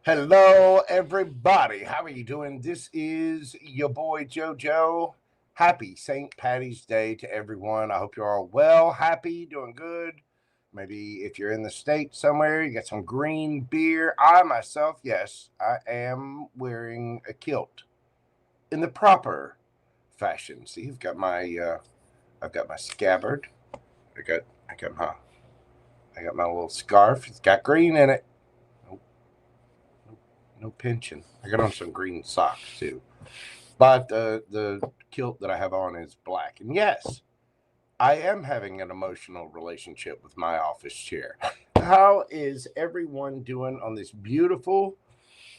Hello, everybody. How are you doing? This is your boy JoJo. Happy St. Patty's Day to everyone. I hope you're all well, happy, doing good. Maybe if you're in the States somewhere, you got some green beer. I myself, yes, I am wearing a kilt in the proper fashion. See, I've got my scabbard. I got my little scarf. It's got green in it. No pinching. I got on some green socks too. But the kilt that I have on is black. And yes, I am having an emotional relationship with my office chair. How is everyone doing on this beautiful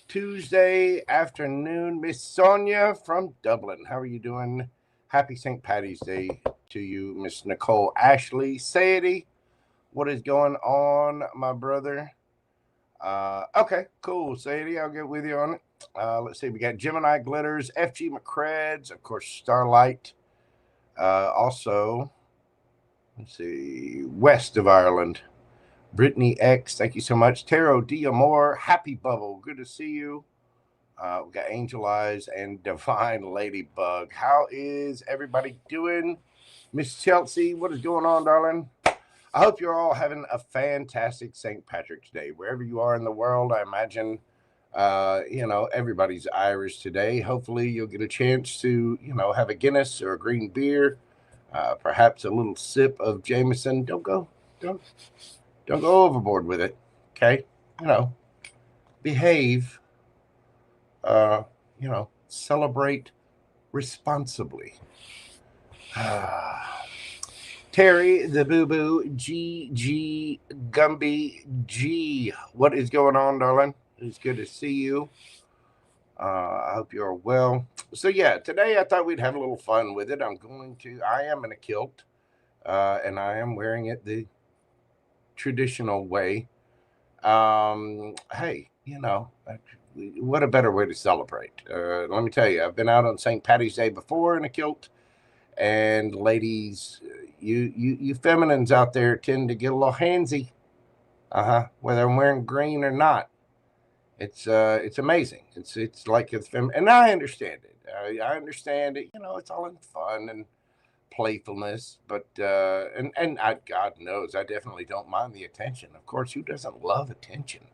Tuesday afternoon? Miss Sonia from Dublin. How are you doing? Happy St. Patty's Day to you, Miss Nicole Ashley Sadie. What is going on, my brother? Okay, cool, Sadie. I'll get with you on it. Let's see. We got GeminiGlitters, FGMacredz, of course, Starlight. Also, let's see, west of Ireland, BrittanyX. Thank you so much. Tarot D'Amore, Happy Bubble. Good to see you. We got AngelEyes and Divine Ladybug. How is everybody doing? Miss Chelsey, what is going on, darling? I hope you're all having a fantastic St. Patrick's Day. Wherever you are in the world, I imagine, everybody's Irish today. Hopefully you'll get a chance to, have a Guinness or a green beer, perhaps a little sip of Jameson. Don't go overboard with it, okay? Behave, celebrate responsibly. Terry, the boo-boo, GGGumbyG. What is going on, darling? It's good to see you. I hope you're well. So, yeah, today I thought we'd have a little fun with it. I am in a kilt, and I am wearing it the traditional way. Hey, what a better way to celebrate. Let me tell you, I've been out on St. Patty's Day before in a kilt, and ladies, you feminines out there tend to get a little handsy, whether I'm wearing green or not. It's amazing. It's like and I understand it. I understand it. It's all in fun and playfulness, but God knows I definitely don't mind the attention. Of course, who doesn't love attention?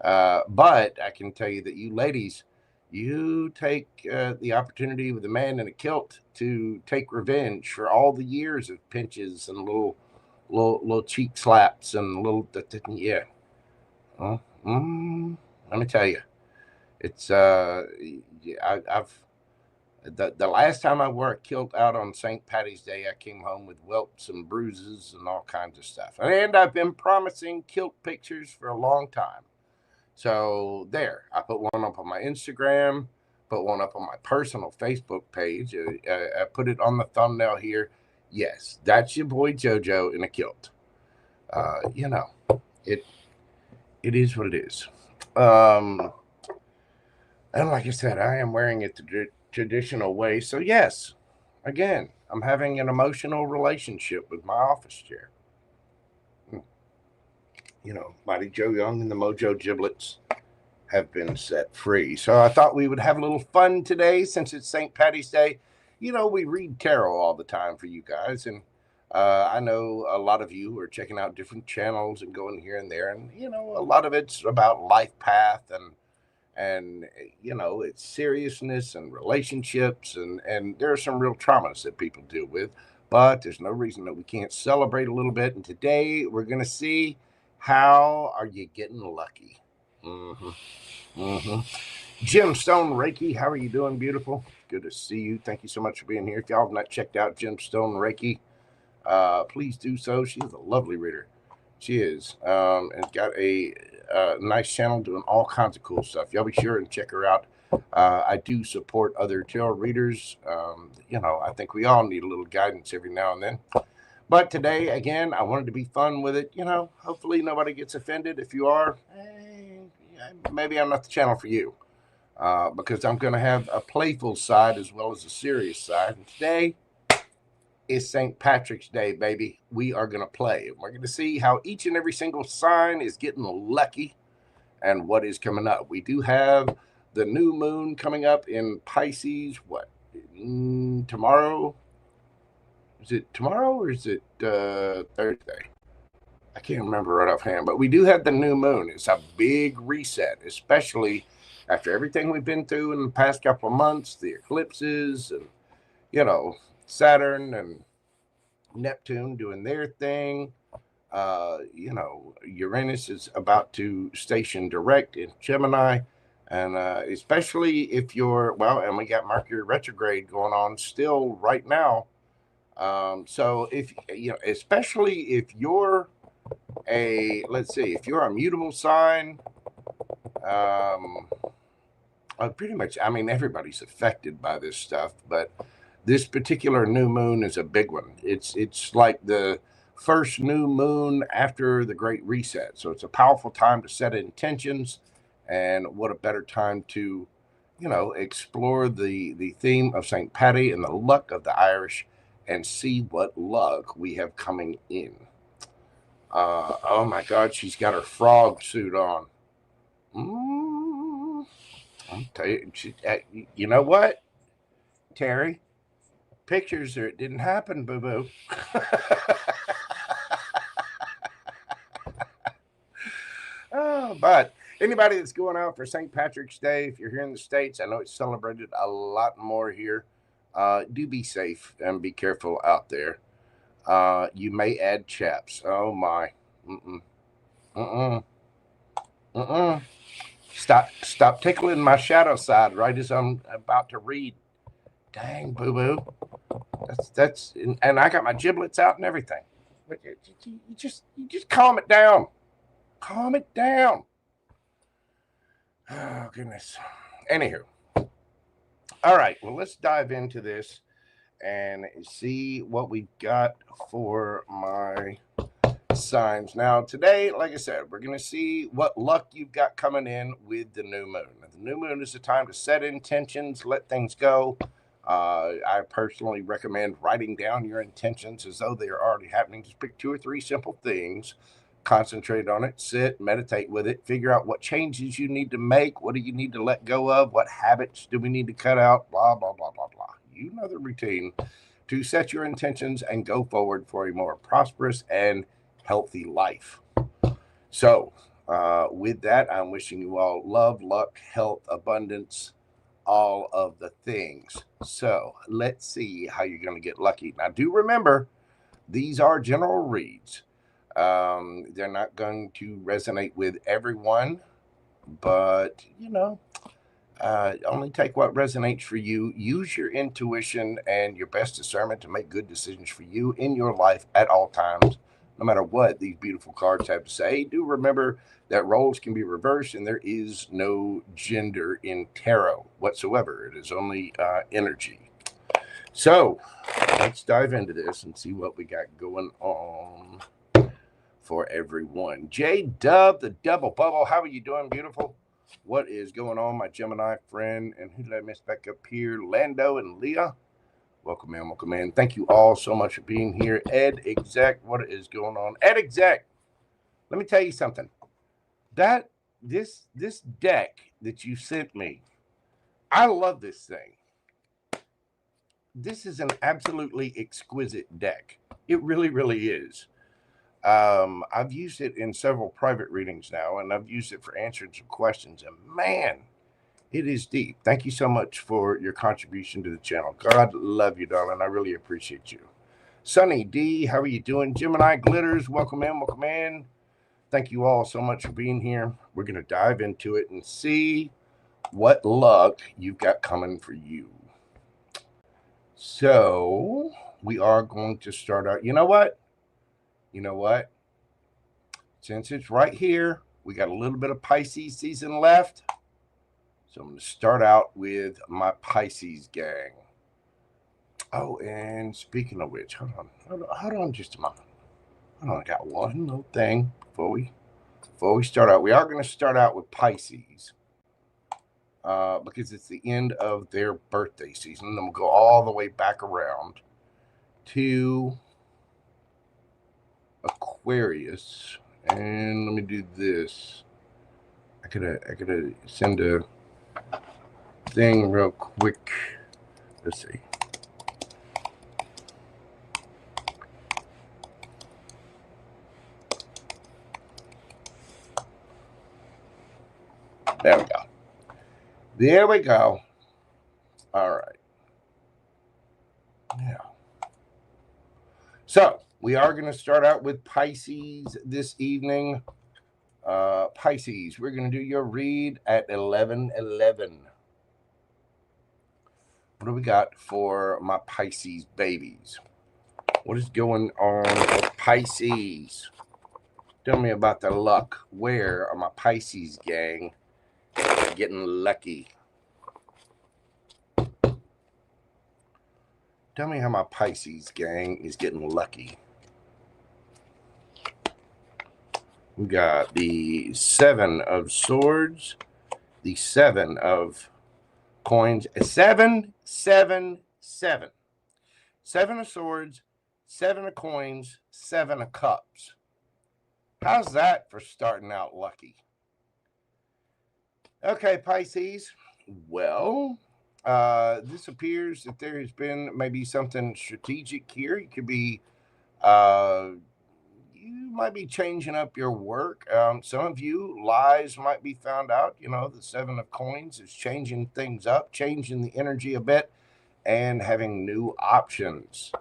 But I can tell you that you ladies, you take the opportunity with a man in a kilt to take revenge for all the years of pinches and little cheek slaps and little yeah. Let me tell you, it's I've the last time I wore a kilt out on St. Patty's Day, I came home with whelps and bruises and all kinds of stuff. And I've been promising kilt pictures for a long time. So there, I put one up on my Instagram, put one up on my personal Facebook page. I put it on the thumbnail here. Yes, that's your boy JoJo in a kilt. It is what it is. And like I said, I am wearing it the traditional way. So yes, again, I'm having an emotional relationship with my office chair. Mighty Joe Young and the Mojo giblets have been set free. So I thought we would have a little fun today since it's St. Patty's Day. We read tarot all the time for you guys, and I know a lot of you are checking out different channels and going here and there, and a lot of it's about life path and it's seriousness and relationships, and there are some real traumas that people deal with, but there's no reason that we can't celebrate a little bit. And today we're going to see, how are you getting lucky? Gemstone Reiki, how are you doing, beautiful? Good to see you. Thank you so much for being here. If y'all have not checked out Gemstone Reiki, please do so. She's a lovely reader. She is, and got a nice channel doing all kinds of cool stuff. Y'all be sure and check her out. I do support other tarot readers. I think we all need a little guidance every now and then. But today, again, I wanted to be fun with it. Hopefully nobody gets offended. If you are, maybe I'm not the channel for you, because I'm going to have a playful side as well as a serious side. And today is St. Patrick's Day, baby. We are going to play. We're going to see how each and every single sign is getting lucky and what is coming up. We do have the new moon coming up in Pisces. What? Tomorrow? Is it tomorrow or is it Thursday? I can't remember right offhand, but we do have the new moon. It's a big reset, especially after everything we've been through in the past couple of months, the eclipses and, you know, Saturn and Neptune doing their thing. You know, Uranus is about to station direct in Gemini. And especially if you're, well, and we got Mercury retrograde going on still right now. So if, you know, especially if you're let's see, if you're a mutable sign, pretty much, I mean, everybody's affected by this stuff, but this particular new moon is a big one. It's like the first new moon after the Great Reset. So it's a powerful time to set intentions, and what a better time to, you know, explore the theme of St. Patty and the luck of the Irish and see what luck we have coming in. Oh my God, she's got her frog suit on. I'll tell you, you know what, Terry? Pictures or it didn't happen, boo-boo. But anybody that's going out for St. Patrick's Day, if you're here in the States, I know it's celebrated a lot more here. Do be safe and be careful out there. You may add chaps. Oh my. Stop tickling my shadow side right as I'm about to read. Dang, boo-boo. That's and I got my giblets out and everything. But you just calm it down. Calm it down. Oh goodness. Anywho. All right, well, let's dive into this and see what we got for my signs. Now, today, like I said, we're going to see what luck you've got coming in with the new moon. Now, the new moon is the time to set intentions, let things go. I personally recommend writing down your intentions as though they are already happening. Just pick 2 or 3 simple things, concentrate on it, sit, meditate with it, figure out what changes you need to make, what do you need to let go of, what habits do we need to cut out, blah, blah, blah, blah, blah. You know the routine to set your intentions and go forward for a more prosperous and healthy life. So, with that, I'm wishing you all love, luck, health, abundance, all of the things. So let's see how you're going to get lucky. Now, do remember, these are general reads. They're not going to resonate with everyone, but, you know, only take what resonates for you. Use your intuition and your best discernment to make good decisions for you in your life at all times, no matter what these beautiful cards have to say. Do remember that roles can be reversed, and there is no gender in tarot whatsoever. It is only energy. So let's dive into this and see what we got going on for everyone. J-Dub, the double bubble. How are you doing, beautiful? What is going on, my Gemini friend? And who did I miss back up here? Lando and Leah. Welcome in, welcome in. Thank you all so much for being here. Ed Exec, what is going on? Ed Exec, let me tell you something. This deck that you sent me, I love this thing. This is an absolutely exquisite deck. It really, really is. I've used it in several private readings now, and I've used it for answering some questions. And man, it is deep. Thank you so much for your contribution to the channel. God love you, darling. I really appreciate you. Sunny D, how are you doing? GeminiGlitters, welcome in, welcome in. Thank you all so much for being here. We're going to dive into it and see what luck you've got coming for you. So we are going to start out. You know what? Since it's right here, we got a little bit of Pisces season left. So I'm going to start out with my Pisces gang. Oh, and speaking of which, hold on just a moment. I got one little thing before we start out. We are going to start out with Pisces because it's the end of their birthday season. Then we'll go all the way back around to Aquarius. And let me do this. I gotta send a thing real quick. Let's see. There we go. There we go. All right. Now, so we are going to start out with Pisces this evening. Pisces, we're going to do your read at 11:11. What do we got for my Pisces babies? What is going on with Pisces? Tell me about the luck. Where are my Pisces gang getting lucky? Tell me how my Pisces gang is getting lucky. We got the 7 of Swords, the 7 of Coins, 7, 7, 7. 7 of Swords, 7 of Coins, 7 of Cups. How's that for starting out lucky? Okay, Pisces. Well, this appears that there has been maybe something strategic here. You could be, you might be changing up your work. Some of you, lies might be found out. You know, the 7 of Coins is changing things up, changing the energy a bit, and having new options.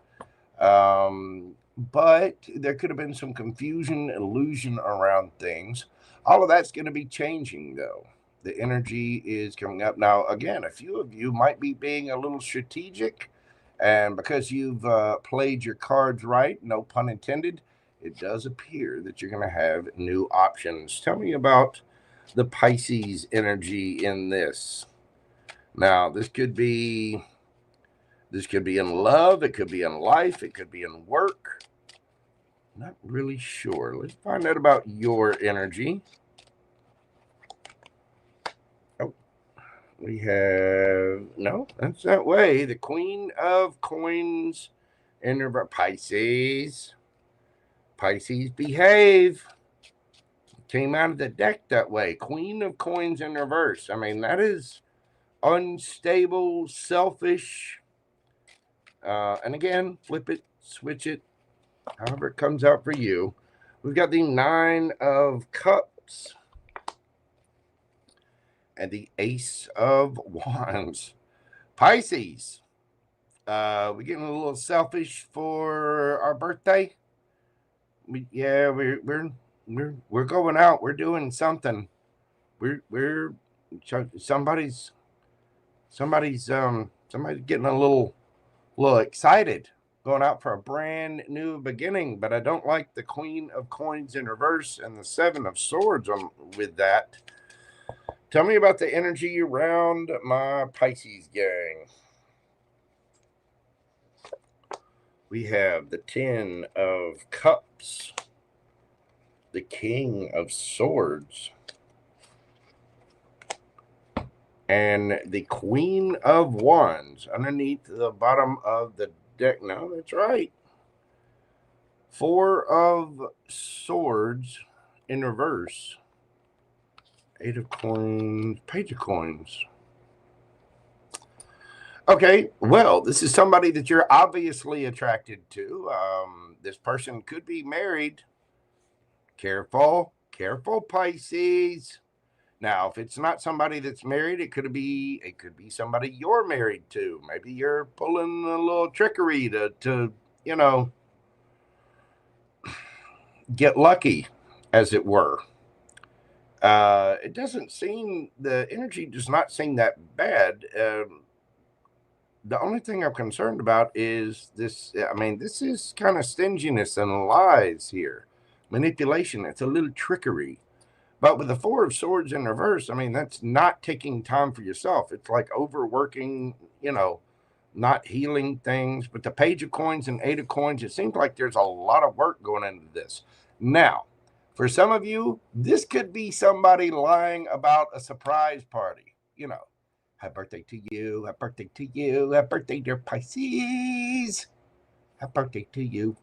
But there could have been some confusion, illusion around things. All of that's going to be changing, though. The energy is coming up. Now, again, a few of you might be being a little strategic, and because you've played your cards right, no pun intended, it does appear that you're going to have new options. Tell me about the Pisces energy in this. Now, this could be in love, it could be in life, it could be in work. Not really sure. Let's find out about your energy. We have, no, that's that way. The Queen of Coins in reverse. Pisces. Pisces, behave. Came out of the deck that way. Queen of Coins in reverse. I mean, that is unstable, selfish. And again, flip it, switch it, however it comes out for you. We've got the 9 of Cups and the Ace of Wands. Pisces, we're getting a little selfish for our birthday. We're going out. We're doing something. We're somebody's getting a little excited, going out for a brand new beginning. But I don't like the Queen of Coins in reverse and the 7 of Swords with that. Tell me about the energy around my Pisces gang. We have the 10 of Cups, the King of Swords, and the Queen of Wands underneath the bottom of the deck. No, that's right. 4 of Swords in reverse. 8 of Coins, Page of Coins. Okay, well, this is somebody that you're obviously attracted to. This person could be married. Careful, Pisces. Now, if it's not somebody that's married, it could be somebody you're married to. Maybe you're pulling a little trickery to you know, get lucky, as it were. It doesn't seem, the energy does not seem that bad. The only thing I'm concerned about is this. I mean, this is kind of stinginess and lies here. Manipulation. It's a little trickery. But with the 4 of Swords in reverse, I mean, that's not taking time for yourself. It's like overworking, you know, not healing things. But the Page of Coins and 8 of Coins, it seems like there's a lot of work going into this. Now, for some of you, this could be somebody lying about a surprise party. You know, happy birthday to you, happy birthday to you, happy birthday, dear Pisces. Happy birthday to you.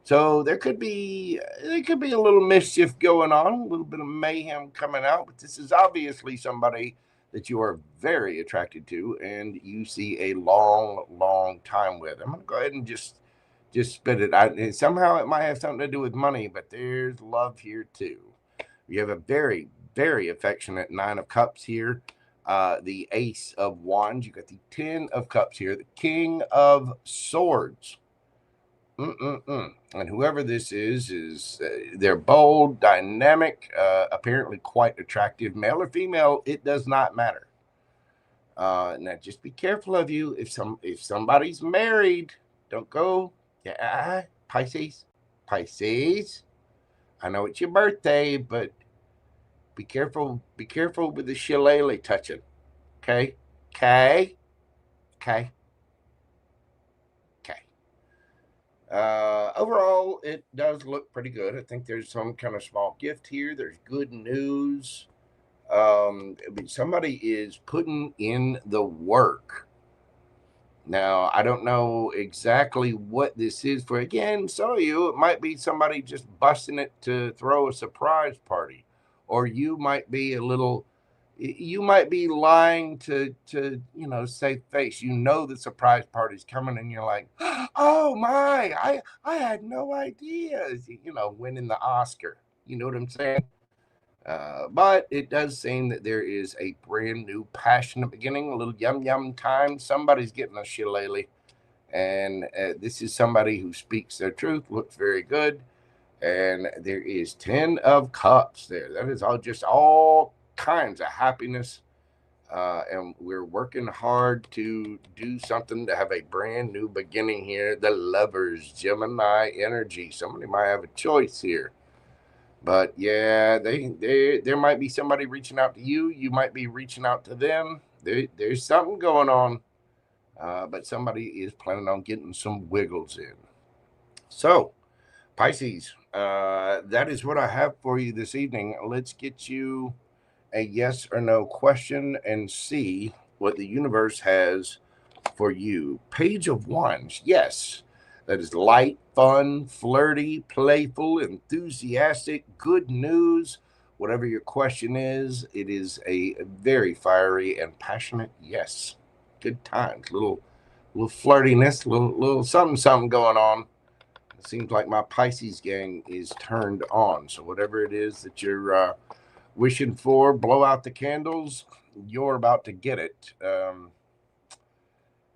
So there could be a little mischief going on, a little bit of mayhem coming out, but this is obviously somebody that you are very attracted to and you see a long time with. I'm going to go ahead and just spit it out. And somehow it might have something to do with money, but there's love here too. You have a very affectionate 9 of Cups here, the Ace of Wands. You got the 10 of Cups here, the King of Swords. And whoever this is they're bold, dynamic, apparently quite attractive, male or female. It does not matter. Now just be careful of you. If somebody's married, don't go. Yeah, Pisces. I know it's your birthday, but be careful. Be careful with the shillelagh touching. Okay. Overall, it does look pretty good. I think there's some kind of small gift here. There's good news. Somebody is putting in the work. Now, I don't know exactly what this is for. Again, some of you, it might be somebody just busting it to throw a surprise party. Or you might be lying to save face. You know the surprise party's coming and you're like, oh my, I had no idea. Winning the Oscar. You know what I'm saying? But it does seem that there is a brand new passionate beginning, a little yum time. Somebody's getting a shillelagh. And this is somebody who speaks their truth, looks very good. And there is 10 of Cups there. That is all kinds of happiness. And we're working hard to do something to have a brand new beginning here. The Lovers, Gemini energy. Somebody might have a choice here. But yeah, there might be somebody reaching out to you. You might be reaching out to them. There's something going on. But somebody is planning on getting some wiggles in. So, Pisces, that is what I have for you this evening. Let's get you a yes or no question and see what the universe has for you. Page of Wands. Yes. That is light, fun, flirty, playful, enthusiastic, good news. Whatever your question is, it is a very fiery and passionate yes. Good times. Little flirtiness, little something going on. It seems like my Pisces gang is turned on. So whatever it is that you're wishing for, blow out the candles. You're about to get it.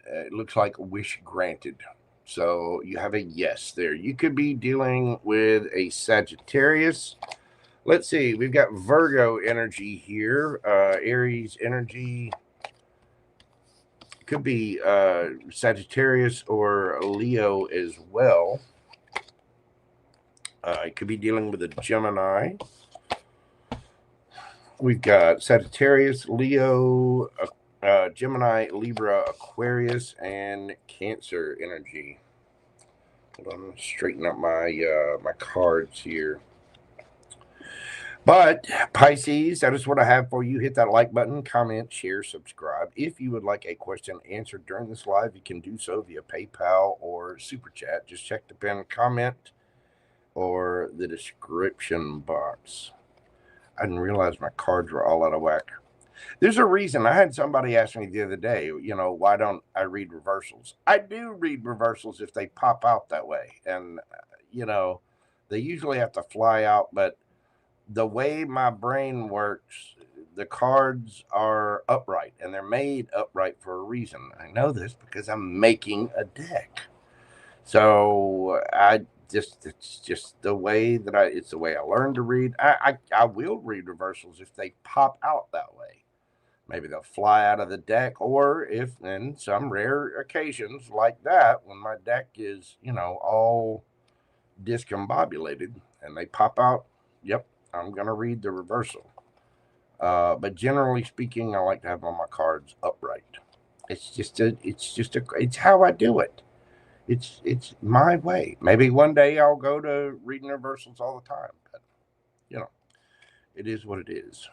It looks like a wish granted. So you have a yes there. You could be dealing with a Sagittarius. Let's see. We've got Virgo energy here. Aries energy. Could be Sagittarius or Leo as well. It could be dealing with a Gemini. We've got Sagittarius, Leo, Gemini, Libra, Aquarius, and Cancer energy. Hold on, straighten up my my cards here. But Pisces, that is what I have for you. Hit that like button, comment, share, subscribe. If you would like a question answered during this live, you can do so via PayPal or Super Chat. Just check the pinned comment or the description box. I didn't realize my cards were all out of whack. There's a reason. I had somebody ask me the other day, why don't I read reversals? I do read reversals if they pop out that way. And, they usually have to fly out. But the way my brain works, the cards are upright. And they're made upright for a reason. I know this because I'm making a deck. So it's just the way that it's the way I learned to read. I will read reversals if they pop out that way. Maybe they'll fly out of the deck, or if in some rare occasions like that, when my deck is, all discombobulated and they pop out, yep, I'm going to read the reversal. But generally speaking, I like to have all my cards upright. It's how I do it. It's my way. Maybe one day I'll go to reading reversals all the time, but it is what it is.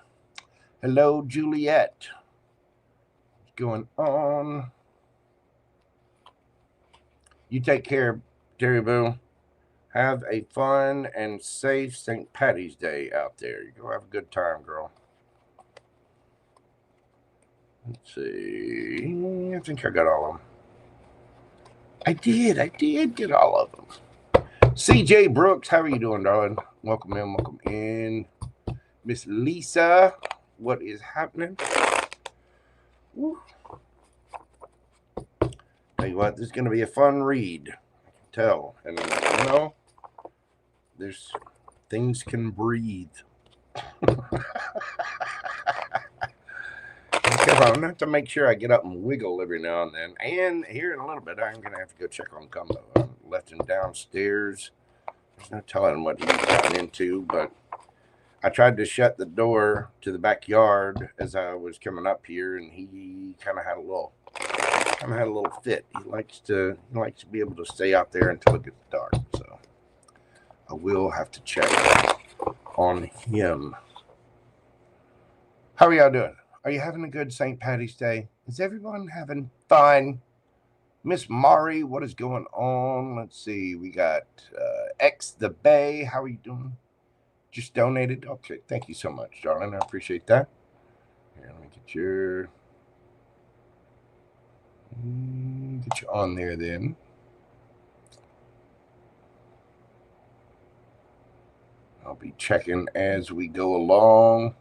Hello, Juliet. What's going on? You take care, Terry Boo. Have a fun and safe St. Patty's Day out there. You go have a good time, girl. Let's see. I think I got all of them. I did get all of them. CJ Brooks, how are you doing, darling? Welcome in. Miss Lisa, what is happening? Woo. Tell you what, this is going to be a fun read. I can tell. And, you know, there's things can breathe. I'm going to have to make sure I get up and wiggle every now and then. And here in a little bit, I'm going to have to go check on Gumbo. I left him downstairs. There's no telling what he's gotten into, but I tried to shut the door to the backyard as I was coming up here, and he kind of had a little fit. He likes to be able to stay out there until it gets dark. So I will have to check on him. How are y'all doing? Are you having a good St. Patty's Day? Is everyone having fun? Miss Mari, what is going on? Let's see. We got XTheBaeee. How are you doing? Just donated. Okay, thank you so much, darling. I appreciate that. Here, let me get you on there then. I'll be checking as we go along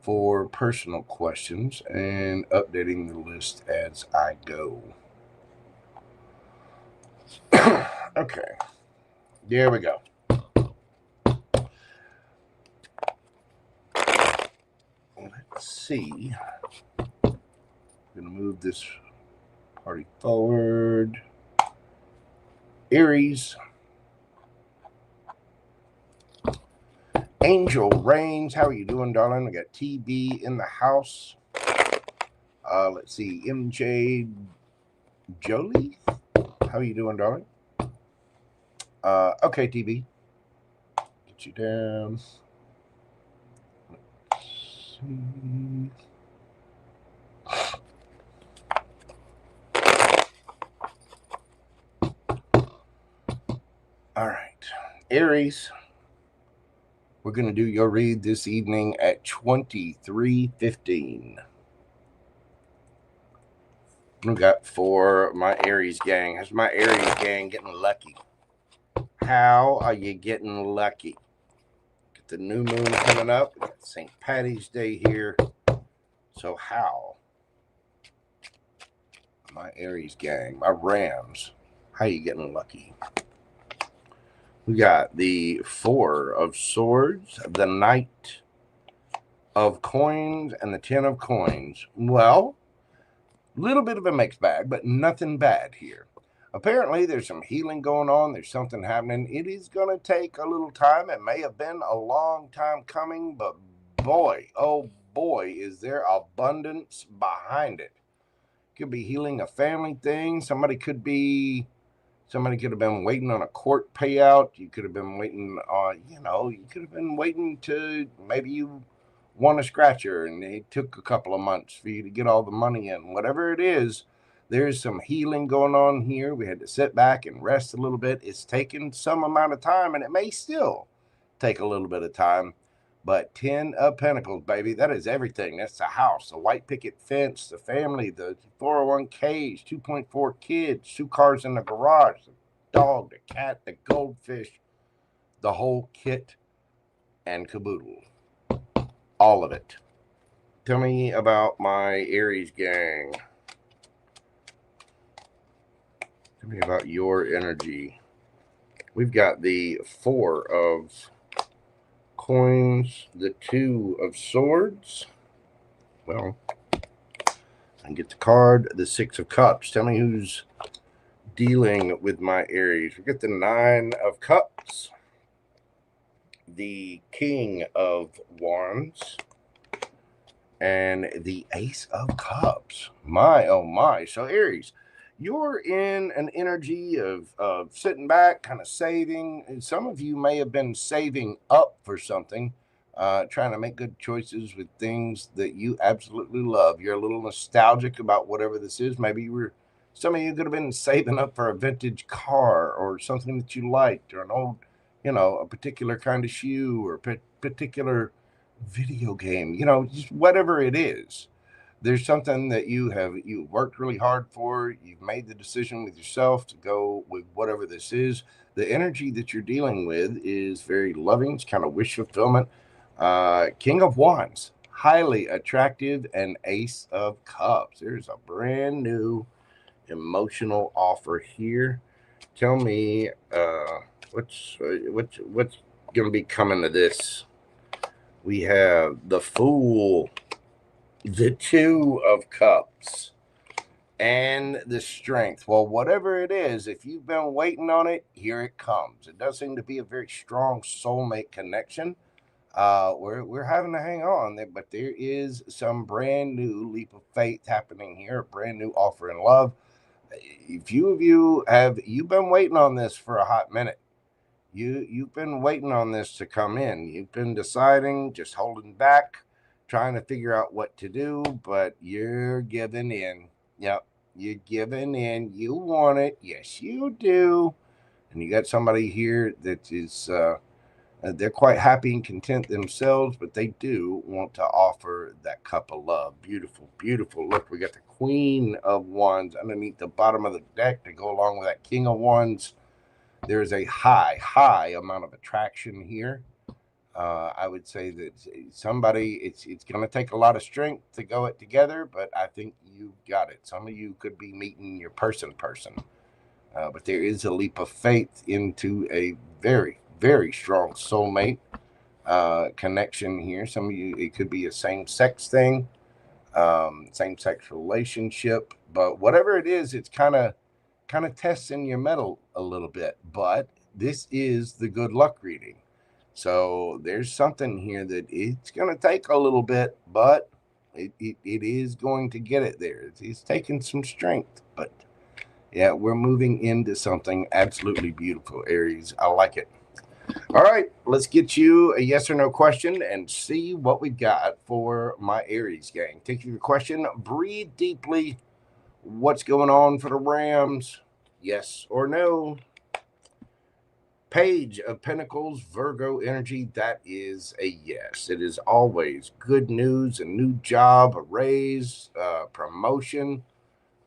for personal questions and updating the list as I go. Okay, there we go. Let's see. I'm going to move this party forward. Aries. Angel Reigns, how are you doing, darling? We got TB in the house. Let's see, MJ Jolie, how are you doing, darling? Okay, TB, get you down. Let's see. All right, Aries. We're going to do your read this evening at 23:15. We got for my Aries gang. How's my Aries gang getting lucky? How are you getting lucky? Get the new moon coming up. We got St. Patty's Day here. So how? My Aries gang, my Rams, how you getting lucky? We got the Four of Swords, the Knight of Coins, and the Ten of Coins. Well, a little bit of a mixed bag, but nothing bad here. Apparently, there's some healing going on. There's something happening. It is going to take a little time. It may have been a long time coming, but boy, oh boy, is there abundance behind it. Could be healing a family thing. Somebody could have been waiting on a court payout. You could have been waiting on, you could have been waiting to, maybe you won a scratcher and it took a couple of months for you to get all the money in. Whatever it is, there's some healing going on here. We had to sit back and rest a little bit. It's taken some amount of time, and it may still take a little bit of time. But 10 of Pentacles, baby, that is everything. That's the house, the white picket fence, the family, the 401ks, 2.4 kids, 2 cars in the garage, the dog, the cat, the goldfish, the whole kit and caboodle. All of it. Tell me about my Aries gang. Tell me about your energy. We've got the Four of Coins, the Two of Swords. Well, I can get the card, the Six of Cups. Tell me who's dealing with my Aries. We get the Nine of Cups, the King of Wands, and the Ace of Cups. My, oh my. So Aries, you're in an energy of sitting back, kind of saving. And some of you may have been saving up for something, trying to make good choices with things that you absolutely love. You're a little nostalgic about whatever this is. Maybe you were Some of you could have been saving up for a vintage car or something that you liked, or an old, a particular kind of shoe or particular video game, just whatever it is. There's something that you worked really hard for. You've made the decision with yourself to go with whatever this is. The energy that you're dealing with is very loving. It's kind of wish fulfillment. King of Wands, highly attractive, and Ace of Cups. There's a brand new emotional offer here. Tell me what's going to be coming to this. We have the Fool, the Two of Cups, and the Strength. Well, whatever it is, if you've been waiting on it, here it comes. It does seem to be a very strong soulmate connection. We're having to hang on there, but there is some brand new leap of faith happening here, a brand new offer in love. A few of you you've been waiting on this for a hot minute. You've been waiting on this to come in. You've been deciding, just holding back, trying to figure out what to do, but you're giving in. Yep, you're giving in. You want it. Yes, you do. And you got somebody here that is, they're quite happy and content themselves, but they do want to offer that cup of love. Beautiful, beautiful. Look, we got the Queen of Wands underneath the bottom of the deck to go along with that King of Wands. There's a high amount of attraction here. I would say that somebody, it's going to take a lot of strength to go it together, but I think you got it. Some of you could be meeting your person. But there is a leap of faith into a very, very strong soulmate connection here. Some of you, it could be a same-sex thing, same-sex relationship, but whatever it is, it's kind of testing your mettle a little bit. But this is the good luck reading, so there's something here that it's going to take a little bit, but it is going to get it there. It's taking some strength, but yeah, we're moving into something absolutely beautiful, Aries. I like it. All right, let's get you a yes or no question and see what we got for my Aries gang. Take your question, breathe deeply. What's going on for the Rams? Yes or no? Page of Pentacles, Virgo energy, that is a yes. It is always good news, a new job, a raise, promotion.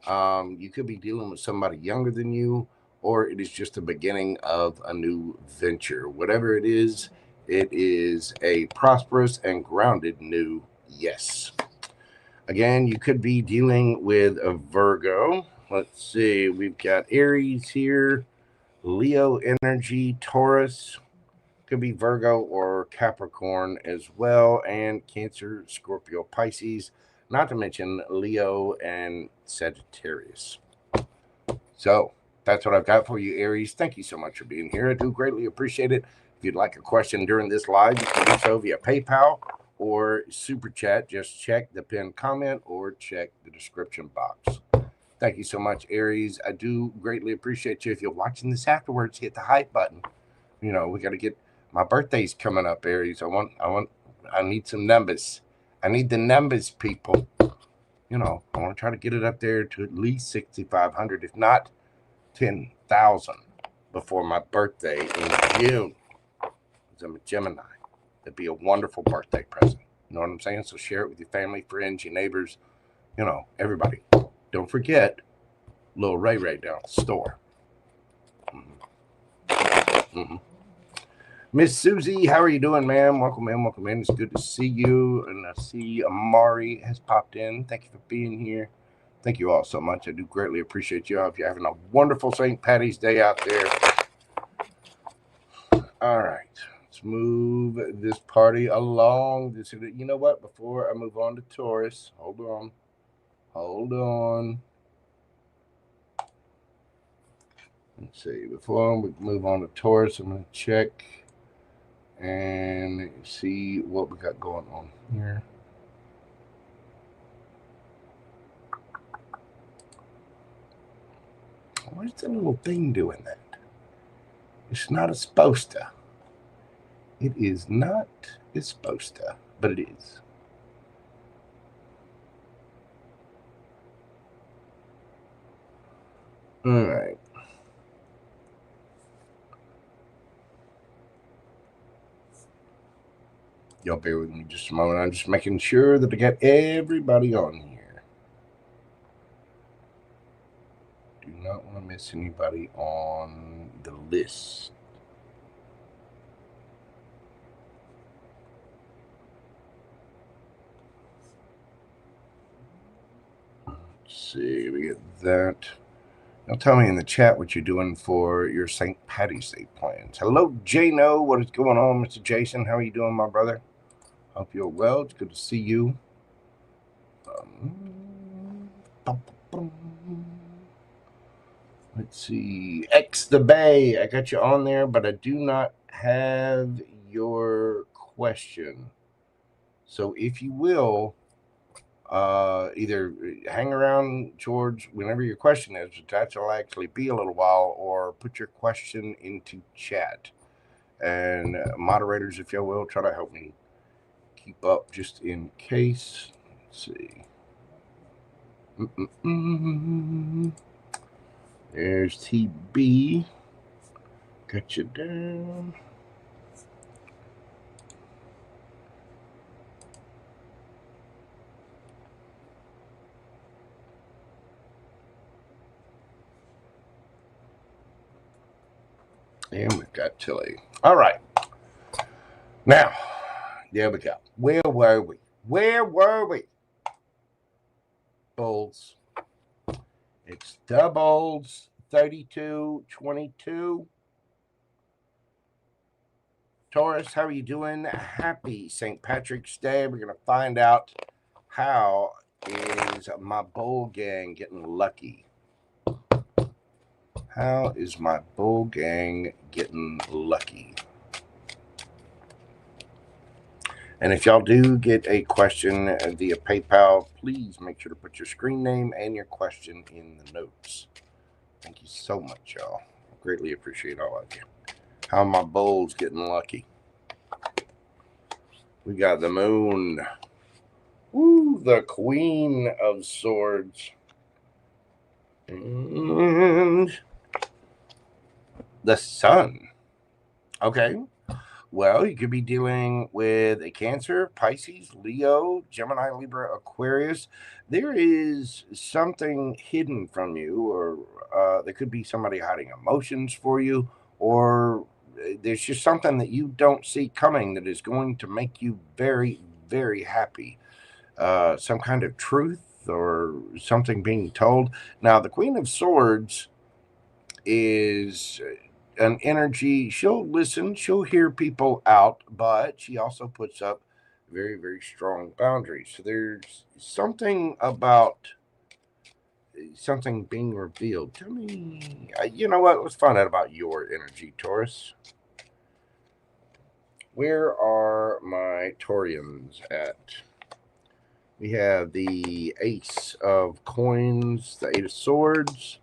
You could be dealing with somebody younger than you, or it is just the beginning of a new venture. Whatever it is a prosperous and grounded new yes. Again, you could be dealing with a Virgo. Let's see, we've got Aries here, Leo energy, Taurus, could be Virgo or Capricorn as well, and Cancer, Scorpio, Pisces, not to mention Leo and Sagittarius. So that's what I've got for you, Aries. Thank you so much for being here. I do greatly appreciate it. If you'd like a question during this live, you can do so via PayPal or Super Chat. Just check the pinned comment or check the description box. Thank you so much, Aries. I do greatly appreciate you. If you're watching this afterwards, hit the hype button. We got to get, my birthday's coming up, Aries. I need some numbers. I need the numbers, people. I want to try to get it up there to at least 6,500, if not 10,000 before my birthday in June. Because I'm a Gemini. That'd be a wonderful birthday present. You know what I'm saying? So share it with your family, friends, your neighbors, everybody. Don't forget little Ray down at the store. Miss Susie, how are you doing, ma'am? Welcome in, welcome in. It's good to see you. And I see Amari has popped in. Thank you for being here. Thank you all so much. I do greatly appreciate you all. If you're having a wonderful St. Patty's Day out there. All right. Let's move this party along. You know what? Before I move on to Taurus, hold on. Let's see. Before we move on to Taurus, I'm going to check and see what we got going on here. Where's the little thing doing that? It's not supposed to. It is not. It's supposed to, but it is. All right. Y'all bear with me just a moment. I'm just making sure that I got everybody on here. Do not want to miss anybody on the list. Let's see, we get that. Now tell me in the chat what you're doing for your St. Patty's Day plans. Hello, Jano. What is going on, Mr. Jason? How are you doing, my brother? Hope you're well. It's good to see you. Let's see. XTheBaeee. I got you on there, but I do not have your question. So if you will, either hang around, George, whenever your question is, that will actually be a little while, or put your question into chat. And moderators, if you will, try to help me keep up just in case. Let's see. There's TB. Got you down. And we've got Tilly. All right. Now, there we go. Where were we? Where were we? Bulls. It's the Bulls. 32-22. Taurus, how are you doing? Happy St. Patrick's Day. We're going to find out how is my bull gang getting lucky. How is my bull gang getting lucky? And if y'all do get a question via PayPal, please make sure to put your screen name and your question in the notes. Thank you so much, y'all. Greatly appreciate all of you. How are my bulls getting lucky? We got the moon. Woo, the Queen of Swords. And the sun. Okay. Well, you could be dealing with a Cancer, Pisces, Leo, Gemini, Libra, Aquarius. There is something hidden from you, or there could be somebody hiding emotions for you, or there's just something that you don't see coming that is going to make you very, very happy. Some kind of truth or something being told. Now, the Queen of Swords is an energy. She'll listen, she'll hear people out, but she also puts up very, very strong boundaries. So there's something about something being revealed. Tell me, you know what? Let's find out about your energy, Taurus. Where are my Taurians at? We have the Ace of Coins, the Eight of Swords,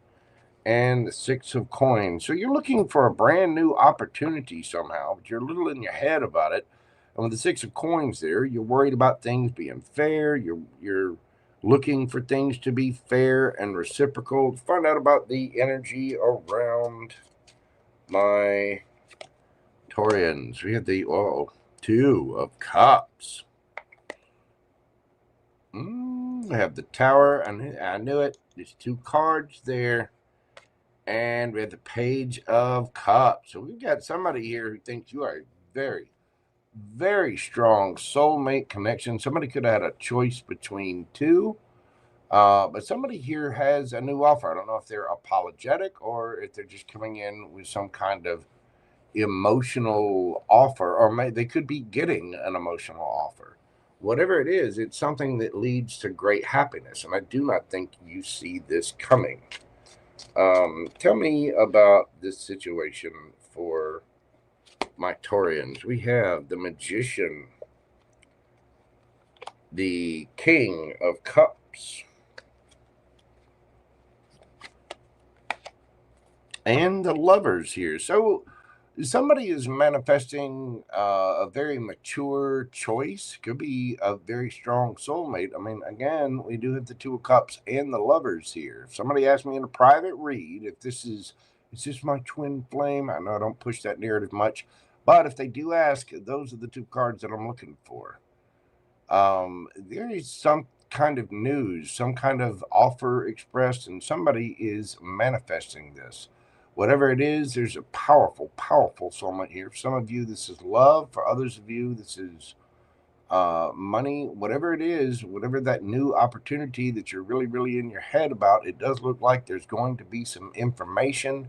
and the Six of Coins. So you're looking for a brand new opportunity somehow, but you're a little in your head about it. And with the Six of Coins there, you're worried about things being fair. You're looking for things to be fair and reciprocal. Find out about the energy around my Taurians. We have the Two of Cups. We have the Tower. I knew it. There's two cards there. And we have the Page of Cups. So we've got somebody here who thinks you are a very, very strong soulmate connection. Somebody could have had a choice between two. But somebody here has a new offer. I don't know if they're apologetic or if they're just coming in with some kind of emotional offer. Or they could be getting an emotional offer. Whatever it is, it's something that leads to great happiness. And I do not think you see this coming. Tell me about this situation for my Taurians. We have the Magician, the King of Cups, and the Lovers here. So Somebody is manifesting a very mature choice. Could be a very strong soulmate. I mean, again, we do have the Two of Cups and the Lovers here. If somebody asked me in a private read if this is this my twin flame? I know I don't push that narrative much, but if they do ask, those are the two cards that I'm looking for. There is some kind of news, some kind of offer expressed, and somebody is manifesting this. Whatever it is, there's a powerful, powerful soulmate here. For some of you, this is love. For others of you, this is money. Whatever it is, whatever that new opportunity that you're really, really in your head about, it does look like there's going to be some information,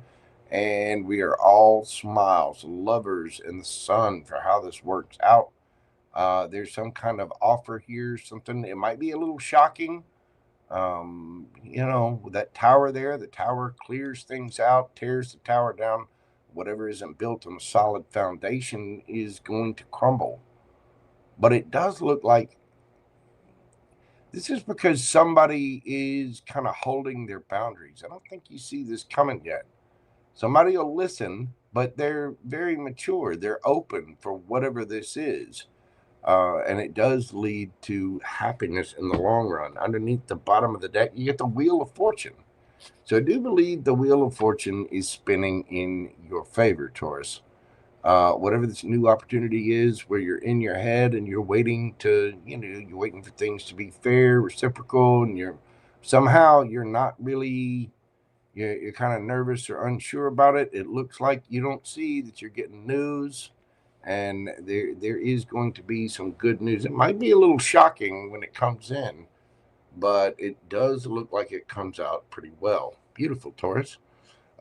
and we are all smiles, lovers in the sun for how this works out. There's some kind of offer here, something, it might be a little shocking. You know, with that tower there, the tower clears things out, tears the tower down. Whatever isn't built on a solid foundation is going to crumble. But it does look like this is because somebody is kind of holding their boundaries. I don't think you see this coming yet. Somebody will listen, but they're very mature. They're open for whatever this is. And it does lead to happiness in the long run. Underneath the bottom of the deck, you get the Wheel of Fortune. So I do believe the Wheel of Fortune is spinning in your favor, Taurus. Whatever this new opportunity is, where you're in your head and you're waiting to, you're waiting for things to be fair, reciprocal, and you're not really, you're kind of nervous or unsure about it. It looks like you don't see that you're getting news. And there is going to be some good news. It might be a little shocking when it comes in, but it does look like it comes out pretty well. Beautiful, Taurus.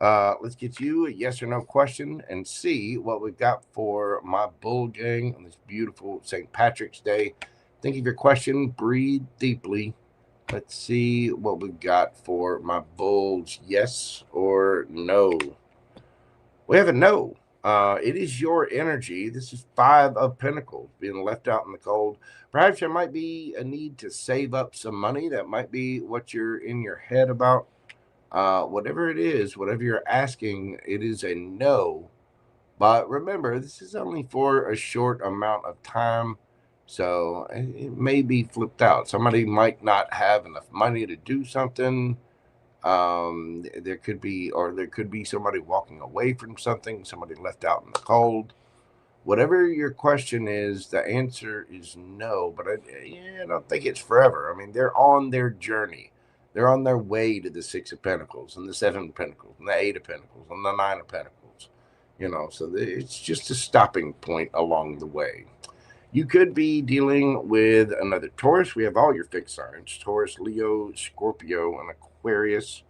Let's get you a yes or no question and see what we've got for my bull gang on this beautiful St. Patrick's Day. Think of your question, breathe deeply. Let's see what we've got for my bulls, yes or no. We have a no. It is your energy. This is 5 of Pentacles being left out in the cold. Perhaps there might be a need to save up some money. That might be what you're in your head about. Whatever it is, whatever you're asking, it is a no. But remember, this is only for a short amount of time. So it may be flipped out. Somebody might not have enough money to do something. There could be somebody walking away from something, somebody left out in the cold. Whatever your question is, the answer is no. But I don't think it's forever. I mean, they're on their journey. They're on their way to the 6 of Pentacles and the 7 of Pentacles and the 8 of Pentacles and the 9 of Pentacles. So it's just a stopping point along the way. You could be dealing with another Taurus. We have all your fixed signs: Taurus, Leo, Scorpio, and Aquarius.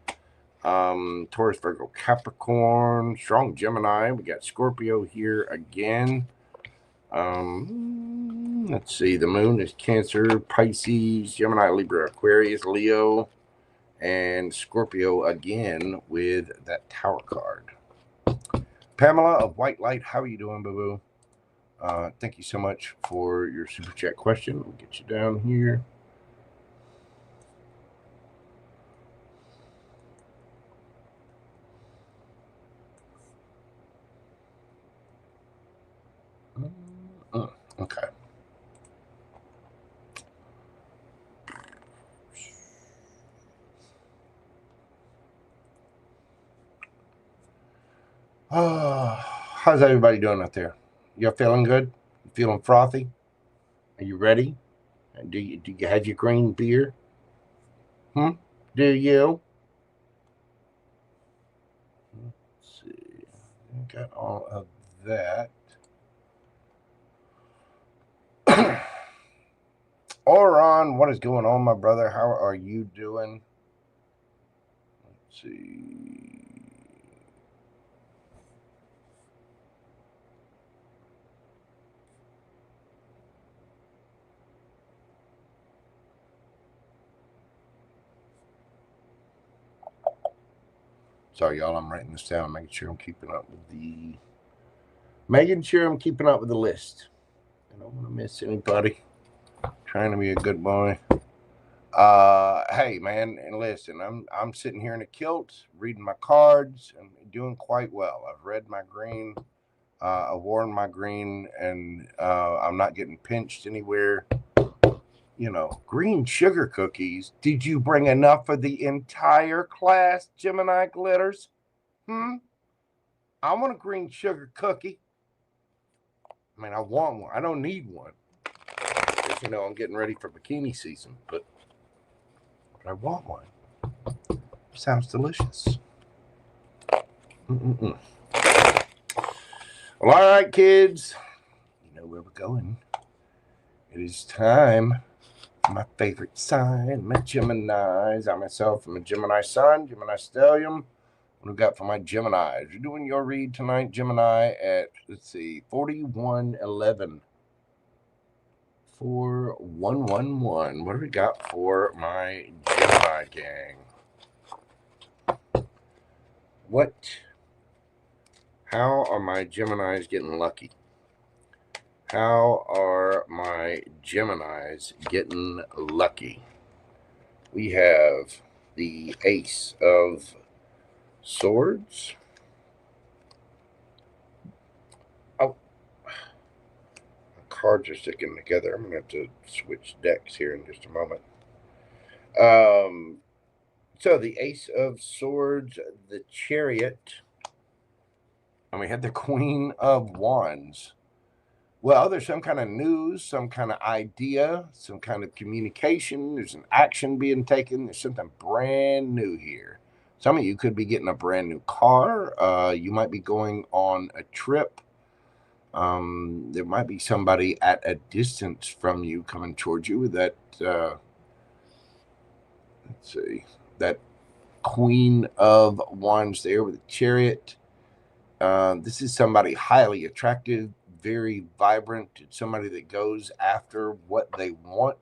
Taurus, Virgo, Capricorn, strong Gemini. We got Scorpio here again. Let's see. The moon is Cancer, Pisces, Gemini, Libra, Aquarius, Leo, and Scorpio again with that Tower card. Pamela of White Light, how are you doing, boo-boo? Thank you so much for your super chat question. We'll get you down here. Okay. How's everybody doing out there? Y'all feeling good? You feeling frothy? Are you ready? Do you have your green beer? Do you? Let's see. Got all of that. Oron, what is going on, my brother? How are you doing? Let's see. Sorry, y'all. I'm writing this down, making sure I'm keeping up with the list. I don't want to miss anybody. Trying to be a good boy. Hey, man, and listen, I'm sitting here in a kilt, reading my cards, and doing quite well. I've read my green. I've worn my green, and I'm not getting pinched anywhere. You know, green sugar cookies. Did you bring enough for the entire class, Gemini Glitters? I want a green sugar cookie. I mean, I want one. I don't need one. Because, you know, I'm getting ready for bikini season, but I want one. Sounds delicious. Well, all right, kids. You know where we're going. It is time for my favorite sign, my Geminis. I myself am a Gemini sun, Gemini stellium. What we got for my Geminis? You're doing your read tonight, Gemini, at, let's see, 4111. 4111. What do we got for my Gemini gang? How are my Geminis getting lucky? How are my Geminis getting lucky? We have the Ace of Swords. Oh, my cards are sticking together. I'm going to have to switch decks here in just a moment. So the Ace of Swords, the Chariot, and we had the Queen of Wands. Well, there's some kind of news, some kind of idea, some kind of communication. There's an action being taken. There's something brand new here. Some of you could be getting a brand new car. You might be going on a trip. There might be somebody at a distance from you coming towards you with that, let's see, that Queen of Wands there with the Chariot. This is somebody highly attractive, very vibrant. It's somebody that goes after what they want.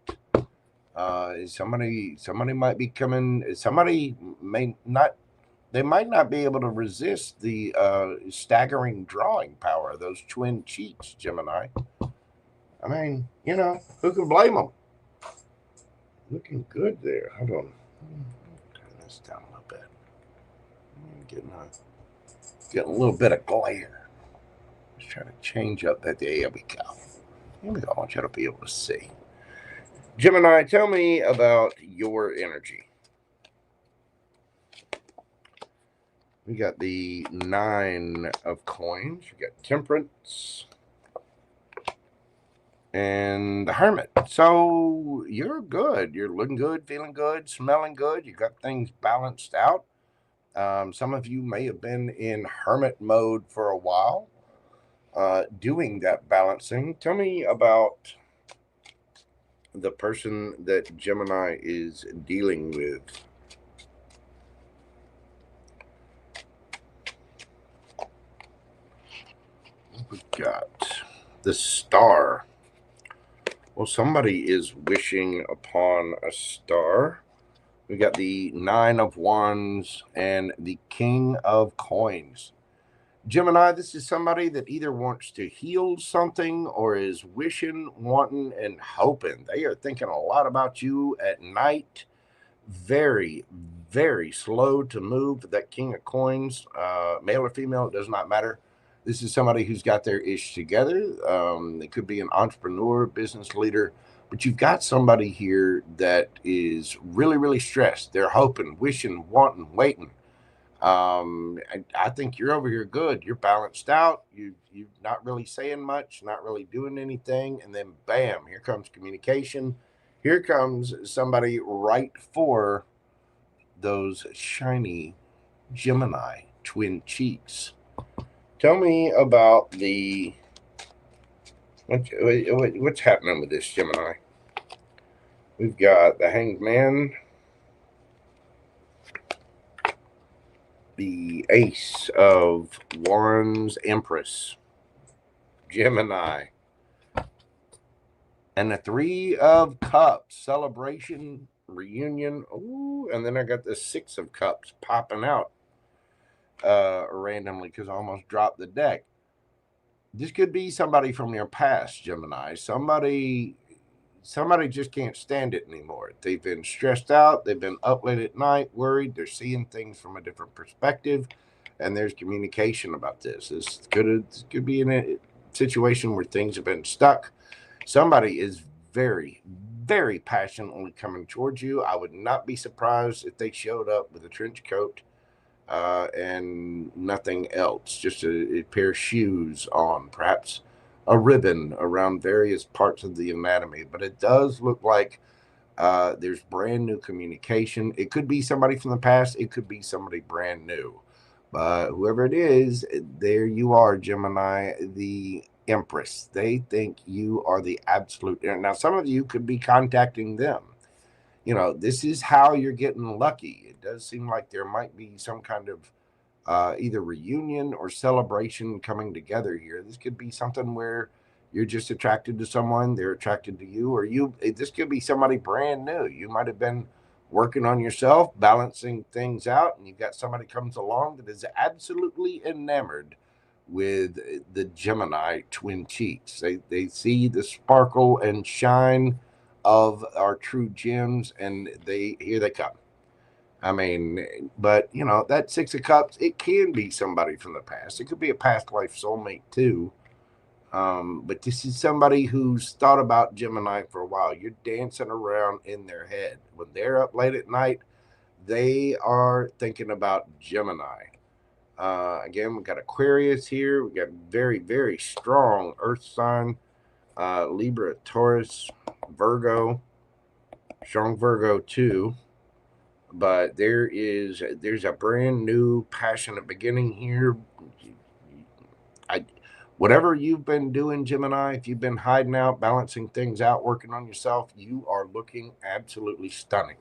Somebody might be coming. Somebody may not. They might not be able to resist the staggering drawing power of those twin cheeks, Gemini. I mean, you know, who can blame them? Looking good there. Hold on. Turn this down a little bit. Getting a little bit of glare. Just trying to change up that. There we go. Here we go. I want you to be able to see. Gemini, tell me about your energy. We got the 9 of coins. We got Temperance and the Hermit. So you're good. You're looking good, feeling good, smelling good. You got things balanced out. Some of you may have been in hermit mode for a while, doing that balancing. Tell me about the person that Gemini is dealing with. We've got the Star. Well, somebody is wishing upon a star. We got the 9 of Wands and the King of Coins. Gemini, this is somebody that either wants to heal something or is wishing, wanting, and hoping. They are thinking a lot about you at night. Very, very slow to move. That King of Coins, male or female, it does not matter. This is somebody who's got their ish together. They could be an entrepreneur, business leader, but you've got somebody here that is really, really stressed. They're hoping, wishing, wanting, waiting. I think you're over here good. You're balanced out. You're not really saying much, not really doing anything. And then bam, here comes communication. Here comes somebody right for those shiny Gemini twin cheeks. Tell me about the what's happening with this Gemini. We've got the Hanged Man, the Ace of Wands, Empress, Gemini, and the 3 of Cups, celebration, reunion. Ooh, and then I got the 6 of Cups popping out randomly because I almost dropped the deck. This could be somebody from your past, Gemini. Somebody just can't stand it anymore. They've been stressed out. They've been up late at night, worried. They're seeing things from a different perspective. and there's communication about this. This could be in a situation where things have been stuck. Somebody is very, very passionately coming towards you. I would not be surprised if they showed up with a trench coat and nothing else, just a pair of shoes on, perhaps a ribbon around various parts of the anatomy. But it does look like there's brand new communication. It could be somebody from the past. It could be somebody brand new. But whoever it is, there you are, Gemini, the Empress. They think you are the absolute. Now, some of you could be contacting them. You know, this is how you're getting lucky. It does seem like there might be some kind of either reunion or celebration coming together here. This could be something where you're just attracted to someone, they're attracted to you, or this could be somebody brand new. You might have been working on yourself, balancing things out, and you've got somebody comes along that is absolutely enamored with the Gemini twin cheeks. They see the sparkle and shine of our true gems, and here they come. I mean, but you know, that Six of Cups, it can be somebody from the past. It could be a past life soulmate too. But this is somebody who's thought about Gemini for a while. You're dancing around in their head. When they're up late at night, they are thinking about Gemini. Again, we got Aquarius here. We got very, very strong Earth sign. Libra, Taurus, Virgo, strong Virgo too. But there's a brand new passionate beginning here. Whatever you've been doing, Gemini, if you've been hiding out, balancing things out, working on yourself, you are looking absolutely stunning.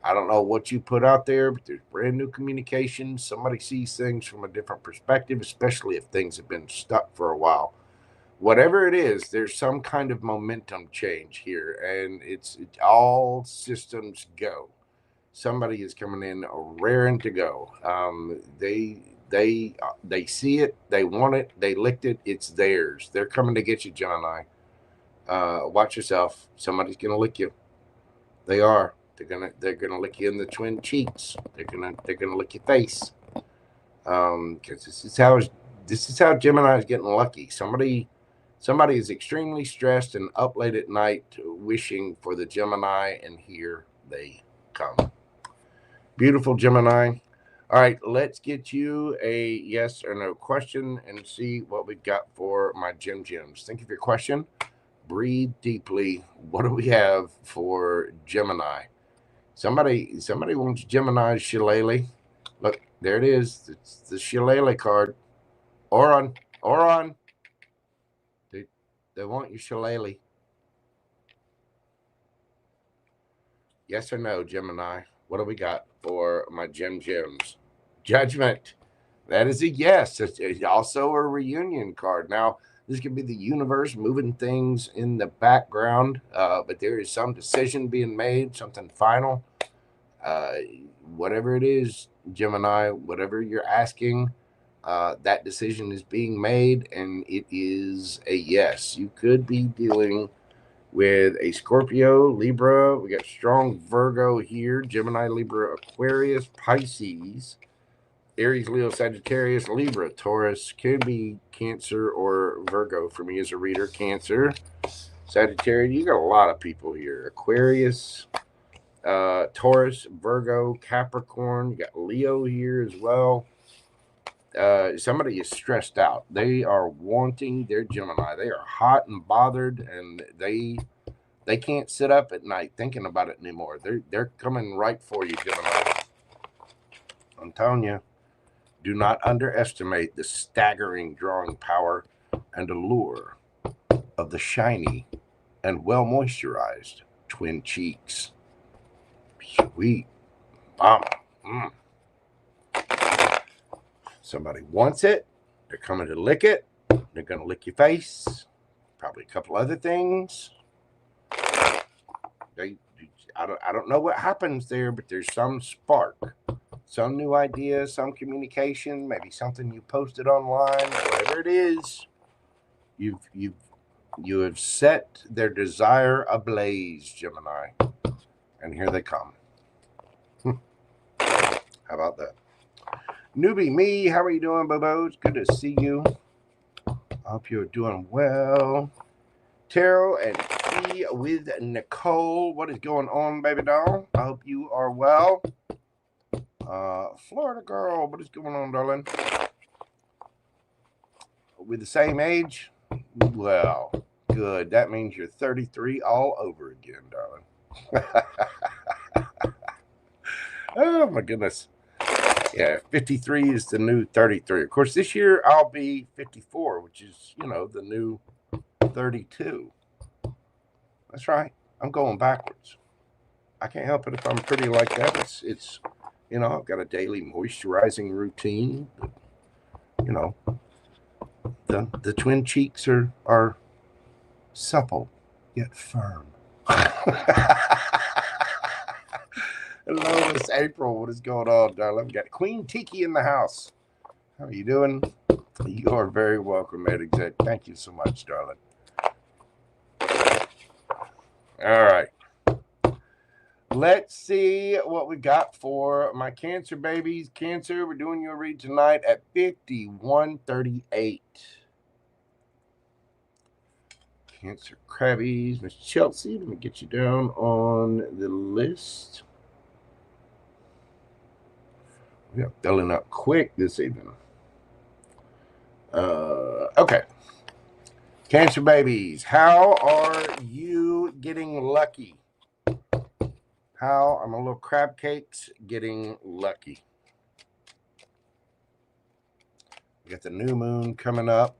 I don't know what you put out there, but there's brand new communication. Somebody sees things from a different perspective, especially if things have been stuck for a while. Whatever it is, there's some kind of momentum change here, and it's all systems go. Somebody is coming in raring to go. They see it, they want it, they licked it, it's theirs. They're coming to get you, Gemini. Watch yourself. Somebody's gonna lick you. They are. They're gonna lick you in the twin cheeks. They're gonna lick your face. Because this is how Gemini is getting lucky. Somebody is extremely stressed and up late at night wishing for the Gemini, and here they come. Beautiful, Gemini. All right, let's get you a yes or no question and see what we've got for my gems. Think of your question. Breathe deeply. What do we have for Gemini? Somebody wants Gemini's shillelagh. Look, there it is. It's the shillelagh card. Oron. They want your shillelagh. Yes or no, Gemini? What do we got for my gems? Judgment. That is a yes. It's also a reunion card. Now, this could be the universe moving things in the background, but there is some decision being made, something final. Whatever it is, Gemini, whatever you're asking, that decision is being made, and it is a yes. You could be dealing with a Scorpio, Libra. We got strong Virgo here, Gemini, Libra, Aquarius, Pisces, Aries, Leo, Sagittarius, Libra, Taurus. Could be Cancer or Virgo for me as a reader. Cancer, Sagittarius. You got a lot of people here. Aquarius, Taurus, Virgo, Capricorn. You got Leo here as well. Somebody is stressed out. They are wanting their Gemini. They are hot and bothered, and they can't sit up at night thinking about it anymore. They're coming right for you, Gemini. I'm telling you, do not underestimate the staggering drawing power and allure of the shiny and well moisturized twin cheeks. Sweet. Bomb. Somebody wants it. They're coming to lick it. They're going to lick your face. Probably a couple other things. I don't know what happens there, but there's some spark, some new idea, some communication, maybe something you posted online, whatever it is. You have set their desire ablaze, Gemini, and here they come. How about that? Newbie me, how are you doing, Bobos? Good to see you. I hope you're doing well. Tarot and Tea with Nicole. What is going on, baby doll? I hope you are well. Florida girl, what is going on, darling? We're the same age? Well, good. That means you're 33 all over again, darling. Oh, my goodness. Yeah, 53 is the new 33. Of course, this year I'll be 54, which is, you know, the new 32. That's right. I'm going backwards. I can't help it if I'm pretty like that. It's you know, I've got a daily moisturizing routine. You know, the twin cheeks are supple yet firm. Hello, Miss April. What is going on, darling? We got Queen Tiki in the house. How are you doing? You are very welcome, Ed Exec. Thank you so much, darling. All right. Let's see what we got for my Cancer babies. Cancer, we're doing your read tonight at 5138. Cancer Crabbies. Miss Chelsey, let me get you down on the list. We are filling up quick this evening. Okay. Cancer babies, how are you getting lucky? How I'm a little crab cakes getting lucky. We got the new moon coming up.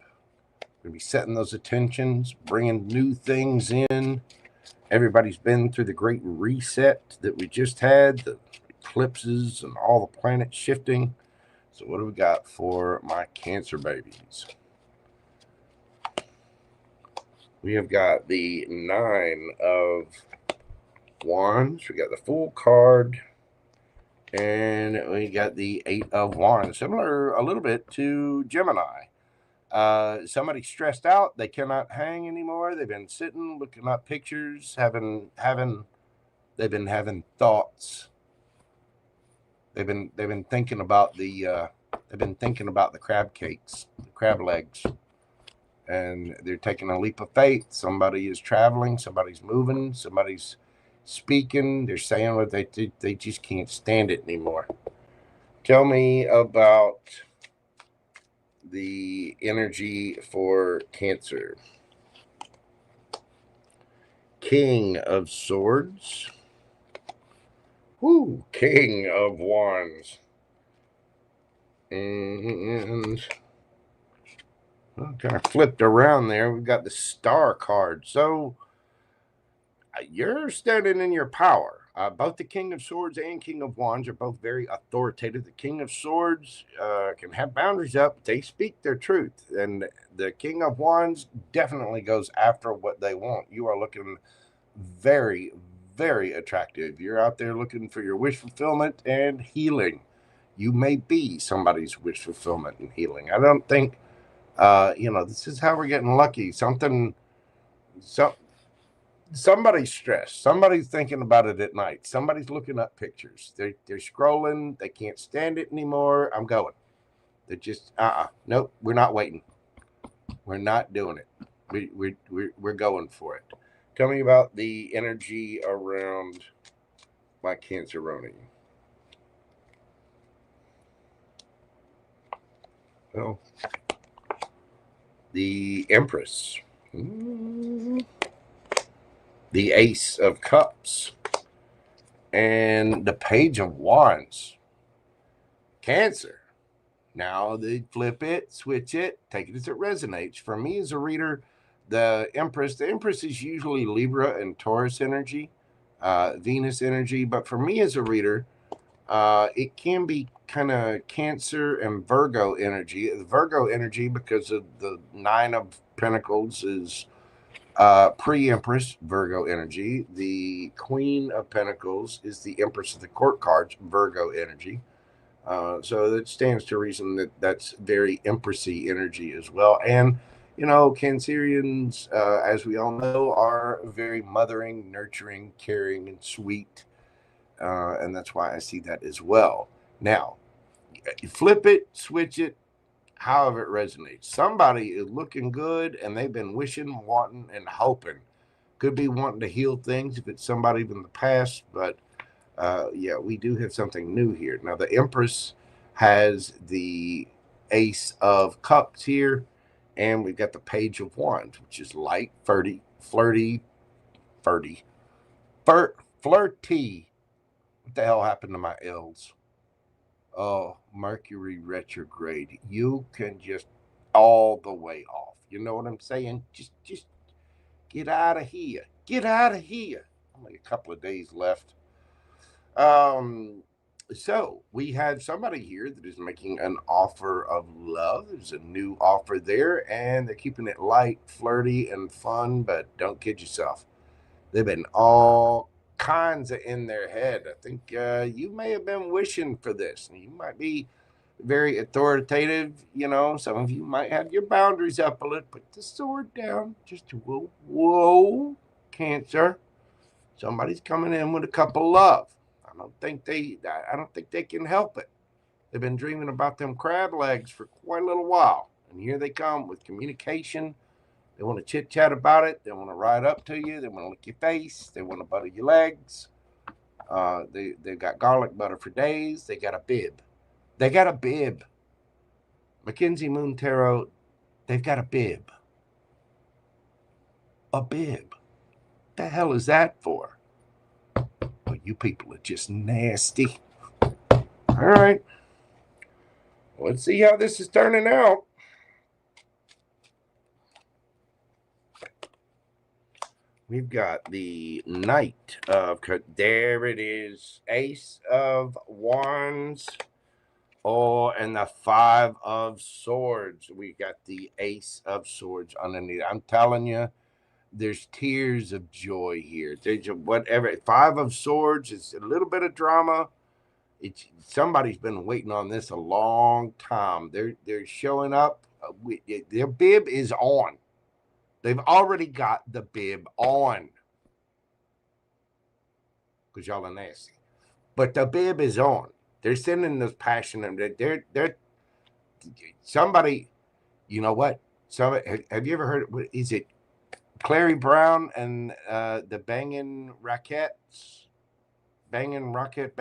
We're going to be setting those intentions, bringing new things in. Everybody's been through the great reset that we just had, the eclipses and all the planets shifting. So what do we got for my Cancer babies? We have got the 9 of Wands. We got the Fool card. And we got the 8 of Wands. Similar a little bit to Gemini. Somebody's stressed out. They cannot hang anymore. They've been sitting, looking up pictures, they've been having thoughts. They've been thinking about the crab cakes, the crab legs. And they're taking a leap of faith. Somebody is traveling, somebody's moving, somebody's speaking. They're saying what they just can't stand it anymore. Tell me about the energy for Cancer. King of Swords. Woo, King of Wands. And kind of flipped around there. We've got the Star card. So you're standing in your power. Both the King of Swords and King of Wands are both very authoritative. The King of Swords can have boundaries up. They speak their truth. And the King of Wands definitely goes after what they want. You are looking very, very attractive. You're out there looking for your wish fulfillment and healing. You may be somebody's wish fulfillment and healing. I don't think, you know, this is how we're getting lucky. Somebody's stressed. Somebody's thinking about it at night. Somebody's looking up pictures. They're scrolling. They can't stand it anymore. I'm going. They're just, nope, we're not waiting. We're not doing it. We're going for it. Tell me about the energy around my Canceroni. Well, the Empress. The Ace of Cups. And the Page of Wands. Cancer. Now they flip it, switch it, take it as it resonates. For me as a reader, the Empress is usually Libra and Taurus energy, Venus energy. But for me as a reader, it can be kind of Cancer and Virgo energy. The Virgo energy, because of the 9 of Pentacles, is pre-Empress Virgo energy. The Queen of Pentacles is the Empress of the Court cards, Virgo energy. So that stands to reason that that's very Empressy energy as well. And, you know, Cancerians, as we all know, are very mothering, nurturing, caring, and sweet. And that's why I see that as well. Now, Flip it, switch it, however it resonates. Somebody is looking good and they've been wishing, wanting, and hoping. Could be wanting to heal things if it's somebody from the past, but yeah, we do have something new here. Now, the Empress has the Ace of Cups here, and we've got the Page of Wands, which is light, flirty. What the hell happened to my L's? Oh, Mercury retrograde. You can just all the way off. You know what I'm saying? Just get out of here. Get out of here. Only a couple of days left. So we have somebody here that is making an offer of love. There's a new offer there, and they're keeping it light, flirty, and fun, but don't kid yourself. They've been all kinds of in their head. I think you may have been wishing for this. You might be very authoritative. You know, some of you might have your boundaries up a little. Put the sword down. Just whoa, Cancer. Somebody's coming in with a cup of love. I don't think they can help it. They've been dreaming about them crab legs for quite a little while, and here they come with communication. They want to chit chat about it. They want to ride up to you. They want to lick your face. They want to butter your legs. They've got garlic butter for days. They got a bib. They got a bib. Mackenzie Moon Tarot, they've got a bib. A bib. The hell is that for? Oh, you people are just nasty. All right. Let's see how this is turning out. We've got the Knight of, there it is, Ace of Wands, and the Five of Swords. We got the Ace of Swords underneath. I'm telling you, there's tears of joy here. There's whatever. Five of Swords is a little bit of drama. Somebody's been waiting on this a long time. They're showing up. Their bib is on. They've already got the bib on because y'all are nasty. But the bib is on. They're sending this passion. They're somebody. You know what? Have you ever heard? Is it Clary Brown and the Bangin' Rackets? Bangin' Rackets.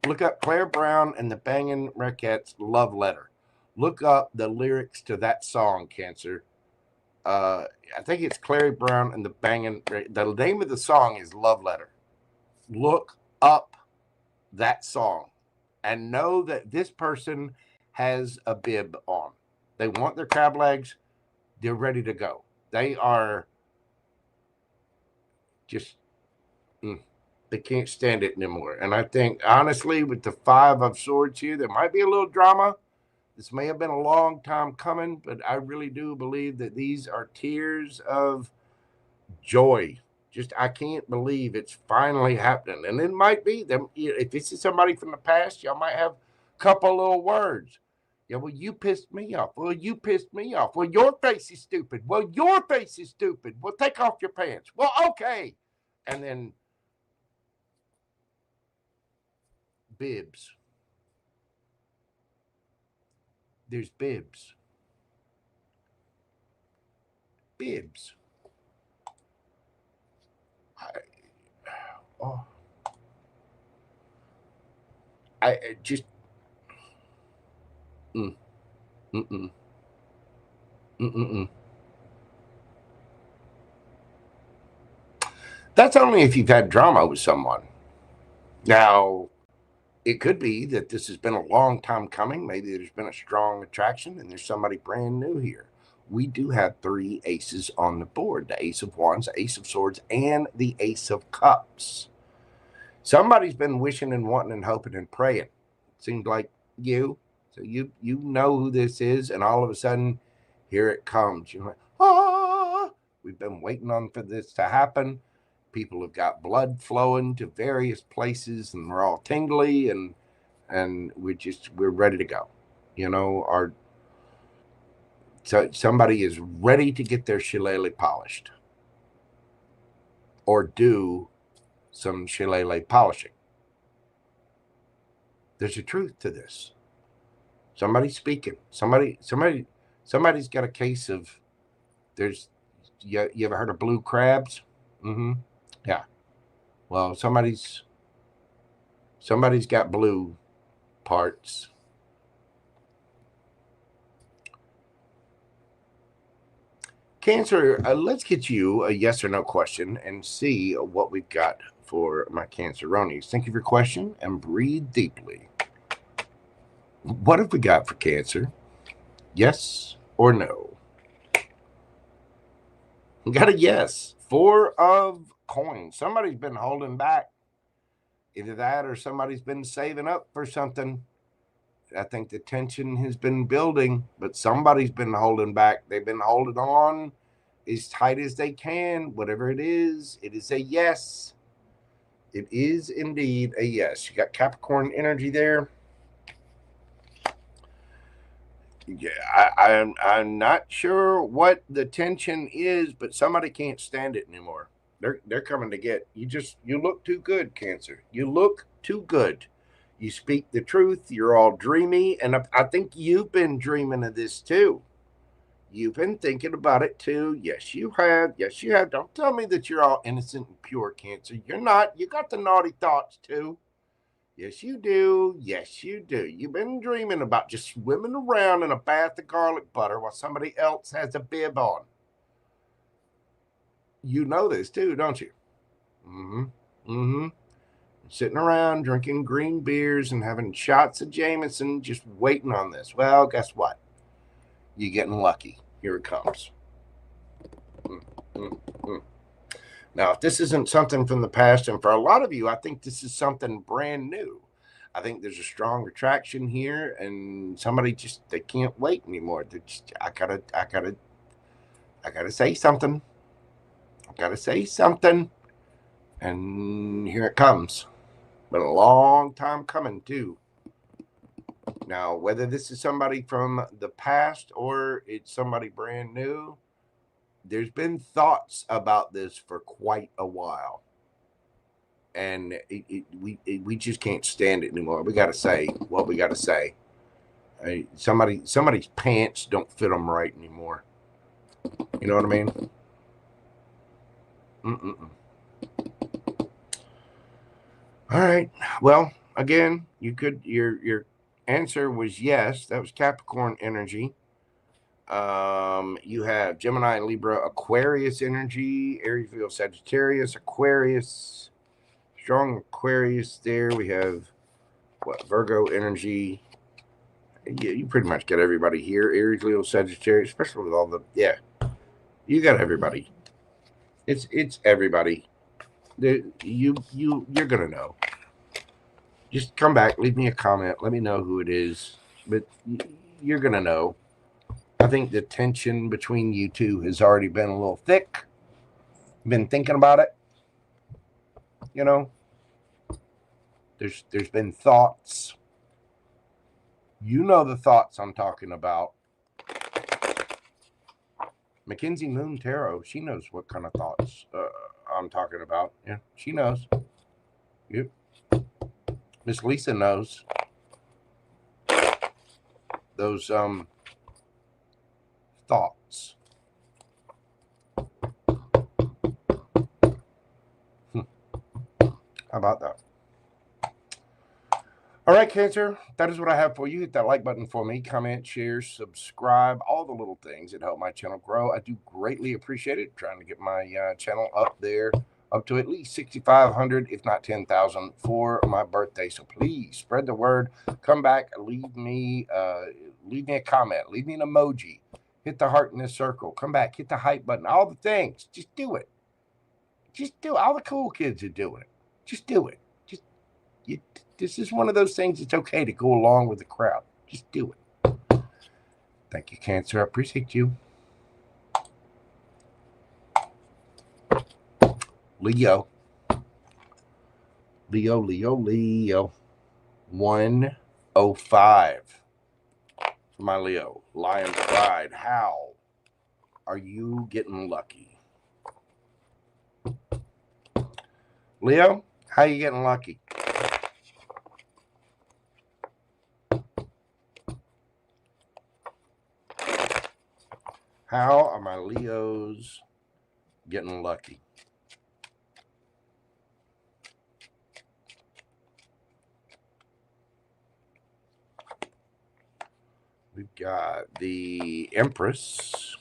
Look up Claire Brown and the Bangin' Rackets love letter. Look up the lyrics to that song, Cancer. I think it's Clary Brown and the Bangin'. The name of the song is Love Letter. Look up that song and know that this person has a bib on. They want their crab legs. They're ready to go. They are just, they can't stand it anymore. And I think, honestly, with the Five of Swords here, there might be a little drama. This may have been a long time coming, but I really do believe that these are tears of joy. Just, I can't believe it's finally happening. And it might be them. If this is somebody from the past, y'all might have a couple little words. Yeah, well, you pissed me off. Well, you pissed me off. Well, your face is stupid. Well, your face is stupid. Well, take off your pants. Well, okay. And then bibs. There's bibs. Bibs. I just. That's only if you've had drama with someone. Now, it could be that this has been a long time coming. Maybe there's been a strong attraction and there's somebody brand new here. We do have three aces on the board. The Ace of Wands, the Ace of Swords, and the Ace of Cups. Somebody's been wishing and wanting and hoping and praying. It seems like you. So you know who this is, and all of a sudden, here it comes. You're like, ah! We've been waiting on for this to happen. People have got blood flowing to various places, and we're all tingly, and we're ready to go. You know, so somebody is ready to get their shillelagh polished, or do some shillelagh polishing. There's a truth to this. Somebody's speaking. Somebody's got a case of, you ever heard of blue crabs? Mm-hmm. Yeah. Well, somebody's got blue parts. Cancer, let's get you a yes or no question and see what we've got for my Canceronies. Thank you for your question and breathe deeply. What have we got for Cancer? Yes or no? We got a yes. 4 of coins. Somebody's been holding back. Either that or somebody's been saving up for something. I think the tension has been building, but somebody's been holding back. They've been holding on as tight as they can. Whatever it is a yes. It is indeed a yes. You got Capricorn energy there. Yeah, I'm not sure what the tension is, but somebody can't stand it anymore. They're coming to get you. You look too good, Cancer. You look too good. You speak the truth. You're all dreamy, and I think you've been dreaming of this too. You've been thinking about it too. Yes, you have. Yes, you have. Don't tell me that you're all innocent and pure, Cancer. You're not. You got the naughty thoughts too. Yes, you do. Yes, you do. You've been dreaming about just swimming around in a bath of garlic butter while somebody else has a bib on. You know this too, don't you? Mm-hmm. Mm-hmm. Sitting around drinking green beers and having shots of Jameson, just waiting on this. Well, guess what? You're getting lucky. Here it comes. Now, if this isn't something from the past, and for a lot of you, I think this is something brand new. I think there's a strong attraction here, and somebody just, they can't wait anymore. I gotta say something. I gotta say something. And here it comes. Been a long time coming too. Now, whether this is somebody from the past or it's somebody brand new, there's been thoughts about this for quite a while. And we just can't stand it anymore. We got to say what we got to say. Somebody's pants don't fit them right anymore. You know what I mean? All right. Well, again, your answer was yes. That was Capricorn energy. You have Gemini, Libra, Aquarius energy, Aries, Leo, Sagittarius, Aquarius, strong Aquarius there. We have Virgo energy. Yeah, you pretty much got everybody here. Aries, Leo, Sagittarius, especially with all the, you got everybody. It's everybody. You're gonna know. Just come back, leave me a comment, let me know who it is. But you're gonna know. I think the tension between you two has already been a little thick. Been thinking about it. You know, there's been thoughts. You know the thoughts I'm talking about. Mackenzie Moon Tarot, she knows what kind of thoughts I'm talking about. Yeah, she knows. Yep. Miss Lisa knows. Those thoughts. How about that? All right, Cancer, that is what I have for you. Hit that like button for me. Comment, share, subscribe, all the little things that help my channel grow. I do greatly appreciate it. Trying to get my channel up there, up to at least 6,500, if not 10,000 for my birthday. So please spread the word. Come back, leave me a comment, leave me an emoji, hit the heart in this circle. Come back, hit the hype button, all the things. Just do it. Just do it. All the cool kids are doing it. Just do it. This is one of those things. It's okay to go along with the crowd. Just do it. Thank you, Cancer. I appreciate you. Leo. 105. For my Leo. Lion Pride. How are you getting lucky? Leo, how are you getting lucky? How are my Leos getting lucky? We've got the Empress.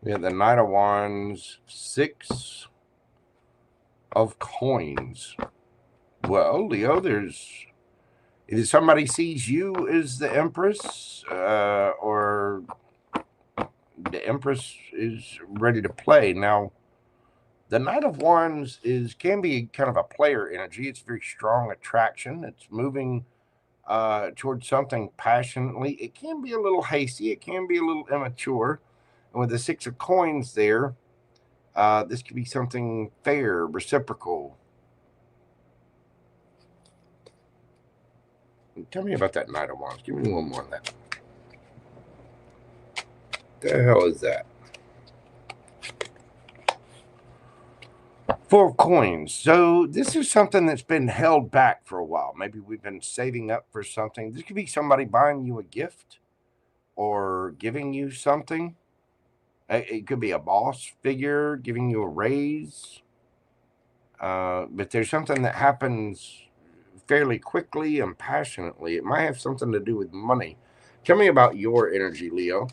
We have the Knight of Wands, 6 of Coins. Well, Leo, if somebody sees you as the Empress, or the Empress is ready to play. Now, the Knight of Wands can be kind of a player energy. It's very strong attraction. It's moving towards something passionately. It can be a little hasty. It can be a little immature. And with the 6 of Coins there, this could be something fair, reciprocal. Tell me about that Knight of Wands. Give me one more on that. The hell is that? 4 of Coins. So this is something that's been held back for a while. Maybe we've been saving up for something. This could be somebody buying you a gift or giving you something. It could be a boss figure giving you a raise. But there's something that happens fairly quickly and passionately. It might have something to do with money. Tell me about your energy, Leo.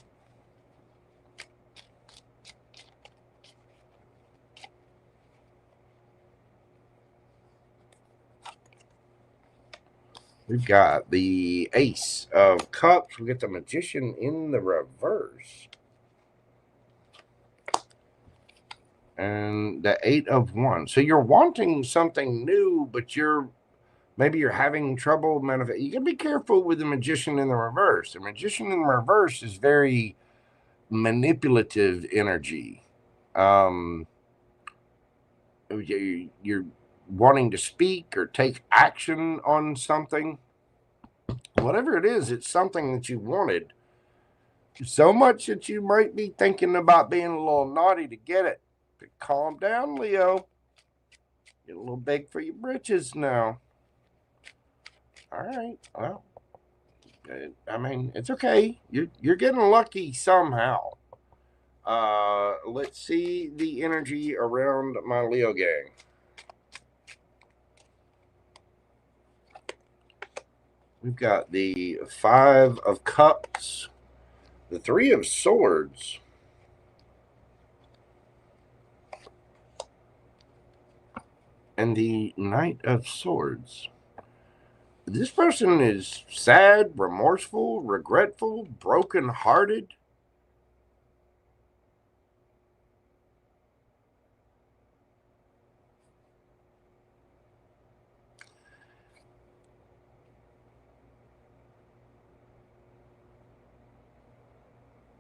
We've got the Ace of Cups. We get the Magician in the reverse. And the 8 of Wands. So you're wanting something new, but maybe you're having trouble manifesting. You got to be careful with the Magician in the reverse. The Magician in the reverse is very manipulative energy. You're wanting to speak or take action on something. Whatever it is, it's something that you wanted so much that you might be thinking about being a little naughty to get it. But calm down, Leo. Get a little big for your britches now. All right. Well, I mean, it's okay. You're getting lucky somehow. Let's see the energy around my Leo gang. We've got the 5 of Cups, the 3 of Swords, and the Knight of Swords. This person is sad, remorseful, regretful, broken-hearted.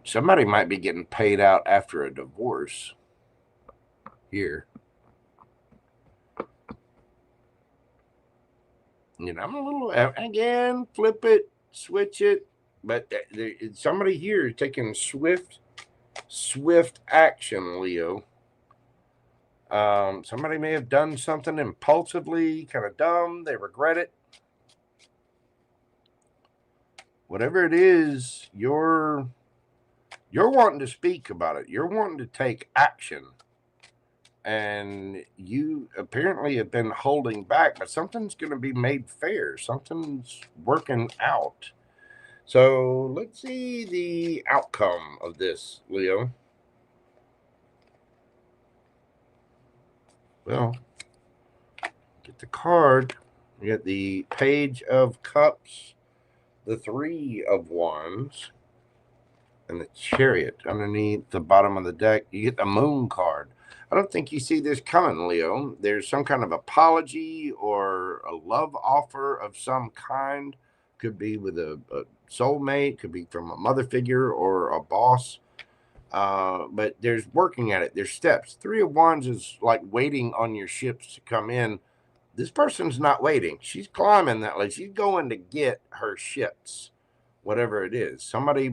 Somebody might be getting paid out after a divorce here. You know, I'm a little, again, flip it, switch it. But somebody here is taking swift action, Leo. Somebody may have done something impulsively, kind of dumb. They regret it. Whatever it is, you're wanting to speak about it. You're wanting to take action. And you apparently have been holding back, but something's going to be made fair. Something's working out. So let's see the outcome of this, Leo. Well, get the card. We get the Page of Cups, the 3 of Wands, and the Chariot underneath the bottom of the deck. You get the Moon card. I don't think you see this coming, Leo. There's some kind of apology or a love offer of some kind. Could be with a soulmate, could be from a mother figure or a boss. But there's working at it. There's steps. 3 of Wands is like waiting on your ships to come in. This person's not waiting. She's climbing that ledge. She's going to get her ships, whatever it is. Somebody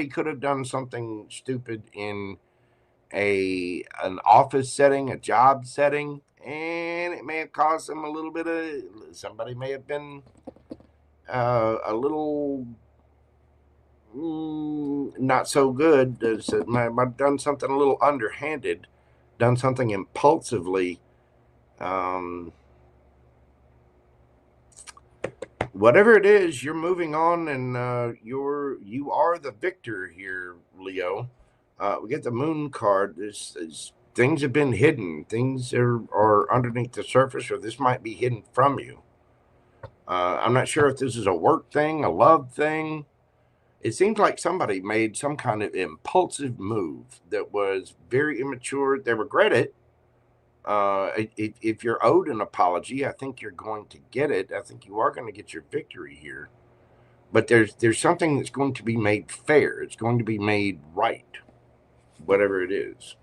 could have done something stupid in an office setting, a job setting, and it may have caused them a little bit of, somebody may have been a little not so good. I've done something a little underhanded, done something impulsively. Whatever it is, you're moving on, and you are the victor here, Leo. We get the moon card. There's things have been hidden. Things are underneath the surface, or this might be hidden from you. I'm not sure if this is a work thing, a love thing. It seems like somebody made some kind of impulsive move that was very immature. They regret it. If you're owed an apology, I think you're going to get it. I think you are going to get your victory here. But there's something that's going to be made fair. It's going to be made right, whatever it is.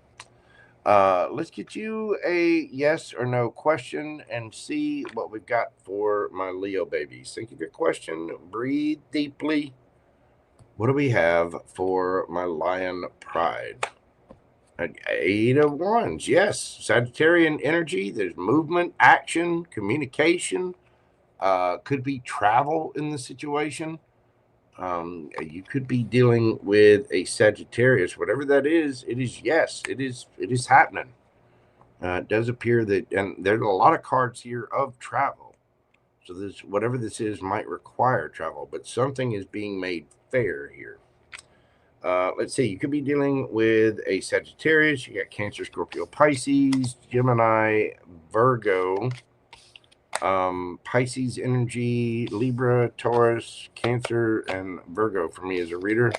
Let's get you a yes or no question and see what we've got for my Leo babies. Think of your question. Breathe deeply. What do we have for my Lion Pride? An 8 of Wands. Yes. Sagittarian energy. There's movement, action, communication. Could be travel in the situation. You could be dealing with a Sagittarius. Whatever that is, it is yes. It is happening. It does appear that, and there's a lot of cards here of travel. So this, whatever this is, might require travel, but something is being made fair here. Let's see. You could be dealing with a Sagittarius. You got Cancer, Scorpio, Pisces, Gemini, Virgo, Pisces energy, Libra, Taurus, Cancer, and Virgo for me as a reader.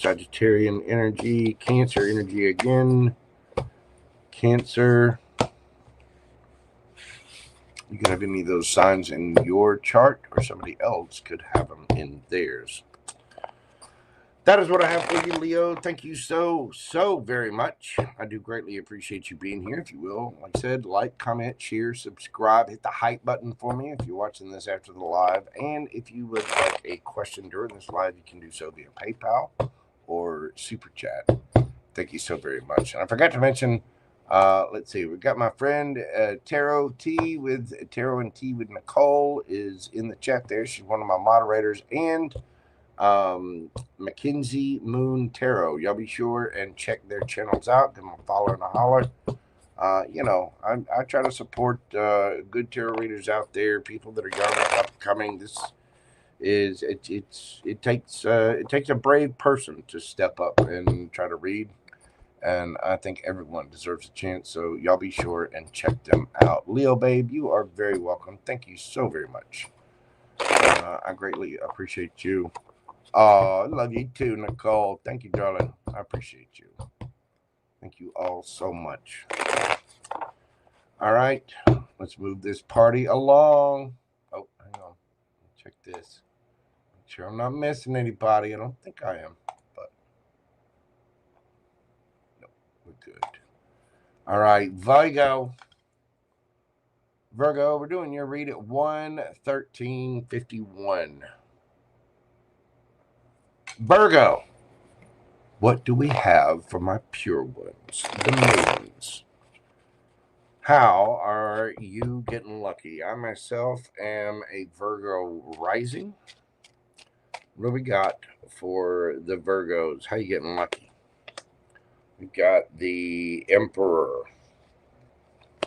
Sagittarian energy, Cancer energy again, Cancer. You can have any of those signs in your chart, or somebody else could have them in theirs. That is what I have for you, Leo. Thank you so very much. I do greatly appreciate you being here. If you will, like I said, like, comment, share, subscribe, hit the hype button for me if you're watching this after the live. And if you would like a question during this live, you can do so via PayPal or Super Chat. Thank you so very much. And I forgot to mention, let's see, we've got my friend Tarot T with Tarot and T with Nicole is in the chat there. She's one of my moderators. And Mackenzie Moon Tarot. Y'all be sure and check their channels out. Give them a follow and a holler. You know, I try to support good tarot readers out there, people that are young and upcoming. This is it takes a brave person to step up and try to read, and I think everyone deserves a chance. So y'all be sure and check them out. Leo babe, you are very welcome. Thank you so very much. I greatly appreciate you. Oh, I love you too, Nicole. Thank you, darling. I appreciate you. Thank you all so much. All right, let's move this party along. Oh, hang on. Check this. Make sure I'm not missing anybody. I don't think I am, but no, we're good. All right, Virgo. Virgo, we're doing your read at 1:13:51. Virgo, what do we have for my pure ones, the moons? How are you getting lucky? I myself am a Virgo rising. What do we got for the Virgos? How you getting lucky? We got the Emperor.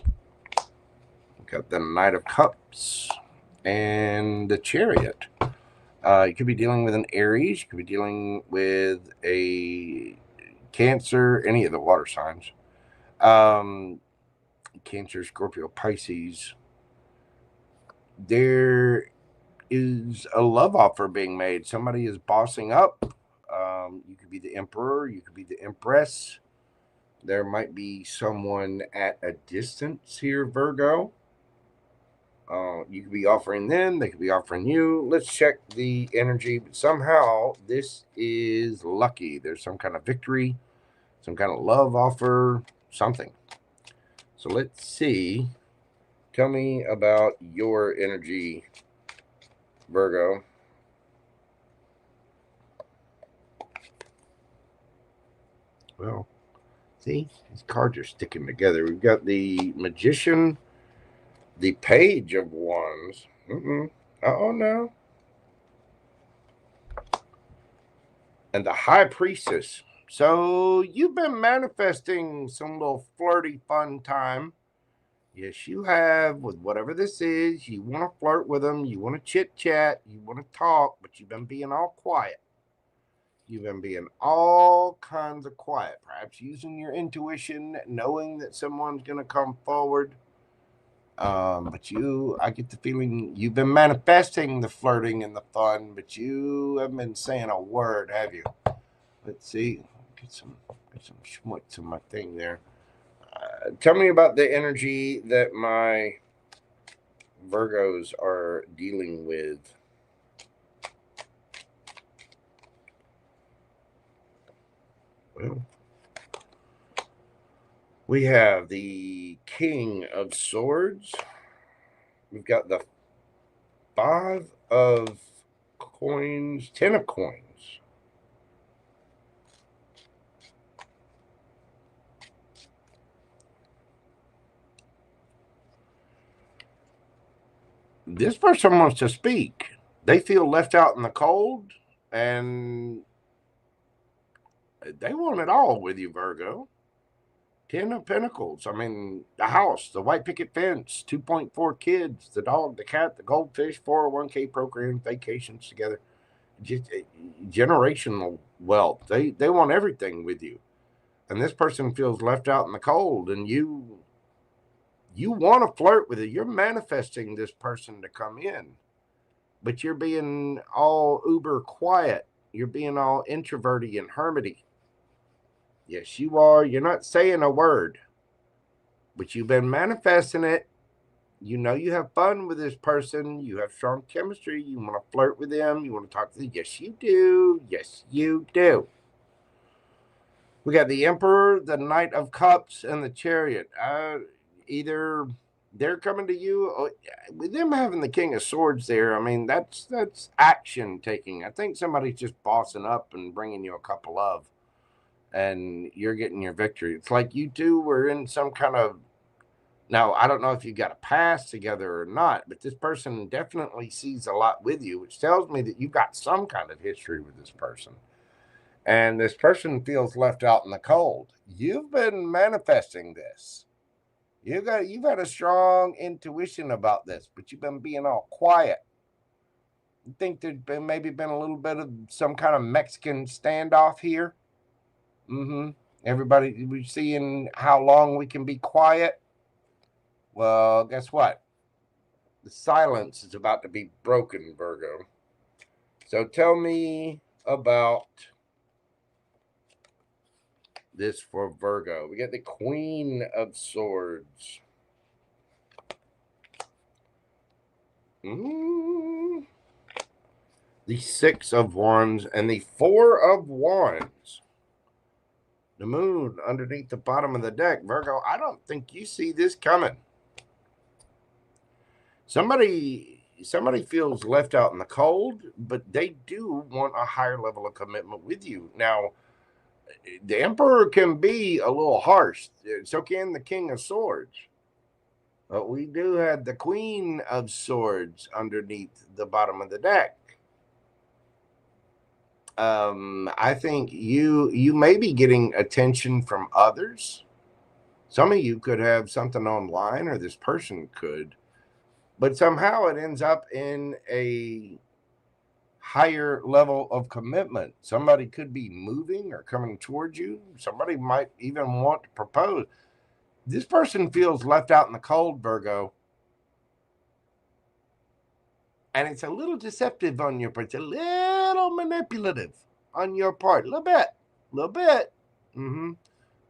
We got the Knight of Cups and the Chariot. You could be dealing with an Aries. You could be dealing with a Cancer, any of the water signs. Cancer, Scorpio, Pisces. There is a love offer being made. Somebody is bossing up. You could be the Emperor. You could be the Empress. There might be someone at a distance here, Virgo. You could be offering them. They could be offering you. Let's check the energy. But somehow this is lucky. There's some kind of victory, some kind of love offer, something. So let's see. Tell me about your energy, Virgo. Well, see, these cards are sticking together. We've got the Magician, the Page of Wands. Oh, no. and the High Priestess. So you've been manifesting some little flirty fun time. Yes, you have, with whatever this is. You want to flirt with them. You want to chit chat. You want to talk, but you've been being all quiet. You've been being all kinds of quiet, perhaps using your intuition, knowing that someone's going to come forward. But I get the feeling you've been manifesting the flirting and the fun, but you haven't been saying a word, have you? Let's see. Get some schmutz in my thing there. Tell me about the energy that my Virgos are dealing with. Well, we have the King of Swords. We've got the 5 of Coins, 10 of Coins. This person wants to speak. They feel left out in the cold, and they want it all with you, Virgo. 10 of Pentacles. I mean, the house, the white picket fence, 2.4 kids, the dog, the cat, the goldfish, 401k program, vacations together. Just generational wealth. They want everything with you. And this person feels left out in the cold, and you want to flirt with it. You're manifesting this person to come in, but you're being all uber quiet. You're being all introverty and hermity. Yes, you are. You're not saying a word, but you've been manifesting it. You know you have fun with this person. You have strong chemistry. You want to flirt with them. You want to talk to them. Yes, you do. Yes, you do. We got the Emperor, the Knight of Cups, and the Chariot. Either they're coming to you, or, with them having the King of Swords there, I mean, that's action taking. I think somebody's just bossing up and bringing you a couple of, and you're getting your victory. It's like you two were in some kind of, now, I don't know if you got a past together or not, but this person definitely sees a lot with you, which tells me that you've got some kind of history with this person. And this person feels left out in the cold. You've been manifesting this. You've had a strong intuition about this, but you've been being all quiet. You think there's maybe been a little bit of some kind of Mexican standoff here? Everybody, we're seeing how long we can be quiet. Well, guess what? The silence is about to be broken, Virgo. So tell me about this for Virgo. We got the Queen of Swords. The 6 of Wands and the 4 of Wands. The Moon underneath the bottom of the deck. Virgo, I don't think you see this coming. Somebody feels left out in the cold, but they do want a higher level of commitment with you. Now, the Emperor can be a little harsh. So can the King of Swords. But we do have the Queen of Swords underneath the bottom of the deck. I think you may be getting attention from others. Some of you could have something online, or this person could. But somehow it ends up in a higher level of commitment. Somebody could be moving or coming towards you. Somebody might even want to propose. This person feels left out in the cold, Virgo. And it's a little deceptive on your part. It's a little manipulative on your part. A little bit.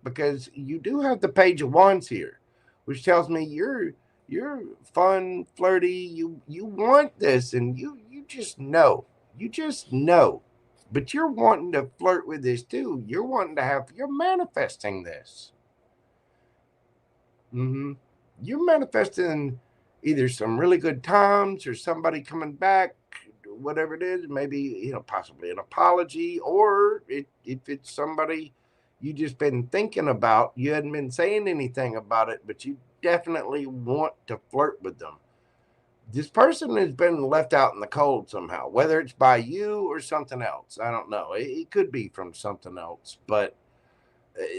Because you do have the Page of Wands here, which tells me you're fun, flirty. You want this, and you just know. You just know. But you're wanting to flirt with this too. You're manifesting this. You're manifesting either some really good times or somebody coming back, whatever it is, maybe, possibly an apology, or if it's somebody you just been thinking about, you hadn't been saying anything about it, but you definitely want to flirt with them. this person has been left out in the cold somehow, whether it's by you or something else. I don't know. It could be from something else, but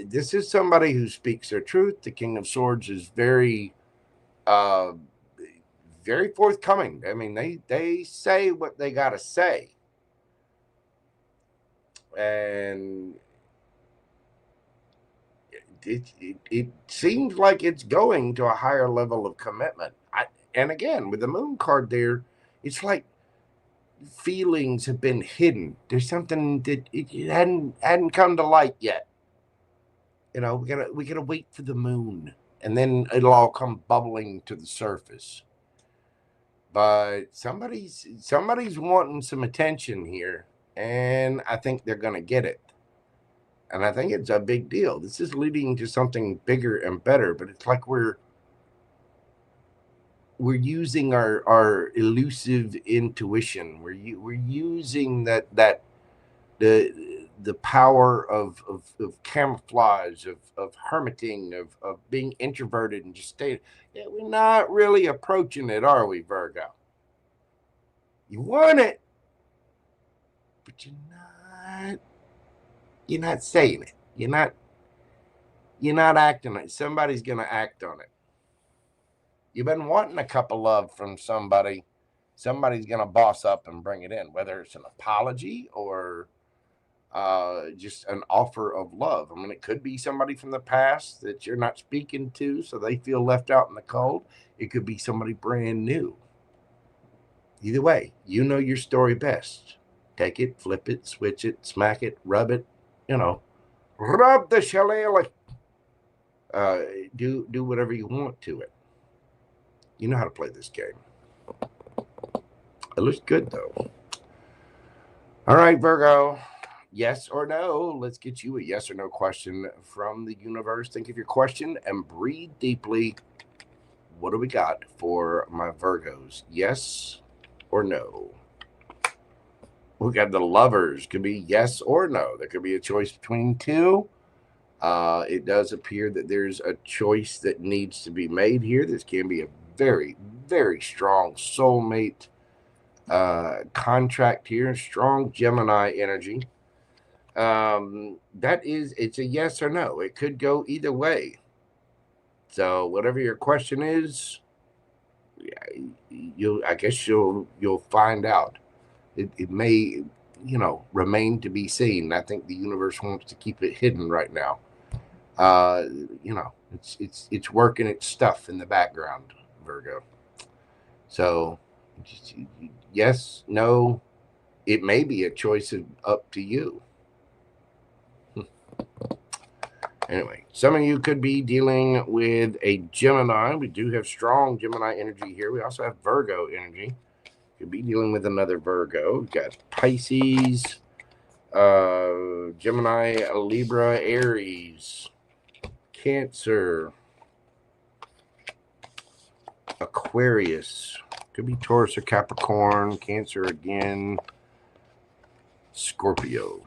this is somebody who speaks their truth. The King of Swords is very, very forthcoming. I mean, they say what they got to say. And it seems like it's going to a higher level of commitment. And again, with the Moon card there, it's like feelings have been hidden. There's something that it hadn't come to light yet. You know, we gotta wait for the moon, and then it'll all come bubbling to the surface. But somebody's wanting some attention here, and I think they're gonna get it. And I think it's a big deal. This is leading to something bigger and better, but it's like we're using our elusive intuition. We're using that the power of camouflage, of hermiting, of being introverted and just staying. Yeah, we're not really approaching it, are we, Virgo? You want it, but you're not saying it. You're not acting on it. Somebody's gonna act on it. You've been wanting a cup of love from somebody. Somebody's going to boss up and bring it in, whether it's an apology or just an offer of love. I mean, it could be somebody from the past that you're not speaking to, so they feel left out in the cold. It could be somebody brand new. Either way, you know your story best. Take it, flip it, switch it, smack it, rub it, rub the shillelagh. Do whatever you want to it. You know how to play this game. It looks good, though. All right, Virgo. Yes or no? Let's get you a yes or no question from the universe. Think of your question and breathe deeply. What do we got for my Virgos? Yes or no? We got the Lovers. Could be yes or no. There could be a choice between two. It does appear that there's a choice that needs to be made here. This can be a very, very strong soulmate contract here. Strong Gemini energy. It's a yes or no. It could go either way. So whatever your question is, I guess you'll find out. It may, remain to be seen. I think the universe wants to keep it hidden right now. It's working its stuff in the background, Virgo. So, yes, no, it may be a choice up to you. Anyway, some of you could be dealing with a Gemini. We do have strong Gemini energy here. We also have Virgo energy. Could be dealing with another Virgo. We've got Pisces, Gemini, Libra, Aries, Cancer, Aquarius. Could be Taurus or Capricorn. Cancer again. Scorpio.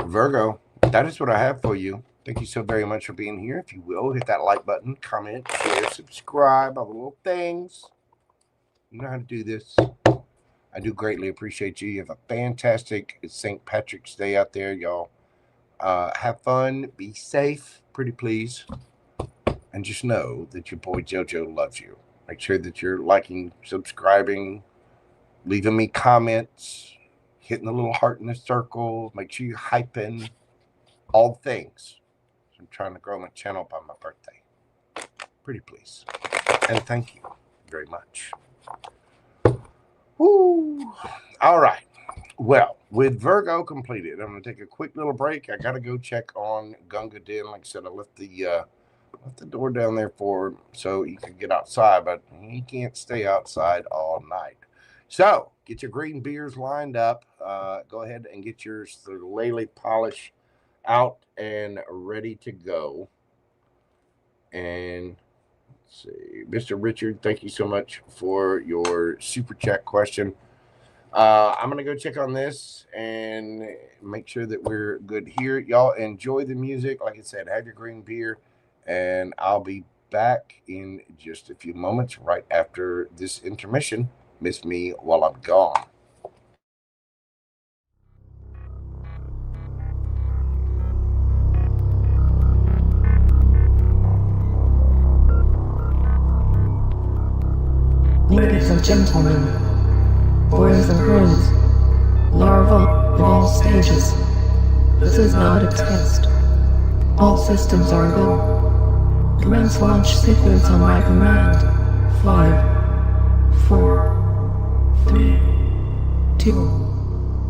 Virgo, that is what I have for you. Thank you so very much for being here. If you will, hit that like button, comment, share, subscribe, all the little things. You know how to do this. I do greatly appreciate you. You have a fantastic St. Patrick's Day out there, y'all. Have fun. Be safe, pretty please. And just know that your boy JoJo loves you. Make sure that you're liking, subscribing, leaving me comments, hitting the little heart in the circle. Make sure you're hyping all things. I'm trying to grow my channel by my birthday. Pretty please. And thank you very much. Woo. All right. Well, with Virgo completed, I'm going to take a quick little break. I got to go check on Gunga Din. Like I said, I left the door down there for him so he could get outside, but he can't stay outside all night. So get your green beers lined up. Go ahead and get your Lele polish out and ready to go. And let's see, Mr. Richard, thank you so much for your super chat question. I'm going to go check on this and make sure that we're good here. Y'all enjoy the music. Like I said, have your green beer, and I'll be back in just a few moments right after this intermission. Miss me while I'm gone. Ladies and gentlemen, boys and girls, larvae in all stages. This is not a test. All systems are go. Commence launch sequence on my command. 5, 4, 3, 2,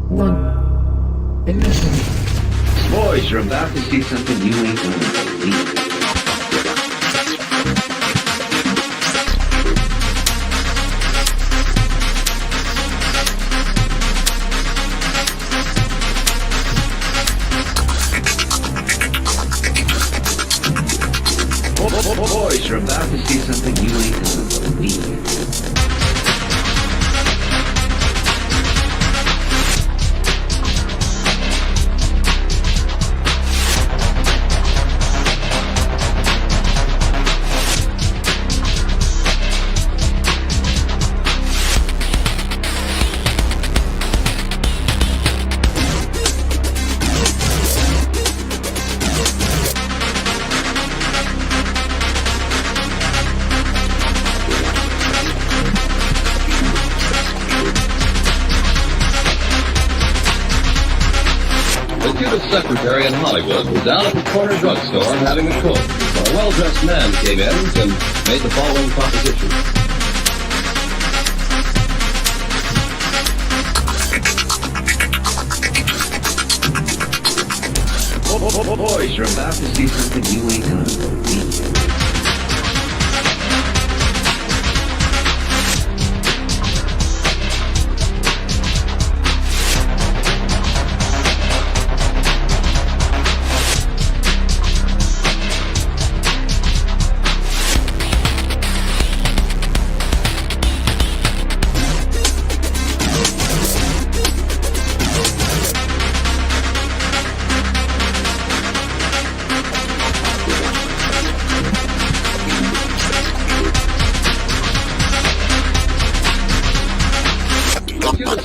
1. Ignition. Boys, you're about to see something you ain't gonna believe. Boys, you're about to see something you ain't gonna believe. Secretary in Hollywood was down at the corner drugstore having a Coke when a well-dressed man came in and made the following proposition. Boys, you're about to see something you ain't gonna believe.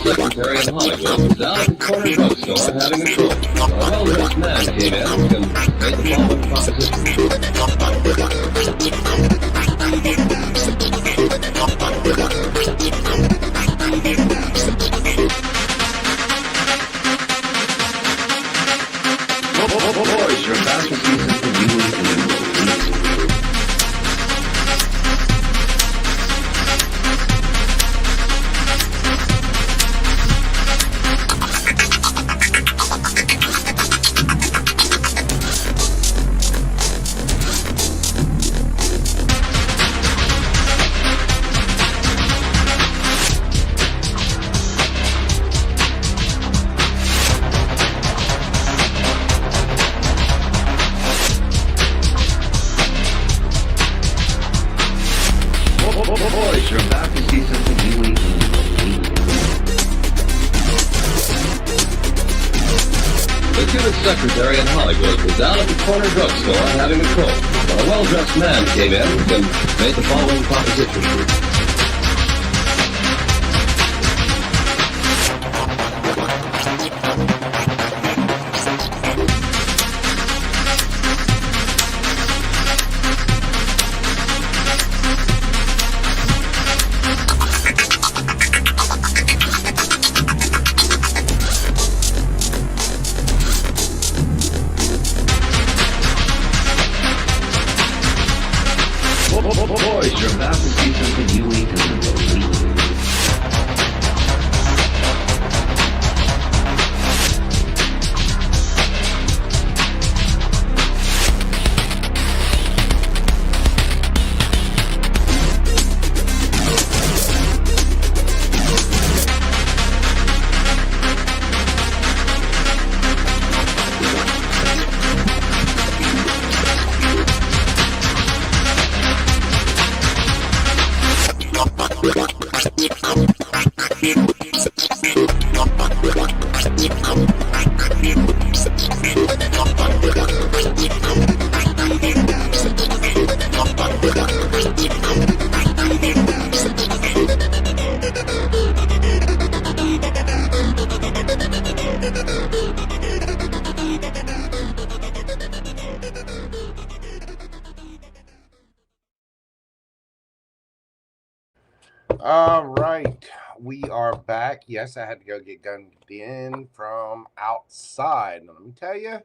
Secretary in Hollywood was down at the corner drugstore having a Coke when a well-dressed man came in and made the following proposition. Boys, you're about to see something you ain't gonna believe. Boys, you're about to see something you ain't gonna believe. The Cuban secretary in Hollywood was down at the corner drugstore having a Coke when a well-dressed man came in and made the following proposition. Boys, you're about to see something you ain't gonna believe. All right, we are back. Yes, I had to go get gunned in from outside. Now, let me tell you,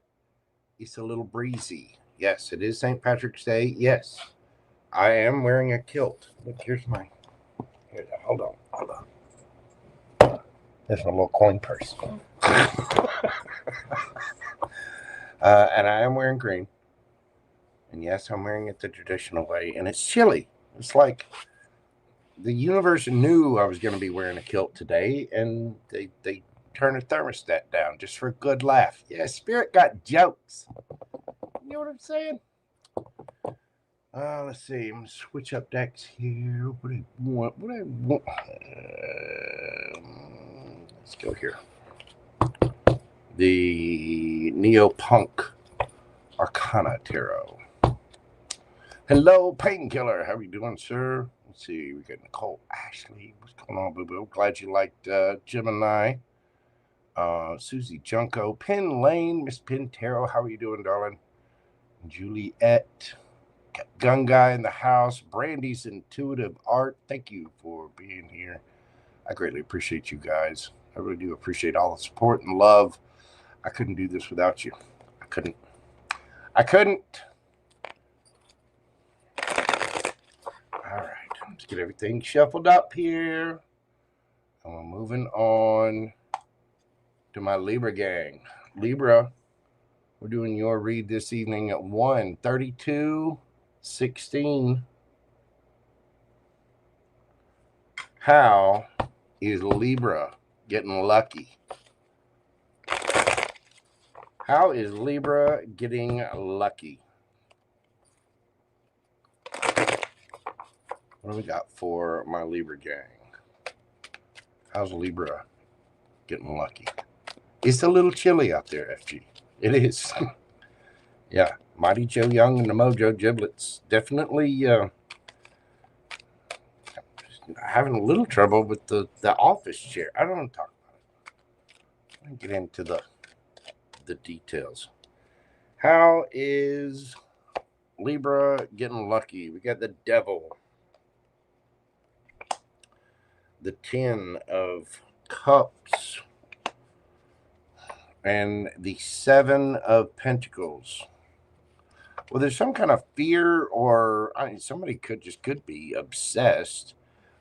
it's a little breezy. Yes, it is St. Patrick's Day. Yes, I am wearing a kilt. Look, here's my. Hold on. There's my little coin purse. And I am wearing green. And yes, I'm wearing it the traditional way. And it's chilly. It's like the universe knew I was going to be wearing a kilt today, and they turned the thermostat down just for a good laugh. Yeah, Spirit got jokes. You know what I'm saying? Let's see. I'm going to switch up decks here. What do I want? Let's go here. The Neo-Punk Arcana Tarot. Hello, Painkiller. How are you doing, sir? Let's see. We got Nicole Ashley. What's going on, boo-boo? Glad you liked Gemini. Susie Junko. Pin Lane. Miss Pin Tarot. How are you doing, darling? Juliet. Gun Guy in the house. Brandy's Intuitive Art. Thank you for being here. I greatly appreciate you guys. I really do appreciate all the support and love. I couldn't do this without you. I couldn't. All right, let's get everything shuffled up here. And we're moving on to my Libra gang. Libra, we're doing your read this evening at 1:32:16. How is Libra getting lucky? How is Libra getting lucky? What do we got for my Libra gang? How's Libra getting lucky? It's a little chilly out there, FG. It is. Yeah, Mighty Joe Young and the Mojo Giblets definitely having a little trouble with the office chair. I don't want to talk about it. Let me get into the details. How is Libra getting lucky? We got the Devil, the 10 of Cups, and the 7 of Pentacles. Well, there's some kind of fear, or somebody could be obsessed.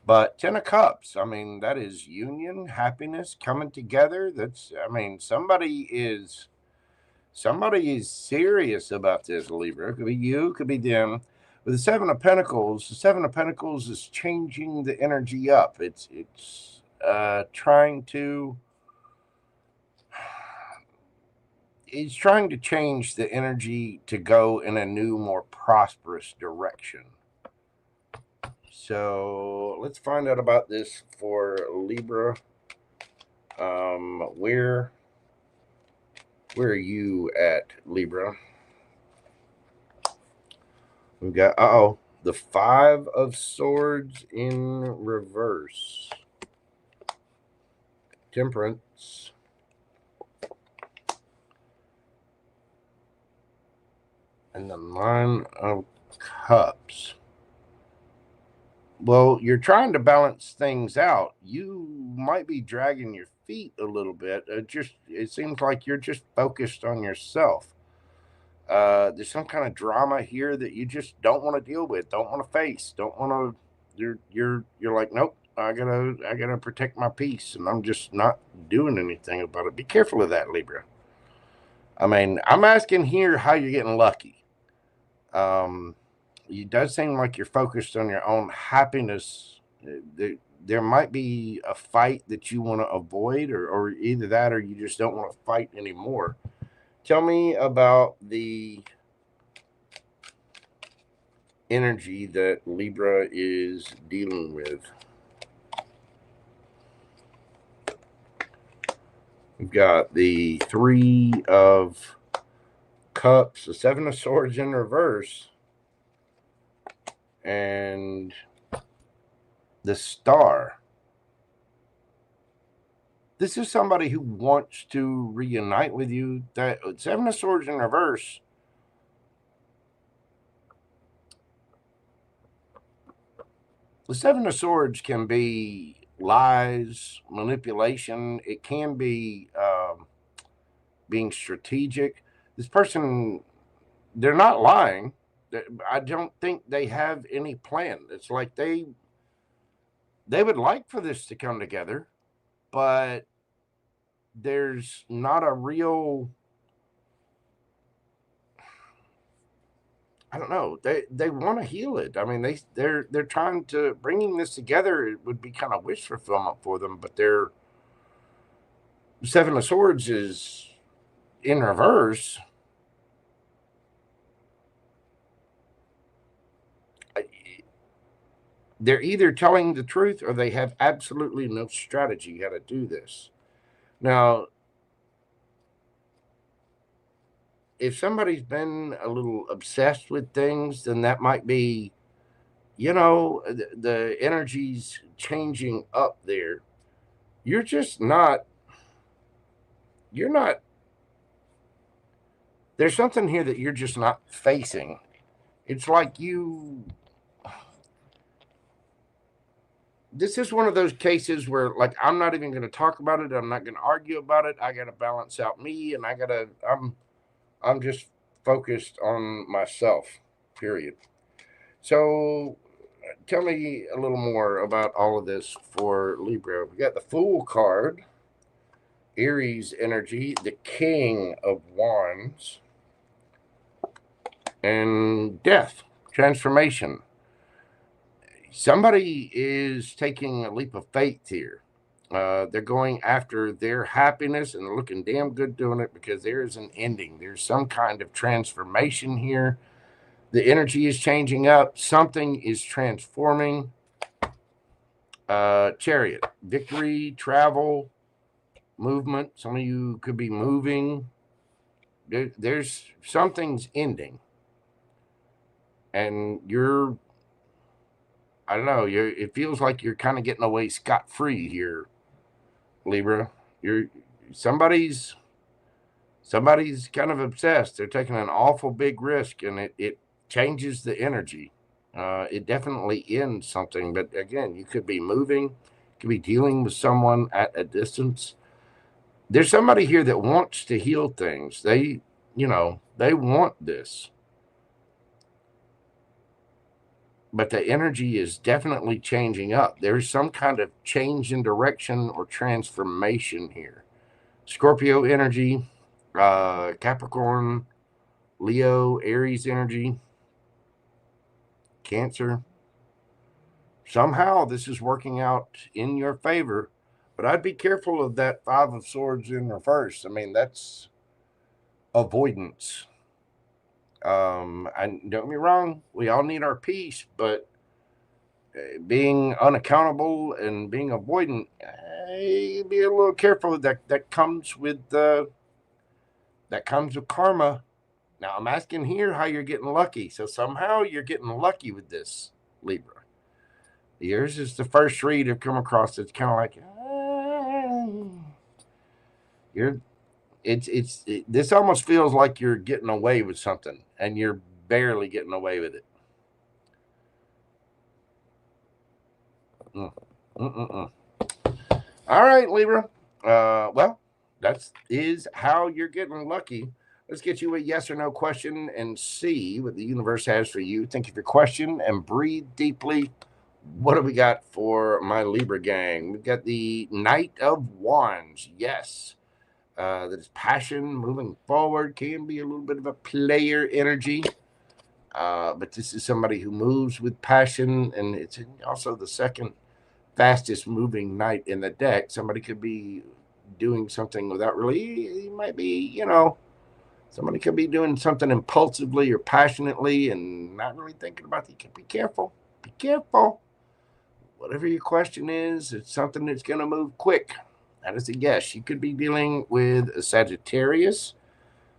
But 10 of Cups, I mean, that is union, happiness, coming together. That's, I mean, somebody is serious about this, Libra. It could be you, could be them. With the 7 of Pentacles, the 7 of Pentacles is changing the energy up. It's trying to change the energy to go in a new, more prosperous direction. So let's find out about this for Libra. Where are you at, Libra? We've got the 5 of Swords in reverse. Temperance. And the 9 of Cups. Well, you're trying to balance things out. You might be dragging your feet a little bit. It seems like you're just focused on yourself. There's some kind of drama here that you just don't want to deal with, don't want to face, don't want to. You're like, nope. I gotta protect my peace, and I'm just not doing anything about it. Be careful of that, Libra. I mean, I'm asking here how you're getting lucky. It does seem like you're focused on your own happiness. There might be a fight that you want to avoid, or either that, or you just don't want to fight anymore. Tell me about the energy that Libra is dealing with. We've got the 3 of Cups, the 7 of Swords in reverse, and the Star. This is somebody who wants to reunite with you. That 7 of Swords in reverse. The Seven of Swords can be lies, manipulation. It can be being strategic. This person, they're not lying. I don't think they have any plan. It's like they would like for this to come together, but there's not a real, I don't know. They want to heal it. I mean, they're trying to bringing this together. It would be kind of wish fulfillment for them, but their Seven of Swords is in reverse. They're either telling the truth or they have absolutely no strategy how to do this. Now, if somebody's been a little obsessed with things, then that might be, you know, the energy's changing up there. You're just not, there's something here that you're just not facing. It's like this is one of those cases where, like, I'm not even going to talk about it. I'm not going to argue about it. I got to balance out me, and I'm just focused on myself, period. So tell me a little more about all of this for Libra. We got the Fool card, Aries energy, the King of Wands, and Death, transformation. Somebody is taking a leap of faith here. They're going after their happiness and they're looking damn good doing it because there is an ending. There's some kind of transformation here. The energy is changing up. Something is transforming. Chariot, victory, travel, movement. Some of you could be moving. There's something's ending. And you're, I don't know, it feels like you're kind of getting away scot-free here, Libra. Somebody's kind of obsessed. They're taking an awful big risk, and it changes the energy. It definitely ends something. But again, you could be moving, could be dealing with someone at a distance. There's somebody here that wants to heal things. They want this. But the energy is definitely changing up. There's some kind of change in direction or transformation here. Scorpio energy, Capricorn, Leo, Aries energy, Cancer. Somehow this is working out in your favor, but I'd be careful of that Five of Swords in reverse. I mean, that's avoidance. And don't get me wrong, we all need our peace, but being unaccountable and being avoidant, be a little careful. That comes with karma. Now I'm asking here how you're getting lucky. So somehow you're getting lucky with this, Libra. Yours is the first read I've come across. It's kind of like this almost feels like you're getting away with something, and you're barely getting away with it. All right, Libra. Well, that is how you're getting lucky. Let's get you a yes or no question and see what the universe has for you. Think of your question and breathe deeply. What do we got for my Libra gang? We've got the Knight of Wands. Yes. That is passion, moving forward, can be a little bit of a player energy. But this is somebody who moves with passion, and it's also the second fastest moving knight in the deck. Somebody could be doing something without really, it might be, somebody could be doing something impulsively or passionately and not really thinking about it. You can be careful. Be careful. Whatever your question is, it's something that's going to move quick. That is a yes. You could be dealing with a Sagittarius.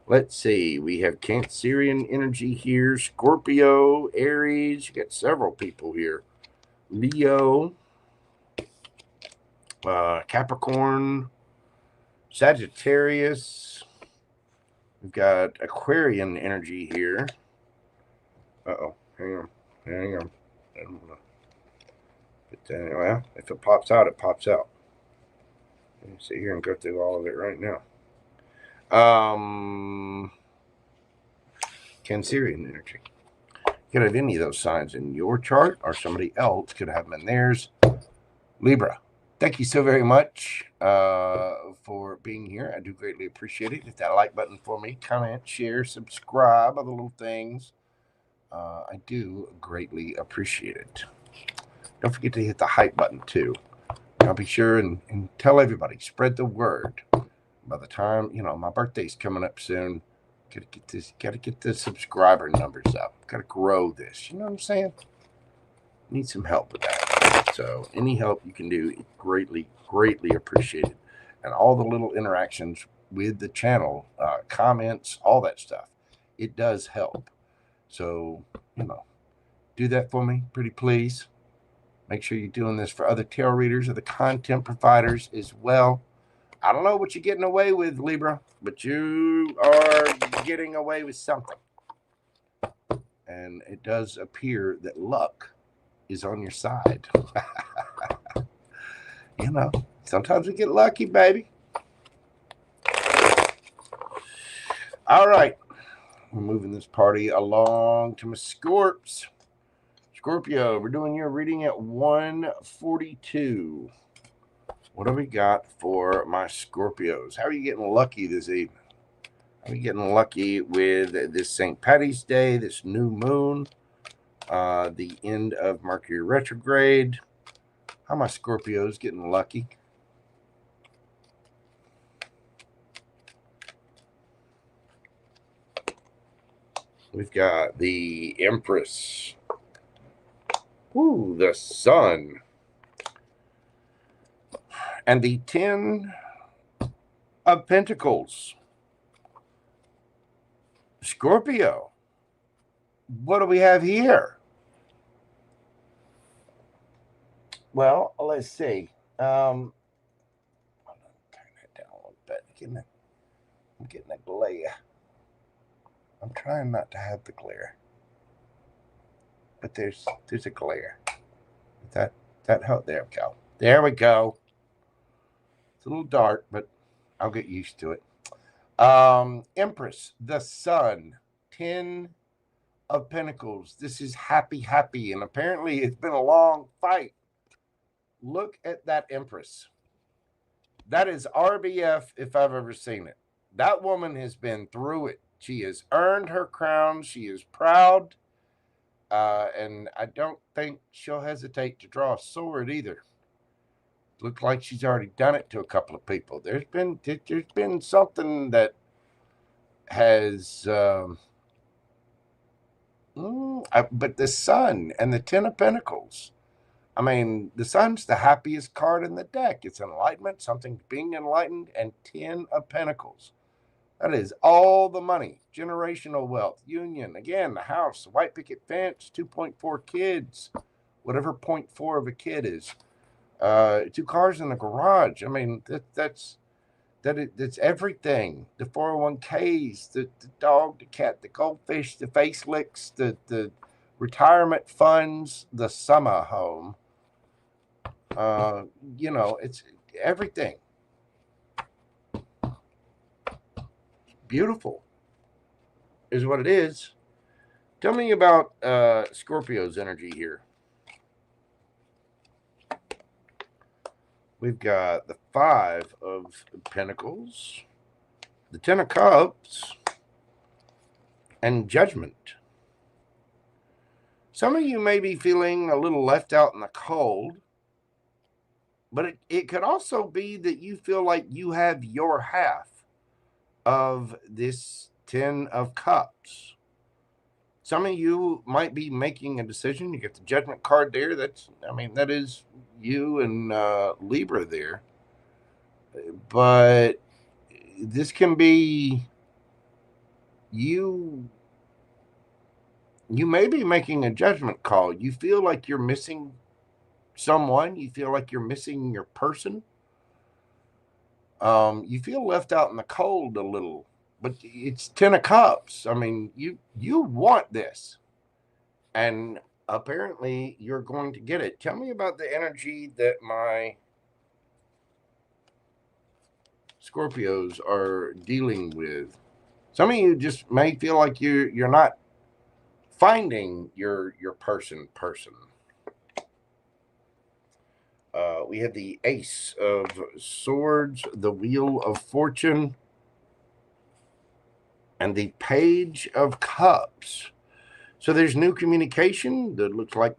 Let's see. We have Cancerian energy here. Scorpio, Aries. You got several people here. Leo, Capricorn, Sagittarius. We've got Aquarian energy here. Uh-oh. Hang on. Well, if it pops out, it pops out. Let me sit here and go through all of it right now. Cancerian energy. You could have any of those signs in your chart, or somebody else could have them in theirs. Libra. Thank you so very much for being here. I do greatly appreciate it. Hit that like button for me. Comment, share, subscribe, all the little things. I do greatly appreciate it. Don't forget to hit the hype button too. I'll be sure and tell everybody. Spread the word. By the time, my birthday's coming up soon, gotta get the subscriber numbers up. Gotta grow this. You know what I'm saying? Need some help with that. So any help you can do, greatly, greatly appreciated. And all the little interactions with the channel, comments, all that stuff, it does help. So, do that for me, pretty please. Make sure you're doing this for other tarot readers or the content providers as well. I don't know what you're getting away with, Libra, but you are getting away with something. And it does appear that luck is on your side. Sometimes we get lucky, baby. All right. We're moving this party along to my Scorps. Scorpio, we're doing your reading at 142. What do we got for my Scorpios? How are you getting lucky this evening? Are you getting lucky with this St. Patty's Day, this new moon, the end of Mercury retrograde? How are my Scorpios getting lucky? We've got the Empress. Ooh, the Sun. And the 10 of Pentacles. Scorpio. What do we have here? Well, let's see. I'm turn that down a little bit. I'm getting a glare. I'm trying not to have the glare, but there's a glare. That help? There we go. There we go. It's a little dark, but I'll get used to it. Empress, the Sun, 10 of Pentacles. This is happy, and apparently it's been a long fight. Look at that Empress. That is RBF if I've ever seen it. That woman has been through it. She has earned her crown. She is proud. And I don't think she'll hesitate to draw a sword either. Looks like she's already done it to a couple of people. There's been something that has... but the Sun and the 10 of Pentacles. I mean, the Sun's the happiest card in the deck. It's enlightenment, something being enlightened, and 10 of Pentacles. That is all the money, generational wealth, union, again, the house, the white picket fence, 2.4 kids, whatever 0.4 of a kid is, 2 cars in the garage. I mean, that's everything. The 401ks, the dog, the cat, the goldfish, the face licks, the retirement funds, the summer home. It's everything. Beautiful is what it is. Tell me about Scorpio's energy here. We've got the 5 of Pentacles, the 10 of Cups, and Judgment. Some of you may be feeling a little left out in the cold, but it could also be that you feel like you have your half of this 10 of Cups. Some of you might be making a decision. You get the Judgment card there. That is you and Libra there. But this can be you may be making a judgment call. You feel like you're missing someone. You feel like you're missing your person. You feel left out in the cold a little, but it's 10 of Cups. I mean, you want this. And apparently you're going to get it. Tell me about the energy that my Scorpios are dealing with. Some of you just may feel like you're not finding your person. We have the Ace of Swords, the Wheel of Fortune, and the Page of Cups. So there's new communication that looks like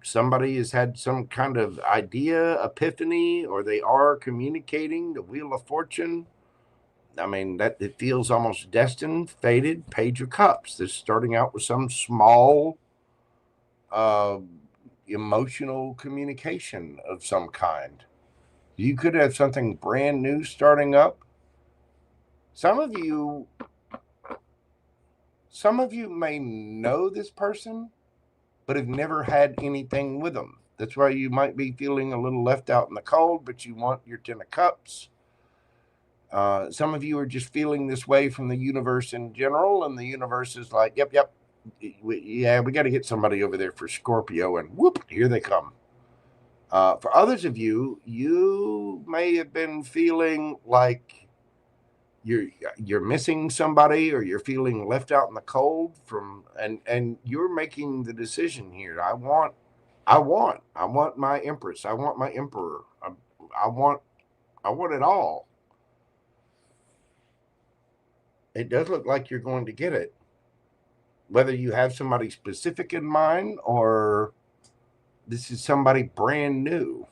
somebody has had some kind of idea, epiphany, or they are communicating. The Wheel of Fortune, I mean, that it feels almost destined, fated. Page of Cups. This starting out with some small emotional communication of some kind. You could have something brand new starting up. Some of you may know this person, but have never had anything with them. That's why you might be feeling a little left out in the cold, but you want your 10 of Cups. Some of you are just feeling this way from the universe in general, and the universe is like, yep, we got to get somebody over there for Scorpio, and whoop, here they come. For others of you, you may have been feeling like you're missing somebody, or you're feeling left out in the cold and you're making the decision here. I want my Empress. I want my Emperor. I want it all. It does look like you're going to get it. Whether you have somebody specific in mind or this is somebody brand new.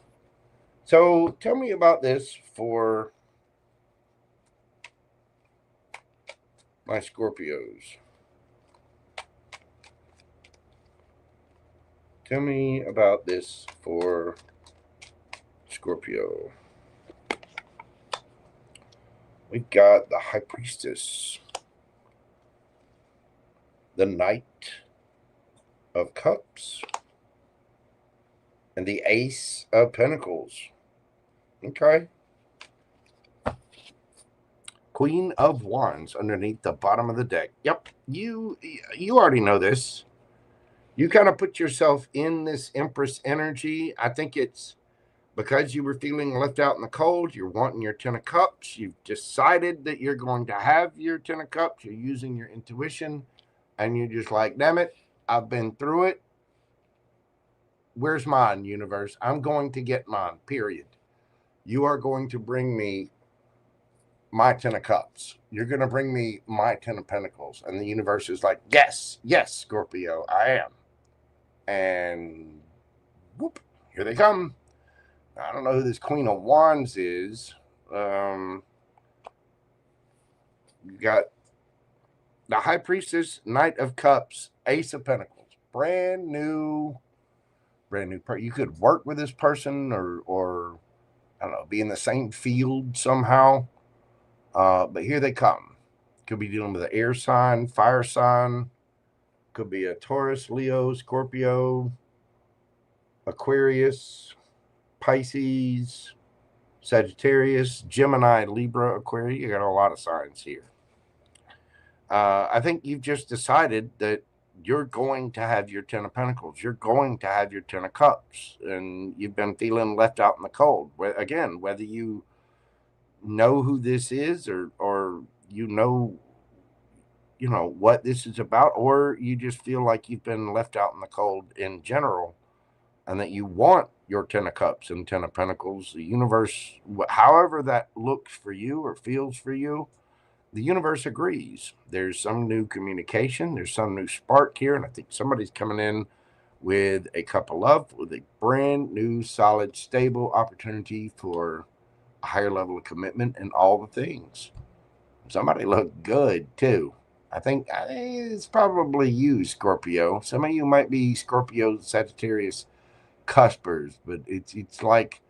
So tell me about this for my Scorpios. Tell me about this for Scorpio. We've got the High Priestess, the Knight of Cups, and the Ace of Pentacles. Okay. Queen of Wands underneath the bottom of the deck. Yep, you already know this. You kind of put yourself in this Empress energy. I think it's because you were feeling left out in the cold. You're wanting your 10 of Cups. You've decided that you're going to have your 10 of Cups. You're using your intuition. And you're just like, damn it, I've been through it. Where's mine, universe? I'm going to get mine, period. You are going to bring me my 10 of Cups. You're going to bring me my 10 of Pentacles. And the universe is like, yes, Scorpio, I am. And whoop, here they come. I don't know who this Queen of Wands is. You got the High Priestess, Knight of Cups, Ace of Pentacles. Brand new. You could work with this person or I don't know, be in the same field somehow. But here they come. Could be dealing with an air sign, fire sign. Could be a Taurus, Leo, Scorpio, Aquarius, Pisces, Sagittarius, Gemini, Libra, Aquarius. You got a lot of signs here. I think you've just decided that you're going to have your 10 of Pentacles. You're going to have your 10 of Cups. And you've been feeling left out in the cold. Again, whether you know who this is or you know what this is about, or you just feel like you've been left out in the cold in general and that you want your 10 of Cups and 10 of Pentacles. The universe, however that looks for you or feels for you, the universe agrees. There's some new communication. There's some new spark here. And I think somebody's coming in with a cup of love, with a brand new, solid, stable opportunity for a higher level of commitment and all the things. Somebody looked good too. I think it's probably you, Scorpio. Some of you might be Scorpio, Sagittarius cuspers, but it's like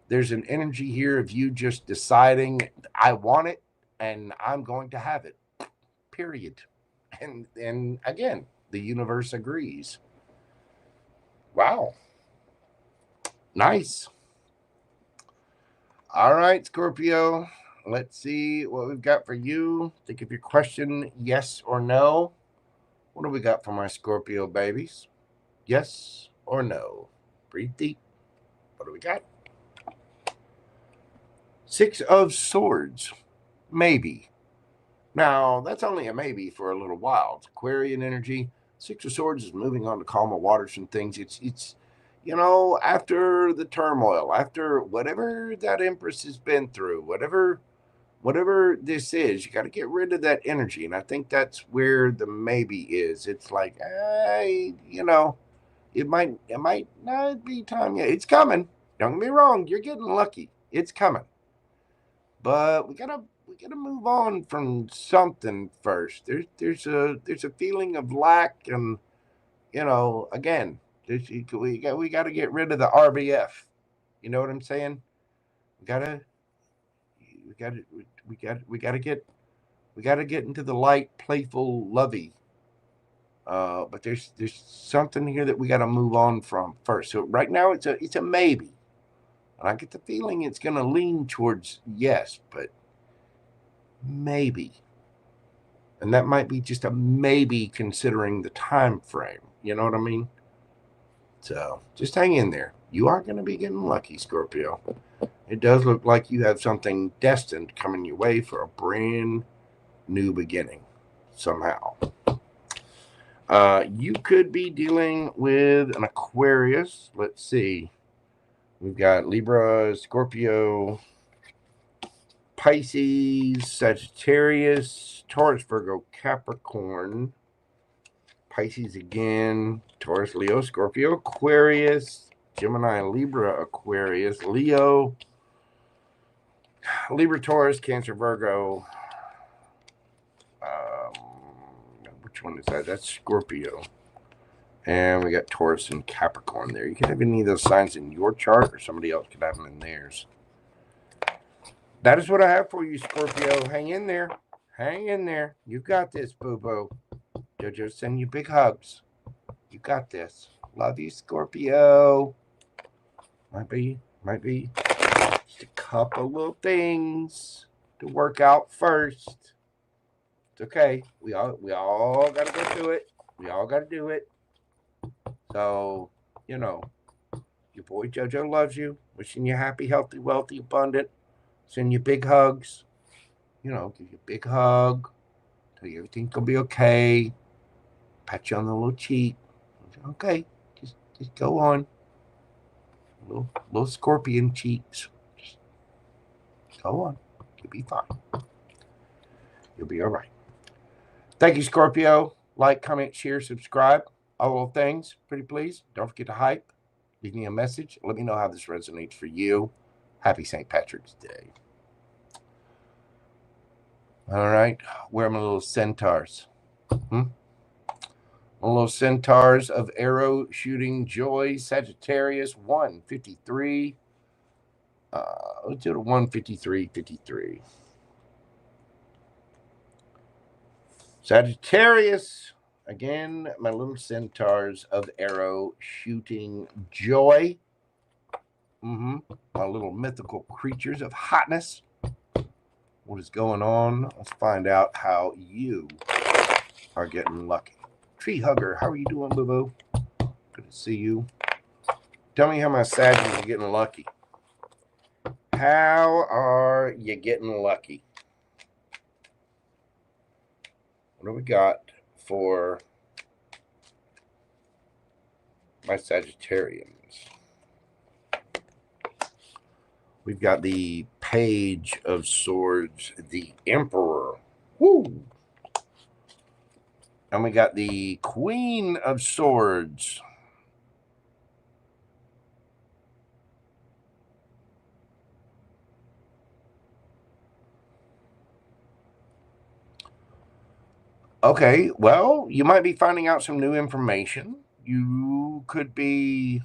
there's an energy here of you just deciding, I want it and I'm going to have it, period. And again, the universe agrees. Wow. Nice. All right, Scorpio. Let's see what we've got for you. Think of your question, yes or no. What do we got for my Scorpio babies? Yes or no? Breathe deep. What do we got? Six of Swords. Maybe. Now, that's only a maybe for a little while. It's Aquarian energy. Six of Swords is moving on to calmer waters and things. It's after the turmoil, after whatever that Empress has been through, whatever this is, you got to get rid of that energy. And I think that's where the maybe is. It's like, it might not be time yet. It's coming. Don't get me wrong. You're getting lucky. It's coming. But we gotta move on from something first. There's a feeling of lack, and again, we got to get rid of the RBF. You know what I'm saying? We gotta get into the light, playful, lovey. But there's something here that we got to move on from first. So right now it's a maybe, and I get the feeling it's going to lean towards yes, but maybe, and that might be just a maybe considering the time frame. You know what I mean? So just hang in there. You are going to be getting lucky, Scorpio. It does look like you have something destined coming your way for a brand new beginning somehow. You could be dealing with an Aquarius. Let's see. We've got Libra, Scorpio, Pisces, Sagittarius, Taurus, Virgo, Capricorn, Pisces again, Taurus, Leo, Scorpio, Aquarius, Gemini, Libra, Aquarius, Leo, Libra, Taurus, Cancer, Virgo. Which one is that? That's Scorpio. And we got Taurus and Capricorn there. You can have any of those signs in your chart, or somebody else could have them in theirs. That is what I have for you, Scorpio. Hang in there. Hang in there. You got this, boo-boo. JoJo, send you big hugs. You got this. Love you, Scorpio. Might be just a couple little things to work out first. It's okay. We all got to go through it. We all got to do it. So, your boy JoJo loves you. Wishing you happy, healthy, wealthy, abundant. Send you big hugs. Give you a big hug. Tell you everything's going to be okay. Pat you on the little cheek. Okay. Just go on. Little scorpion cheeks. Just go on. You'll be fine. You'll be all right. Thank you, Scorpio. Like, comment, share, subscribe. All those things, pretty please. Don't forget to hype. Leave me a message. Let me know how this resonates for you. Happy St. Patrick's Day. All right. Where are my little centaurs? My little centaurs of arrow shooting joy. Sagittarius 153. Let's do it 153.53. Sagittarius. Again, my little centaurs of arrow shooting joy. My little mythical creatures of hotness. What is going on? Let's find out how you are getting lucky. Tree Hugger, how are you doing, boo-boo? Good to see you. Tell me how my Sagittarius are getting lucky. How are you getting lucky? What do we got for my Sagittarians? We've got the Page of Swords, the Emperor. Woo! And we got the Queen of Swords. Okay, well, you might be finding out some new information. You could be...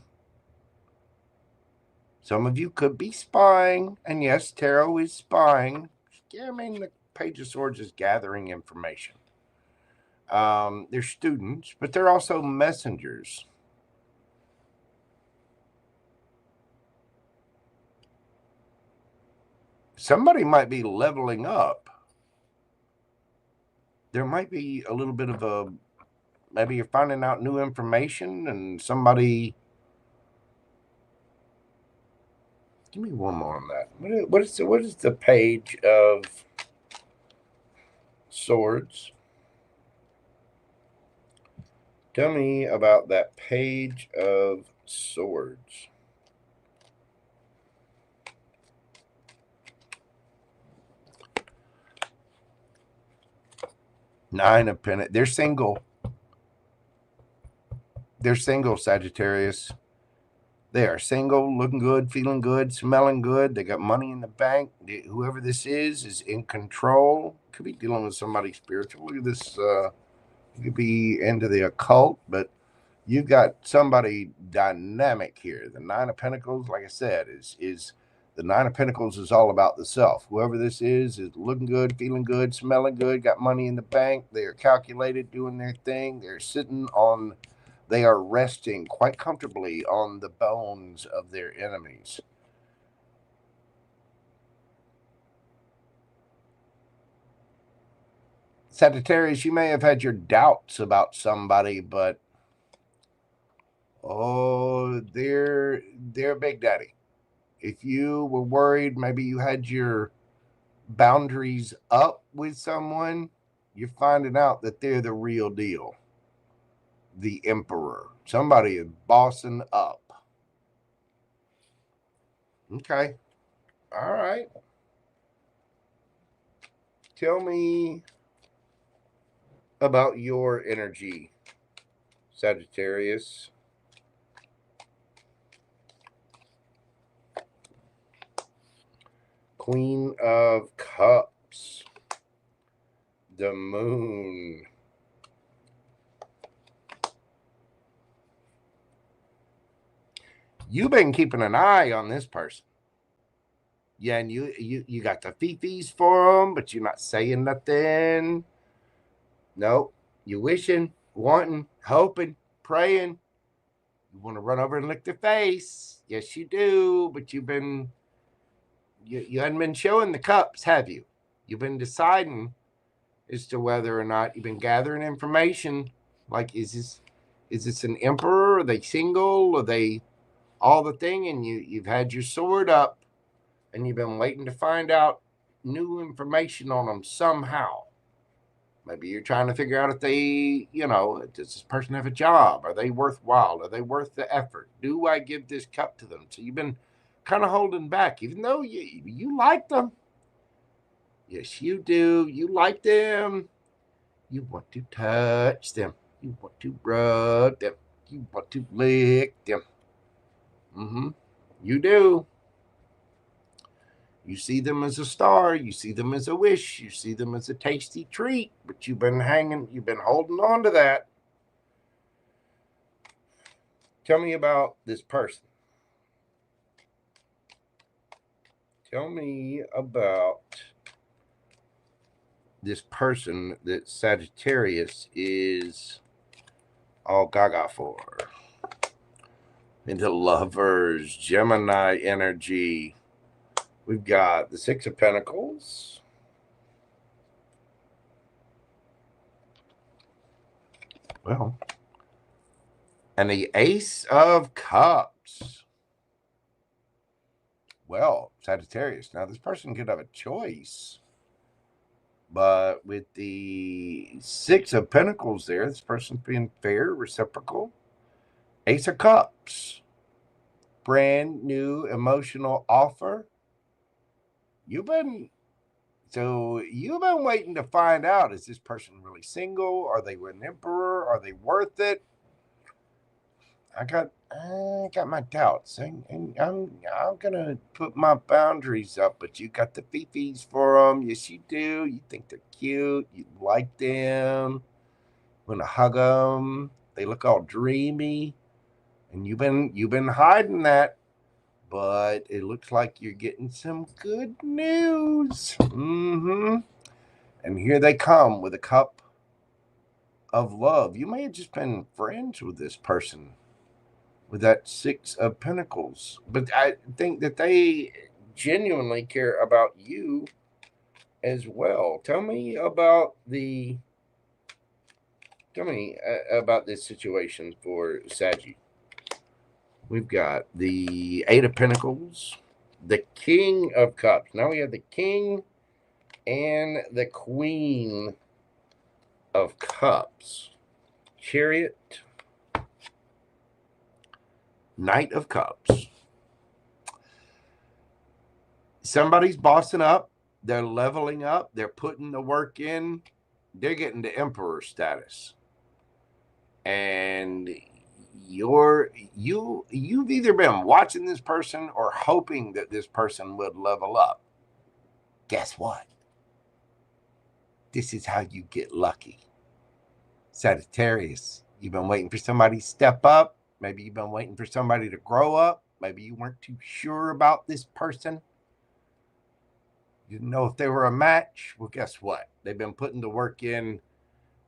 Some of you could be spying. And yes, tarot is spying. I mean, the Page of Swords is gathering information. They're students, but they're also messengers. Somebody might be leveling up. There might be a little bit of Maybe you're finding out new information and somebody... Give me one more on that. What is the Page of Swords? Tell me about that Page of Swords. Nine of Pentacles. They're single. They're single, Sagittarius. They are single, looking good, feeling good, smelling good. They got money in the bank. Whoever this is in control. Could be dealing with somebody spiritual. Look at this. You could be into the occult, but you've got somebody dynamic here. The Nine of Pentacles, like I said, is the Nine of Pentacles is all about the self. Whoever this is looking good, feeling good, smelling good, got money in the bank. They are calculated, doing their thing. They're sitting on... They are resting quite comfortably on the bones of their enemies. Sagittarius, you may have had your doubts about somebody, but they're Big Daddy. If you were worried, maybe you had your boundaries up with someone, you're finding out that they're the real deal. The Emperor. Somebody is bossing up. Okay. All right. Tell me about your energy, Sagittarius. Queen of Cups. The Moon. You've been keeping an eye on this person. Yeah, and you got the fifis for them, but you're not saying nothing. Nope. You're wishing, wanting, hoping, praying. You want to run over and lick their face. Yes, you do. But you hadn't been showing the cups, have you? You've been deciding as to whether or not you've been gathering information. Like, is this an emperor? Are they single? Are they all the thing? And you've had your sword up and you've been waiting to find out new information on them somehow. Maybe you're trying to figure out if they, does this person have a job? Are they worthwhile? Are they worth the effort? Do I give this cup to them? So you've been kind of holding back, even though you like them. Yes, you do. You like them. You want to touch them. You want to rub them. You want to lick them. You do. You see them as a star. You see them as a wish. You see them as a tasty treat. But you've been holding on to that. Tell me about this person. Tell me about this person that Sagittarius is all gaga for. Into Lovers, Gemini energy. We've got the Six of Pentacles. Well, and the Ace of Cups. Well, Sagittarius. Now, this person could have a choice. But with the Six of Pentacles there, this person's being fair, reciprocal. Ace of Cups. Brand new emotional offer. You've been waiting to find out, is this person really single? Are they with an emperor? Are they worth it? I got my doubts, and I'm gonna put my boundaries up. But you got the fifis for them. Yes, you do. You think they're cute. You like them. Want to hug them. They look all dreamy, and you've been hiding that. But it looks like you're getting some good news. And here they come with a cup of love. You may have just been friends with this person with that Six of Pentacles. But I think that they genuinely care about you as well. Tell me about the Tell me about this situation for Saggy. We've got the Eight of Pentacles, the King of Cups. Now we have the King and the Queen of Cups. Chariot, Knight of Cups. Somebody's bossing up. They're leveling up. They're putting the work in. They're getting the Emperor status. And you've either been watching this person or hoping that this person would level up. Guess what? This is how you get lucky. Sagittarius, you've been waiting for somebody to step up. Maybe you've been waiting for somebody to grow up. Maybe you weren't too sure about this person. You didn't know if they were a match. Well, guess what? They've been putting the work in.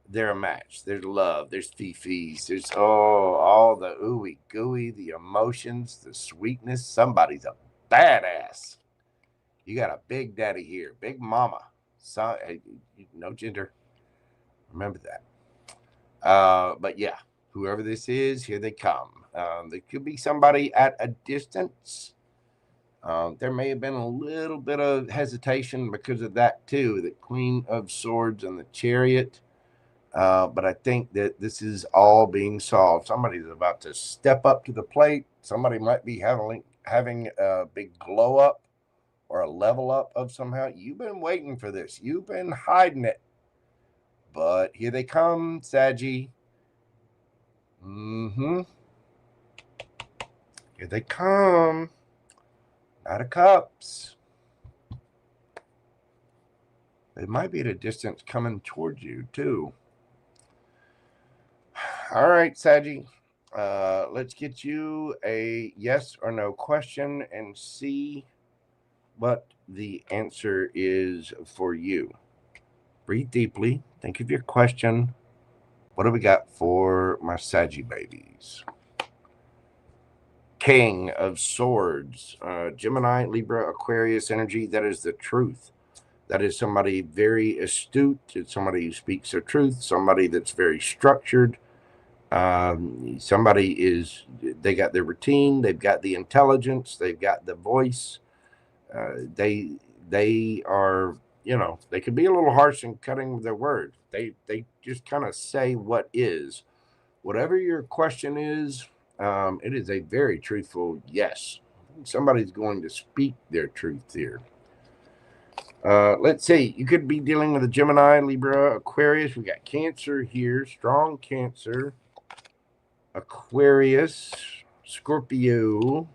They're a match. There's love. There's fifis. There's all the ooey gooey, the emotions, the sweetness. Somebody's a badass. You got a big daddy here, big mama. So, no gender. Remember that. But yeah, whoever this is, here they come. There could be somebody at a distance. There may have been a little bit of hesitation because of that too. The Queen of Swords and the Chariot. But I think that this is all being solved. Somebody's about to step up to the plate. Somebody might be having a big glow up or a level up of somehow. You've been waiting for this. You've been hiding it. But here they come, Saggy. Here they come. Knight of Cups. They might be at a distance coming towards you, too. All right, Saggy. Let's get you a yes or no question and see what the answer is for you. Breathe deeply. Think of your question. What do we got for my Saggy babies? King of Swords, Gemini, Libra, Aquarius energy. That is the truth. That is somebody very astute. It's somebody who speaks the truth. Somebody that's very structured. Somebody is, they got their routine. They've got the intelligence. They've got the voice. They are, you know, they can be a little harsh in cutting their word. They just kind of say what is. Whatever your question is, it is a very truthful yes. Somebody's going to speak their truth here. Let's see. You could be dealing with a Gemini, Libra, Aquarius. We got Cancer here. Strong Cancer. Aquarius. Scorpio.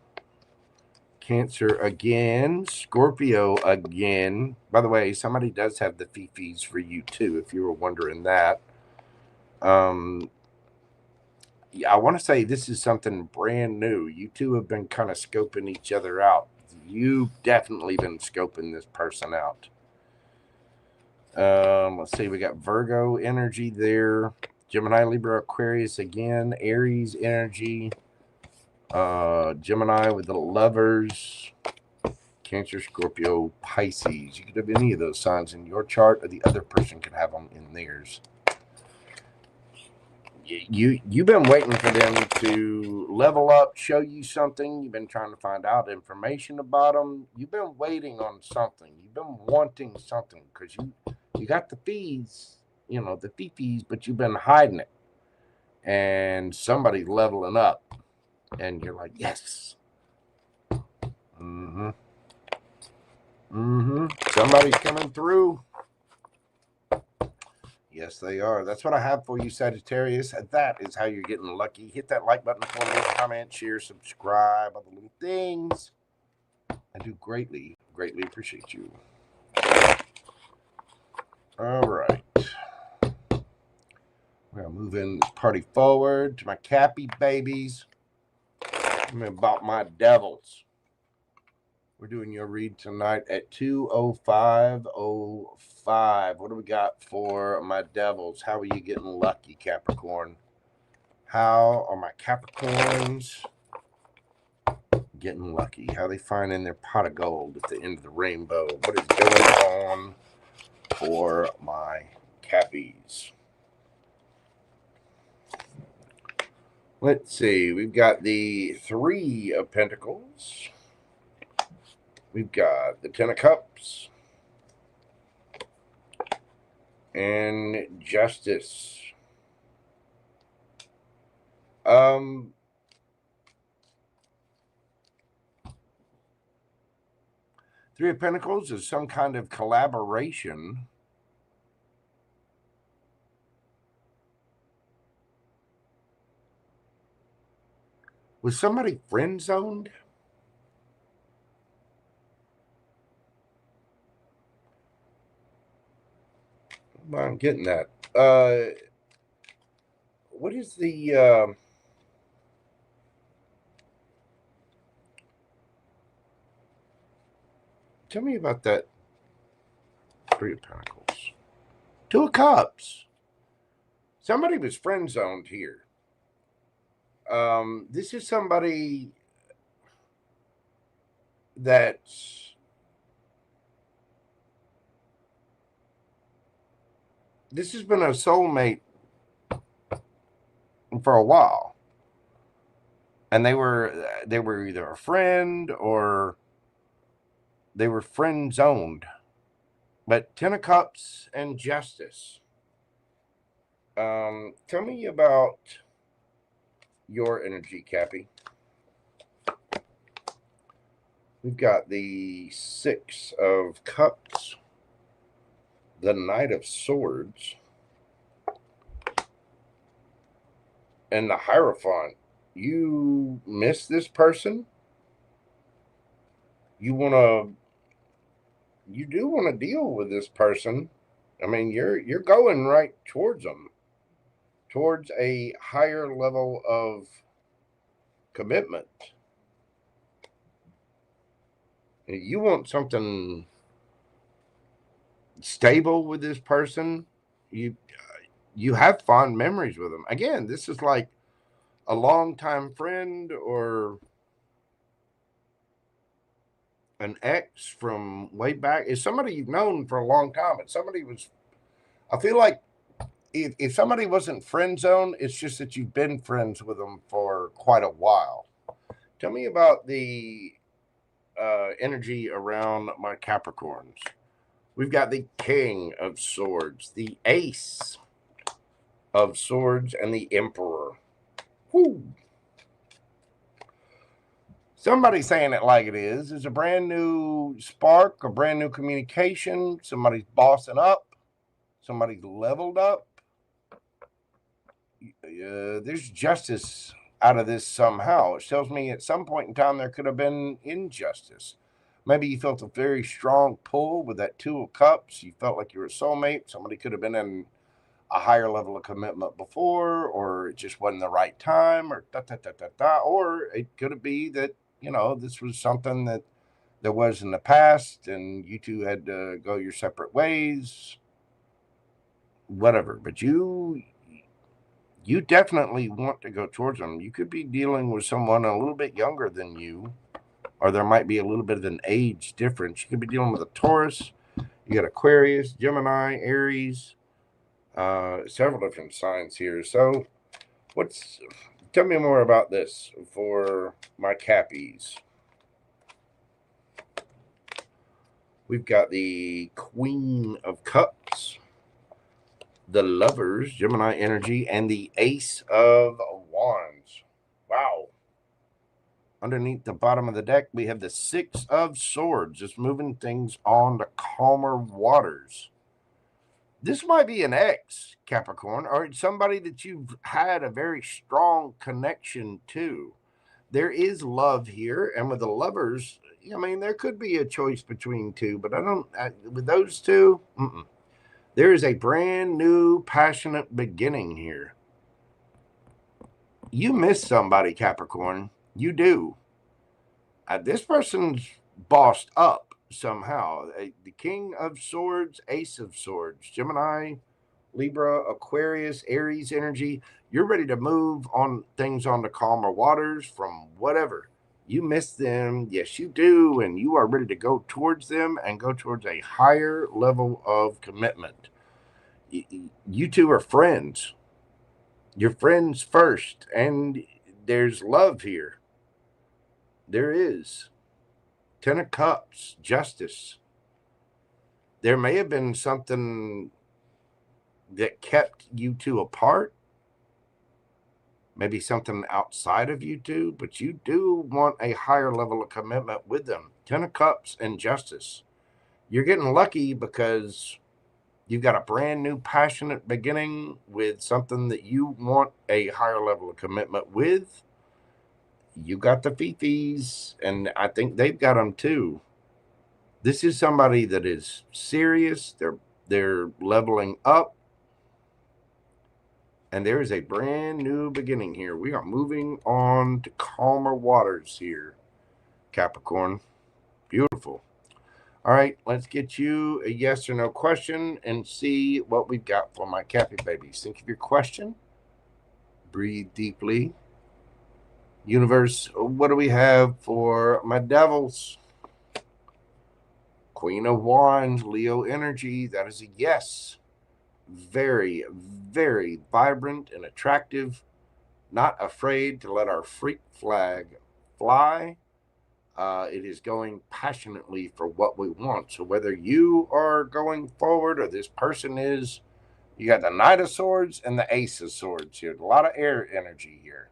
Cancer again. Scorpio again. By the way, somebody does have the fifis for you too, if you were wondering that. Yeah, I want to say this is something brand new. You two have been kind of scoping each other out. You've definitely been scoping this person out. Let's see. We got Virgo energy there. Gemini, Libra, Aquarius again. Aries energy. Gemini with the Lovers. Cancer, Scorpio, Pisces. You could have any of those signs in your chart, or the other person could have them in theirs. You've been waiting for them to level up, show you something. You've been trying to find out information about them. You've been waiting on something. You've been wanting something because you got the fees, you know, the fifis, but you've been hiding it. And somebody's leveling up, and you're like, yes. Somebody's coming through. Yes, they are. That's what I have for you, Sagittarius. That is how you're getting lucky. Hit that like button for me. Comment, share, subscribe, all the little things. I do greatly, greatly appreciate you. All right. We're going to move in this party forward to my Cappy babies. I'm about my devils. We're doing your read tonight at 2:05:05. What do we got for my devils? How are you getting lucky, Capricorn? How are my Capricorns getting lucky? How are they finding their pot of gold at the end of the rainbow? What is going on for my Cappies? Let's see. We've got the Three of Pentacles. We've got the Ten of Cups. And Justice. Three of Pentacles is some kind of collaboration. Was somebody friend zoned? I'm getting that. What is the tell me about that Three of Pentacles. Two of Cups. Somebody was friend zoned here. This is somebody that's this has been a soulmate for a while, and they were either a friend or they were friend zoned. But Ten of Cups and Justice. Tell me about your energy, Cappy. We've got the Six of Cups, the Knight of Swords, and the Hierophant. You miss this person. You do want to deal with this person. I mean, you're going right towards them, towards a higher level of commitment. You want something stable with this person. You have fond memories with them. Again, this is like a longtime friend or an ex from way back. It's somebody you've known for a long time. It's somebody was, I feel like if somebody wasn't friend zone, it's just that you've been friends with them for quite a while. Tell me about the energy around my Capricorns. We've got the King of Swords, the Ace of Swords, and the Emperor. Whoo. Somebody saying it like it is. It's a brand new spark, a brand new communication. Somebody's bossing up. Somebody's leveled up. There's justice out of this somehow. It tells me at some point in time there could have been injustice. Maybe you felt a very strong pull with that Two of Cups. You felt like you were a soulmate. Somebody could have been in a higher level of commitment before, or it just wasn't the right time, or or it could be that, you know, this was something that there was in the past and you two had to go your separate ways, whatever. But you definitely want to go towards them. You could be dealing with someone a little bit younger than you, or there might be a little bit of an age difference. You could be dealing with a Taurus. You got Aquarius, Gemini, Aries, several different signs here. So tell me more about this for my Cappies. We've got the Queen of Cups, the Lovers, Gemini energy, and the Ace of Wands. Wow. Underneath the bottom of the deck, we have the Six of Swords, just moving things on to calmer waters. This might be an ex, Capricorn, or somebody that you've had a very strong connection to. There is love here, and with the Lovers, I mean, there could be a choice between two, but with those two, there is a brand new, passionate beginning here. You miss somebody, Capricorn. You do. This person's bossed up somehow. The King of Swords, Ace of Swords, Gemini, Libra, Aquarius, Aries energy. You're ready to move on things on to calmer waters from whatever. You miss them. Yes, you do. And you are ready to go towards them and go towards a higher level of commitment. You two are friends. Your friends first, and there's love here. There is. 10 of Cups, Justice. There may have been something that kept you two apart. Maybe something outside of you two, but you do want a higher level of commitment with them. 10 of Cups and Justice. You're getting lucky because you've got a brand new passionate beginning with something that you want a higher level of commitment with. You got the fifis, and I think they've got them too. This is somebody that is serious. They're leveling up. And there is a brand new beginning here. We are moving on to calmer waters here, Capricorn. Beautiful. All right, let's get you a yes or no question and see what we've got for my Cappy babies. Think of your question. Breathe deeply. Universe, what do we have for my devils? Queen of Wands, Leo energy. That is a yes. Very, very vibrant and attractive. Not afraid to let our freak flag fly. It is going passionately for what we want. So whether you are going forward or this person is, you got the Knight of Swords and the Ace of Swords here. A lot of air energy here.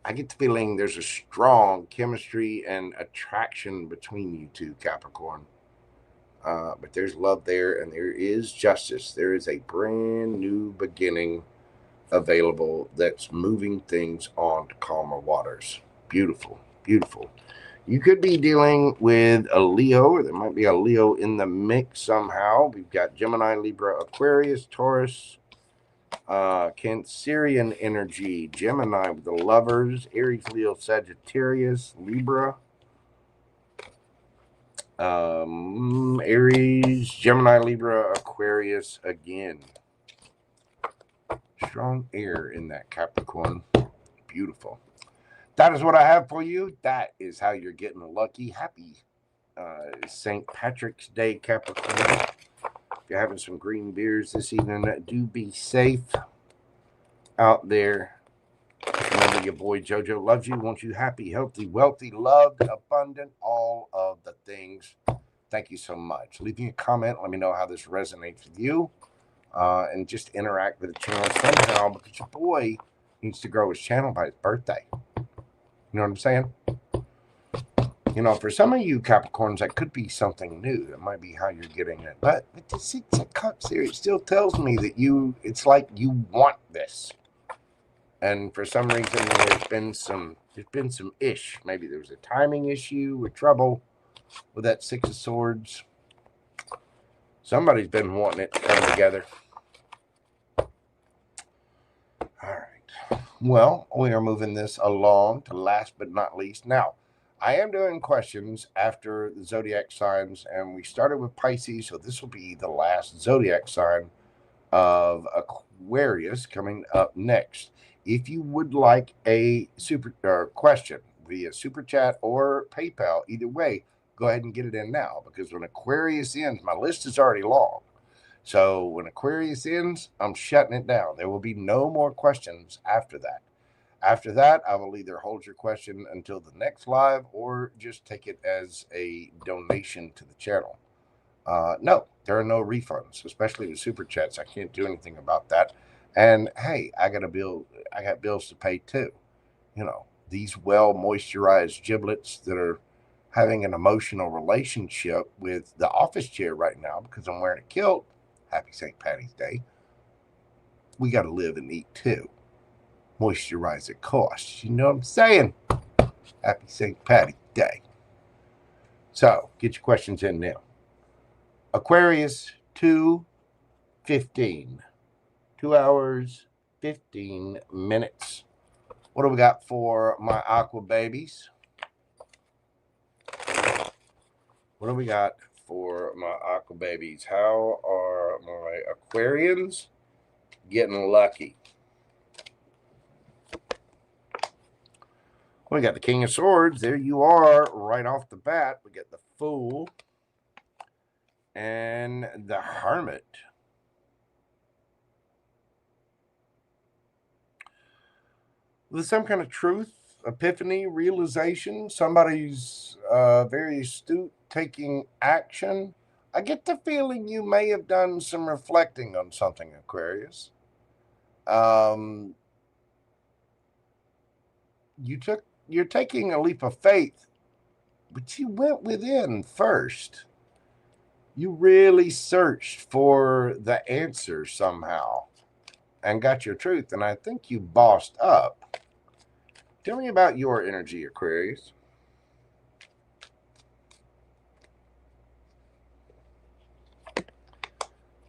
I get the feeling there's a strong chemistry and attraction between you two, Capricorn. But there's love there, and there is justice. There is a brand new beginning available that's moving things on to calmer waters. Beautiful, beautiful. You could be dealing with a Leo, or there might be a Leo in the mix somehow. We've got Gemini, Libra, Aquarius, Taurus, Cancerian energy, Gemini with the Lovers, Aries, Leo, Sagittarius, Libra, Aries, Gemini, Libra, Aquarius again. Strong air in that, Capricorn. Beautiful. That is what I have for you. That is how you're getting lucky. Happy St. Patrick's Day, Capricorn. If you're having some green beers this evening, do be safe out there. Remember, your boy Jojo loves you, wants you happy, healthy, wealthy, loved, abundant, all of the things. Thank you so much. Leave me a comment. Let me know how this resonates with you. And just interact with the channel somehow, because your boy needs to grow his channel by his birthday. You know what I'm saying? You know, for some of you Capricorns, that could be something new. That might be how you're getting it. But with the Six of Cups here, it still tells me that it's like you want this. And for some reason, there's been some ish. Maybe there was a timing issue or trouble with that Six of Swords. Somebody's been wanting it to come together. All right. Well, we are moving this along to last but not least. Now, I am doing questions after the zodiac signs, and we started with Pisces, so this will be the last zodiac sign of Aquarius coming up next. If you would like a question via Super Chat or PayPal, either way, go ahead and get it in now, because when Aquarius ends, my list is already long. So when Aquarius ends, I'm shutting it down. There will be no more questions after that. After that, I will either hold your question until the next live or just take it as a donation to the channel. No, there are no refunds, especially with Super Chats. I can't do anything about that. And hey, I got bills to pay too. You know, these well moisturized giblets that are having an emotional relationship with the office chair right now because I'm wearing a kilt. Happy St. Patty's Day. We got to live and eat too. Moisturizer costs. You know what I'm saying? Happy St. Patty's Day. So get your questions in now. Aquarius 2:15. 2 hours, 15 minutes. What do we got for my aqua babies? What do we got for my aqua babies? How are my Aquarians getting lucky? We got the King of Swords. There you are right off the bat. We got the Fool. and the Hermit. With some kind of truth, epiphany, realization, somebody's very astute, taking action. I get the feeling you may have done some reflecting on something, Aquarius. You're taking a leap of faith, but you went within first. You really searched for the answer somehow and got your truth, and I think you bossed up. Tell me about your energy, Aquarius.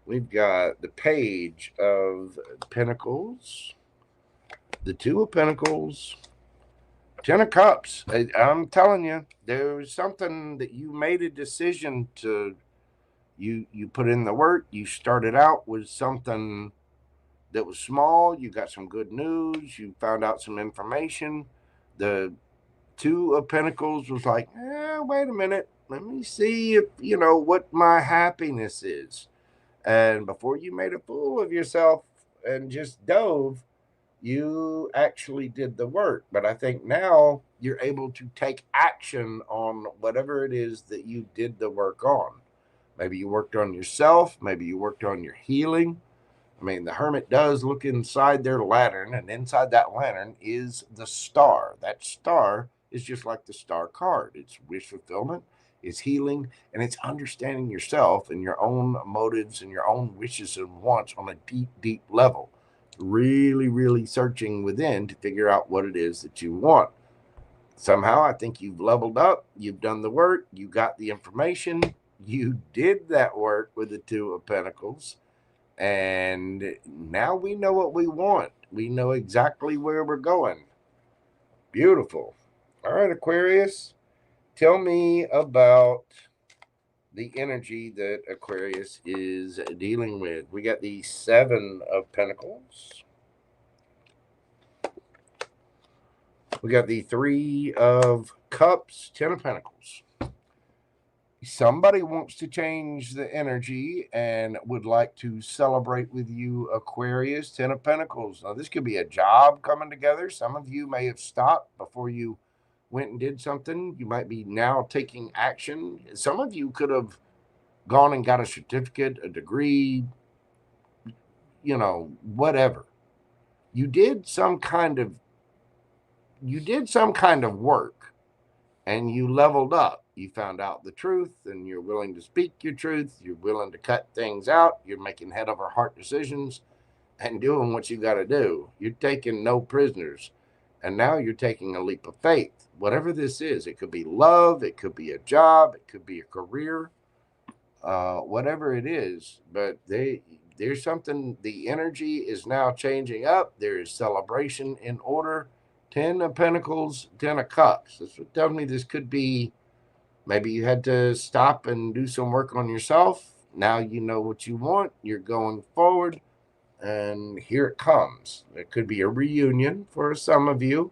We've got the Page of Pentacles, the Two of Pentacles, Ten of Cups. I'm telling you, there's something that you made a decision to, you put in the work. You started out with something that was small. You got some good news. You found out some information. The Two of Pentacles was like, wait a minute. Let me see if, what my happiness is. And before you made a fool of yourself and just dove, you actually did the work. But I think now you're able to take action on whatever it is that you did the work on. Maybe you worked on yourself. Maybe you worked on your healing. I mean, the Hermit does look inside their lantern, and inside that lantern is the star. That star is just like the star card. It's wish fulfillment, it's healing, and it's understanding yourself and your own motives and your own wishes and wants on a deep, deep level. Really, really searching within to figure out what it is that you want. Somehow, I think you've leveled up. You've done the work. You got the information. You did that work with the Two of Pentacles. And now we know what we want. We know exactly where we're going. Beautiful. All right, Aquarius. Tell me about the energy that Aquarius is dealing with. We got the Seven of Pentacles. We got the Three of Cups, Ten of Pentacles. Somebody wants to change the energy and would like to celebrate with you, Aquarius. Ten of Pentacles. Now, this could be a job coming together. Some of you may have stopped before you went and did something. You might be now taking action. Some of you could have gone and got a certificate, a degree, whatever. You did some kind of work, and you leveled up. You found out the truth, and you're willing to speak your truth. You're willing to cut things out. You're making head over heart decisions and doing what you got to do. You're taking no prisoners, and now you're taking a leap of faith. Whatever this is, it could be love, it could be a job, it could be a career, whatever it is. But there's something, the energy is now changing up. There is celebration in order. 10 of Pentacles, 10 of Cups. This would tell me this could be, maybe you had to stop and do some work on yourself. Now you know what you want. You're going forward, and here it comes. It could be a reunion for some of you,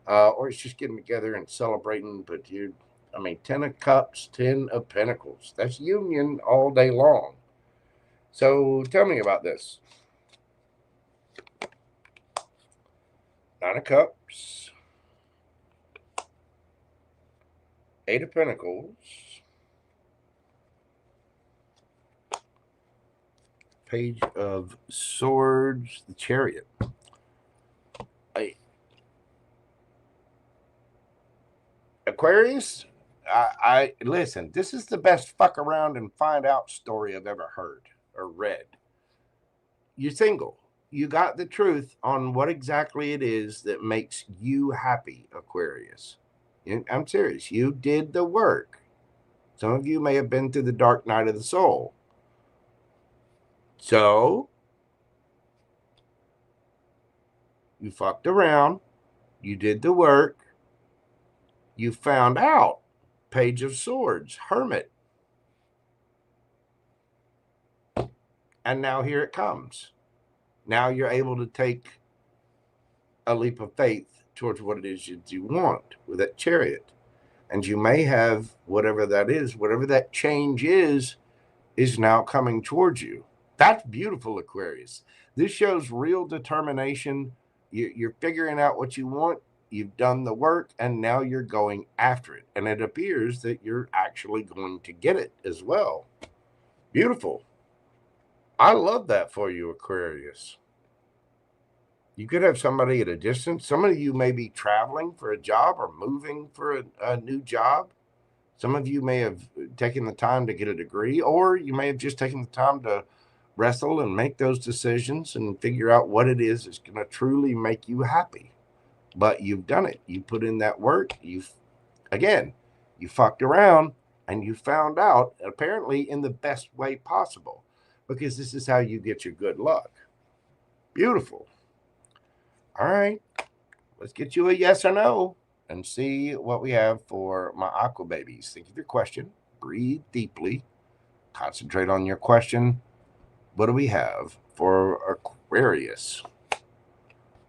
or it's just getting together and celebrating. But 10 of Cups, 10 of Pentacles. That's union all day long. So tell me about this. 9 of Cups, 8 of Pentacles, Page of Swords, the Chariot. Aquarius, I listen, this is the best fuck around and find out story I've ever heard or read. You're single. You got the truth on what exactly it is that makes you happy, Aquarius. I'm serious. You did the work. Some of you may have been through the dark night of the soul. So, you fucked around. You did the work. You found out. Page of Swords, Hermit. And now here it comes. Now you're able to take a leap of faith towards what it is that you want with that Chariot. And you may have whatever that is, whatever that change is, is now coming towards you. That's beautiful, Aquarius. This shows real determination. You're figuring out what you want. You've done the work, and now you're going after it. And it appears that you're actually going to get it as well. Beautiful. I love that for you, Aquarius. You could have somebody at a distance. Some of you may be traveling for a job or moving for a new job. Some of you may have taken the time to get a degree, or you may have just taken the time to wrestle and make those decisions and figure out what it is that's going to truly make you happy. But you've done it. You put in that work. You fucked around and you found out, apparently in the best way possible, because this is how you get your good luck. Beautiful. All right, let's get you a yes or no and see what we have for my aqua babies. Think of your question, breathe deeply, concentrate on your question. What do we have for Aquarius?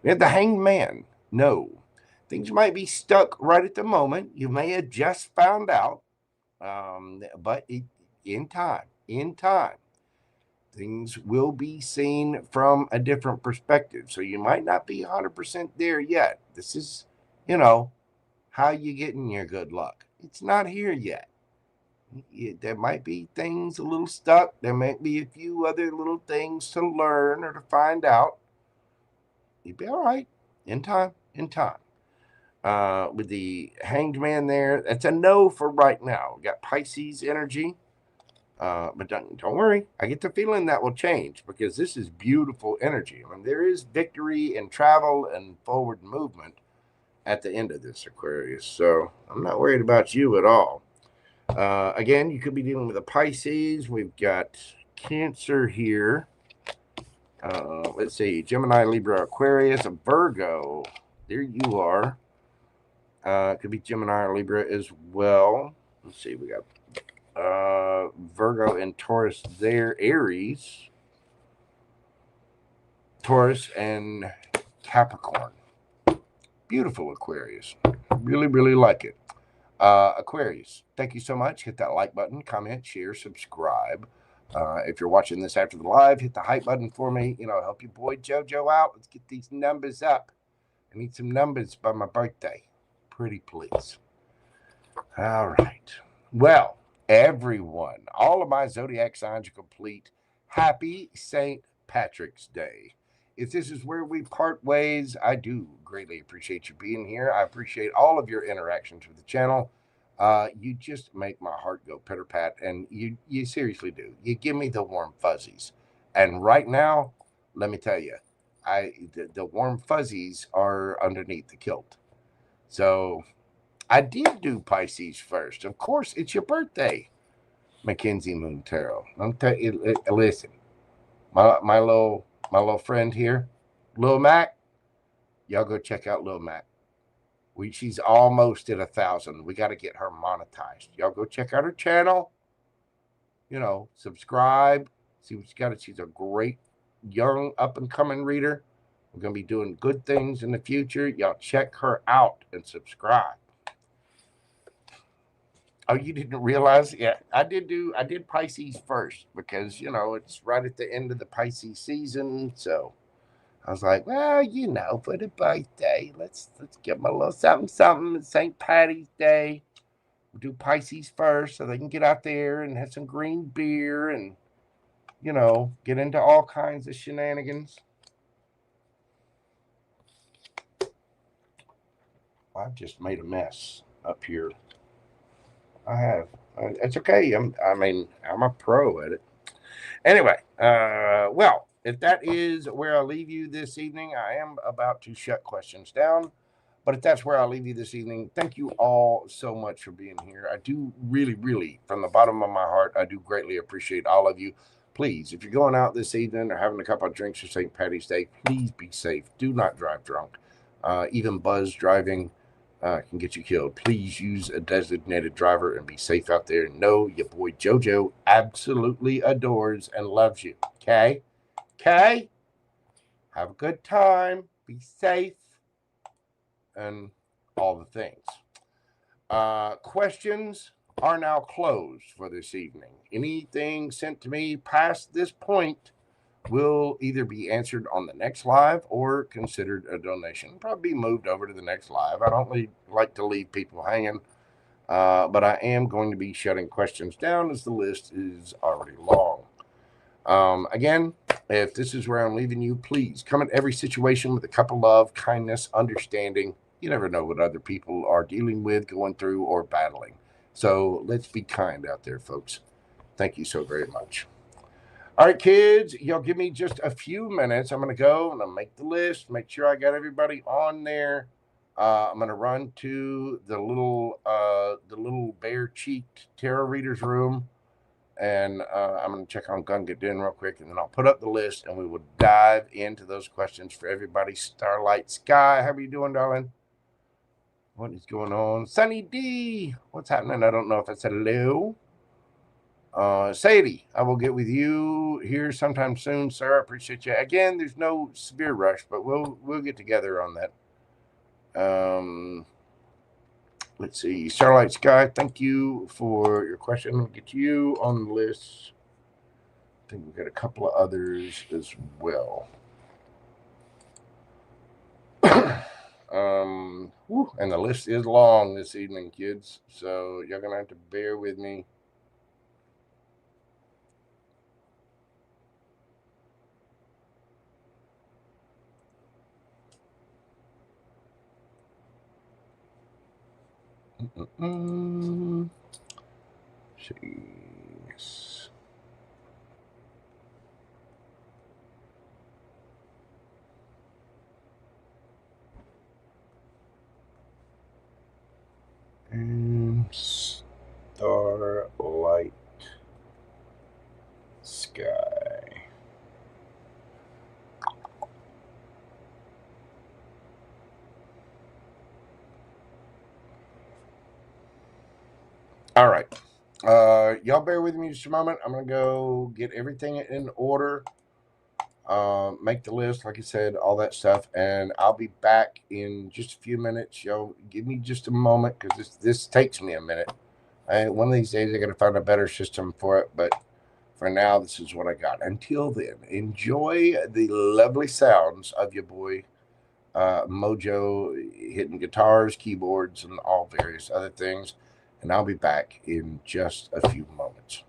We have the Hanged Man. No, things might be stuck right at the moment. You may have just found out, but in time, things will be seen from a different perspective. So you might not be 100% there yet. This is, how you getting your good luck. It's not here yet. There might be things a little stuck. There might be a few other little things to learn or to find out. You'll be all right in time. With the Hanged Man there, that's a no for right now. We got Pisces energy. But don't worry. I get the feeling that will change because this is beautiful energy. I mean, there is victory and travel and forward movement at the end of this, Aquarius. So I'm not worried about you at all. Again, you could be dealing with a Pisces. We've got Cancer here. Let's see. Gemini, Libra, Aquarius, a Virgo. There you are. Could be Gemini or Libra as well. Let's see. We got Virgo and Taurus there, Aries, Taurus and Capricorn. Beautiful, Aquarius. Really like it. Aquarius, thank you so much. Hit that like button, comment, share, subscribe. If you're watching this after the live, hit the hype button for me. Help your boy JoJo out. Let's get these numbers up. I need some numbers by my birthday. Pretty please. All right. Well, everyone, all of my zodiac signs are complete. Happy St. Patrick's Day. If this is where we part ways, I do greatly appreciate you being here. I appreciate all of your interactions with the channel. You just make my heart go pitter-pat, and you seriously do. You give me the warm fuzzies. And right now, let me tell you, the warm fuzzies are underneath the kilt. So I did do Pisces first. Of course, it's your birthday, Mackenzie Moon Tarot. Listen, my little friend here, Lil Mac. Y'all go check out Lil Mac. She's almost at 1,000. We got to get her monetized. Y'all go check out her channel. Subscribe. See what she got. She's a great young up and coming reader. We're gonna be doing good things in the future. Y'all check her out and subscribe. Oh, you didn't realize? Yeah, I did Pisces first because, it's right at the end of the Pisces season. So I was like, well, for the birthday, let's give them a little something. It's St. Patty's Day. We'll do Pisces first so they can get out there and have some green beer and, get into all kinds of shenanigans. I've just made a mess up here. I have. It's okay. I'm a pro at it. Anyway, well, if that is where I'll leave you this evening, I am about to shut questions down. But if that's where I'll leave you this evening, thank you all so much for being here. I do really, from the bottom of my heart, I do greatly appreciate all of you. Please, if you're going out this evening or having a couple of drinks for St. Patty's Day, please be safe. Do not drive drunk. Even buzz driving can get you killed. Please use a designated driver and be safe out there. Know your boy JoJo absolutely adores and loves you. Okay? Have a good time. Be safe. And all the things. Questions? are now closed for this evening. Anything sent to me past this point will either be answered on the next live or considered a donation. Probably be moved over to the next live. I don't like to leave people hanging, but I am going to be shutting questions down as the list is already long. Again, if this is where I'm leaving you, please come at every situation with a cup of love, kindness, understanding. You never know what other people are dealing with, going through, or battling. So let's be kind out there, folks. Thank you so very much. All right, kids, y'all give me just a few minutes. I'm going to go and I'll make the list, make sure I got everybody on there. I'm going to run to the little bare-cheeked tarot readers room, and I'm going to check on Gunga Din real quick, and then I'll put up the list, and we will dive into those questions for everybody. Starlight Sky, how are you doing, darling? What is going on? Sunny D, what's happening? I don't know if that's hello. Sadie, I will get with you here sometime soon, sir. I appreciate you. Again, there's no severe rush, but we'll get together on that. Let's see. Starlight Sky, thank you for your question. I'll get you on the list. I think we've got a couple of others as well. And the list is long this evening, kids, so you're gonna have to bear with me. Jeez. And Starlight Sky. All right. Y'all bear with me just a moment. I'm going to go get everything in order. Make the list, like I said, all that stuff. And I'll be back in just a few minutes. Y'all give me just a moment because this takes me a minute. One of these days I got to find a better system for it. But for now, this is what I got. Until then, enjoy the lovely sounds of your boy Mojo hitting guitars, keyboards, and all various other things. And I'll be back in just a few moments.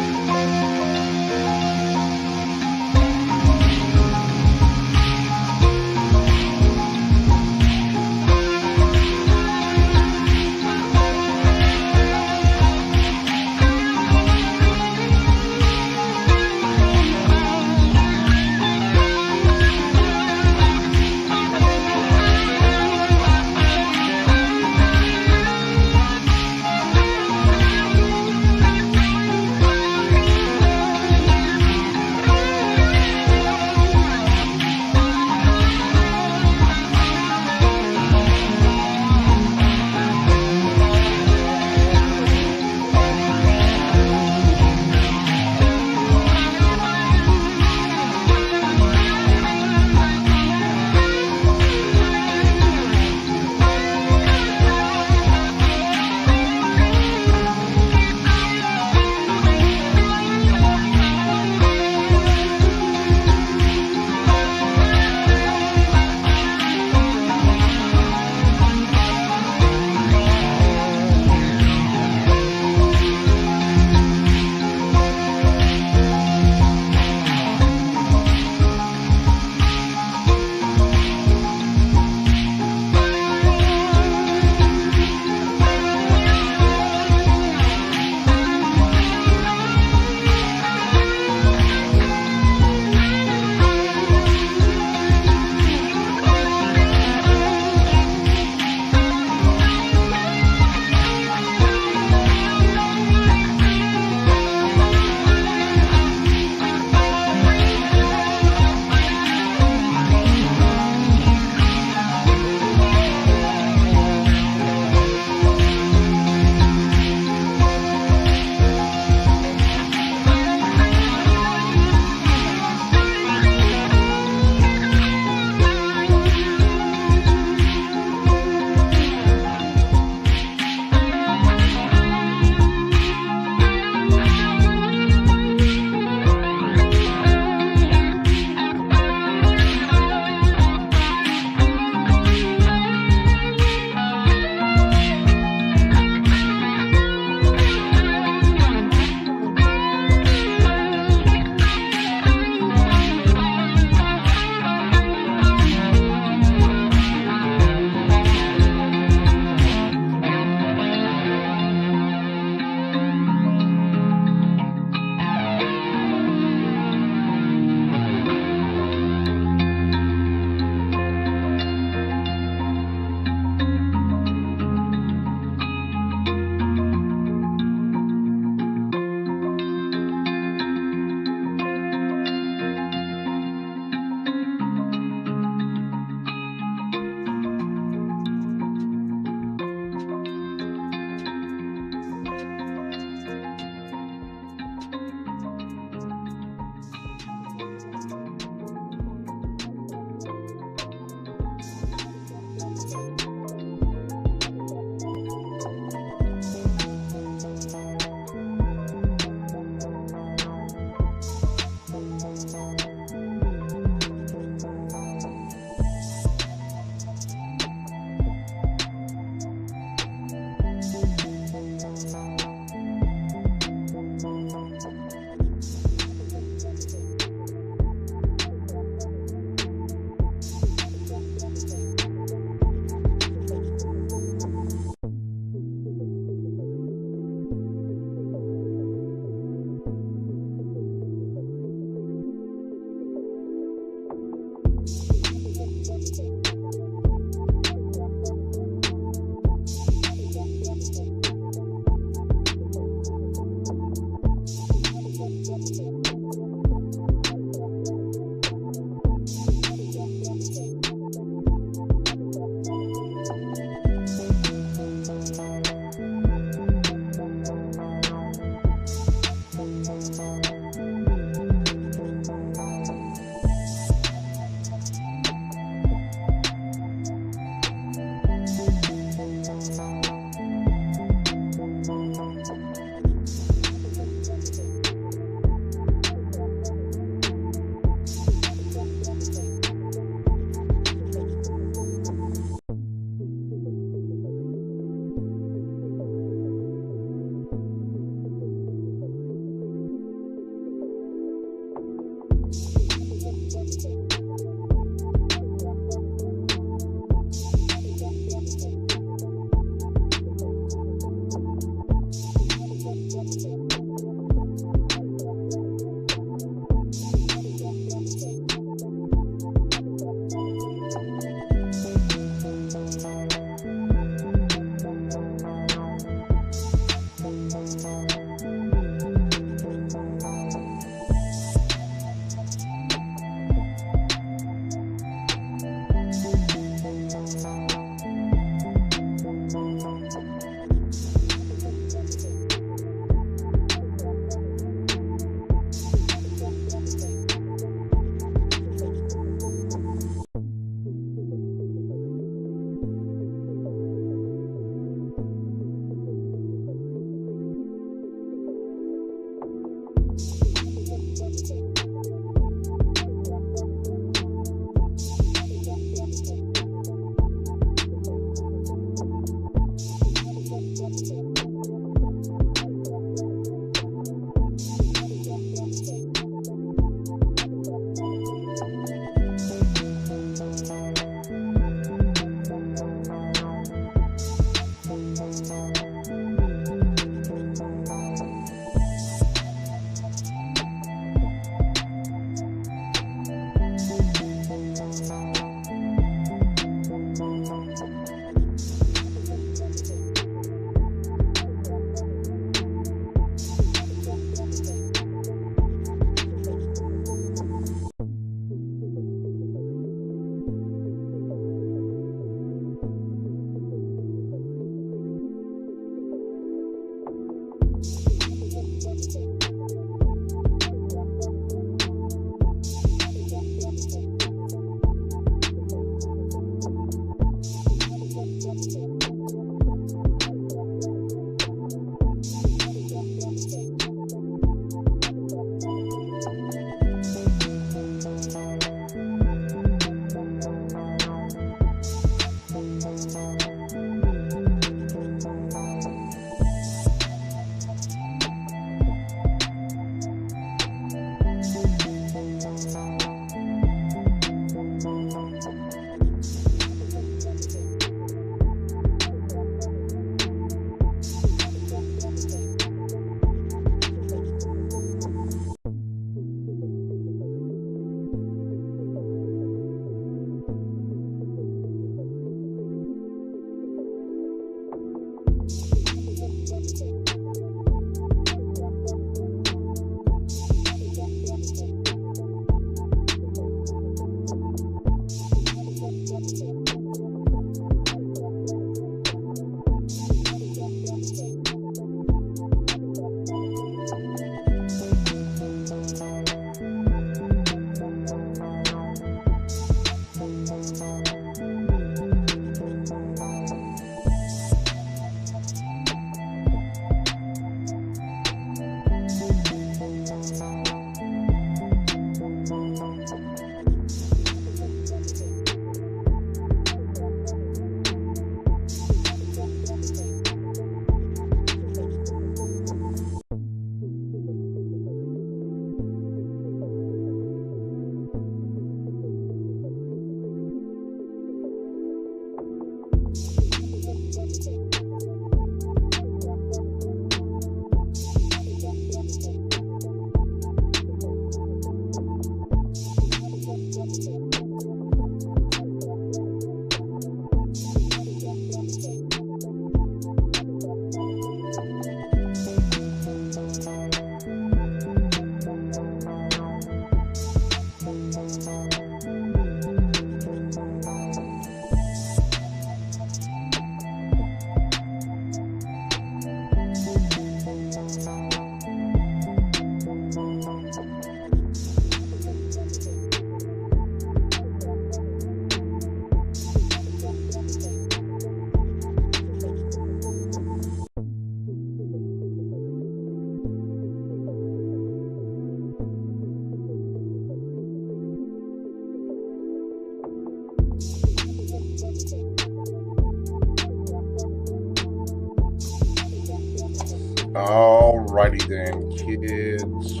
Alrighty then, kids.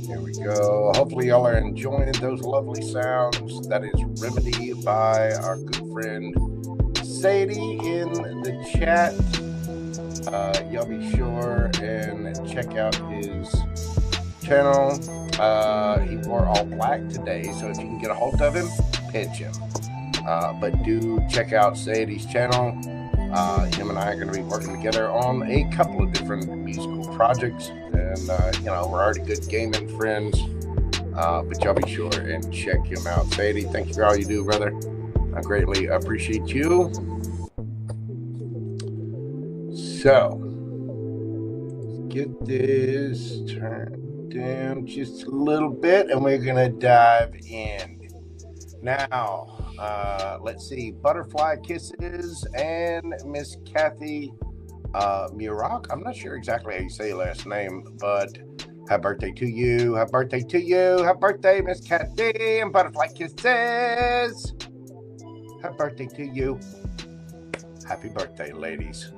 Here we go. Hopefully y'all are enjoying those lovely sounds. That is Remedy by our good friend Sadie in the chat. Y'all be sure and check out his channel. He wore all black today, so if you can get a hold of him, pinch him. But do check out Sadie's channel. Him and I are going to be working together on a couple of different musical projects, and you know, we're already good gaming friends. But y'all be sure and check him out. Sadie, thank you for all you do, brother. I greatly appreciate you. So, let's get this turned down just a little bit, and we're gonna dive in now. Let's see, Butterfly Kisses and Miss Kathy Murak. I'm not sure exactly how you say your last name, but happy birthday to you. Happy birthday to you. Happy birthday, Miss Kathy and Butterfly Kisses. Happy birthday to you. Happy birthday, ladies.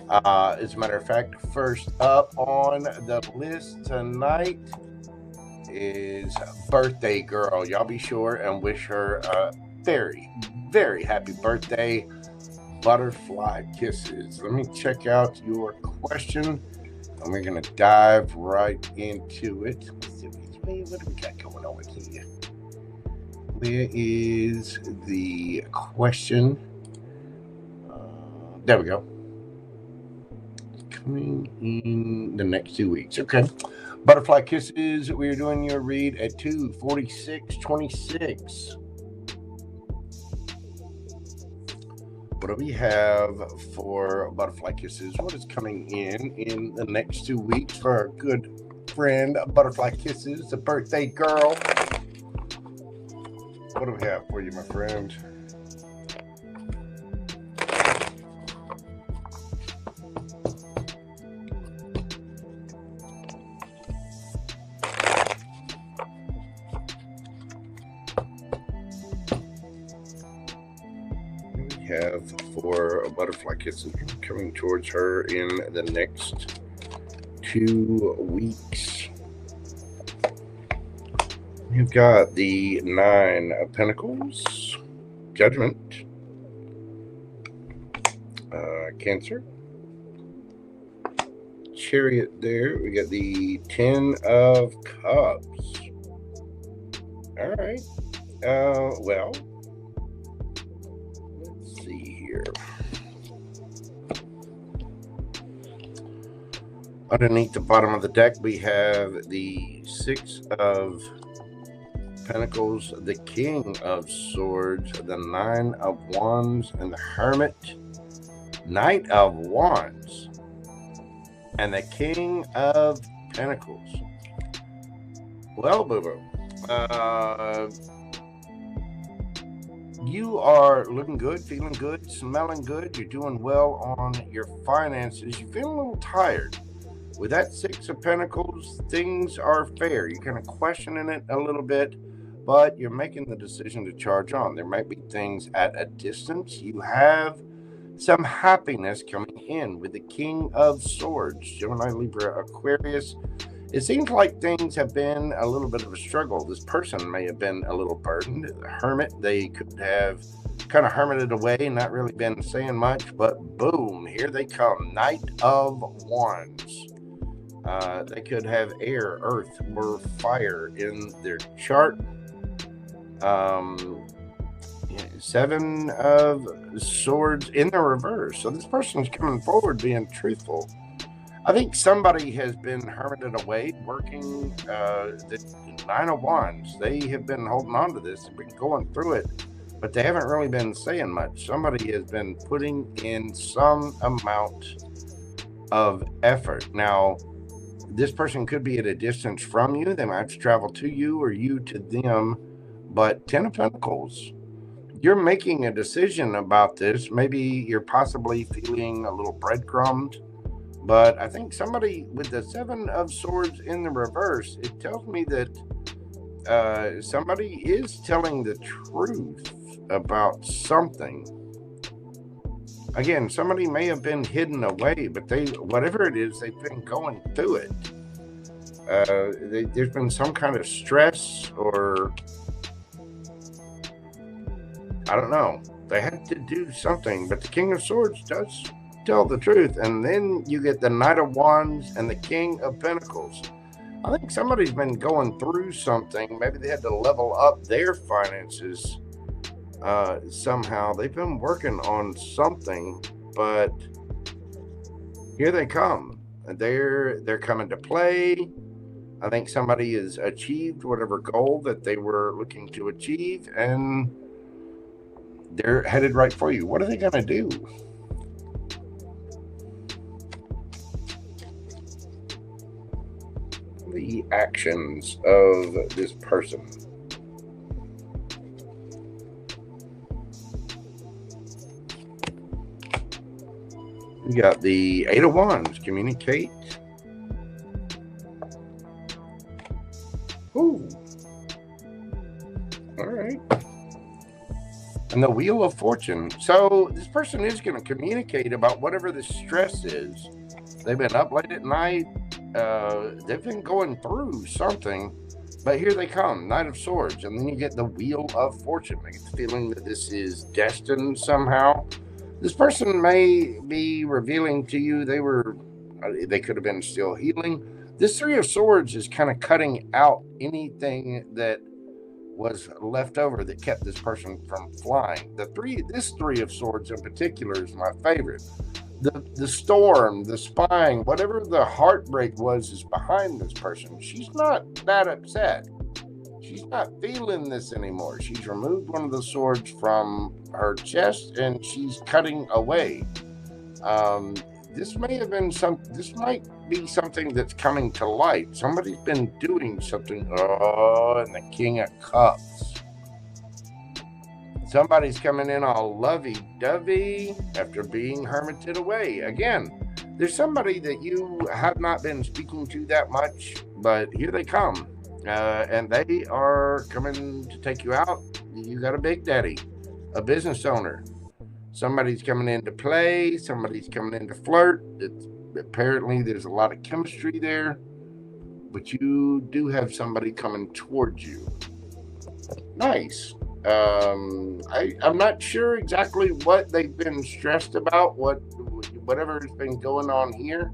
As a matter of fact, first up on the list tonight is Birthday Girl. Y'all be sure and wish her a very, very happy birthday. Butterfly Kisses. Let me check out your question, and we're going to dive right into it. Let's see, what do we got going on here? Where is the question? There we go. Coming in the next 2 weeks. Okay. Butterfly Kisses, we're doing your read at 2:46:26. What do we have for Butterfly Kisses? What is coming in the next 2 weeks for our good friend Butterfly Kisses, the birthday girl? What do we have for you, my friend? have for Butterfly Kisses coming towards her in the next 2 weeks. You've got the 9 of Pentacles, Judgment, Cancer, Chariot there. We got the 10 of Cups. All right. Well, let's see here. Underneath the bottom of the deck, we have the 6 of Pentacles, the King of Swords, the 9 of Wands, and the Hermit, Knight of Wands, and the King of Pentacles. Well, boo-boo, you are looking good, feeling good, smelling good. You're doing well on your finances. You feel a little tired. With that 6 of Pentacles, things are fair. You're kind of questioning it a little bit, but you're making the decision to charge on. There might be things at a distance. You have some happiness coming in with the King of Swords, Gemini, Libra, Aquarius. It seems like things have been a little bit of a struggle. This person may have been a little burdened. The Hermit, they could have kind of hermited away, not really been saying much, but boom, here they come. Knight of Wands. They could have air, earth, or fire in their chart. 7 of Swords in the reverse. So this person's coming forward being truthful. I think somebody has been hermited away working the 9 of Wands. They have been holding on to this. They've been going through it, but they haven't really been saying much. Somebody has been putting in some amount of effort. Now, this person could be at a distance from you. They might have to travel to you or you to them. But 10 of Pentacles, you're making a decision about this. Maybe you're possibly feeling a little breadcrumbed. But I think somebody with the 7 of Swords in the reverse, it tells me that somebody is telling the truth about something. Again, somebody may have been hidden away, but whatever it is, they've been going through it. There's been some kind of stress, or I don't know. They had to do something, but the King of Swords does tell the truth. And then you get the Knight of Wands and the King of Pentacles. I think somebody's been going through something. Maybe they had to level up their finances somehow. They've been working on something, but here they come. They're coming to play. I think somebody has achieved whatever goal that they were looking to achieve, and they're headed right for you. What are they going to do? The actions of this person. We got the 8 of Wands, communicate. Ooh. All right. And the Wheel of Fortune. So this person is going to communicate about whatever the stress is. They've been up late at night. They've been going through something, but here they come, Knight of Swords, and then you get the Wheel of Fortune. I get the feeling that this is destined somehow. This person may be revealing to you they could have been still healing. This 3 of Swords is kind of cutting out anything that was left over that kept this person from flying. This 3 of Swords in particular is my favorite. The storm, the spying, whatever the heartbreak was is behind this person. She's not that upset. She's not feeling this anymore. She's removed one of the swords from her chest and she's cutting away. This might be something that's coming to light. Somebody's been doing something. Oh, and the King of Cups. Somebody's coming in all lovey-dovey after being hermited away. Again, there's somebody that you have not been speaking to that much, but here they come. And they are coming to take you out. You got a big daddy, a business owner. Somebody's coming into play. Somebody's coming in to flirt. Apparently, there's a lot of chemistry there. But you do have somebody coming towards you. Nice. I'm not sure exactly what they've been stressed about, whatever has been going on here.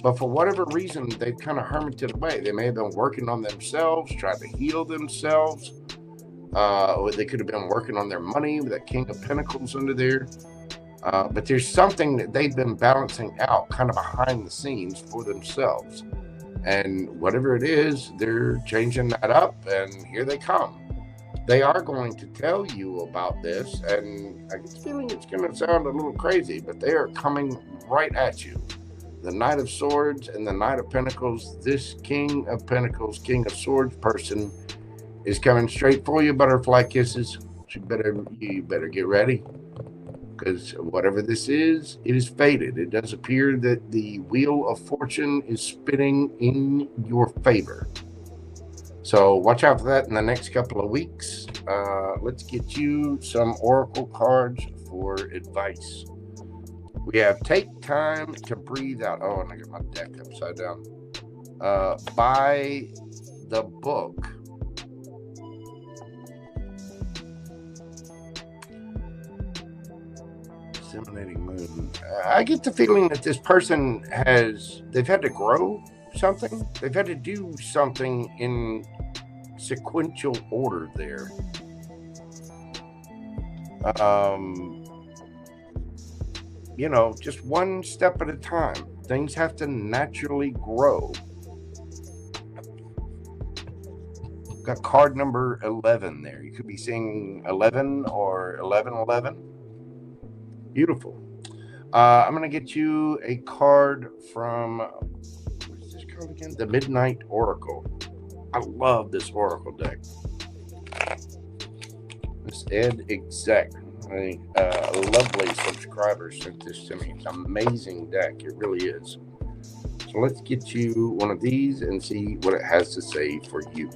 But for whatever reason, they've kind of hermited away. They may have been working on themselves, trying to heal themselves. Or they could have been working on their money with that King of Pentacles under there. But there's something that they've been balancing out kind of behind the scenes for themselves. And whatever it is, they're changing that up, and here they come. They are going to tell you about this, and I get the feeling it's going to sound a little crazy, but they are coming right at you. The Knight of Swords and the Knight of Pentacles, this King of Pentacles, King of Swords person is coming straight for you, Butterfly Kisses. You better get ready, because whatever this is, it is fated. It does appear that the Wheel of Fortune is spinning in your favor. So watch out for that in the next couple of weeks. Let's get you some Oracle cards for advice. We have Take Time to Breathe Out. Oh, and I got my deck upside down. By the book. Disseminating Moon. I get the feeling that this person they've had to grow something. They've had to do something in sequential order there. Just one step at a time. Things have to naturally grow. Got card number 11 there. You could be seeing 11 or 1111. Beautiful. I'm going to get you a card from, what is this card again? The Midnight Oracle. I love this Oracle deck. This Ed Exec, a lovely subscriber, sent this to me. It's an amazing deck. It really is. So let's get you one of these and see what it has to say for you.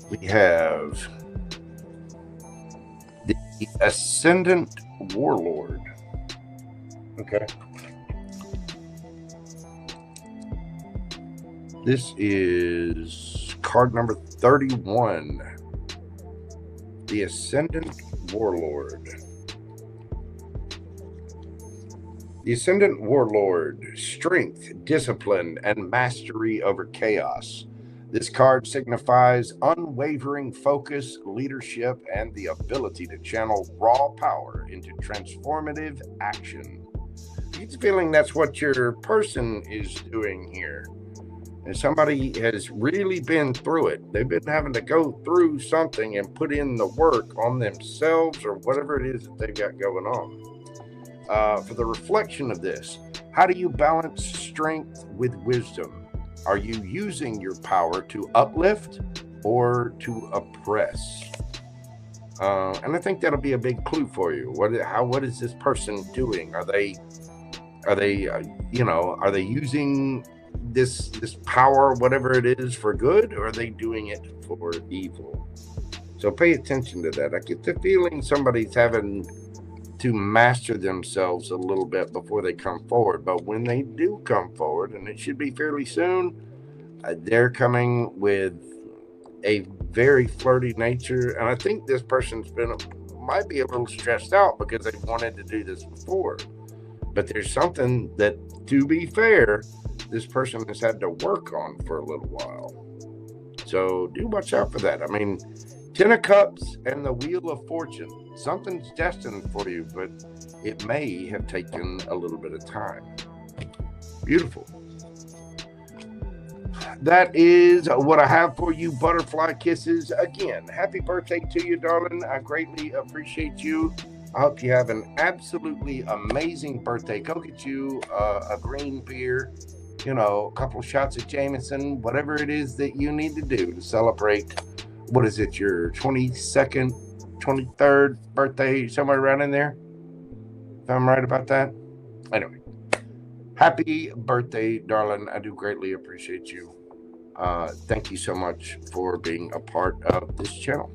We have the Ascendant Warlord. Okay. This is card number 31. The Ascendant Warlord. The Ascendant Warlord, strength, discipline, and mastery over chaos. This card signifies unwavering focus, leadership, and the ability to channel raw power into transformative action. I get the feeling that's what your person is doing here. And somebody has really been through it. They've been having to go through something and put in the work on themselves or whatever it is that they've got going on. For the reflection of this, how do you balance strength with wisdom? Are you using your power to uplift or to oppress? And I think that'll be a big clue for you. What is this person doing? Are they using this power, whatever it is, for good, or are they doing it for evil? So pay attention to that. I get the feeling somebody's having to master themselves a little bit before they come forward. But when they do come forward, and it should be fairly soon, they're coming with a very flirty nature. And I think this person's might be a little stressed out because they wanted to do this before. But there's something that, to be fair, this person has had to work on for a little while. So do watch out for that. I mean, 10 of Cups and the Wheel of Fortune. Something's destined for you, but it may have taken a little bit of time. Beautiful. That is what I have for you, Butterfly Kisses. Again, happy birthday to you, darling. I greatly appreciate you. I hope you have an absolutely amazing birthday. Go get you a green beer, a couple of shots of Jameson, whatever it is that you need to do to celebrate. What is it, your 22nd, 23rd birthday, somewhere around in there? If I'm right about that. Anyway, happy birthday, darling. I do greatly appreciate you. thank you so much for being a part of this channel.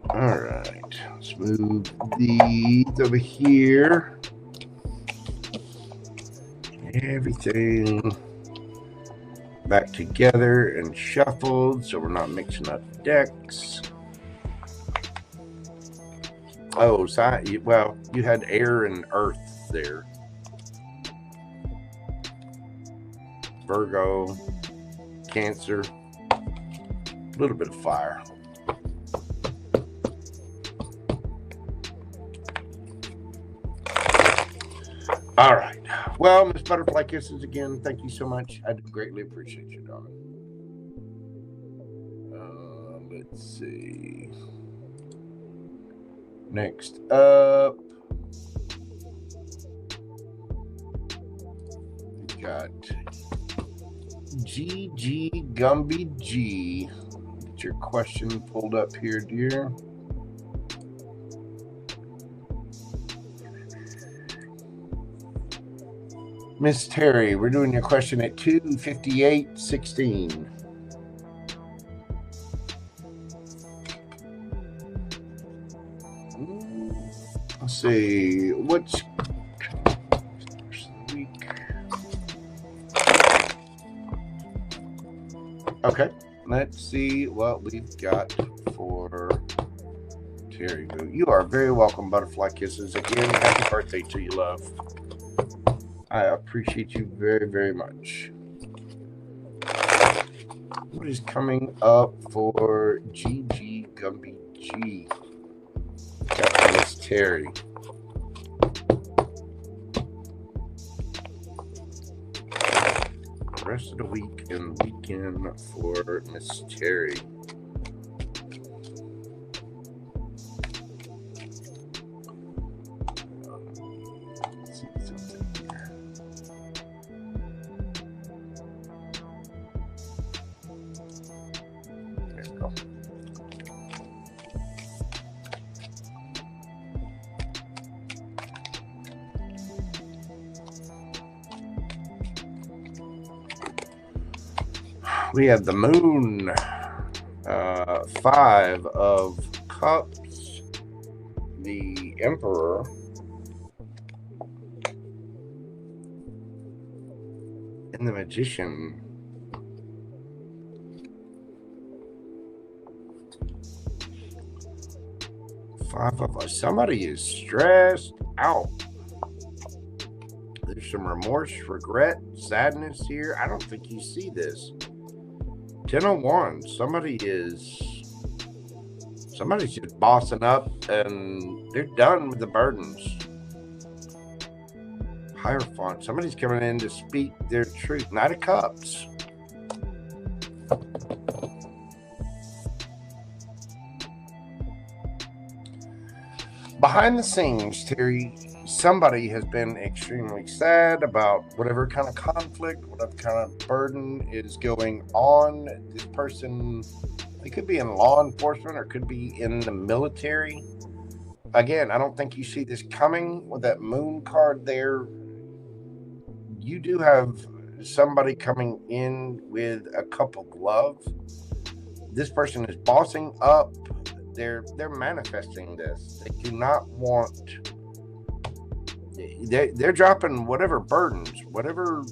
All right, let's move these over here. Everything back together and shuffled so we're not mixing up decks. Oh, so well, you had air and earth there. Virgo, Cancer, a little bit of fire. All right. Well, Miss Butterfly Kisses, again, thank you so much. I do greatly appreciate you, darling. Let's see. Next up, we got GGGumbyG. Get your question pulled up here, dear. Miss Terry, we're doing your question at 2:58:16. Let's see, what's the week? Okay, let's see what we've got for Terry. You are very welcome, Butterfly Kisses. Again, happy birthday to you, love. I appreciate you very, very much. What is coming up for GGGumbyG? Got Miss Terry. The rest of the week and weekend for Miss Terry. We have the Moon, 5 of Cups, the Emperor, and the Magician. Somebody is stressed out. There's some remorse, regret, sadness here. I don't think you see this. 10 of Wands. Somebody's just bossing up and they're done with the burdens. Hierophant. Somebody's coming in to speak their truth. Knight of Cups. Behind the scenes, Terry, somebody has been extremely sad about whatever kind of conflict, whatever kind of burden is going on. This person, they could be in law enforcement or could be in the military. Again, I don't think you see this coming with that Moon card there. You do have somebody coming in with a cup of love. This person is bossing up. They're manifesting this. They do not want. They're dropping whatever burdens, whatever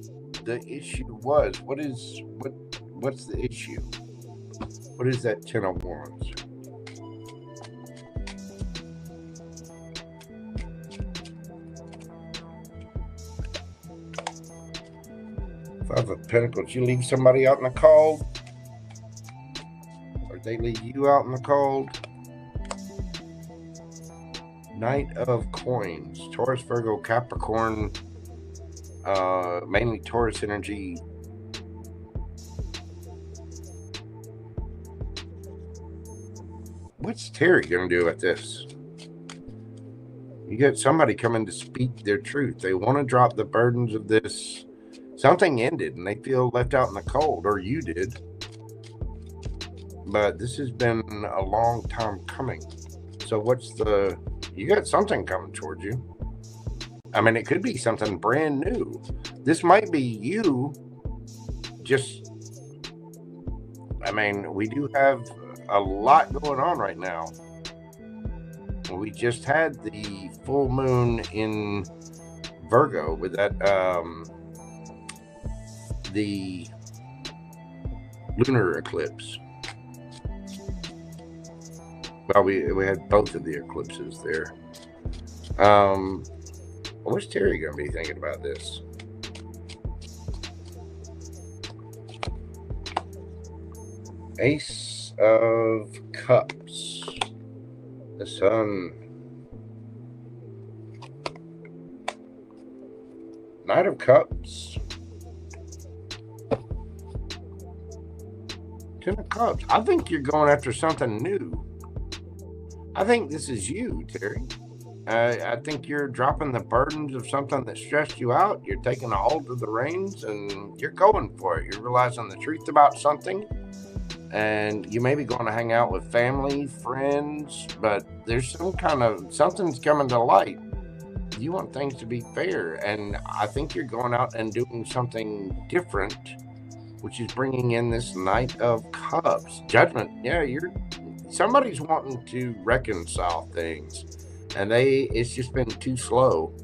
the issue was. What's the issue? What is that 10 of Wands? Five of Pentacles. You leave somebody out in the cold, or they leave you out in the cold. Knight of Coins. Taurus, Virgo, Capricorn, mainly Taurus energy. What's Terry going to do with this? You got somebody coming to speak their truth. They want to drop the burdens of this. Something ended and they feel left out in the cold, or you did. But this has been a long time coming. So what's the... You got something coming towards you. I mean, it could be something brand new. This might be you just, I mean, we do have a lot going on right now. We just had the full moon in Virgo with that, the lunar eclipse. Well, we had both of the eclipses there. What's Terry going to be thinking about this? Ace of Cups. The Sun. Knight of Cups. Ten of Cups. I think you're going after something new. I think this is you, Terry. I think you're dropping the burdens of something that stressed you out. You're taking a hold of the reins and you're going for it. You're realizing the truth about something. And you may be going to hang out with family, friends, but there's some kind of, something's coming to light. You want things to be fair. And I think you're going out and doing something different, which is bringing in this Knight of Cups. Judgment. Yeah, somebody's wanting to reconcile things. And it's just been too slow.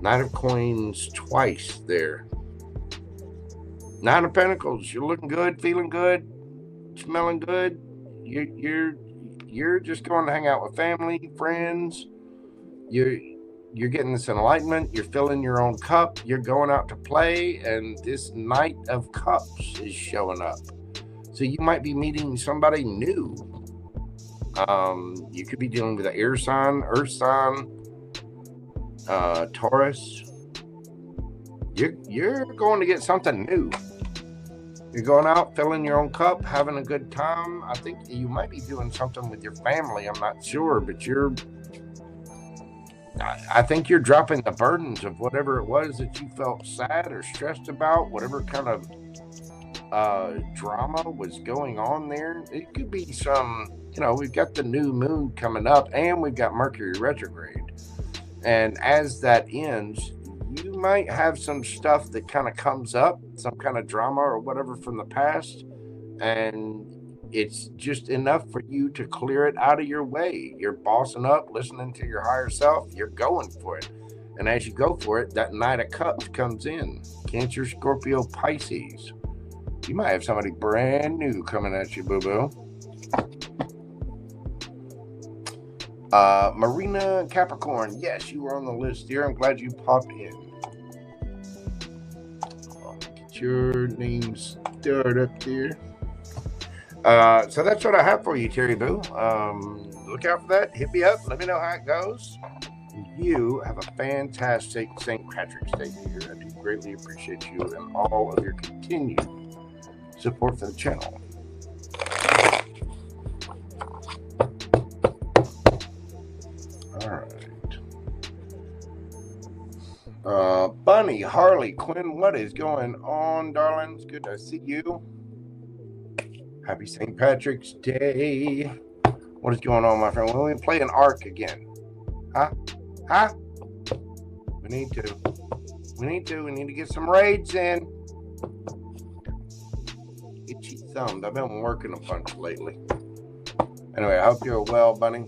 Knight of Coins twice there. Nine of Pentacles. You're looking good, feeling good, smelling good. You're just going to hang out with family, friends. You're getting this enlightenment. You're filling your own cup. You're going out to play, and this Knight of Cups is showing up. So you might be meeting somebody new. You could be dealing with an air sign, earth sign, Taurus. You're going to get something new. You're going out, filling your own cup, having a good time. I think you might be doing something with your family. I'm not sure, but I think you're dropping the burdens of whatever it was that you felt sad or stressed about, whatever kind of drama was going on there. It could be some, we've got the new moon coming up and we've got Mercury retrograde. And as that ends, you might have some stuff that kind of comes up, some kind of drama or whatever from the past. And it's just enough for you to clear it out of your way. You're bossing up, listening to your higher self. You're going for it. And as you go for it, that Knight of Cups comes in. Cancer, Scorpio, Pisces. You might have somebody brand new coming at you, boo-boo. Marina Capricorn. Yes, you were on the list here. I'm glad you popped in. Get your name stirred up there. So that's what I have for you, Terry Boo. Look out for that. Hit me up. Let me know how it goes. You have a fantastic St. Patrick's Day here. I do greatly appreciate you and all of your continued support for the channel. All right. Bunny, Harley, Quinn, what is going on, darlings? Good to see you. Happy St. Patrick's Day. What is going on, my friend? When we play an ARC again? Huh? We need to get some raids in. Itchy thumbed. I've been working a bunch lately. Anyway, I hope you're well, Bunny.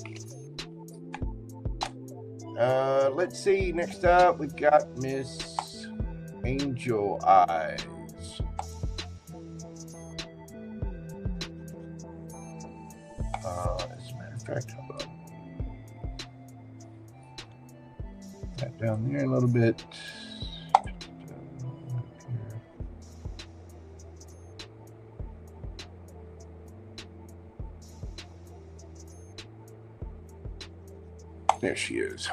Let's see. Next up, we've got Miss AngelEyes. As a matter of fact, hold on. That down there a little bit. There she is.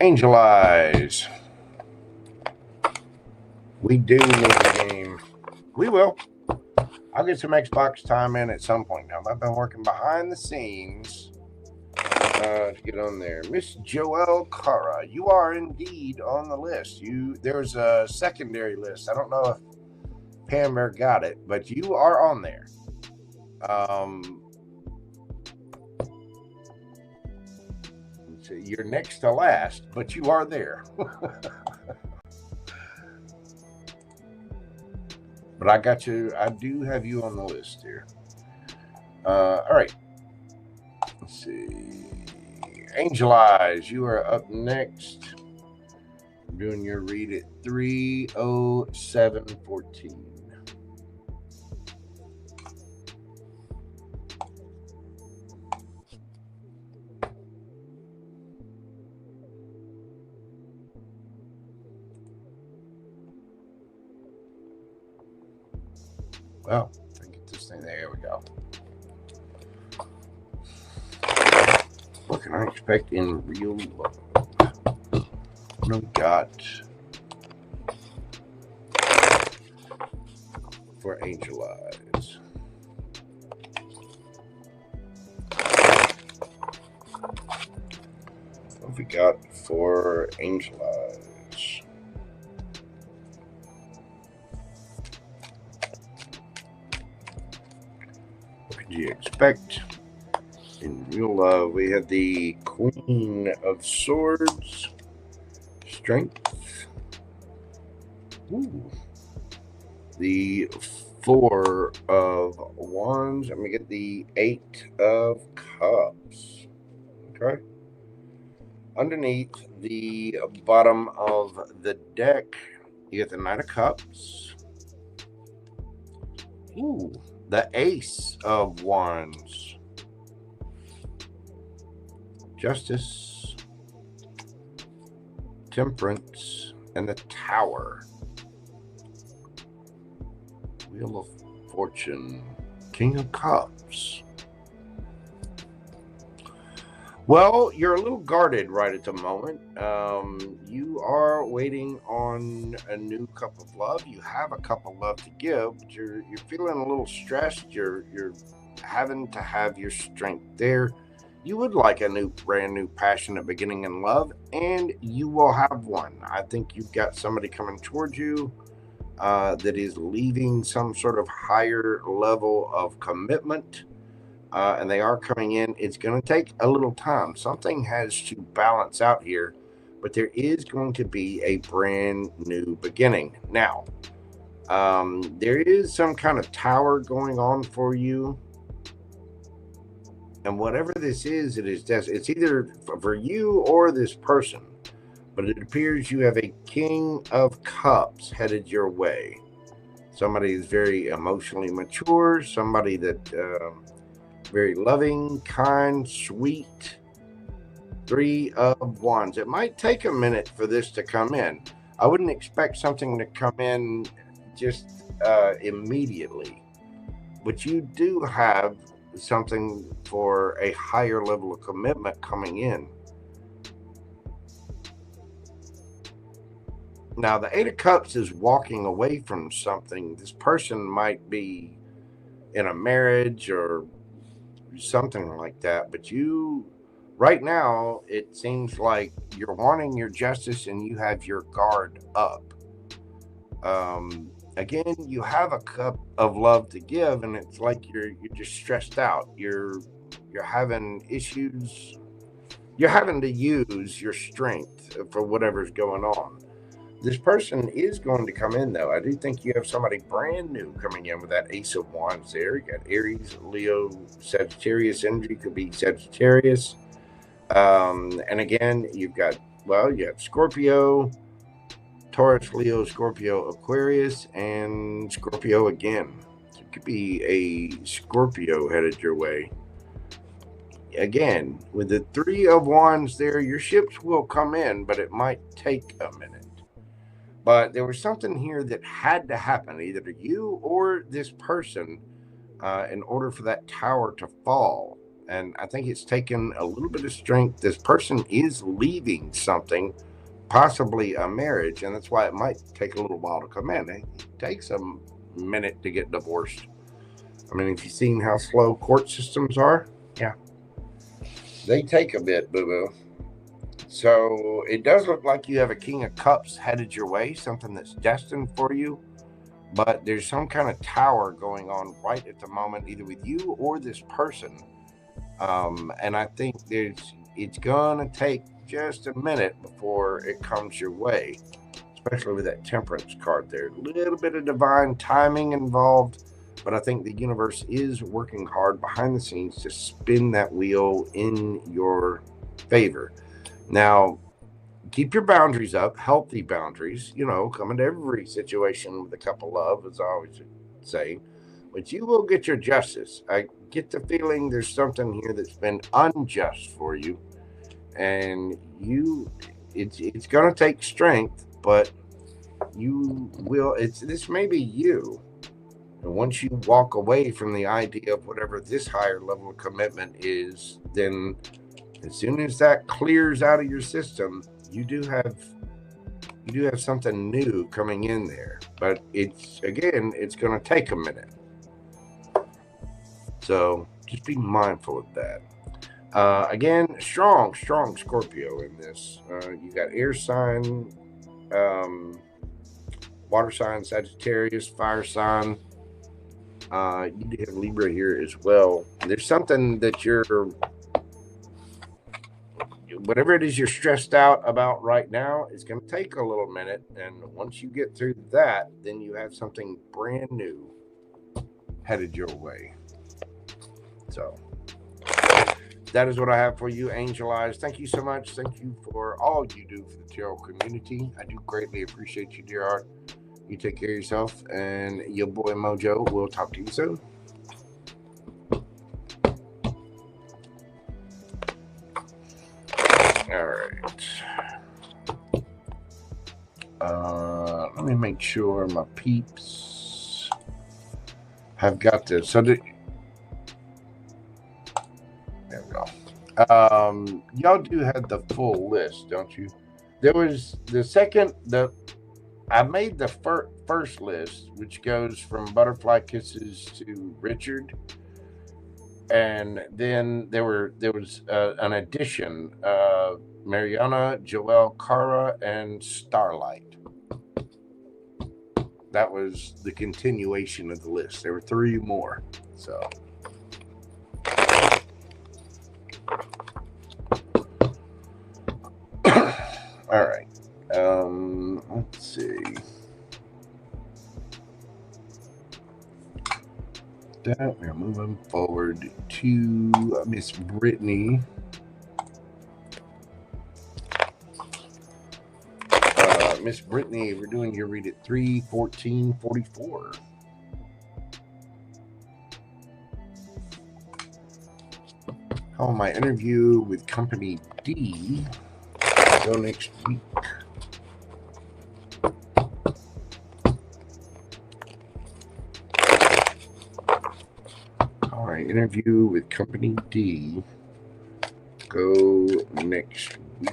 AngelEyes. We do need a game. We will. I'll get some Xbox time in at some point now. I've been working behind the scenes to get on there. Miss JoelleKara, you are indeed on the list. There's a secondary list. I don't know if Pam Bear got it, but you are on there. Let's you're next to last, but you are there. But I got you. I do have you on the list here. All right. Let's see. AngelEyes, you are up next. I'm doing your read at 3:07:14. Well, I get this thing. There we go. What can I expect in real love? What have we got for AngelEyes? What have we got for AngelEyes? What could you expect in real love? We have the Queen of Swords, Strength. Ooh. The Four of Wands. I'm gonna get the Eight of Cups. Okay. Underneath the bottom of the deck, you get the Knight of Cups. Ooh, the Ace of Wands. Justice, Temperance, and the Tower. Wheel of Fortune, King of Cups. Well, you're a little guarded right at the moment. You are waiting on a new cup of love. You have a cup of love to give, but you're feeling a little stressed. You're having to have your strength there. You would like a brand new passionate beginning in love, and you will have one. I think you've got somebody coming towards you that is leaving some sort of higher level of commitment, and they are coming in. It's going to take a little time. Something has to balance out here, but there is going to be a brand new beginning. Now, there is some kind of tower going on for you. And whatever this is, it's either for you or this person. But it appears you have a King of Cups headed your way. Somebody is very emotionally mature. Somebody that very loving, kind, sweet. Three of Wands. It might take a minute for this to come in. I wouldn't expect something to come in just immediately. But you do have something for a higher level of commitment coming in. Now, the Eight of Cups is walking away from something. This person might be in a marriage or something like that, but you, right now, it seems like you're wanting your justice and you have your guard up. Again, you have a cup of love to give, and it's like you're just stressed out. You're having issues. You're having to use your strength for whatever's going on. This person is going to come in, though. I do think you have somebody brand new coming in with that Ace of Wands there. You got Aries, Leo, Sagittarius energy. Could be Sagittarius. And again, you have Scorpio, Taurus, Leo, Scorpio, Aquarius, and Scorpio again. So it could be a Scorpio headed your way. Again, with the Three of Wands there, your ships will come in, but it might take a minute. But there was something here that had to happen, either to you or this person, in order for that tower to fall. And I think it's taken a little bit of strength. This person is leaving something, possibly a marriage, and that's why it might take a little while to come in. It takes a minute to get divorced. I mean, if you've seen how slow court systems are, yeah, they take a bit, boo-boo. So it does look like you have a King of Cups headed your way, something that's destined for you, but there's some kind of tower going on right at the moment, either with you or this person. And I think it's gonna take just a minute before it comes your way, especially with that Temperance card there. A little bit of divine timing involved, but I think the universe is working hard behind the scenes to spin that wheel in your favor. Now, keep your boundaries up, healthy boundaries, you know, come into every situation with a cup of love, as I always say, but you will get your justice. I get the feeling there's something here that's been unjust for you, and it's going to take strength, but you will, this may be you. And once you walk away from the idea of whatever this higher level of commitment is, then as soon as that clears out of your system, you do have something new coming in there. But it's going to take a minute. So just be mindful of that. Again, strong Scorpio in this. You got air sign, water sign, Sagittarius, fire sign. You do have Libra here as well. There's something that whatever it is you're stressed out about right now is going to take a little minute. And once you get through that, then you have something brand new headed your way. So that is what I have for you, AngelEyes. Thank you so much. Thank you for all you do for the tarot community. I do greatly appreciate you, dear heart. You take care of yourself, and your boy Mojo will talk to you soon. All right. Let me make sure my peeps have got this. So there we go. Y'all do have the full list, don't you? There was I made the first list, which goes from ButterflyKisses to Richard, and then there was an addition, Mariana, JoelleKara, and Starlight. That was the continuation of the list. There were 3 more. So all right. Let's see. That we're moving forward to Miss Brittany. Miss Brittany, we're doing your read at 3/14/44. How my interview with Company D go next week. All right, interview with Company D go next week.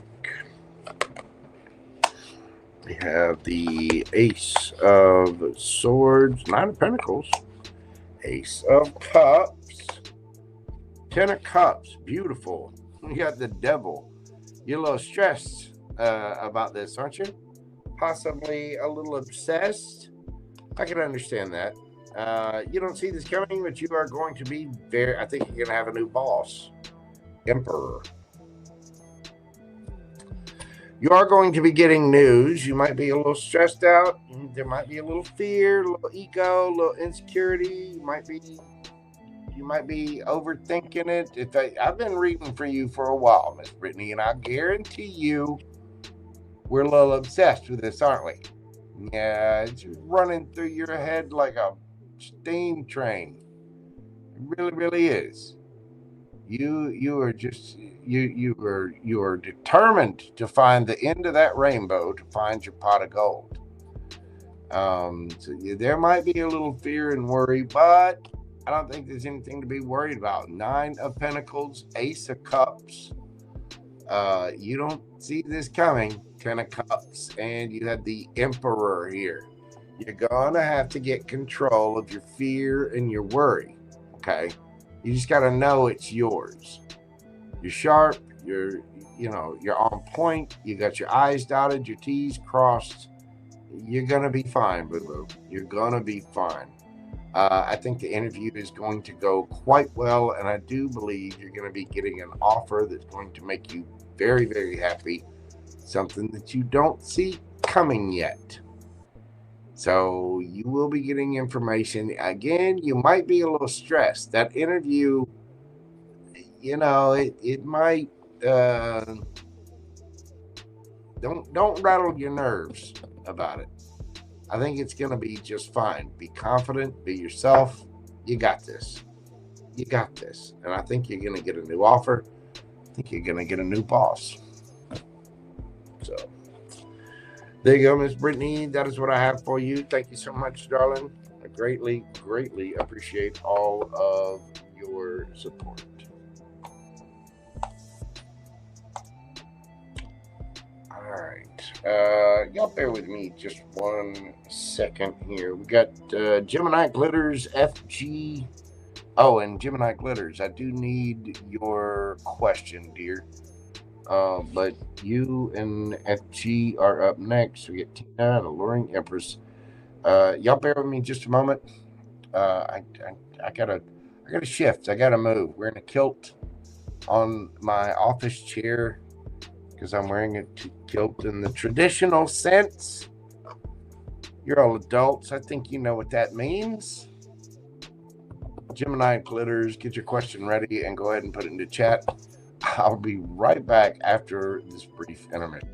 We have the Ace of Swords, 9 of Pentacles, Ace of Cups, 10 of Cups, beautiful. You got the Devil. You're a little stressed about this, aren't you? Possibly a little obsessed. I can understand that. You don't see this coming, but you are going to be I think you're going to have a new boss, Emperor. You are going to be getting news. You might be a little stressed out. There might be a little fear, a little ego, a little insecurity. You might be overthinking it. I've been reading for you for a while, Miss Brittany, and I guarantee you we're a little obsessed with this, aren't we? Yeah, it's running through your head like a steam train. It really, really is. You are determined to find the end of that rainbow, to find your pot of gold. So there might be a little fear and worry, but I don't think there's anything to be worried about. 9 of Pentacles, Ace of Cups. You don't see this coming. 10 of Cups, and you have the Emperor here. You're gonna have to get control of your fear and your worry. Okay, you just gotta know it's yours. You're sharp. You're on point. You got your I's dotted, your T's crossed. You're gonna be fine, boo-boo. You're gonna be fine. I think the interview is going to go quite well, and I do believe you're going to be getting an offer that's going to make you very, very happy, something that you don't see coming yet. So you will be getting information. Again, you might be a little stressed. That interview, you know, it might don't rattle your nerves about it. I think it's going to be just fine. Be confident, be yourself. You got this. You got this. And I think you're going to get a new offer. I think you're going to get a new boss. So there you go, Miss Brittany. That is what I have for you. Thank you so much, darling. I greatly, greatly appreciate all of your support. All right. Y'all bear with me just 1 second here. We got GeminiGlitters FG. Oh, and GeminiGlitters, I do need your question, dear. But you and FG are up next. We get Teena and Alluring Empress. Y'all bear with me just a moment. I gotta shift. I gotta move. We're in a kilt on my office chair because I'm wearing a kilt in the traditional sense. You're all adults. I think you know what that means. GeminiGlitters, get your question ready and go ahead and put it into chat. I'll be right back after this brief intermission.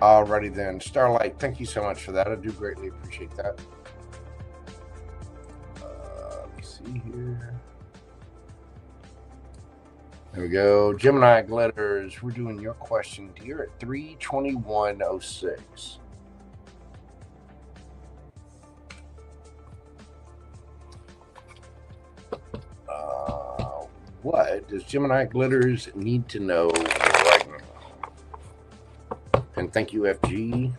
Alrighty then, Starlight, thank you so much for that. I do greatly appreciate that. Let me see here. There we go. GeminiGlitters, we're doing your question, dear, at 32106. What does GeminiGlitters need to know right now? And thank you, FG.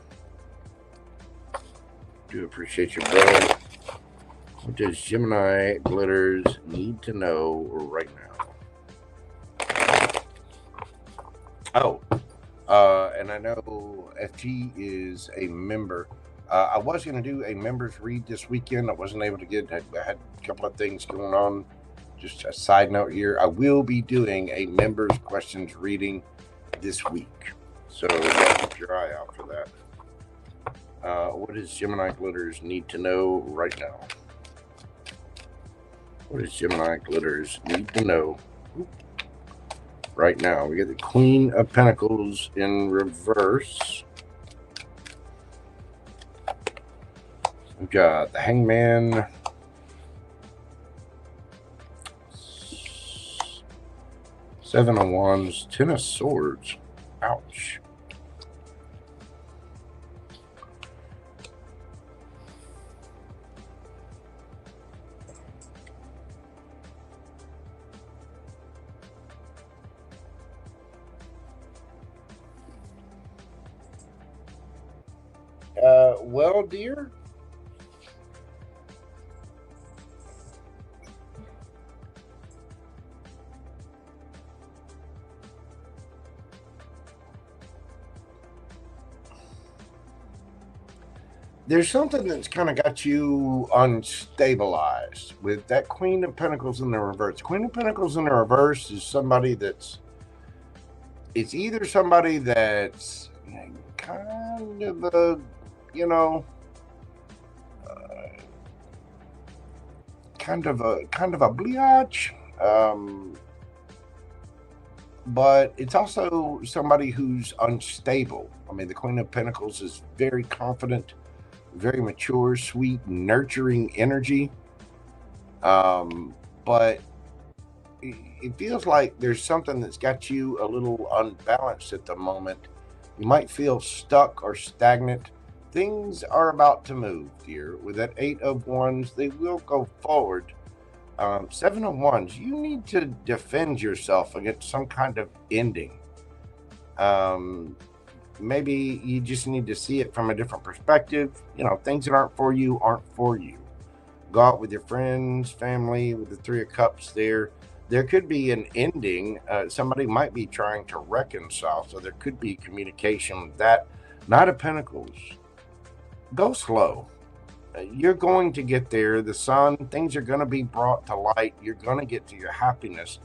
Do appreciate your brother. What does GeminiGlitters need to know right now? Oh, and I know FG is a member. I was going to do a members read this weekend. I wasn't able to get. I had a couple of things going on, just a side note here, I will be doing a members questions reading this week, so keep your eye out for that. What does GeminiGlitters need to know right now? What does GeminiGlitters need to know right now? We get the Queen of Pentacles in reverse. We've got the Hangman. Seven of Wands, Ten of Swords. Ouch. Well, dear, there's something that's kind of got you unstabilized with that Queen of Pentacles in the reverse. Queen of Pentacles in the reverse is somebody that's, it's either somebody that's kind of a, you know, kind of a biatch, but it's also somebody who's unstable. I mean, the Queen of Pentacles is very confident, very mature, sweet, nurturing energy, but it feels like there's something that's got you a little unbalanced at the moment. You might feel stuck or stagnant. Things are about to move, dear. With that Eight of Wands, they will go forward. Seven of Wands, you need to defend yourself against some kind of ending. Maybe you just need to see it from a different perspective. You know, things that aren't for you aren't for you. Go out with your friends, family, with the Three of Cups there. There could be an ending. Somebody might be trying to reconcile, so there could be communication with that. Knight of Pentacles. Go slow. You're going to get there. The sun, things are going to be brought to light. You're going to get to your happiness,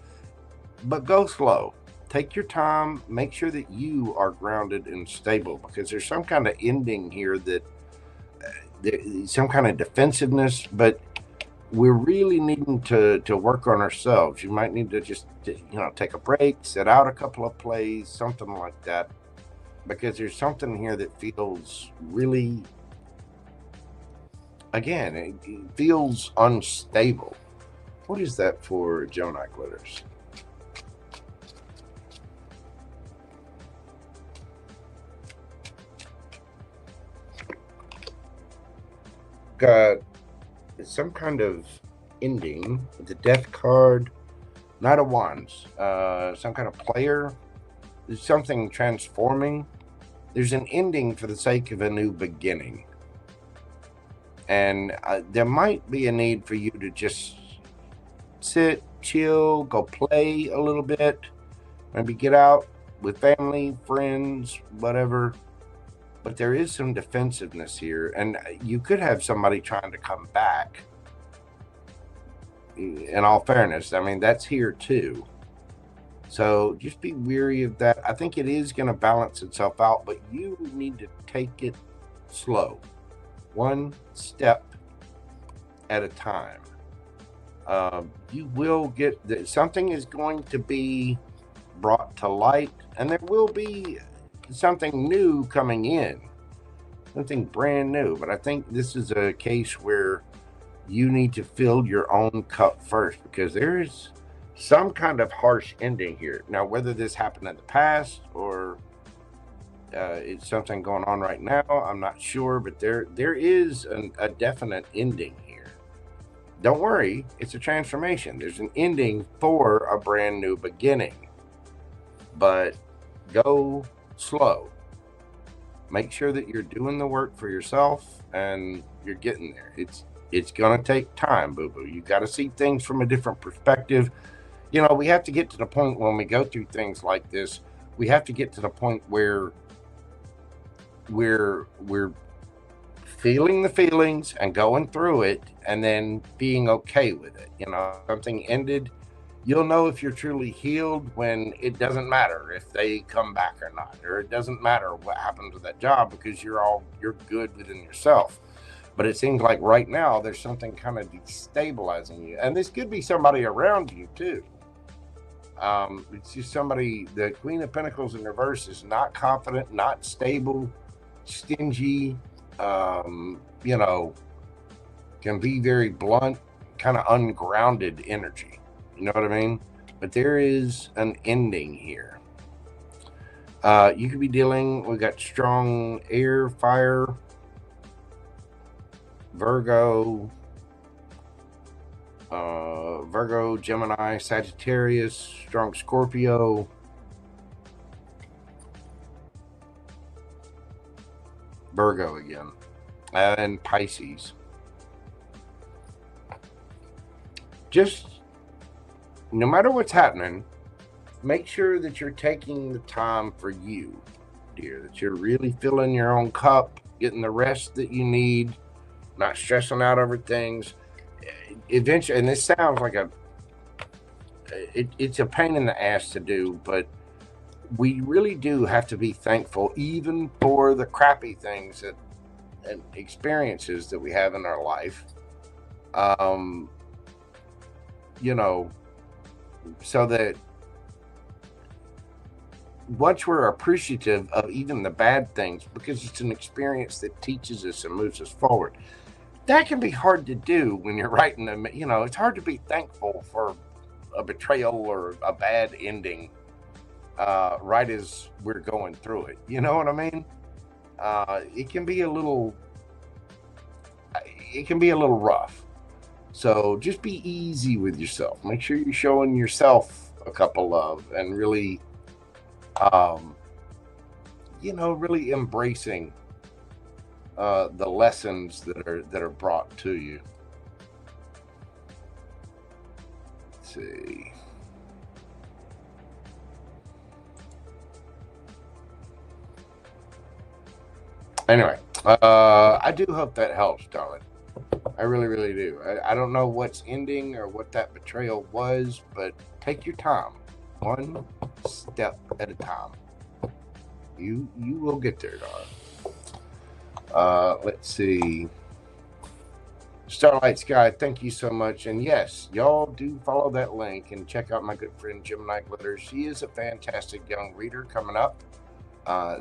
but go slow. Take your time. Make sure that you are grounded and stable, because there's some kind of ending here that some kind of defensiveness, but we're really needing to work on ourselves. You might need to just, you know, take a break, set out a couple of plays, something like that, because there's something here that feels really, again, it feels unstable. What is that for GeminiGlitters? Got some kind of ending with the Death card, Knight of Wands, some kind of player. There's something transforming. There's an ending for the sake of a new beginning. And there might be a need for you to just sit, chill, go play a little bit, maybe get out with family, friends, whatever. But there is some defensiveness here, and you could have somebody trying to come back. In all fairness, I mean, that's here too. So just be weary of that. I think it is going to balance itself out, but you need to take it slow. One step at a time. You will get something is going to be brought to light, and there will be something new coming in, something brand new. But I think this is a case where you need to fill your own cup first, because there is some kind of harsh ending here. Now, whether this happened in the past or it's something going on right now, I'm not sure, but there is a definite ending here. Don't worry, it's a transformation. There's an ending for a brand new beginning, but go slow. Make sure that you're doing the work for yourself and you're getting there. It's gonna take time, boo-boo. You got to see things from a different perspective. You know, we have to get to the point when we go through things like this, we have to get to the point where we're feeling the feelings and going through it and then being okay with it. You know, something ended. You'll know if you're truly healed when it doesn't matter if they come back or not, or it doesn't matter what happened to that job because you're good within yourself. But it seems like right now there's something kind of destabilizing you, and this could be somebody around you too. It's just somebody. The Queen of Pentacles in reverse is not confident, not stable, stingy. You know, can be very blunt, kind of ungrounded energy. You know what I mean? But there is an ending here. You could be dealing, we got strong air, fire, Virgo, Gemini, Sagittarius, strong Scorpio, Virgo again, and Pisces. Just no matter what's happening, make sure that you're taking the time for you, dear, that you're really filling your own cup, getting the rest that you need, not stressing out over things. Eventually, and this sounds like it's a pain in the ass to do, but we really do have to be thankful even for the crappy things and experiences that we have in our life. You know, so that once we're appreciative of even the bad things, because it's an experience that teaches us and moves us forward, that can be hard to do when you're writing them. You know, it's hard to be thankful for a betrayal or a bad ending right as we're going through it. You know what I mean? It can be a little rough. So just be easy with yourself. Make sure you're showing yourself a couple love and really, you know, really embracing the lessons that are brought to you. Let's see. Anyway, I do hope that helps, darling. I really, really do. I don't know what's ending or what that betrayal was, but take your time, one step at a time. You will get there, darling. Let's see. Starlight Sky, thank you so much. And yes, y'all do follow that link and check out my good friend GeminiGlitters. She is a fantastic young reader coming up.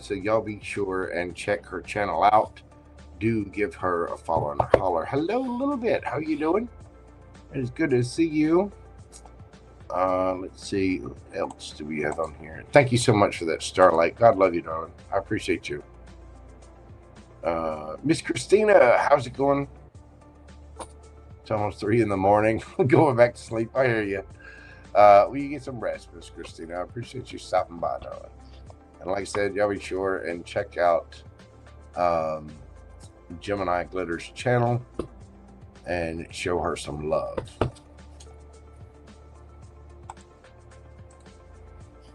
So y'all be sure and check her channel out. Do give her a follow and a holler. Hello, a little bit. How you doing? It's good to see you. Let's see. What else do we have on here? Thank you so much for that, Starlight. God love you, darling. I appreciate you. Miss Christina, how's it going? It's almost 3 in the morning. Going back to sleep. I hear you. Will you get some rest, Miss Christina? I appreciate you stopping by, darling. And like I said, y'all be sure and check out GeminiGlitters channel and show her some love.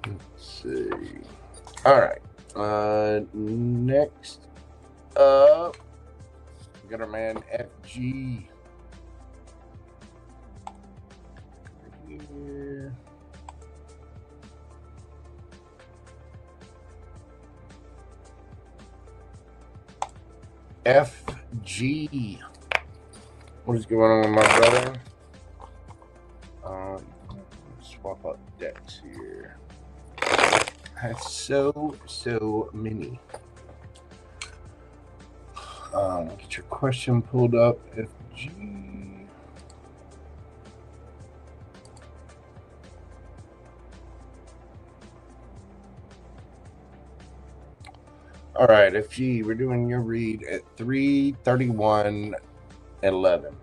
Let's see. All right. Next up, we got our man FG. Here. FG. What is going on with my brother? Swap up decks here. That's so many. Get your question pulled up. FG. All right, FG, we're doing your read at 3/31/11.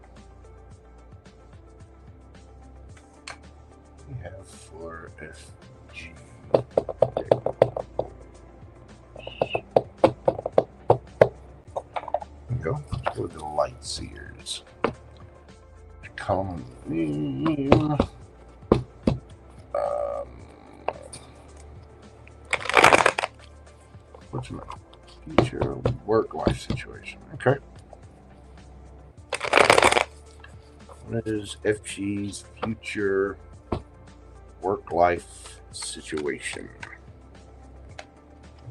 We have for FG. There we go. Let's go with the light seers. Come in. What's my future work life situation? Okay. What is FG's future work-life situation?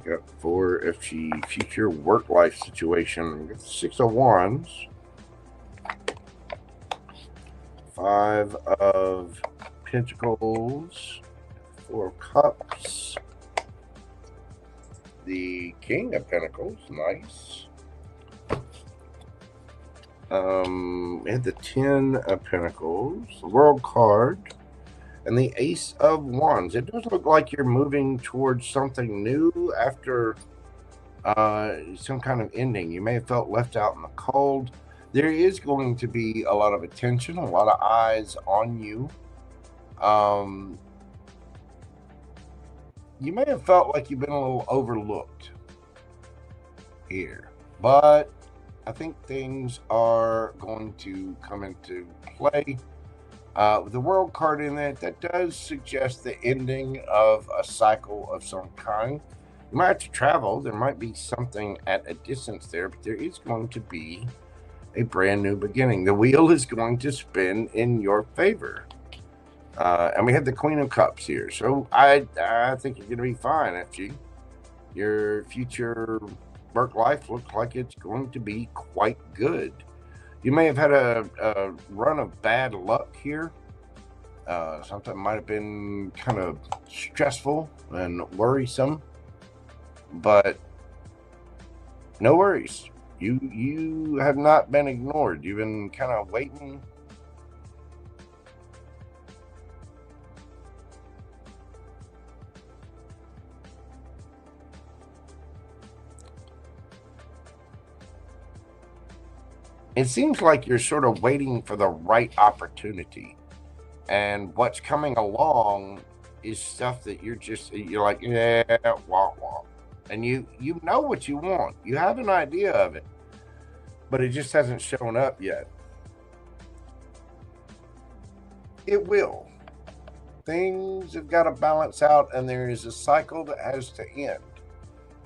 Got 4 FG future work-life situation. 6 of Wands. 5 of Pentacles. 4 of Cups. The King of Pentacles. Nice. We had the 10 of Pentacles. The World card. And the Ace of Wands. It does look like you're moving towards something new after some kind of ending. You may have felt left out in the cold. There is going to be a lot of attention, a lot of eyes on you. You may have felt like you've been a little overlooked here. But I think things are going to come into play. With the World card in there, that does suggest the ending of a cycle of some kind. You might have to travel. There might be something at a distance there, but there is going to be a brand new beginning. The wheel is going to spin in your favor. And we have the Queen of Cups here. So I think you're going to be fine, FG. Your future work life looks like it's going to be quite good. You may have had a run of bad luck here. Something might have been kind of stressful and worrisome, but no worries. You have not been ignored. You've been kind of waiting. It seems like you're sort of waiting for the right opportunity, and what's coming along is stuff that you're like, yeah, wah, wah. And you know what you want. You have an idea of it, but it just hasn't shown up yet. It will. Things have got to balance out, and there is a cycle that has to end.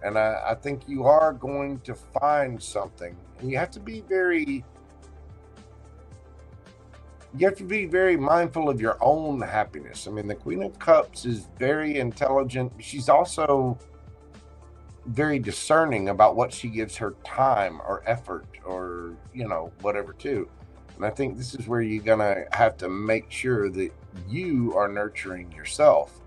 And I think you are going to find something. And you have to be very mindful of your own happiness. I mean, the Queen of Cups is very intelligent. She's also very discerning about what she gives her time or effort or, whatever to. And I think this is where you're going to have to make sure that you are nurturing yourself.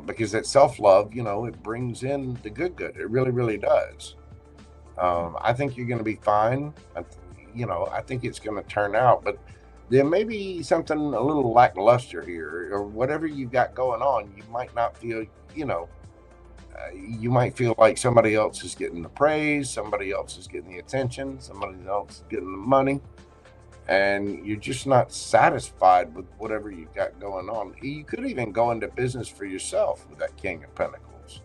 Because that self-love, it brings in the good. It really, really does. I think you're going to be fine. I think it's going to turn out, but there may be something a little lackluster here, or whatever you've got going on. You might not feel, you might feel like somebody else is getting the praise, somebody else is getting the attention, somebody else is getting the money, and you're just not satisfied with whatever you've got going on. You could even go into business for yourself with that King of Pentacles.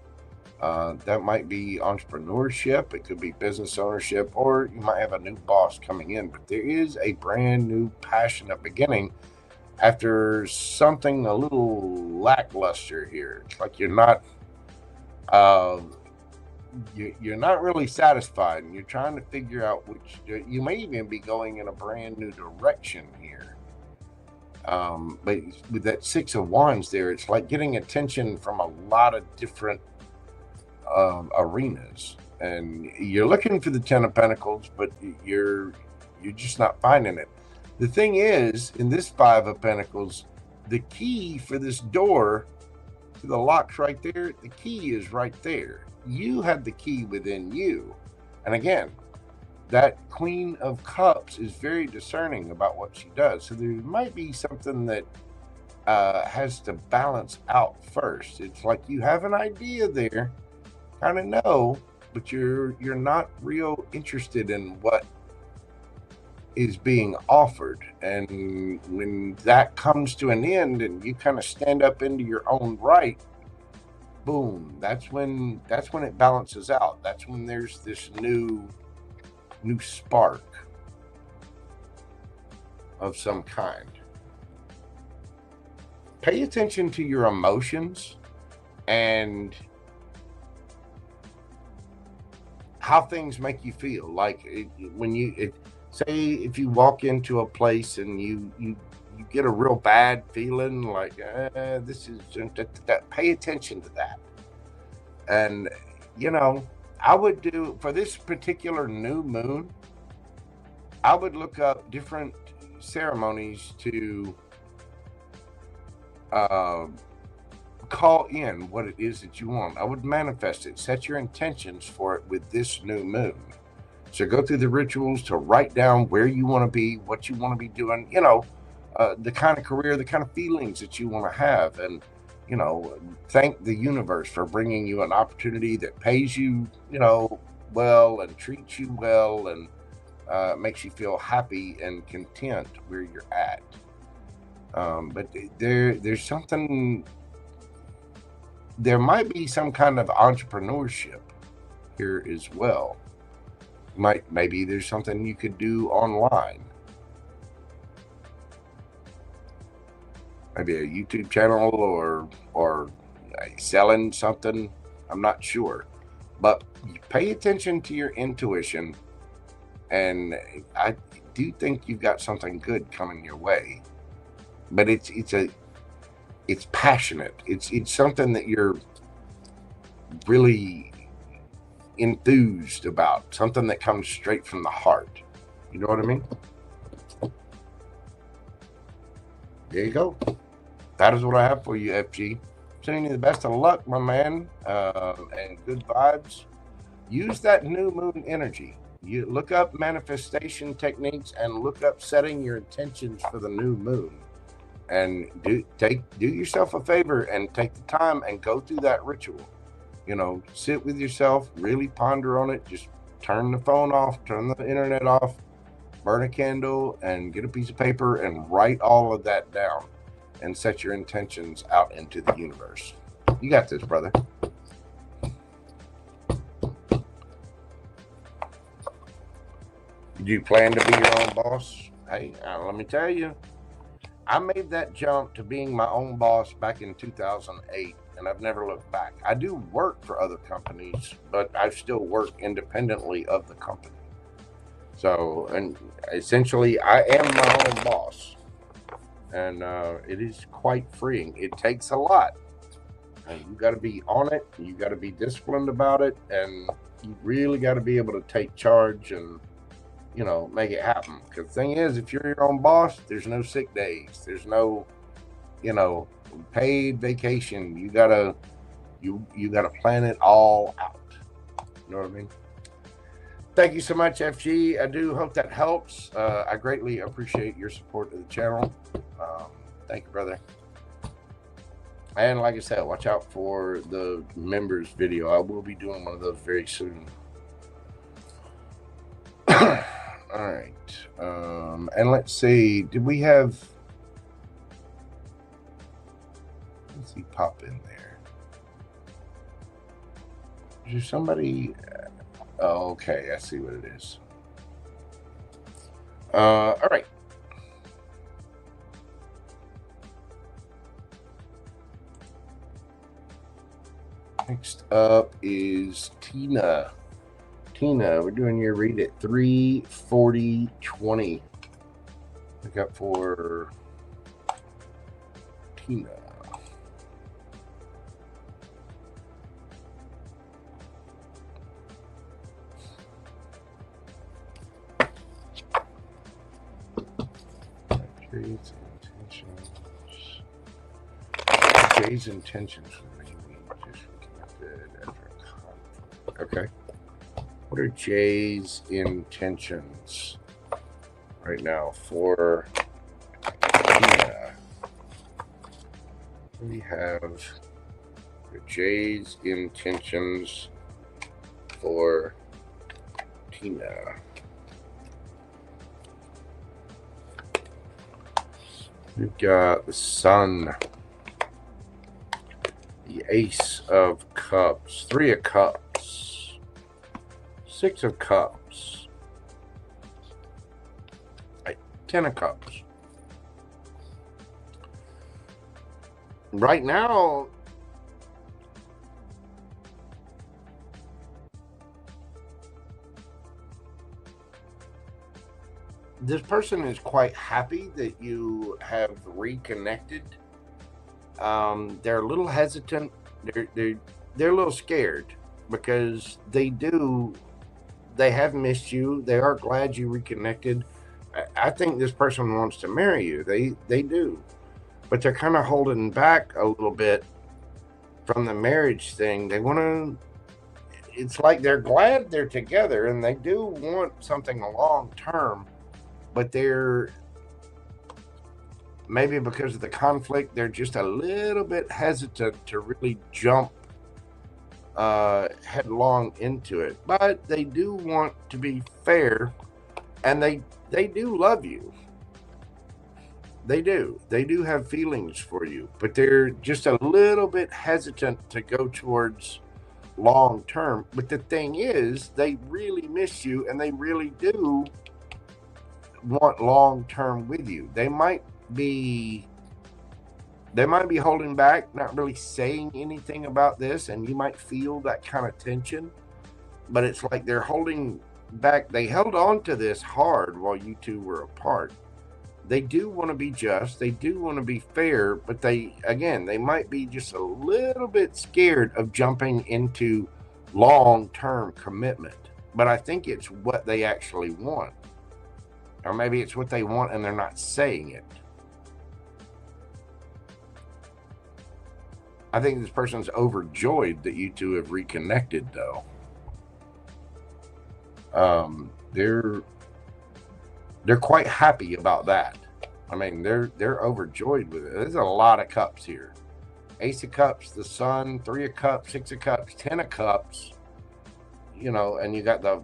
That might be entrepreneurship, it could be business ownership, or you might have a new boss coming in. But there is a brand new passionate beginning after something a little lackluster here. It's like you're not really satisfied, and you're trying to figure out which. You may even be going in a brand new direction here. But with that 6 of Wands there, it's like getting attention from a lot of different arenas, and you're looking for the 10 of Pentacles, but you're just not finding it. The thing is, in this 5 of Pentacles, the key for this door to the lock's right there. The key is right there. You have the key within you. And again, that Queen of Cups is very discerning about what she does. So there might be something that has to balance out first. It's like you have an idea there, kind of know, but you're not real interested in what is being offered. And when that comes to an end and you kind of stand up into your own right, boom, that's when it balances out. That's when there's this new spark of some kind. Pay attention to your emotions and how things make you feel. Like when say if you walk into a place and you get a real bad feeling, like this is that, pay attention to that. And you know, I would do for this particular new moon, I would look up different ceremonies to call in what it is that you want. I would manifest it, set your intentions for it with this new moon. So go through the rituals to write down where you want to be, what you want to be doing, you know, the kind of career, the kind of feelings that you want to have. And, you know, thank the universe for bringing you an opportunity that pays you, you know, well and treats you well and makes you feel happy and content where you're at. But there's something, there might be some kind of entrepreneurship here as well. Maybe there's something you could do online. Maybe a YouTube channel or selling something. I'm not sure. But pay attention to your intuition. And I do think you've got something good coming your way. But it's passionate. It's something that you're really enthused about, something that comes straight from the heart. You know what I mean? There you go. That is what I have for you, FG. Sending you the best of luck, my man, and good vibes. Use that new moon energy. You look up manifestation techniques and look up setting your intentions for the new moon. And do yourself a favor and take the time and go through that ritual. You know, sit with yourself, really ponder on it. Just turn the phone off, turn the internet off, burn a candle, and get a piece of paper and write all of that down and set your intentions out into the universe. You got this, brother. Do you plan to be your own boss? Hey, let me tell you, I made that jump to being my own boss back in 2008, and I've never looked back. I do work for other companies, but I still work independently of the company. So, and essentially, I am my own boss, and it is quite freeing. It takes a lot, and you got to be on it. You got to be disciplined about it, and you really got to be able to take charge and, you know, make it happen. Because the thing is, if you're your own boss, there's no sick days. There's no, you know, paid vacation. You gotta plan it all out. You know what I mean? Thank you so much, FG. I do hope that helps. I greatly appreciate your support of the channel. Thank you, brother. And like I said, watch out for the members video. I will be doing one of those very soon. All right, and let's see, did we have, let's see, pop in there. Is there somebody, oh, okay, I see what it is. All right. Next up is Teena. Teena, we're doing your read at 3/40/20. Look up for Teena. Jay's intentions for me. Just reconnected after a conflict. Okay. What are Jay's intentions right now for Teena? We have Jay's intentions for Teena. We've got the Sun, the Ace of Cups, 3 of Cups, 6 of Cups, 10 of Cups. Right now, this person is quite happy that you have reconnected. They're a little hesitant. They're a little scared because they have missed you. They are glad you reconnected. I think this person wants to marry you. They do, but they're kind of holding back a little bit from the marriage thing. They want to. It's like they're glad they're together and they do want something long term, but they're maybe because of the conflict, they're just a little bit hesitant to really jump headlong into it. But they do want to be fair, and they do love you. They do have feelings for you, but they're just a little bit hesitant to go towards long term. But the thing is, they really miss you and they really do want long term with you. They might be holding back, not really saying anything about this, and you might feel that kind of tension, but it's like they're holding back. They held on to this hard while you two were apart. They do want to be just, they do want to be fair, but they might be just a little bit scared of jumping into long-term commitment. But I think it's what they actually want. Or maybe it's what they want and they're not saying it. I think this person's overjoyed that you two have reconnected, though. They're quite happy about that. I mean, they're overjoyed with it. There's a lot of cups here. Ace of Cups, the Sun, 3 of Cups, 6 of Cups, 10 of Cups. You know, and you got the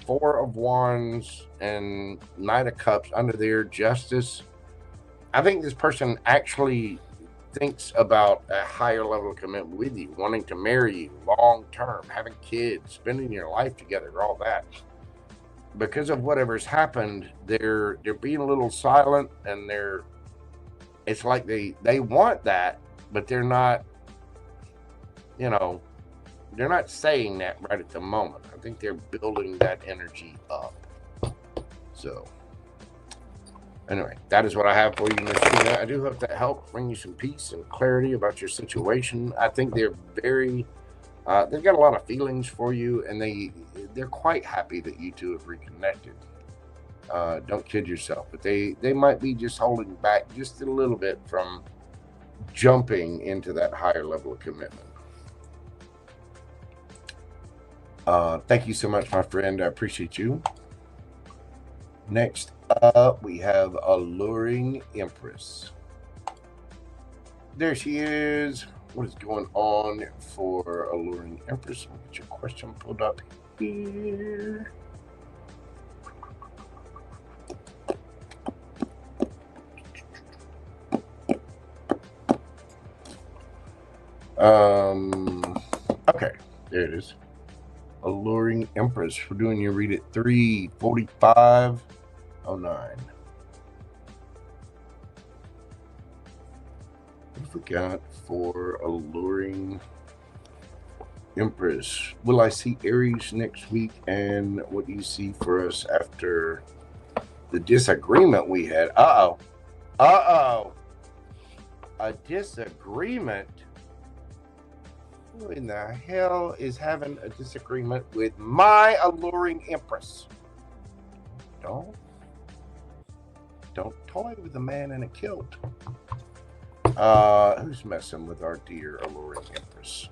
4 of Wands and Knight of Cups under there, Justice. I think this person actually thinks about a higher level of commitment with you, wanting to marry you long term, having kids, spending your life together, all that. Because of whatever's happened, they're being a little silent, and it's like they want that, but they're not, you know, they're not saying that right at the moment. I think they're building that energy up. So anyway, that is what I have for you, Miss Teena. I do hope that helped bring you some peace and clarity about your situation. I think they're very they've got a lot of feelings for you, and they're quite happy that you two have reconnected. Don't kid yourself, but they might be just holding back just a little bit from jumping into that higher level of commitment. Thank you so much, my friend. I appreciate you. Next up, we have Alluring Empress. There she is. What is going on for Alluring Empress? Let me get your question pulled up here. Okay, there it is. Alluring Empress. We're doing your read at 3:45:09. What have we got for Alluring Empress? Will I see Aries next week? And what do you see for us after the disagreement we had? A disagreement? Who in the hell is having a disagreement with my Alluring Empress? Don't toy with the man in a kilt. Who's messing with our dear Alluring Empress?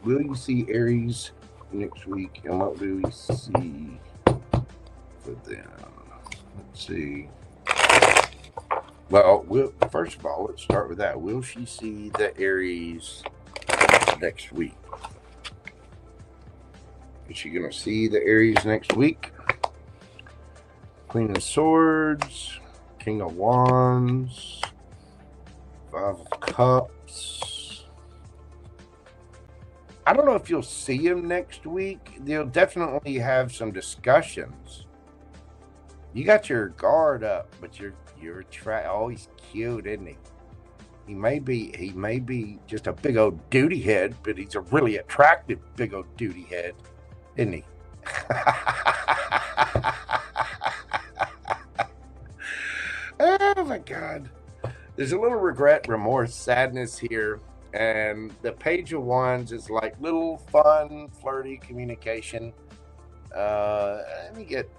Will you see Aries next week? And what do we see for them? Let's see. Well, first of all, let's start with that. Will she see the Aries next week? Is she going to see the Aries next week? Queen of Swords, King of Wands, 5 of Cups. I don't know if you'll see him next week. They'll definitely have some discussions. You got your guard up, but you're oh, he's cute, isn't he? He may be just a big old duty head, but he's a really attractive big old duty head, isn't he? There's a little regret, remorse, sadness here. And the Page of Wands is like little fun, flirty communication. Let me get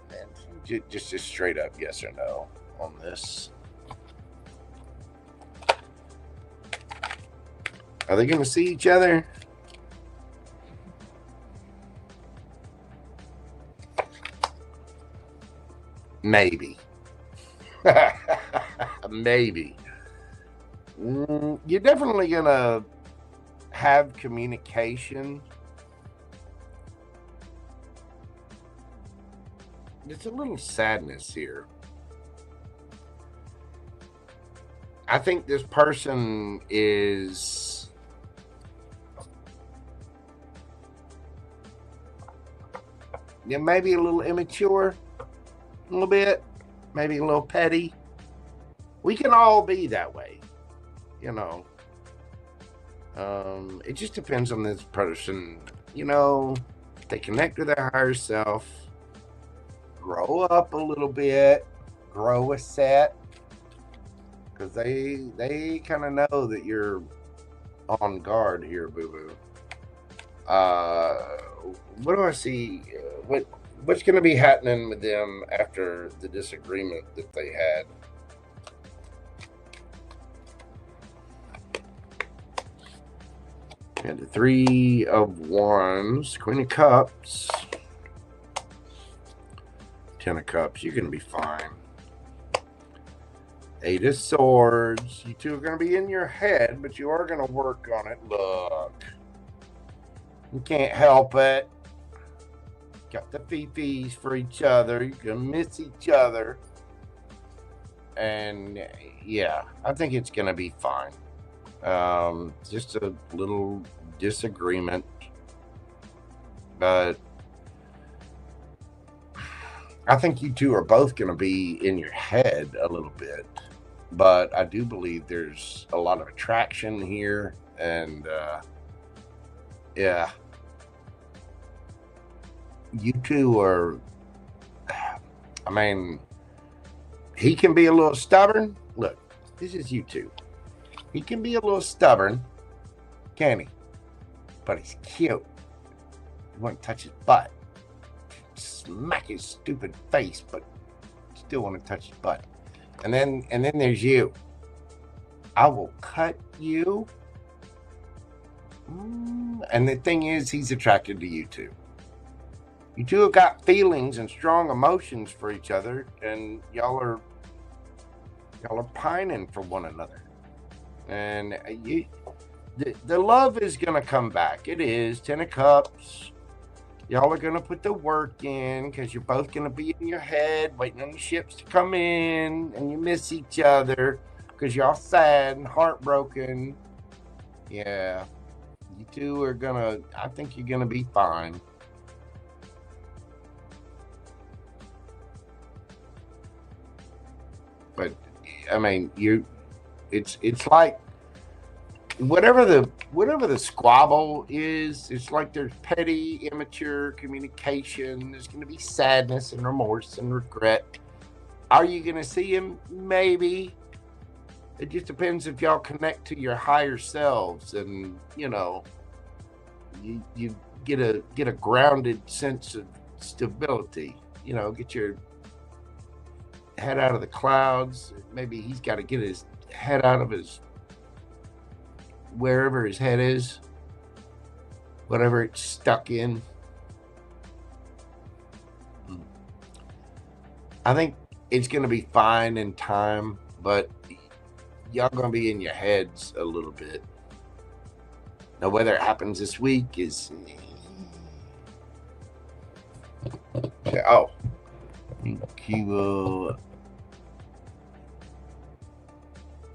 just straight up yes or no on this. Are they going to see each other? Maybe. Maybe. You're definitely going to have communication. There's a little sadness here. I think this person is maybe a little immature, a little bit, maybe a little petty. We can all be that way, you know. It just depends on this person, you know. If they connect with their higher self, grow up a little bit, grow a set, because they kind of know that you're on guard here, boo-boo. What do I see? What's going to be happening with them after the disagreement that they had? And the Three of Wands, Queen of Cups, Ten of Cups. You're going to be fine. Eight of Swords. You two are going to be in your head, but you are going to work on it. Look. You can't help it. Got the fifis for each other. You're going to miss each other. And, yeah, I think it's going to be fine. Just a little disagreement. But I think you two are both going to be in your head a little bit. But I do believe there's a lot of attraction here. And, yeah. You two are, I mean, he can be a little stubborn. Look, this is you two. He can be a little stubborn, can he? But he's cute. You want to touch his butt. Smack his stupid face, but still want to touch his butt. And then there's you. I will cut you. And the thing is, he's attracted to you too. You two have got feelings and strong emotions for each other, and y'all are pining for one another. And the love is gonna come back. It is. 10 of Cups. Y'all are gonna put the work in because you're both gonna be in your head, waiting on the ships to come in, and you miss each other because y'all sad and heartbroken. Yeah, you two are gonna. I think you're gonna be fine. But I mean, it's like whatever the squabble is, it's like there's petty, immature communication. There's going to be sadness and remorse and regret. Are you going to see him? Maybe. It just depends if y'all connect to your higher selves, and you know, you get a grounded sense of stability. You know, get your head out of the clouds. Maybe he's got to get his head out of his wherever his head is, whatever it's stuck in. I think it's going to be fine in time, but y'all going to be in your heads a little bit. Now, whether it happens this week is... Oh. He will...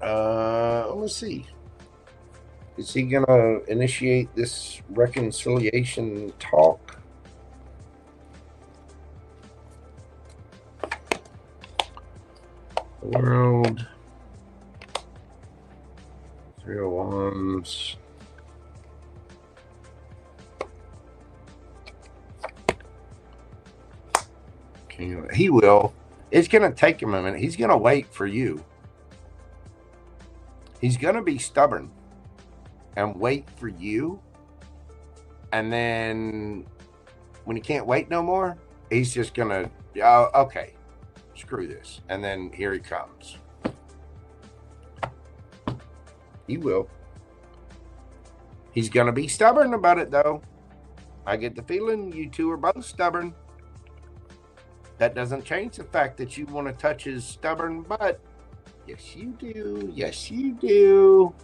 let's see. Is he gonna initiate this reconciliation talk? World. 3 of Wands. He will. It's gonna take him a minute. He's gonna wait for you. He's going to be stubborn and wait for you. And then when he can't wait no more, he's just going to, oh, okay, screw this. And then here he comes. He will. He's going to be stubborn about it, though. I get the feeling you two are both stubborn. That doesn't change the fact that you want to touch his stubborn butt. Yes, you do. Yes, you do.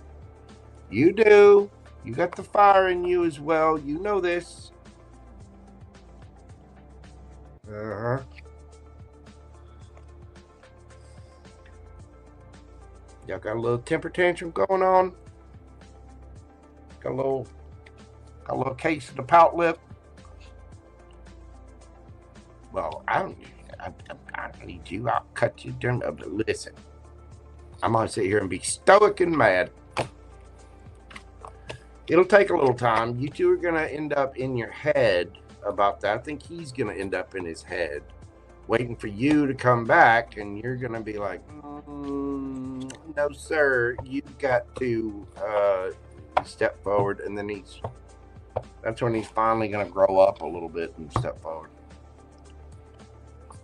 You do. You got the fire in you as well. You know this. Uh-huh. Y'all got a little temper tantrum going on. Got a little case of the pout lip. Well, I don't need you. I'll cut you down. Listen, I'm gonna sit here and be stoic and mad. It'll take a little time. You two are gonna end up in your head about that. I think he's gonna end up in his head, waiting for you to come back, and you're gonna be like, no, sir, you've got to step forward, and then that's when he's finally gonna grow up a little bit and step forward.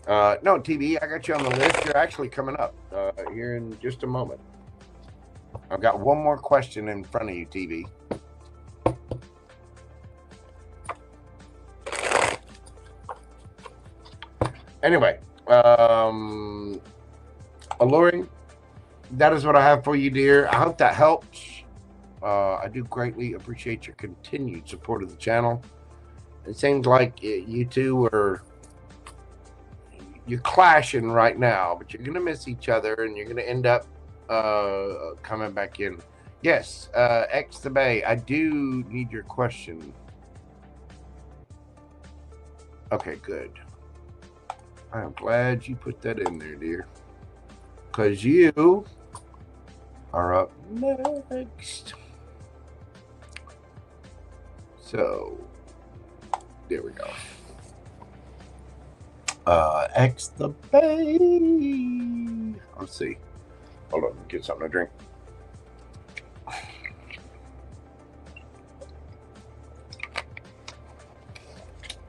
No, TV, I got you on the list. You're actually coming up here in just a moment. I've got one more question in front of you, TV. Anyway, alluring, that is what I have for you, dear. I hope that helps. I do greatly appreciate your continued support of the channel. It seems like you two you're clashing right now, but you're going to miss each other, and you're going to end up coming back in. Yes, XTheBaeee, I do need your question. Okay, good. I'm glad you put that in there, dear, because you are up next. So, there we go. XTheBaeee. Let's see. Hold on, get something to drink.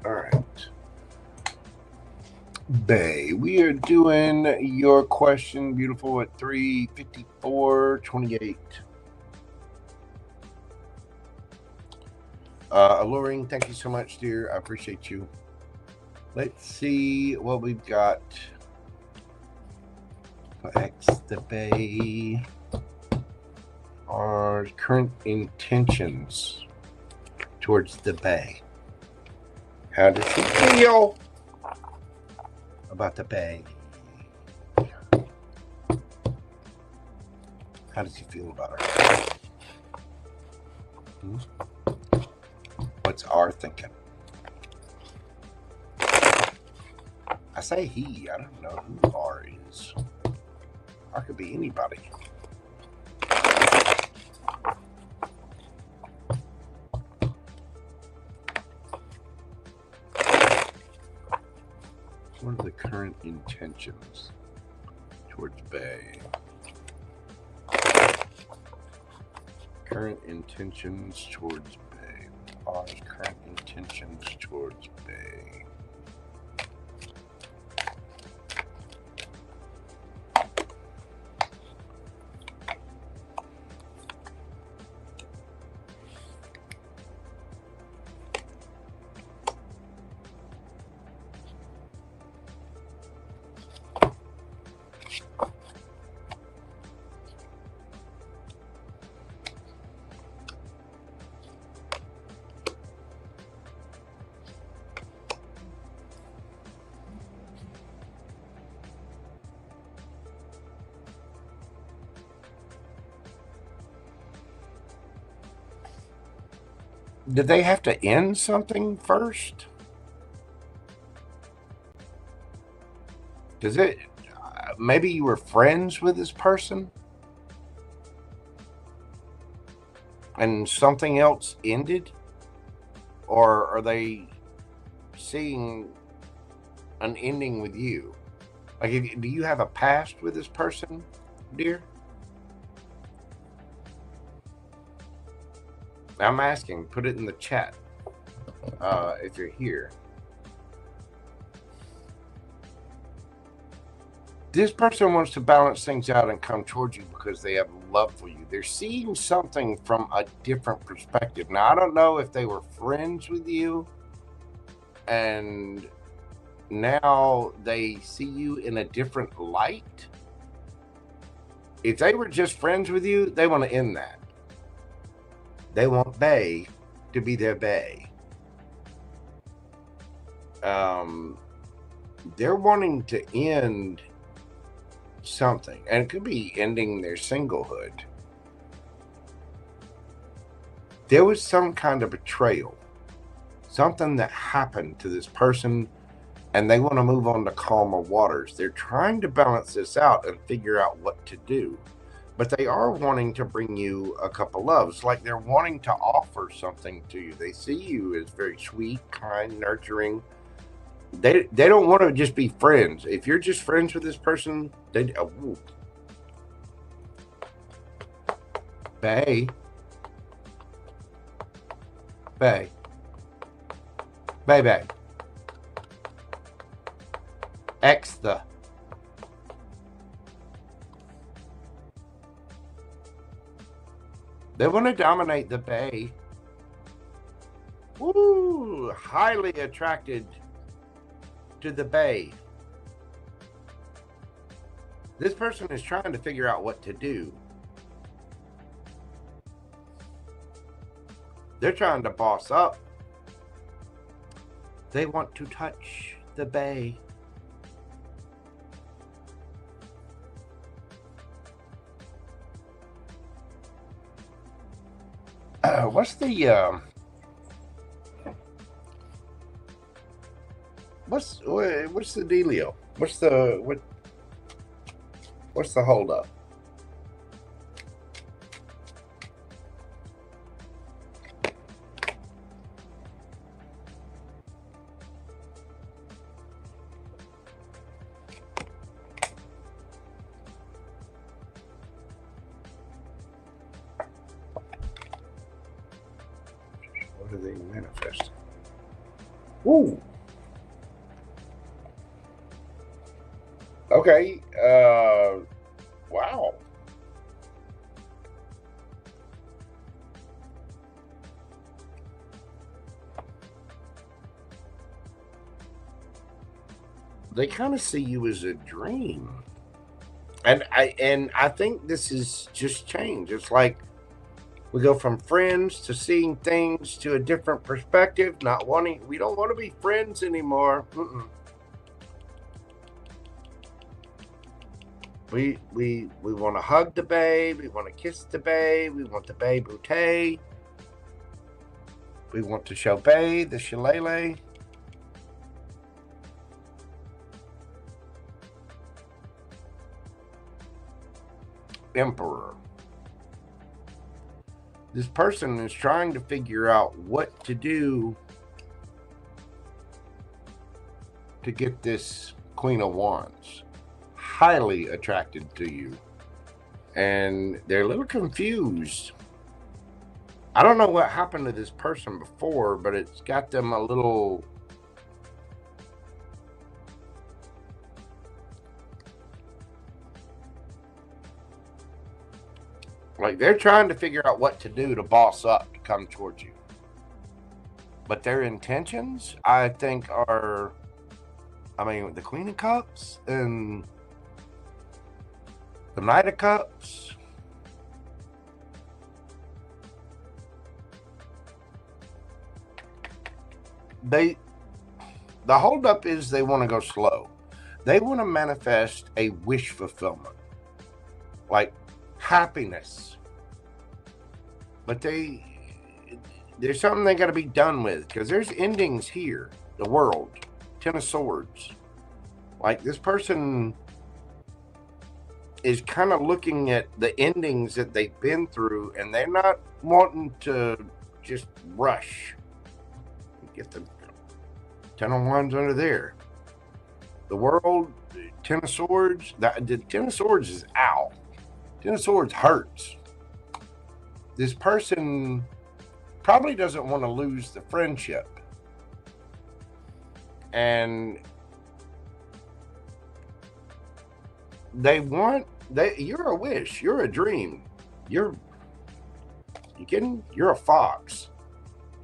All right. Bae, we are doing your question, beautiful, at 3:54:28. Alluring, thank you so much, dear. I appreciate you. Let's see what we've got for XTheBaeee. Our current intentions towards the Bae. How does he feel about the Bae? How does he feel about her? What's our thinking? I say he. I don't know who R is. R could be anybody. What are the current intentions towards Bae? Current intentions towards Bae. R's current intentions towards Bae. Did they have to end something first? Does it, maybe you were friends with this person and something else ended? Or are they seeing an ending with you? Like, do you have a past with this person, dear? I'm asking, put it in the chat if you're here. This person wants to balance things out and come towards you because they have love for you. They're seeing something from a different perspective. Now, I don't know if they were friends with you and now they see you in a different light. If they were just friends with you, they want to end that. They want Bae to be their Bae. They're wanting to end something, and it could be ending their singlehood. There was some kind of betrayal, something that happened to this person, and they want to move on to calmer waters. They're trying to balance this out and figure out what to do, but they are wanting to bring you a cup of love. It's like they're wanting to offer something to you. They see you as very sweet, kind, nurturing. They don't want to just be friends. If you're just friends with this person, they Bae. XTheBaeee. They want to dominate the Bae. Ooh, highly attracted to the Bae. This person is trying to figure out what to do. They're trying to boss up. They want to touch the Bae. What's the what's the dealio? What's the hold up? What are they manifesting? Ooh. Okay. Wow. They kind of see you as a dream. And I think this is just change. It's like we go from friends to seeing things to a different perspective, we don't want to be friends anymore. We want to hug the Bae, we want to kiss the Bae, we want the Bae bouquet, we want to show Bae the shillelagh. Emperor. This person is trying to figure out what to do to get this Queen of Wands. Highly attracted to you. And they're a little confused. I don't know what happened to this person before, but it's got them a little... like they're trying to figure out what to do to boss up to come towards you. But their intentions, I think, are... I mean, the Queen of Cups and the Knight of Cups. The holdup is they want to go slow. They want to manifest a wish fulfillment. Like happiness. But there's something they got to be done with, because there's endings here. The World. Ten of Swords. Like this person is kind of looking at the endings that they've been through, and they're not wanting to just rush. Get the Ten of Wands under there. The World, Ten of Swords. The Ten of Swords is ow. Ten of Swords hurts. This person probably doesn't want to lose the friendship. And you're a wish, you're a dream, you're a fox.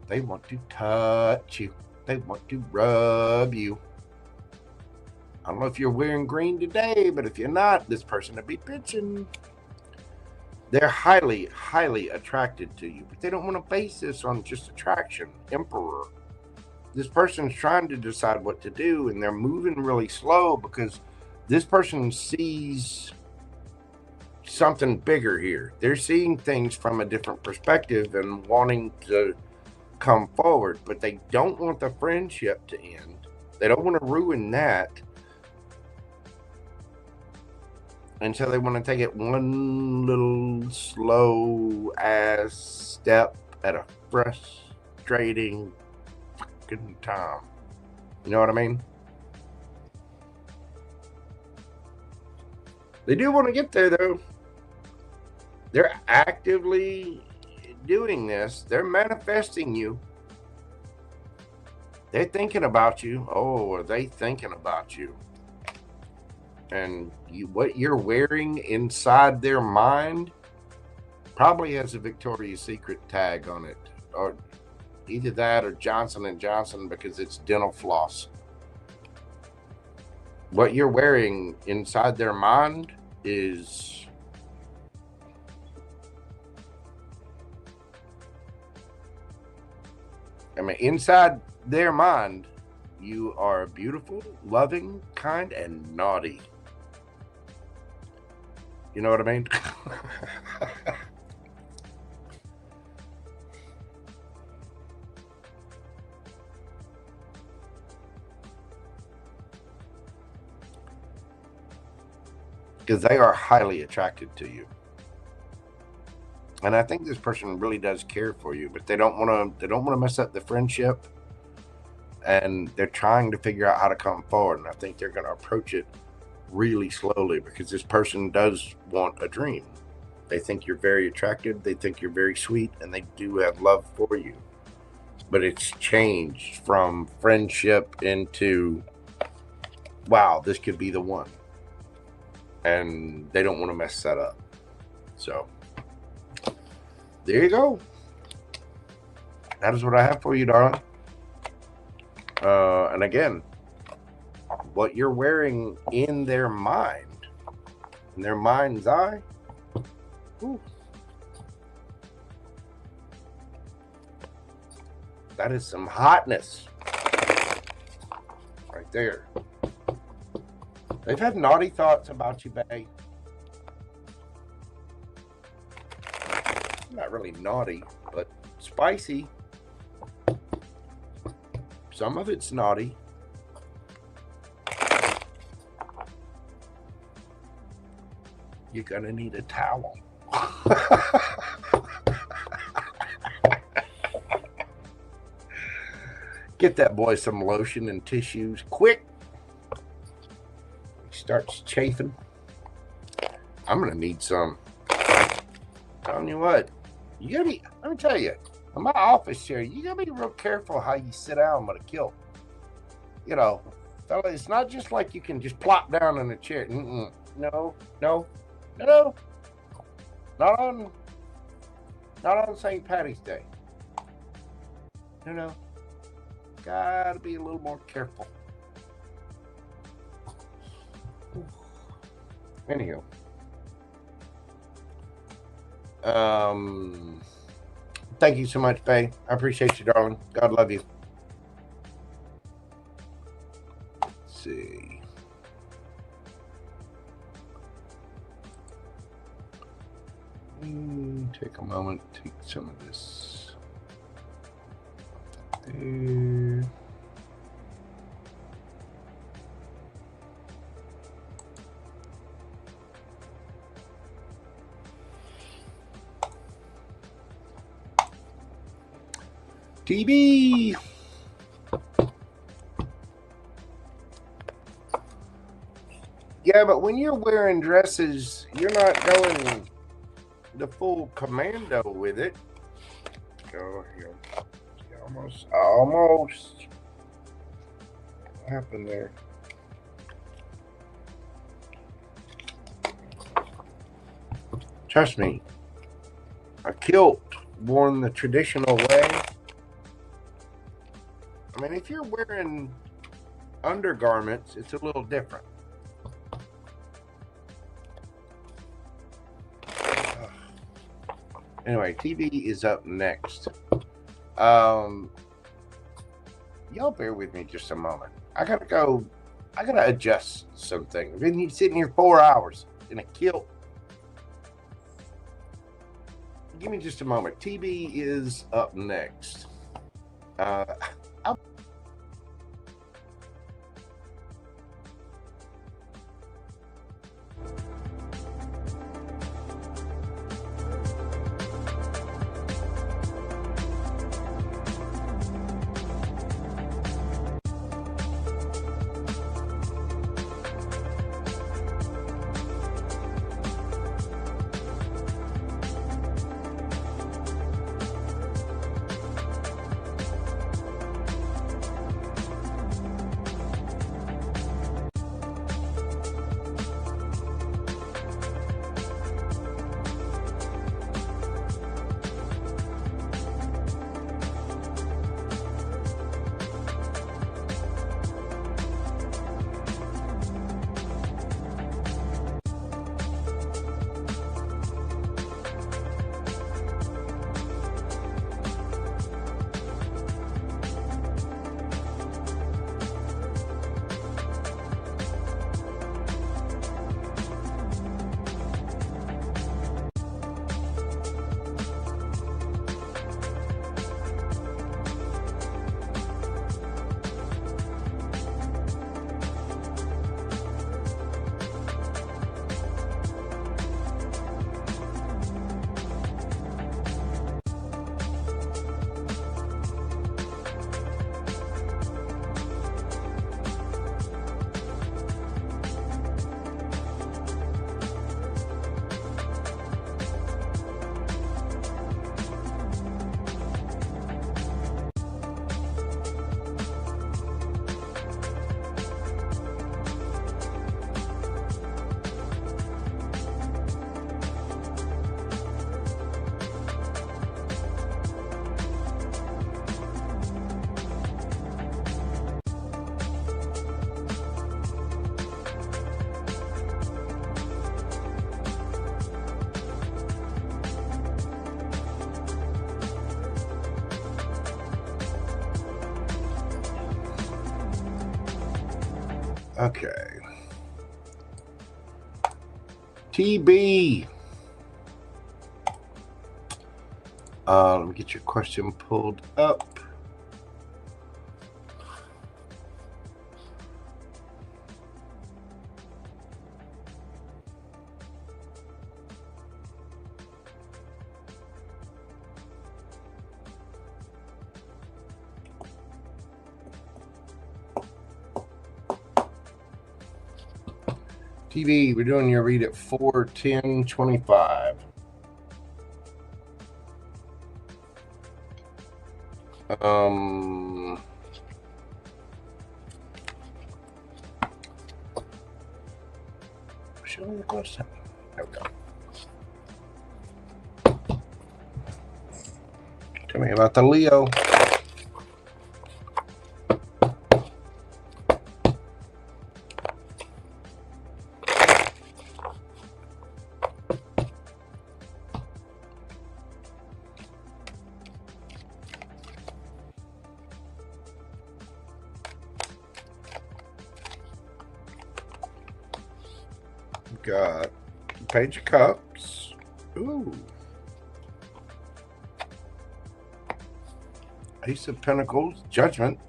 They want to touch you, they want to rub you. I don't know if you're wearing green today, but if you're not, this person would be bitching. They're highly, highly attracted to you, but they don't want to base this on just attraction. Emperor. This person's trying to decide what to do, and they're moving really slow because this person sees something bigger here. They're seeing things from a different perspective and wanting to come forward, but they don't want the friendship to end. They don't want to ruin that. And so they want to take it one little slow ass step at a frustrating fucking time. You know what I mean? They do want to get there though. They're actively doing this. They're manifesting you. They're thinking about you. Oh, are they thinking about you? And what you're wearing inside their mind probably has a Victoria's Secret tag on it, or either that or Johnson & Johnson, because it's dental floss. What you're wearing inside their mind is inside their mind, you are beautiful, loving, kind, and naughty. You know what I mean? Because they are highly attracted to you. And I think this person really does care for you, but they don't want to mess up the friendship. And they're trying to figure out how to come forward. And I think they're going to approach it really slowly because this person does want a dream. They think you're very attractive. They think you're very sweet, and they do have love for you. But it's changed from friendship into, wow, this could be the one. And they don't want to mess that up. So there you go. That is what I have for you, darling. And again, what you're wearing in their mind, in their mind's eye, ooh, that is some hotness right there. They've had naughty thoughts about you, babe. Not really naughty, but spicy. Some of it's naughty. You're gonna need a towel. Get that boy some lotion and tissues quick. He starts chafing. I'm gonna need some. Telling you what, you gotta be, let me tell you, in my office chair, you gotta be real careful how you sit down with a kilt. You know, it's not just like you can just plop down in a chair. No, no, no. Not on St. Patty's Day. No. Gotta be a little more careful. Anywho. Thank you so much, babe. I appreciate you, darling. God love you. Let's see. Take a moment, take some of this there. TV. Yeah, but when you're wearing dresses, you're not going the full commando with it. go here. Almost. What happened there? Trust me, a kilt worn the traditional way. I mean, if you're wearing undergarments, it's a little different. Anyway, TV is up next. Y'all bear with me just a moment. I gotta adjust something. I've been sitting here 4 hours in a kilt. Give me just a moment. TV is up next. Okay. TB. Let me get your question pulled up. TV, we're doing your read at 4/10/25. Show me the question. There we go. Tell me about the Leo. Got Page of Cups. Ooh. Ace of Pentacles. Judgment.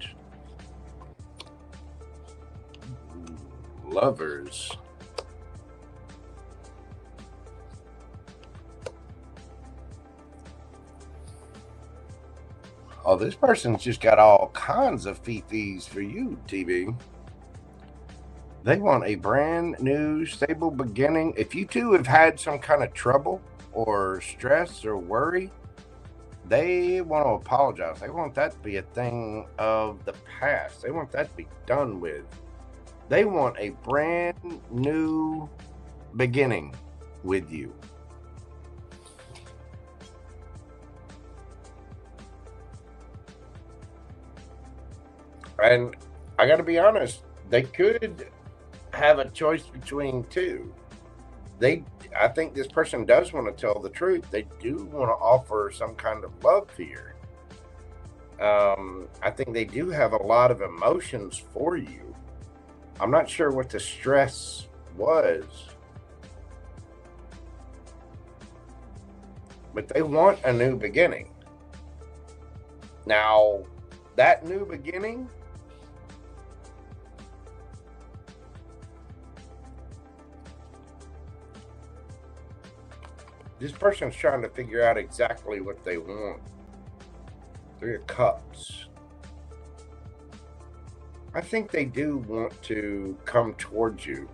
Lovers. Oh, this person's just got all kinds of fifis for you, TV. They want a brand new, stable beginning. If you two have had some kind of trouble or stress or worry, They want to apologize. They want that to be a thing of the past. They want that to be done with. They want a brand new beginning with you. And I got to be honest, they could have a choice between two. I think this person does want to tell the truth. They do want to offer some kind of love here. I think they do have a lot of emotions for you. I'm not sure what the stress was, but they want a new beginning. Now, that new beginning, this person's trying to figure out exactly what they want. 3 of Cups. I think they do want to come towards you.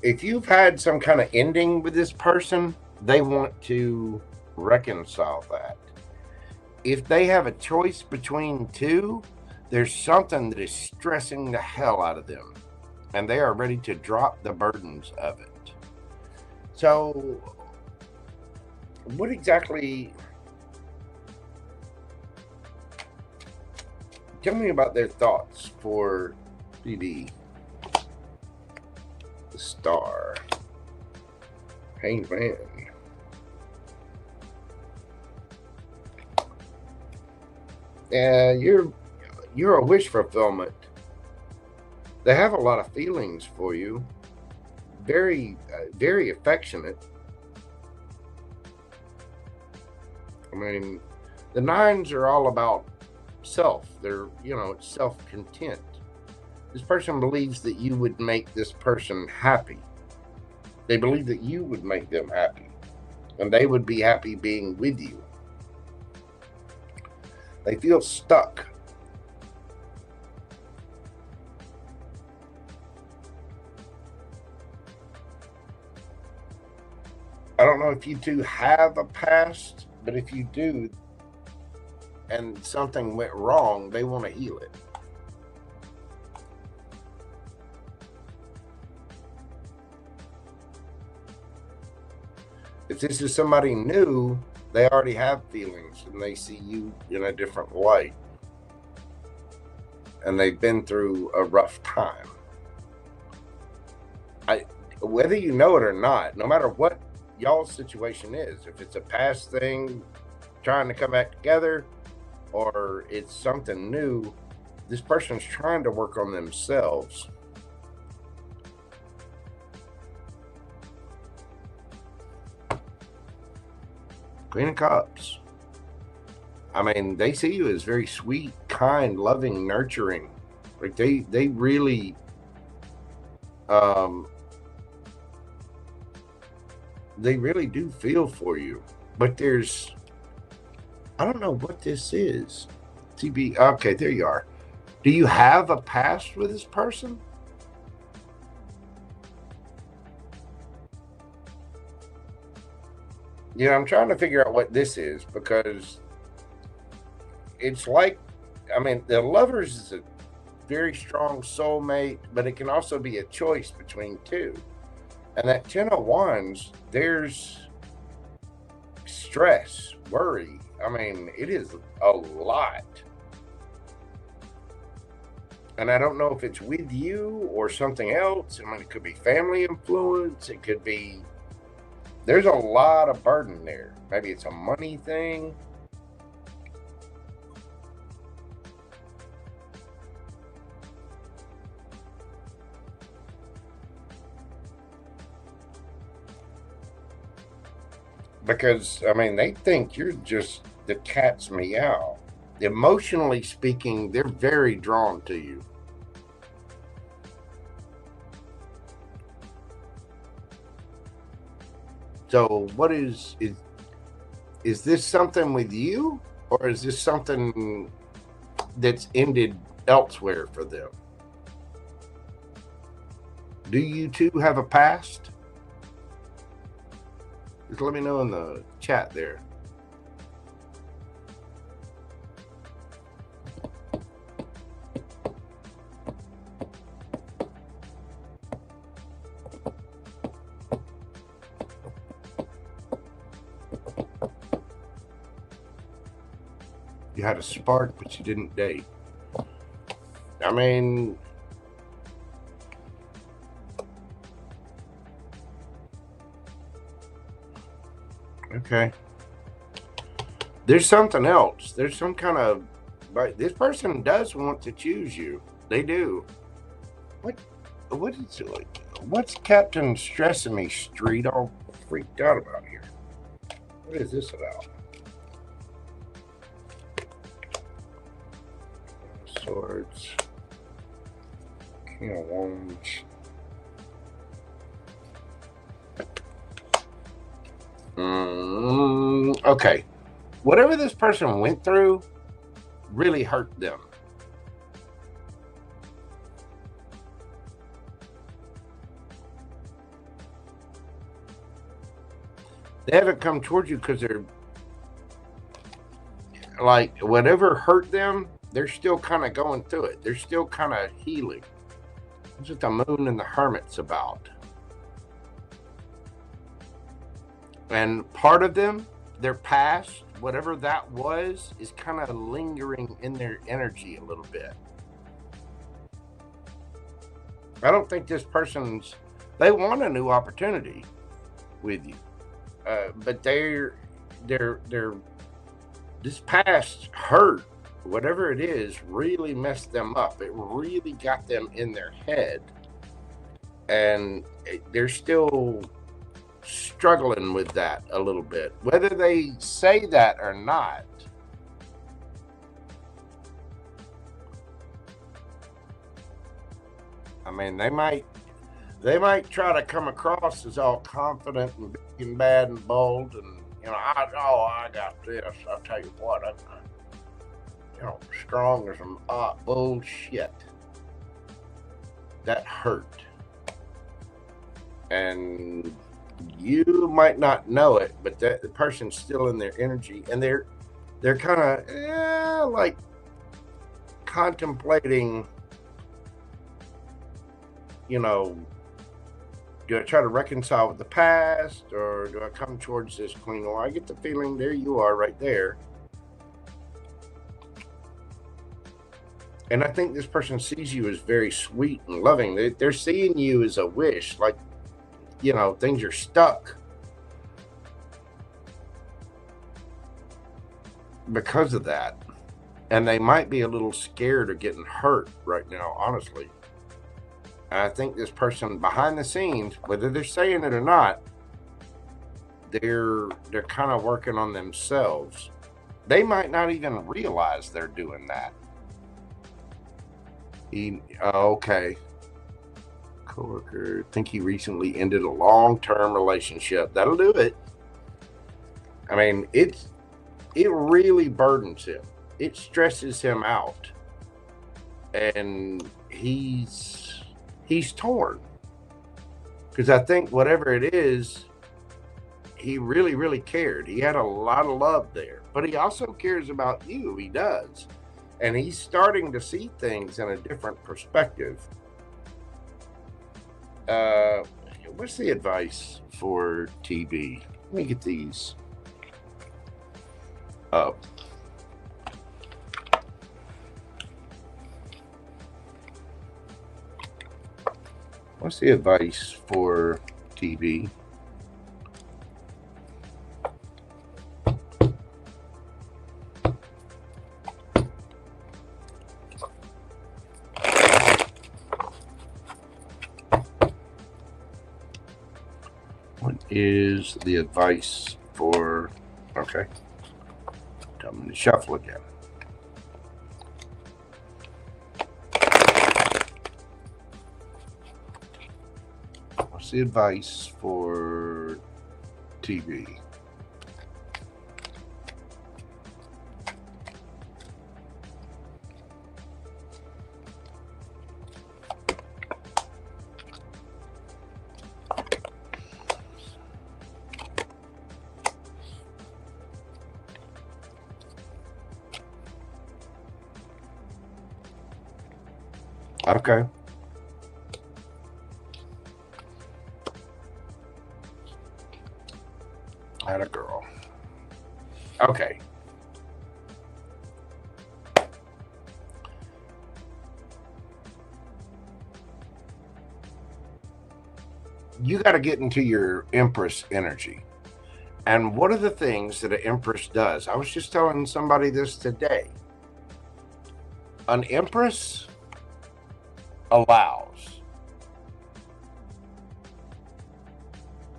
If you've had some kind of ending with this person, they want to reconcile that. If they have a choice between two, there's something that is stressing the hell out of them, and they are ready to drop the burdens of it. So, what exactly... Tell me about their thoughts for the Star. Hanged Man. You're a wish fulfillment. They have a lot of feelings for you. Very, very affectionate. I mean, the 9s are all about self. They're, it's self-content. This person believes that you would make this person happy. They believe that you would make them happy, and they would be happy being with you. They feel stuck. I don't know if you two have a past, but if you do, and something went wrong, they want to heal it. If this is somebody new, they already have feelings and they see you in a different light. And they've been through a rough time. Whether you know it or not, no matter what y'all's situation is, if it's a past thing trying to come back together, or it's something new, this person's trying to work on themselves. Queen of Cups. I mean, they see you as very sweet, kind, loving, nurturing. Like they really they really do feel for you. But I don't know what this is. TB. Okay, there you are. Do you have a past with this person? I'm trying to figure out what this is, because it's like, I mean, the Lovers is a very strong soulmate, but it can also be a choice between two. And that 10 of Wands, there's stress, worry. I mean, it is a lot. And I don't know if it's with you or something else. I mean, it could be family influence. It could be, there's a lot of burden there. Maybe it's a money thing. Because, I mean, they think you're just the cat's meow. Emotionally speaking, they're very drawn to you. So what is this something with you, or is this something that's ended elsewhere for them? Do you two have a past? Just let me know in the chat there. You had a spark, but you didn't date. I mean, okay. There's something else. There's some kind of, but this person does want to choose you. They do. What is it like? What's Captain Stressing Me Street all freaked out about here? What is this about? Swords. King of Wands. Okay. Whatever this person went through really hurt them. They haven't come towards you because they're like, whatever hurt them, they're still kind of going through it. They're still kind of healing. That's what the Moon and the Hermit's about. And part of them, their past, whatever that was, is kind of lingering in their energy a little bit. I don't think this person's, they want a new opportunity with you. But they're this past hurt, whatever it is, really messed them up. It really got them in their head, and they're still struggling with that a little bit, whether they say that or not. I mean, they might try to come across as all confident and big and bad and bold, and you know, I got this. I'll tell you what, I'm strong as some bullshit. That hurt, and you might not know it, but that the person's still in their energy, and they're kind of like contemplating, you know, do I try to reconcile with the past, or do I come towards this Queen? Well, I get the feeling there you are right there. And I think this person sees you as very sweet and loving. They're seeing you as a wish, like, you know, things are stuck because of that. And they might be a little scared of getting hurt right now, honestly. And I think this person behind the scenes, whether they're saying it or not, they're kind of working on themselves. They might not even realize they're doing that. Okay. Coworker, think he recently ended a long-term relationship. That'll do it. I mean, it really burdens him. It stresses him out. And he's torn. Because I think whatever it is, he really, really cared. He had a lot of love there. But he also cares about you. He does. And he's starting to see things in a different perspective. What's the advice for TB? Let me get these up. What's the advice for TB? What is the advice for, okay, tell me to shuffle again. What's the advice for TB? Okay. I had a girl. Okay. you got to get into your Empress energy. And what are the things that an Empress does? I was just telling somebody this today. An Empress allows.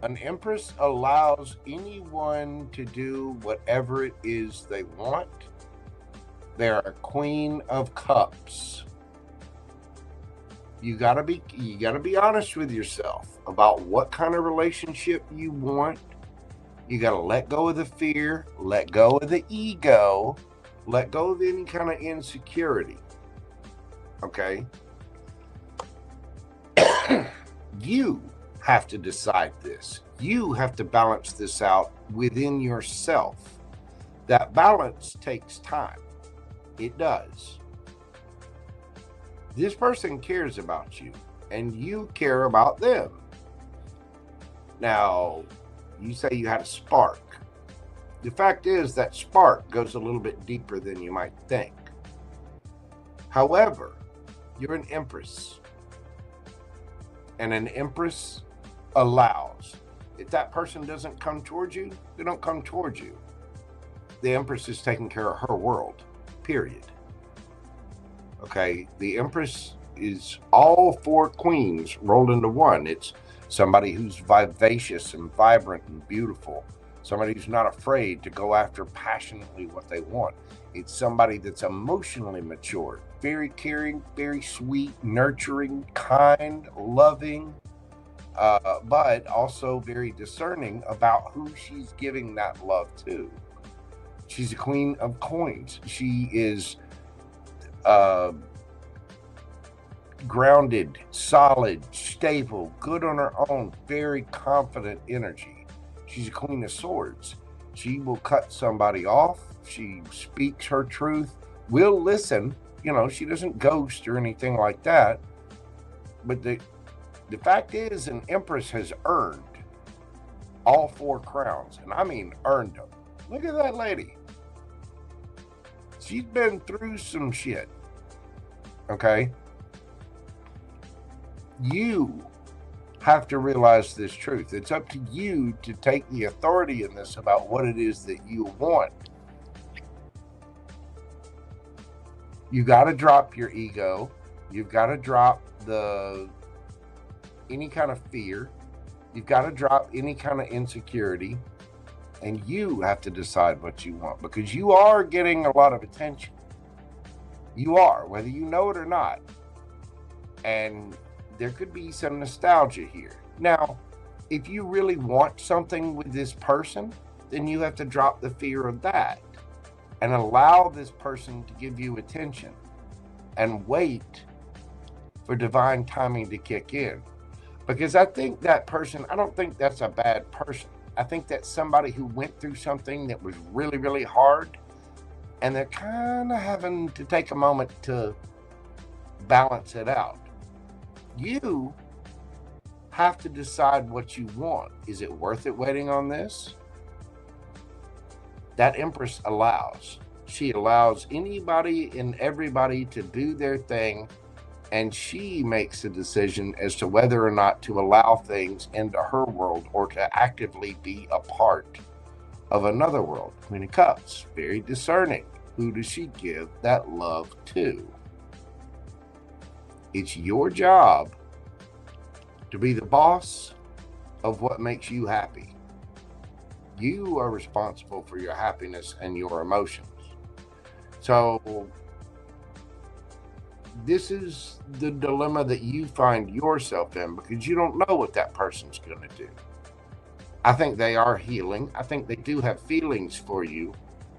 An Empress allows anyone to do whatever it is they want. They're a Queen of Cups. You gotta be honest with yourself about what kind of relationship you want. You gotta let go of the fear, let go of the ego, let go of any kind of insecurity. Okay? You have to decide this. You have to balance this out within yourself. That balance takes time. It does. This person cares about you, and you care about them. Now, you say you had a spark. The fact is that spark goes a little bit deeper than you might think. However, you're an Empress, and an Empress allows. If that person doesn't come towards you, they don't come towards you. The Empress is taking care of her world, period. Okay, the Empress is all four queens rolled into one. It's somebody who's vivacious and vibrant and beautiful. Somebody who's not afraid to go after passionately what they want. It's somebody that's emotionally mature, very caring, very sweet, nurturing, kind, loving, but also very discerning about who she's giving that love to. She's a Queen of Coins. She is grounded, solid, stable, good on her own, very confident energy. She's a Queen of Swords. She will cut somebody off. She speaks her truth, will listen. You know, she doesn't ghost or anything like that. But the fact is, an Empress has earned all four crowns. And I mean earned them. Look at that lady. She's been through some shit. Okay? You have to realize this truth. It's up to you to take the authority in this about what it is that you want. You got to drop your ego. You've got to drop any kind of fear. You've got to drop any kind of insecurity. And you have to decide what you want, because you are getting a lot of attention. You are, whether you know it or not. And there could be some nostalgia here. Now, if you really want something with this person, then you have to drop the fear of that and allow this person to give you attention and wait for divine timing to kick in. Because I think that person, I don't think that's a bad person. I think that's somebody who went through something that was really, really hard, and they're kind of having to take a moment to balance it out. You have to decide what you want. Is it worth it waiting on this? That Empress allows. She allows anybody and everybody to do their thing, and she makes a decision as to whether or not to allow things into her world or to actively be a part of another world. Queen of Cups, very discerning. Who does she give that love to? It's your job to be the boss of what makes you happy. You are responsible for your happiness and your emotions. So this is the dilemma that you find yourself in, because you don't know what that person's going to do. I think they are healing. I think they do have feelings for you,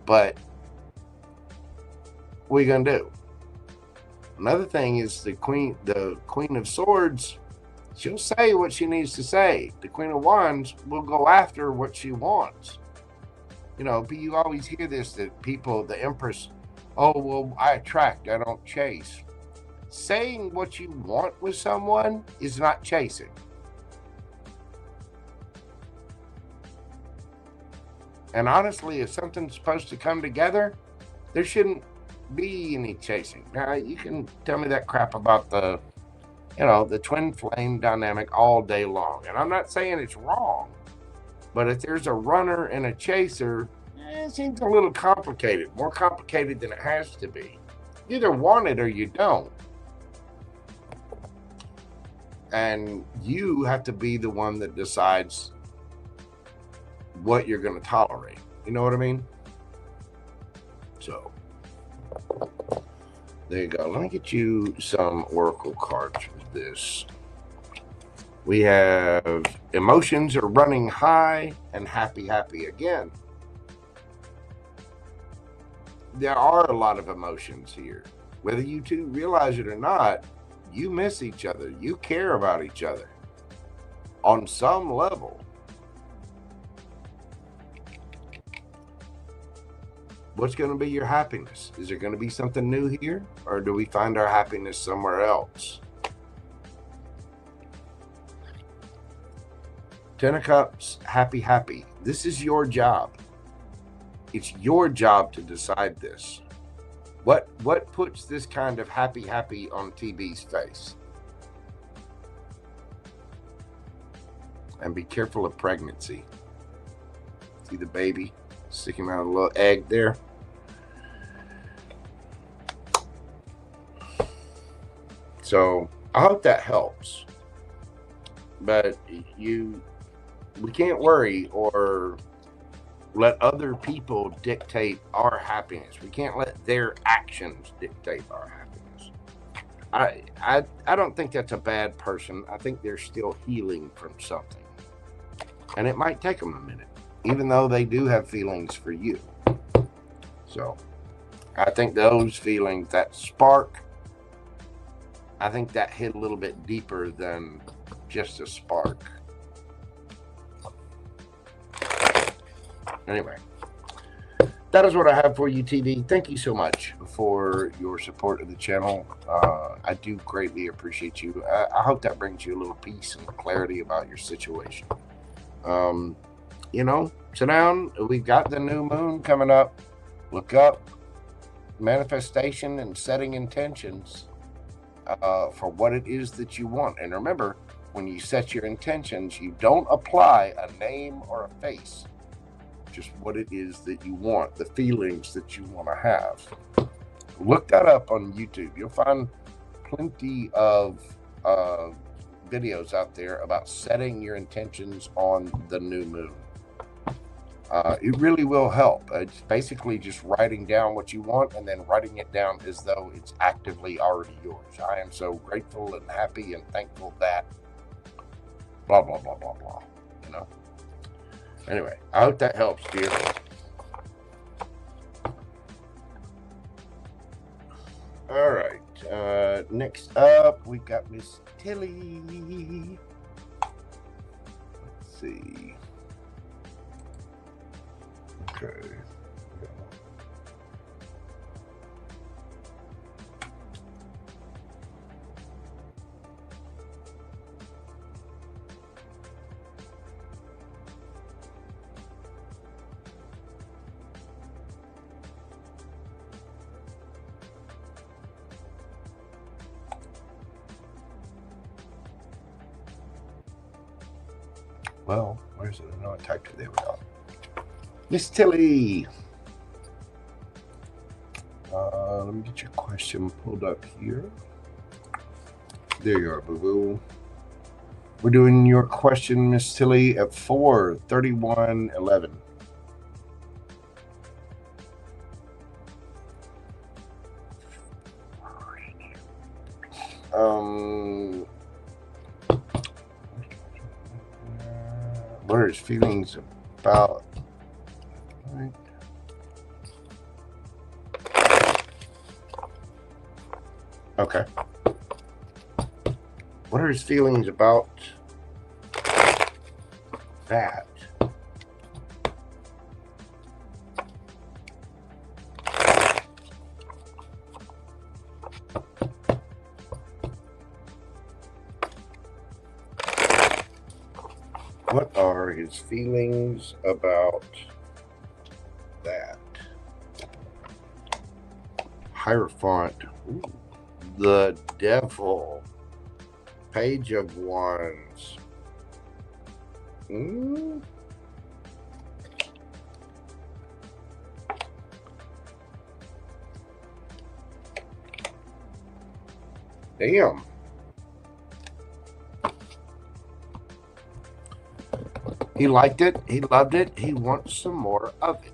but what are you going to do? Another thing is the Queen of Swords, she'll say what she needs to say. The Queen of Wands will go after what she wants. You know, but you always hear this, that people, the Empress, oh, well, I attract, I don't chase. Saying what you want with someone is not chasing. And honestly, if something's supposed to come together, there shouldn't be any chasing. Now, you can tell me that crap about the you know, the twin flame dynamic all day long. And I'm not saying it's wrong, but if there's a runner and a chaser, it seems a little complicated, more complicated than it has to be. You either want it or you don't. And you have to be the one that decides what you're going to tolerate. You know what I mean? So, there you go. Let me get you some oracle cards for this. We have emotions are running high and happy again. There are a lot of emotions here. Whether you two realize it or not, you miss each other. You care about each other on some level. What's going to be your happiness? Is there going to be something new here? Or do we find our happiness somewhere else? Ten of Cups, happy. This is your job. It's your job to decide this. What puts this kind of happy on TB's face? And be careful of pregnancy. See the baby sticking out a little egg there? So I hope that helps. But we can't worry or let other people dictate our happiness. We can't let their actions dictate our happiness. I don't think that's a bad person. I think they're still healing from something. And it might take them a minute, even though they do have feelings for you. So I think those feelings, that spark, I think that hit a little bit deeper than just a spark. Anyway, that is what I have for you, TV. Thank you so much for your support of the channel. I do greatly appreciate you. I hope that brings you a little peace and clarity about your situation. You know, sit down. We've got the new moon coming up. Look up manifestation and setting intentions for what it is that you want. And remember, when you set your intentions, you don't apply a name or a face. Just what it is that you want, the feelings that you want to have. Look that up on YouTube. You'll find plenty of videos out there about setting your intentions on the new moon. It really will help. It's basically just writing down what you want and then writing it down as though it's actively already yours. I am so grateful and happy and thankful that blah, blah, blah, blah, blah, you know? Anyway, I hope that helps, dear. All right. Next up, we've got Miss Tilly. Let's see. Okay. Well, where's it? No, I typed it. There we go. Miss Tilly. Let me get your question pulled up here. There you are, boo-boo. We're doing your question, Miss Tilly, at 4/31/11. What are his feelings about? Right. Okay. What are his feelings about that? What are his feelings about that? Hierophant. Ooh, the devil. Page of Wands. Damn. He liked it. He loved it. He wants some more of it.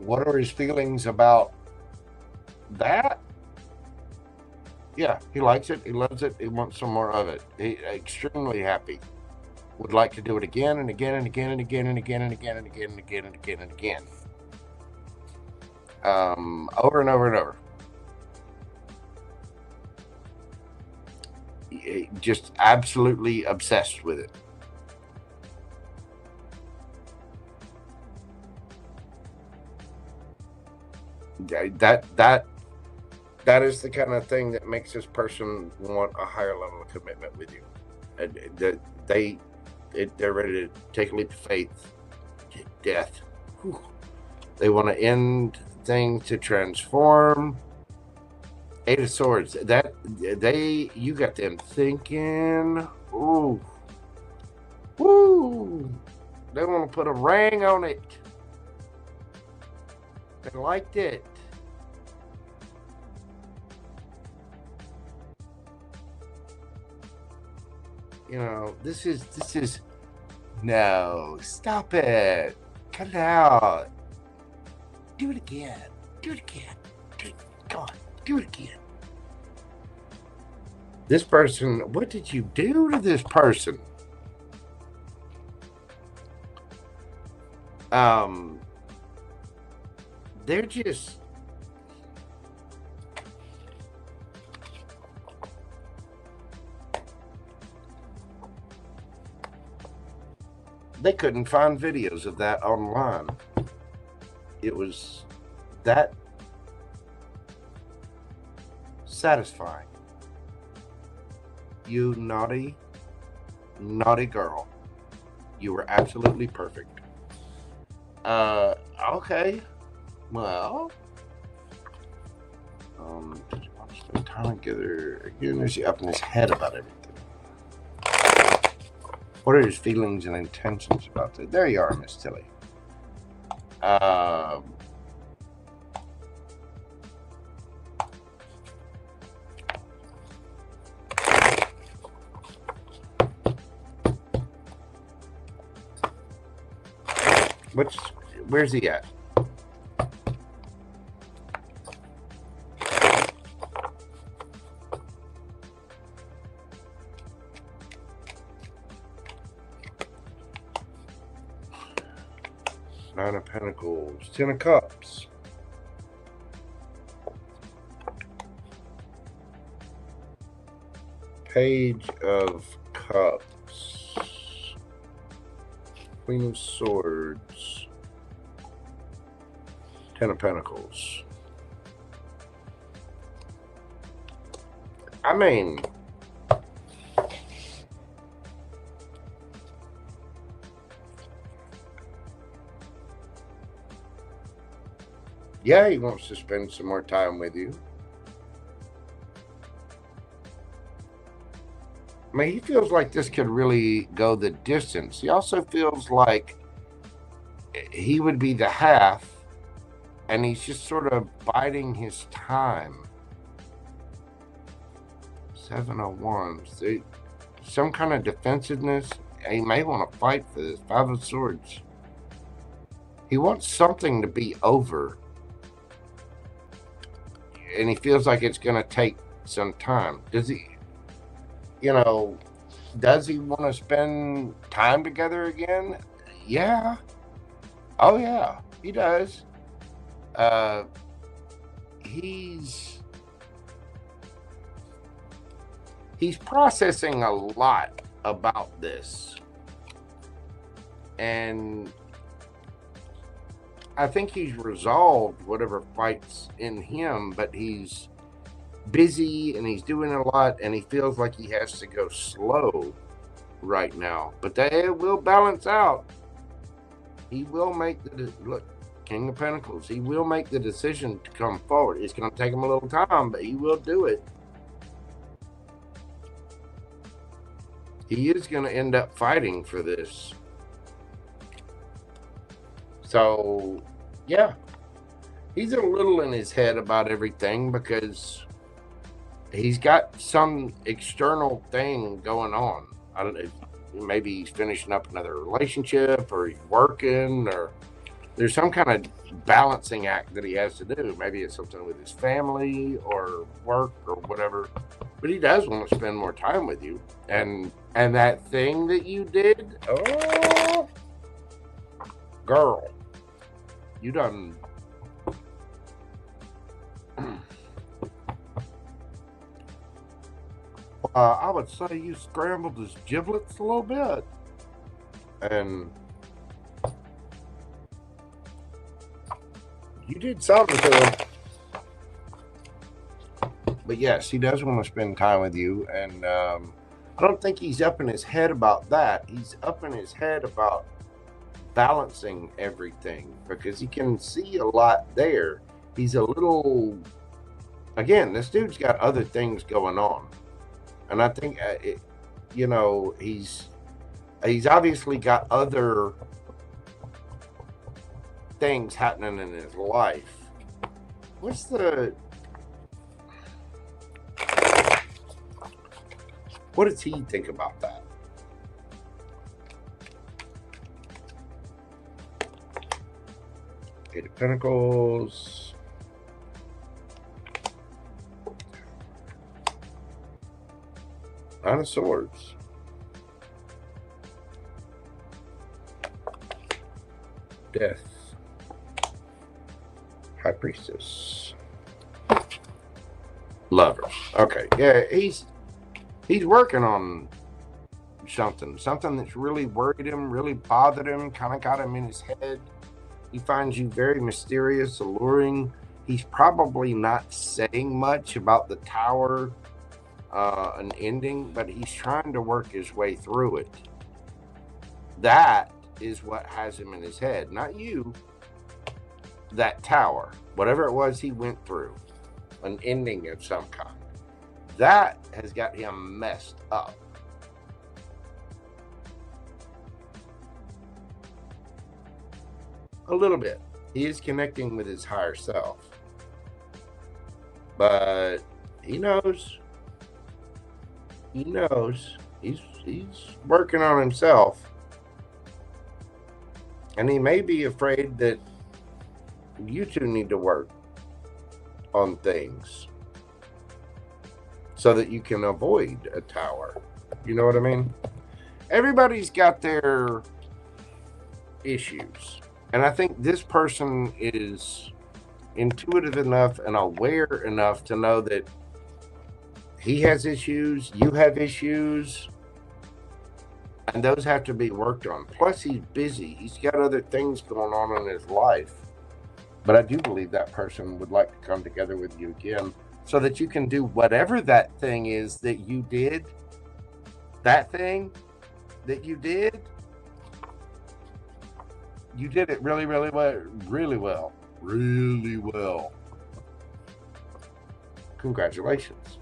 What are his feelings about that? Yeah, he likes it. He loves it. He wants some more of it. He's extremely happy. Would like to do it again and again and again and again and again and again and again and again and again and again. Over and over and over. Just absolutely obsessed with it. That is the kind of thing that makes this person want a higher level of commitment with you. They're ready to take a leap of faith, death. Whew. They want to end things, to transform. Eight of Swords. You got them thinking. Ooh, woo! They want to put a ring on it. They liked it. You know, this is no, stop it. Cut it out. Do it again. Do it again. Come on, do it again. This person, what did you do to this person? They're just, they couldn't find videos of that online. It was that satisfying. You naughty, naughty girl. You were absolutely perfect. Okay. Well, did you want to spend time together again? Is he up in his head about everything? What are his feelings and intentions about that? There you are, Miss Tilly. Where's he at? Nine of Pentacles, Ten of Cups. Page of Cups. Queen of Swords. Ten of Pentacles. I mean, yeah, he wants to spend some more time with you. I mean, he feels like this could really go the distance. He also feels like he would be the half, and he's just sort of biding his time. Seven of Wands. Some kind of defensiveness. He may want to fight for this. Five of Swords. He wants something to be over. And he feels like it's going to take some time. Does he, does he want to spend time together again? Yeah. Oh, yeah, he does. He's processing a lot about this. And I think he's resolved whatever fights in him, but he's busy and he's doing a lot, and he feels like he has to go slow right now, but they will balance out. He will make the look, King of Pentacles. He will make the decision to come forward. It's going to take him a little time, but he will do it. He is going to end up fighting for this. So, yeah, he's a little in his head about everything because he's got some external thing going on. I don't know, maybe he's finishing up another relationship, or he's working, or there's some kind of balancing act that he has to do. Maybe it's something with his family or work or whatever. But he does want to spend more time with you. And that thing that you did, oh, girl, you done. I would say you scrambled his giblets a little bit. And you did something to him. But yes, he does want to spend time with you. And I don't think he's up in his head about that. He's up in his head about balancing everything, because he can see a lot there. He's a little, again, this dude's got other things going on. And I think, you know, he's obviously got other things happening in his life. What's the... What does he think about that? Eight of Pentacles. Nine of Swords. Death. High Priestess. Lovers. Okay, yeah, he's working on something that's really worried him, really bothered him, kind of got him in his head. He finds you very mysterious, alluring. He's probably not saying much about the Tower, an ending, but he's trying to work his way through it. That is what has him in his head, not you. That Tower, whatever it was he went through, an ending of some kind, that has got him messed up. A little bit. He is connecting with his higher self, but he knows. He knows. He's working on himself, and he may be afraid that you two need to work on things so that you can avoid a Tower. You know what I mean? Everybody's got their issues. And I think this person is intuitive enough and aware enough to know that he has issues, you have issues, and those have to be worked on. Plus, he's busy. He's got other things going on in his life. But I do believe that person would like to come together with you again so that you can do whatever that thing is that you did. That thing that you did. You did it really, really well. Really well. Really well. Congratulations.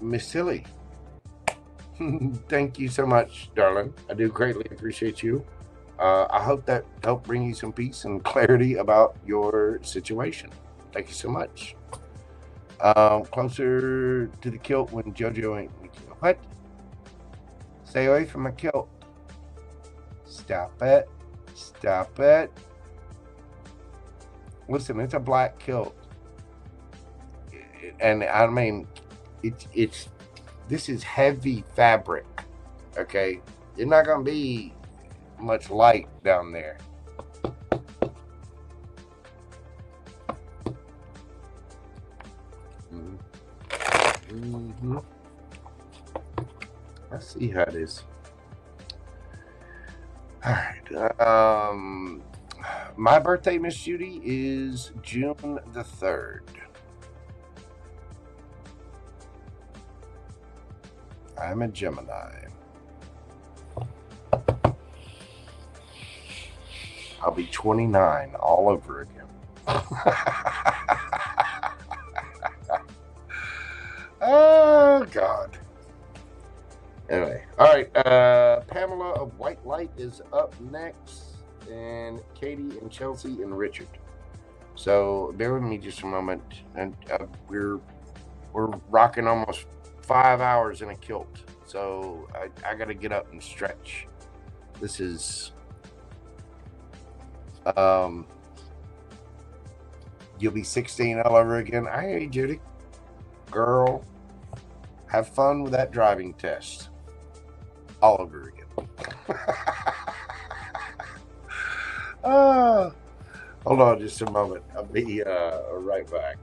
Miss Silly. Thank you so much, darling. I do greatly appreciate you. I hope that helped bring you some peace and clarity about your situation. Thank you so much. Closer to the kilt when JoJo ain't with you. What? Stay away from a kilt. Stop it. Stop it. Listen, it's a black kilt. And I mean, it's this is heavy fabric. Okay? There's not going to be much light down there. Let's see how it is. All right. My birthday, Miss Judy, is June the 3rd. I'm a Gemini. I'll be 29 all over again. Oh, God. Anyway, all right. Pamela of White Light is up next, and Katie and Chelsey and Richard. So bear with me just a moment, and we're rocking almost 5 hours in a kilt, so I got to get up and stretch. This is you'll be 16 all over again. I hear you, Judy. Girl, have fun with that driving test. All over again. Hold on just a moment. I'll be right back.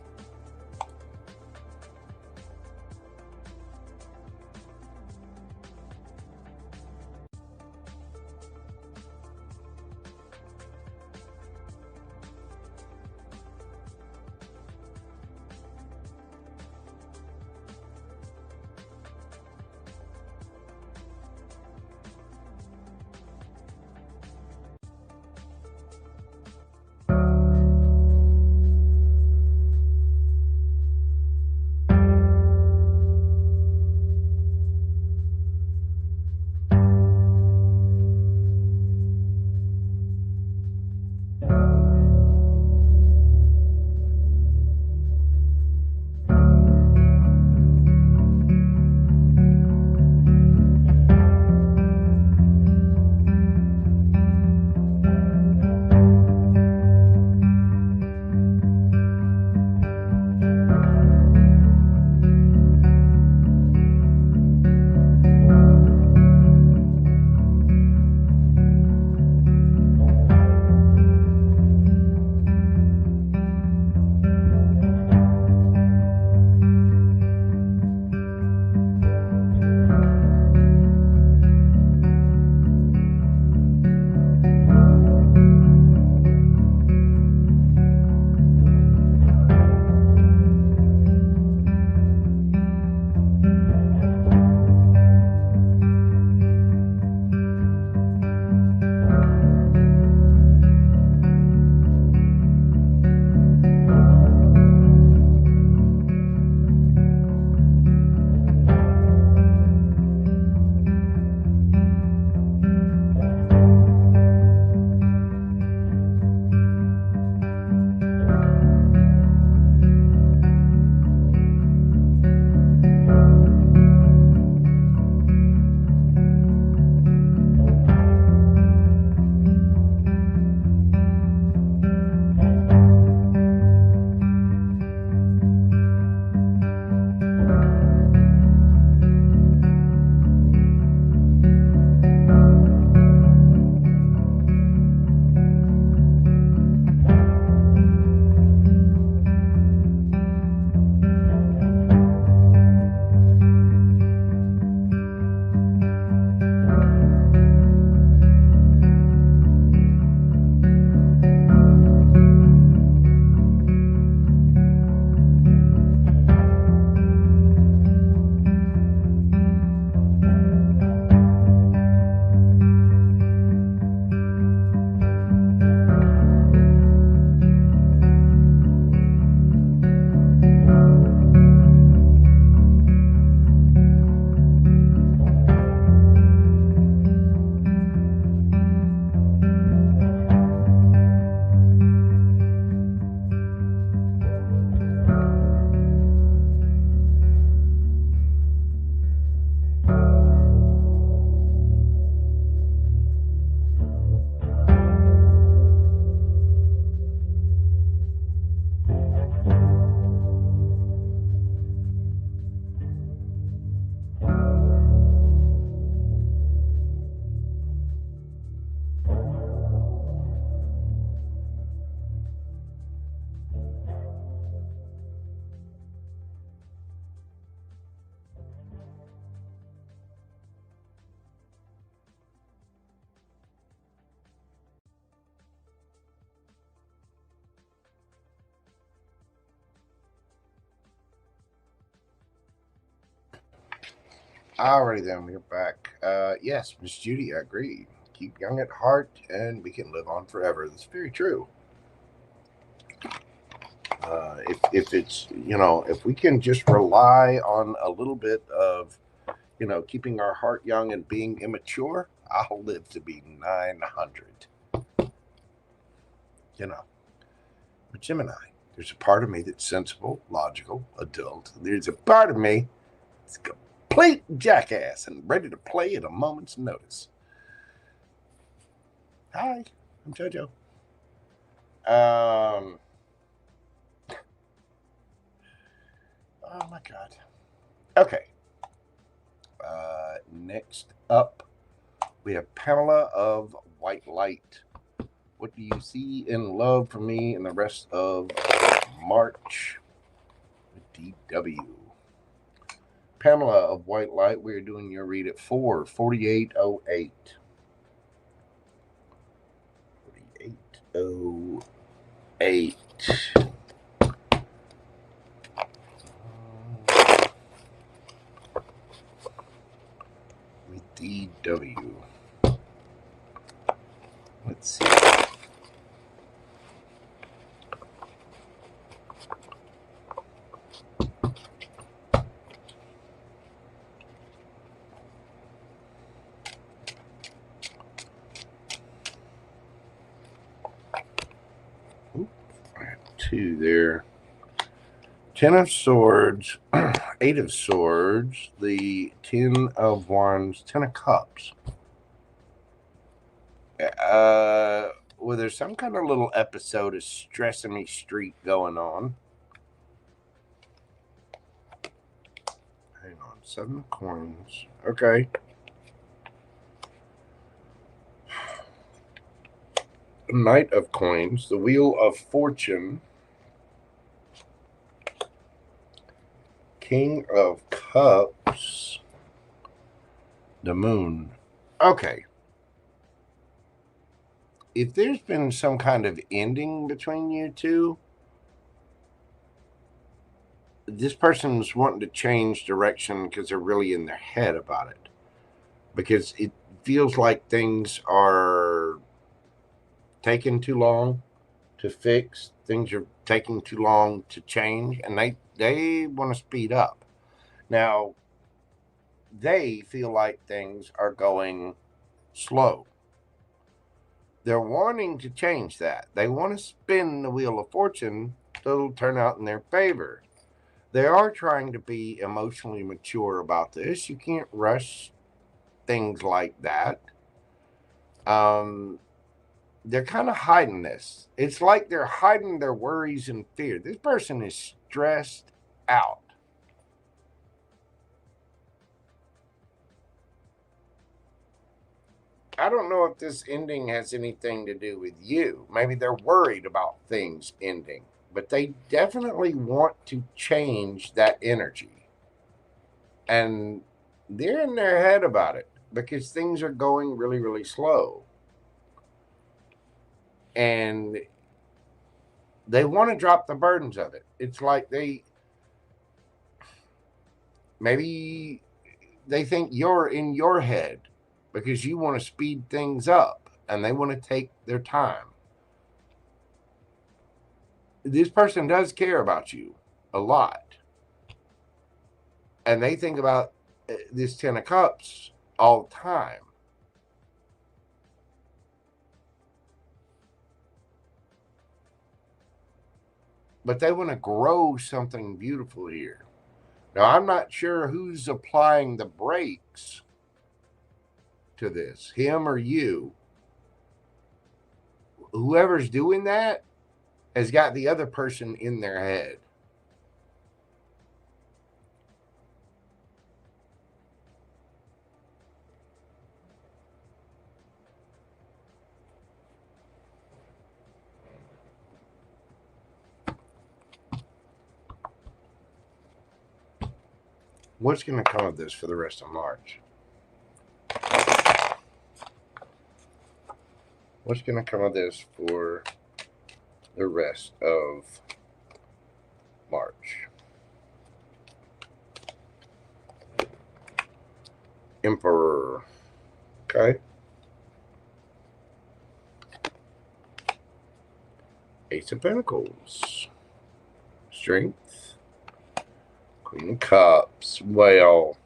Alrighty then, we're back. Yes, Miss Judy, I agree. Keep young at heart and we can live on forever. That's very true. If it's, if we can just rely on a little bit of, keeping our heart young and being immature, I'll live to be 900. But Gemini, there's a part of me that's sensible, logical, adult. There's a part of me that's a complete jackass and ready to play at a moment's notice. Hi, I'm JoJo. Oh my God. Okay. Next up, we have Pamela of White Light. What do you see in love for me in the rest of March? DW. Pamela of White Light, we're doing your read at 4:48:08. 48:08. With DW. Let's see. Two there. 10 of Swords, 8 of Swords, the 10 of Wands, 10 of Cups. Well, there's some kind of little episode of stressing me street going on. Hang on, 7 of Coins. Okay. Knight of Coins, the Wheel of Fortune, King of Cups, the Moon. Okay. If there's been some kind of ending between you two, this person's wanting to change direction because they're really in their head about it. Because it feels like things are taking too long to fix. Things are taking too long to change, and they want to speed up. Now, they feel like things are going slow. They're wanting to change that. They want to spin the Wheel of Fortune so it'll turn out in their favor. They are trying to be emotionally mature about this. You can't rush things like that. They're kind of hiding this. It's like they're hiding their worries and fear. This person is stressed out. I don't know if this ending has anything to do with you. Maybe they're worried about things ending, but they definitely want to change that energy. And they're in their head about it because things are going really, really slow. And they want to drop the burdens of it. It's like maybe they think you're in your head because you want to speed things up and they want to take their time. This person does care about you a lot. And they think about this 10 of Cups all the time. But they want to grow something beautiful here. Now, I'm not sure who's applying the brakes to this, him or you. Whoever's doing that has got the other person in their head. What's going to come of this for the rest of March? What's going to come of this for the rest of March? Emperor. Okay. Ace of Pentacles. Strength. Queen of Cups. Well,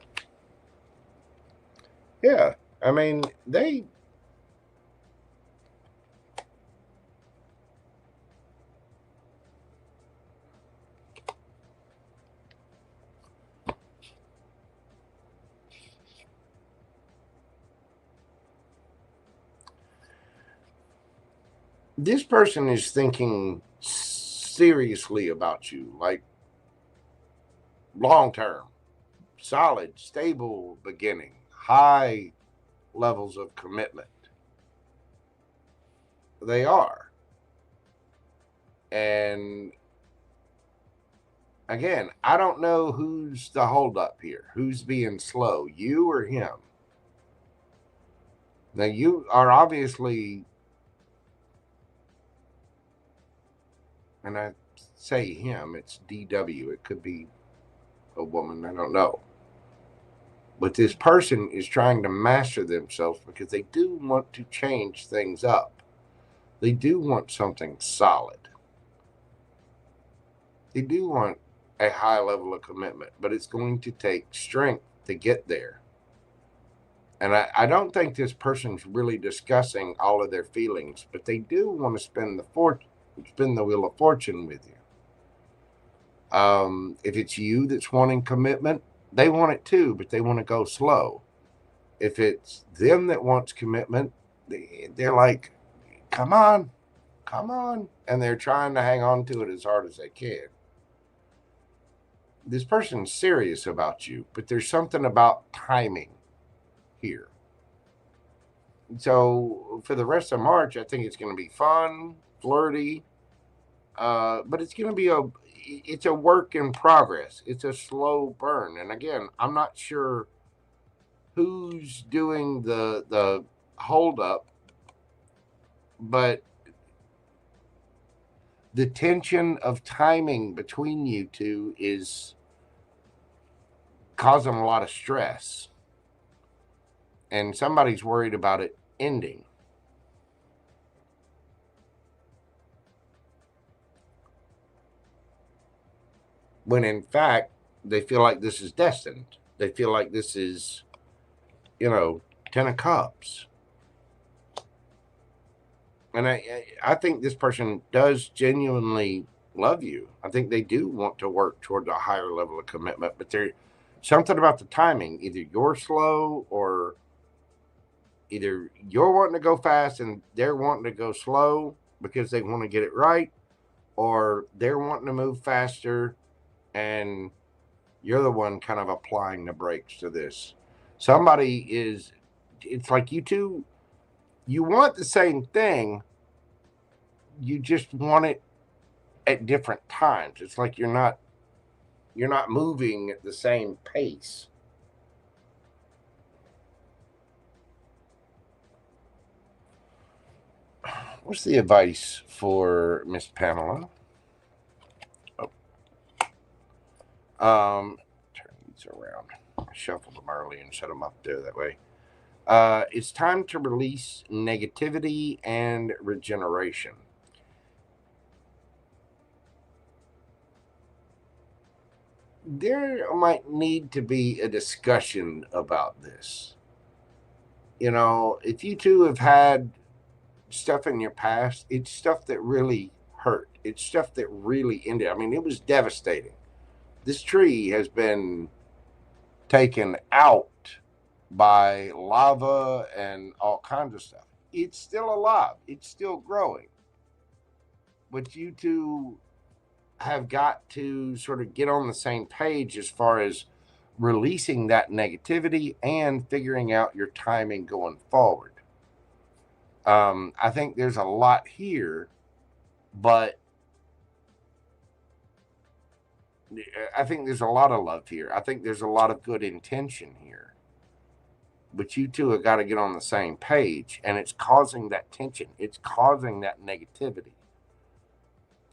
yeah. I mean, this person is thinking seriously about you, like long term, solid, stable beginning, high levels of commitment. They are. And again, I don't know who's the holdup here, who's being slow, you or him. Now, you are obviously, and I say him, it's DW. It could be a woman, I don't know. But this person is trying to master themselves because they do want to change things up. They do want something solid. They do want a high level of commitment, but it's going to take strength to get there. And I don't think this person's really discussing all of their feelings, but they do want to spin the wheel of fortune with you. If it's you that's wanting commitment, they want it too, but they want to go slow. If it's them that wants commitment, they're like, come on, come on. And they're trying to hang on to it as hard as they can. This person's serious about you, but there's something about timing here. So for the rest of March, I think it's going to be fun, flirty, but it's going to be it's a work in progress. It's a slow burn. And again, I'm not sure who's doing the hold up, but the tension of timing between you two is causing a lot of stress. And somebody's worried about it ending. When in fact, they feel like this is destined. They feel like this is, Ten of Cups. And I think this person does genuinely love you. I think they do want to work toward a higher level of commitment, but there's something about the timing. Either you're slow, or either you're wanting to go fast and they're wanting to go slow because they want to get it right, or they're wanting to move faster and you're the one kind of applying the brakes to this. It's like you two, you want the same thing, you just want it at different times. It's like you're not moving at the same pace. What's the advice for Miss Pamela? Turn these around. I shuffled them early and set them up there that way. It's time to release negativity and regeneration. There might need to be a discussion about this. If you two have had stuff in your past, it's stuff that really hurt. It's stuff that really ended. I mean, it was devastating. This tree has been taken out by lava and all kinds of stuff. It's still alive. It's still growing. But you two have got to sort of get on the same page as far as releasing that negativity and figuring out your timing going forward. I think there's a lot here, but I think there's a lot of love here. I think there's a lot of good intention here. But you two have got to get on the same page, and it's causing that tension. It's causing that negativity.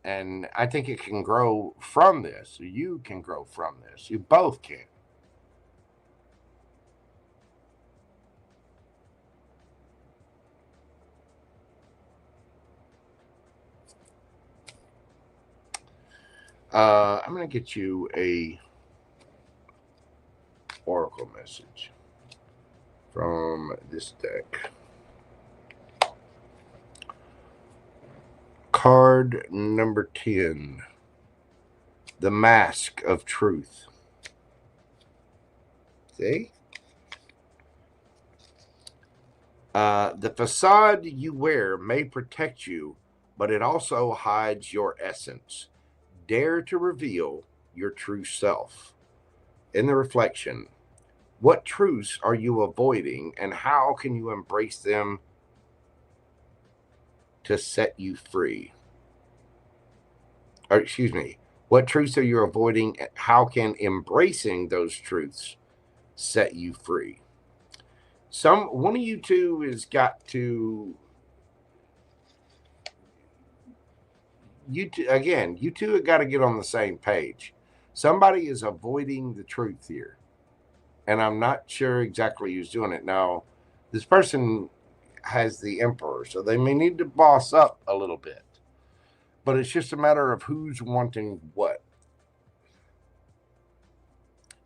And I think it can grow from this. You can grow from this. You both can. I'm going to get you a oracle message from this deck. Card number 10, the Mask of Truth. See? The facade you wear may protect you, but it also hides your essence. Dare to reveal your true self. In the reflection, what truths are you avoiding, and how can you embrace them to set you free? Or, excuse me, what truths are you avoiding? How can embracing those truths set you free? One of you two has got to, you two have got to get on the same page. Somebody is avoiding the truth here, and I'm not sure exactly who's doing it. Now, this person has the Emperor, so they may need to boss up a little bit, but it's just a matter of who's wanting what.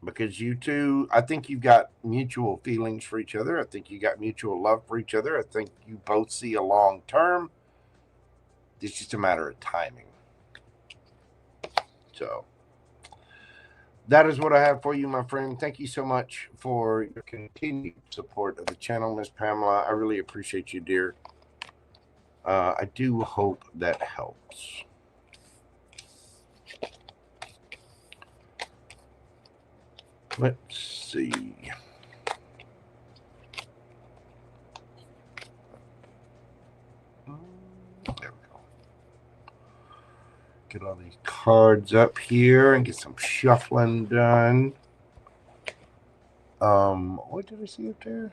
Because you two, I think you've got mutual feelings for each other. I think you got mutual love for each other. I think you both see a long term. It's just a matter of timing. So that is what I have for you, my friend. Thank you so much for your continued support of the channel, Miss Pamela. I really appreciate you, dear. I do hope that helps. Let's see. There we go. Get all these cards up here and get some shuffling done. What did I see up there?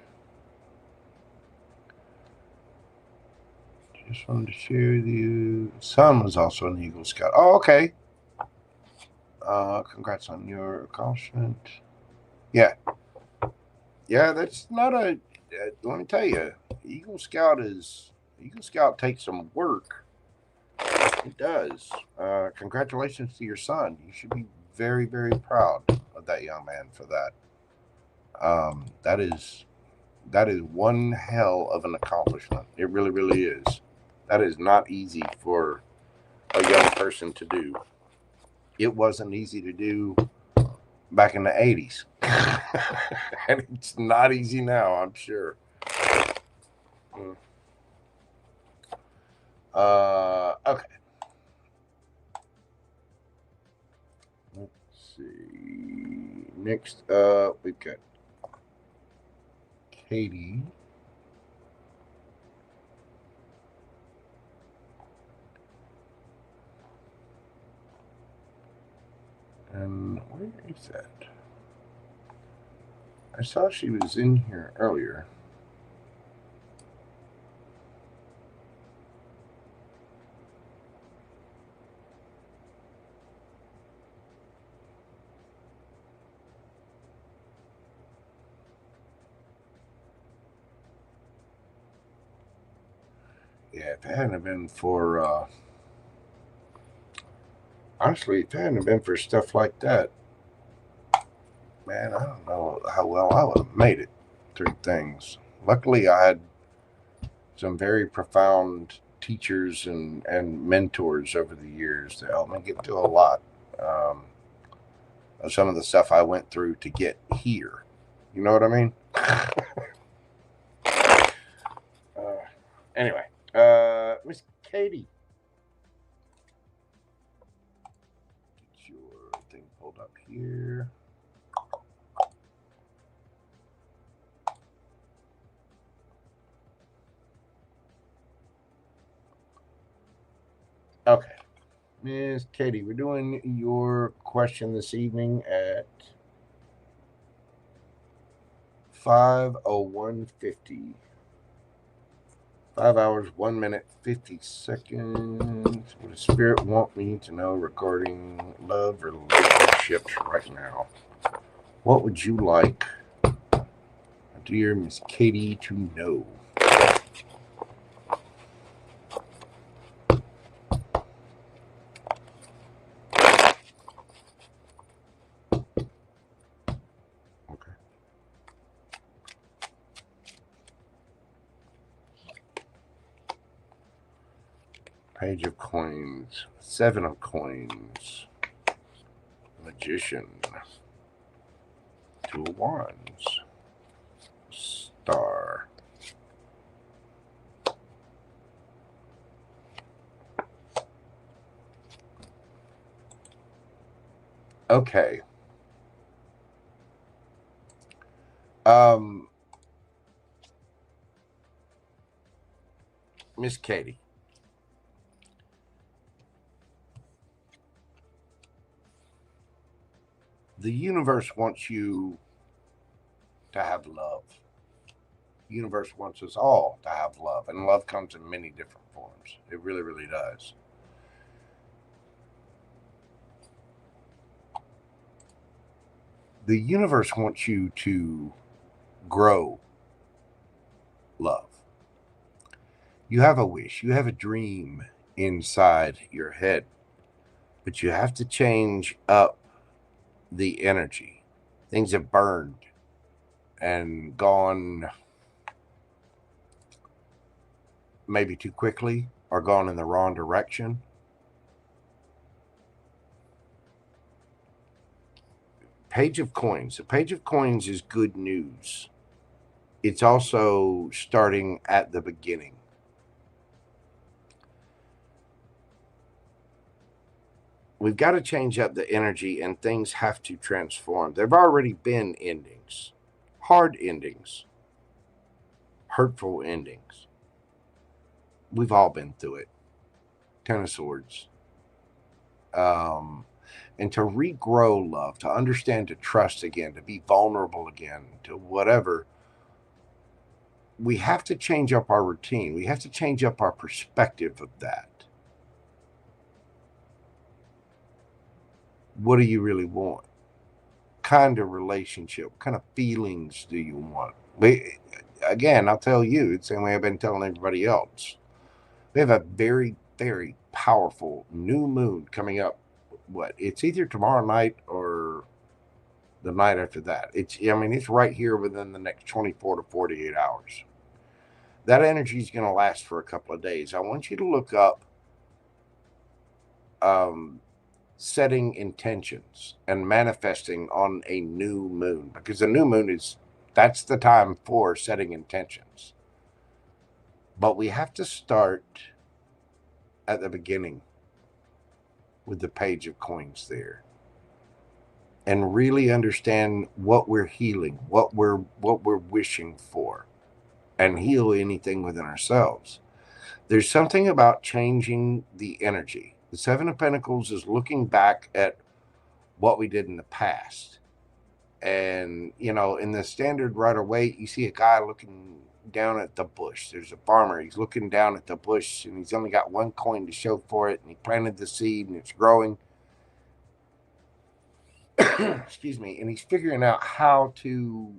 Just wanted to share with you. Sun was also an Eagle Scout. Oh, okay. Congrats on your accomplishment. Yeah. Yeah, that's not a, let me tell you, Eagle Scout takes some work. It does. Congratulations to your son. You should be very, very proud of that young man for that. That is one hell of an accomplishment. It really, really is. That is not easy for a young person to do. It wasn't easy to do back in the 80s. And it's not easy now, I'm sure. Okay. Let's see. Next up, we've got Katie. And where is that? I saw she was in here earlier. Yeah, if it hadn't been for, honestly, if it hadn't been for stuff like that, man, I don't know how well I would have made it through things. Luckily, I had some very profound teachers and mentors over the years to help me get through a lot of some of the stuff I went through to get here. You know what I mean? Anyway, Miss Katie. Get your thing pulled up here. Okay. Miss Katie, we're doing your question this evening at 5:01:50. 5 hours, 1 minute, 50 seconds. What does Spirit want me to know regarding love or relationships right now? What would you like, dear Miss Katie, to know? Page of Coins, 7 of Coins, Magician, 2 of Wands, Star. Okay. Miss Katie. The universe wants you to have love. The universe wants us all to have love, and love comes in many different forms. It really, really does. The universe wants you to grow love. You have a wish, you have a dream inside your head, but you have to change up the energy. Things have burned and gone maybe too quickly or gone in the wrong direction. Page of Coins. The Page of Coins is good news. It's also starting at the beginning. We've got to change up the energy, and things have to transform. There have already been endings, hard endings, hurtful endings. We've all been through it. 10 of Swords. And to regrow love, to understand, to trust again, to be vulnerable again, to whatever, we have to change up our routine. We have to change up our perspective of that. What do you really want? Kind of relationship, what kind of feelings do you want? Again, I'll tell you, it's the same way I've been telling everybody else. We have a very, very powerful new moon coming up. It's either tomorrow night or the night after that. It's right here within the next 24 to 48 hours. That energy is going to last for a couple of days. I want you to look up setting intentions and manifesting on a new moon, because the new moon that's the time for setting intentions. But we have to start at the beginning with the Page of Coins there, and really understand what we're healing, what we're wishing for, and heal anything within ourselves. There's something about changing the energy. The 7 of Pentacles is looking back at what we did in the past. And, in the standard Rider-Waite, you see a guy looking down at the bush. There's a farmer. He's looking down at the bush, and he's only got 1 coin to show for it, and he planted the seed, and it's growing. Excuse me. And he's figuring out how to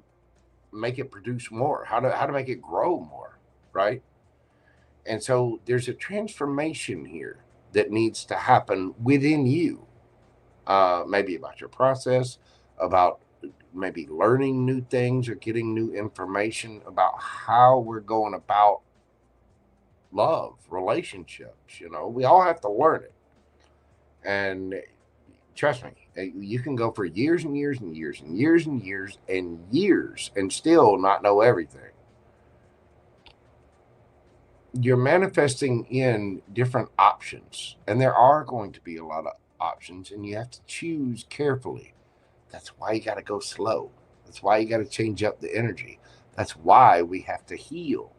make it produce more, how to make it grow more, right? And so there's a transformation here that needs to happen within you, maybe about your process, about maybe learning new things or getting new information about how we're going about love, relationships. We all have to learn it. And trust me, you can go for years and years and years and years and years and years and still not know everything. You're manifesting in different options, and there are going to be a lot of options, and you have to choose carefully. That's why you got to go slow. That's why you got to change up the energy. That's why we have to heal,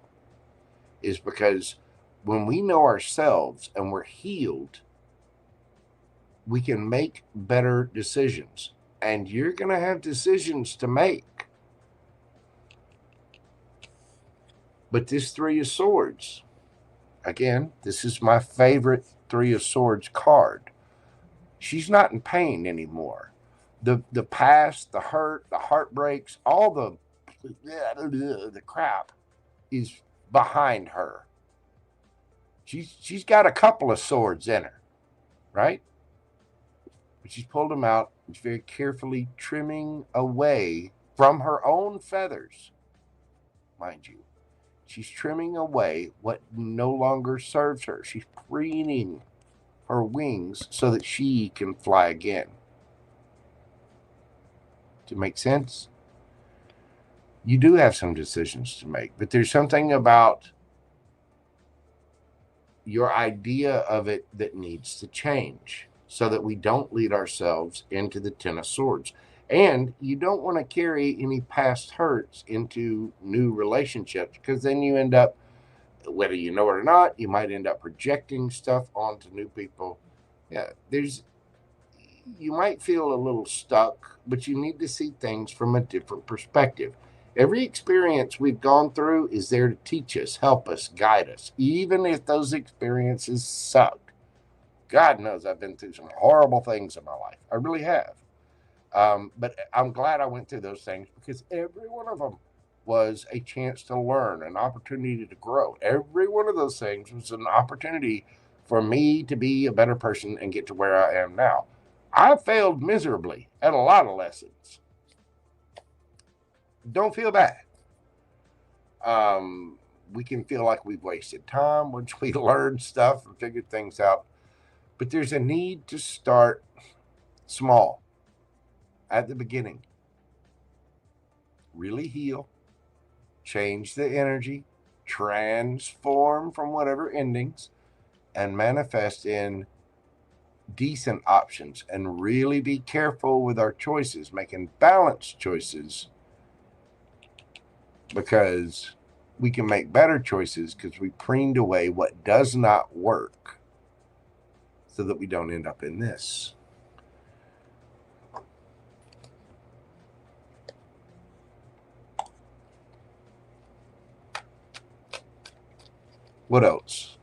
is because when we know ourselves and we're healed, we can make better decisions. And you're going to have decisions to make. But this 3 of Swords, again, this is my favorite 3 of Swords card. She's not in pain anymore. The past, the hurt, the heartbreaks, all the crap is behind her. She's got a couple of swords in her, right? But she's pulled them out. She's very carefully trimming away from her own feathers, mind you. She's trimming away what no longer serves her. She's preening her wings so that she can fly again. Does it make sense? You do have some decisions to make, but there's something about your idea of it that needs to change so that we don't lead ourselves into the Ten of Swords. And you don't want to carry any past hurts into new relationships, because then you end up, whether you know it or not, you might end up projecting stuff onto new people. Yeah, you might feel a little stuck, but you need to see things from a different perspective. Every experience we've gone through is there to teach us, help us, guide us, even if those experiences suck. God knows I've been through some horrible things in my life. I really have. But I'm glad I went through those things, because every one of them was a chance to learn, an opportunity to grow. Every one of those things was an opportunity for me to be a better person and get to where I am now. I failed miserably at a lot of lessons. Don't feel bad. We can feel like we've wasted time once we learned stuff and figured things out. But there's a need to start small at the beginning. Really heal, change the energy, transform from whatever endings, and manifest in decent options, and really be careful with our choices, making balanced choices, because we can make better choices because we preened away what does not work so that we don't end up in this. What else?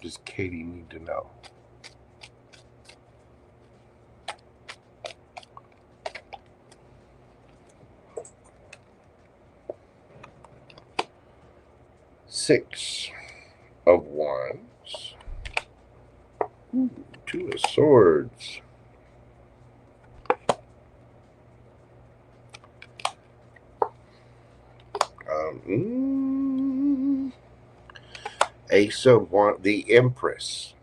Does Katie need to know? Six of Wands. Ooh, Two of Swords. Ace of Wands, the Empress.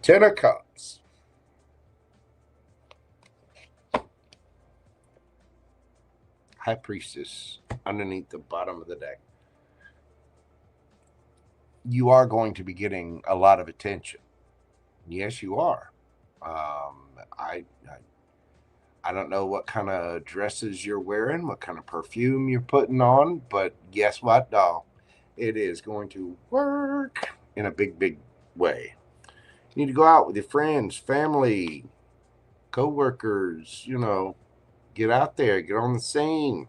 Ten of Cups. High Priestess underneath the bottom of the deck. You are going to be getting a lot of attention. Yes, you are. I don't know what kind of dresses you're wearing, what kind of perfume you're putting on, but guess what, doll? It is going to work in a big, big way. You need to go out with your friends, family, co-workers, get out there, get on the scene,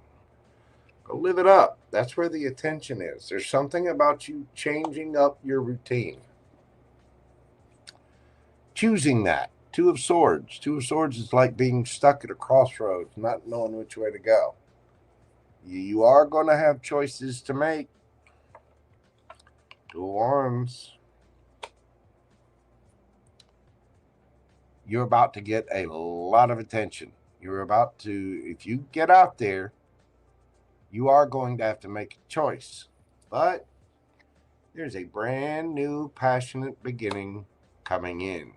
go live it up. That's where the attention is. There's something about you changing up your routine. Choosing that. Two of Swords. Two of Swords is like being stuck at a crossroads, not knowing which way to go. You are going to have choices to make. Two of Wands. You're about to get a lot of attention. You're about to, if you get out there, you are going to have to make a choice. But there's a brand new, passionate beginning coming in.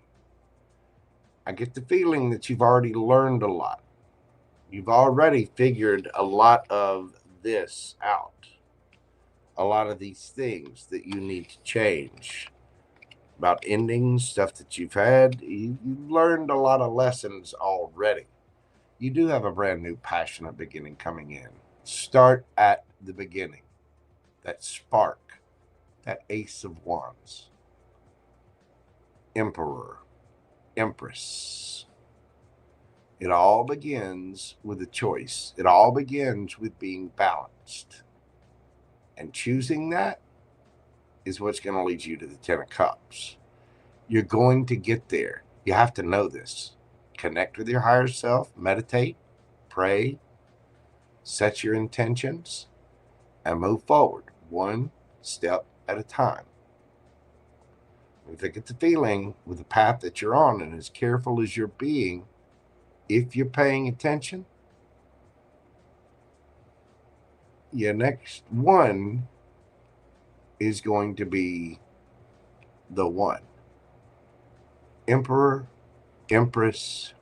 I get the feeling that you've already learned a lot. You've already figured a lot of this out. A lot of these things that you need to change. About endings, stuff that you've had. You've learned a lot of lessons already. You do have a brand new, passionate beginning coming in. Start at the beginning. That spark. That Ace of Wands. Emperor. Empress. It all begins with a choice. It all begins with being balanced. And choosing that is what's going to lead you to the Ten of Cups. You're going to get there. You have to know this. Connect with your higher self, meditate, pray, set your intentions, and move forward one step at a time. If I get the feeling with the path that you're on, and as careful as you're being, if you're paying attention, your next one is going to be the one. Emperor, Empress,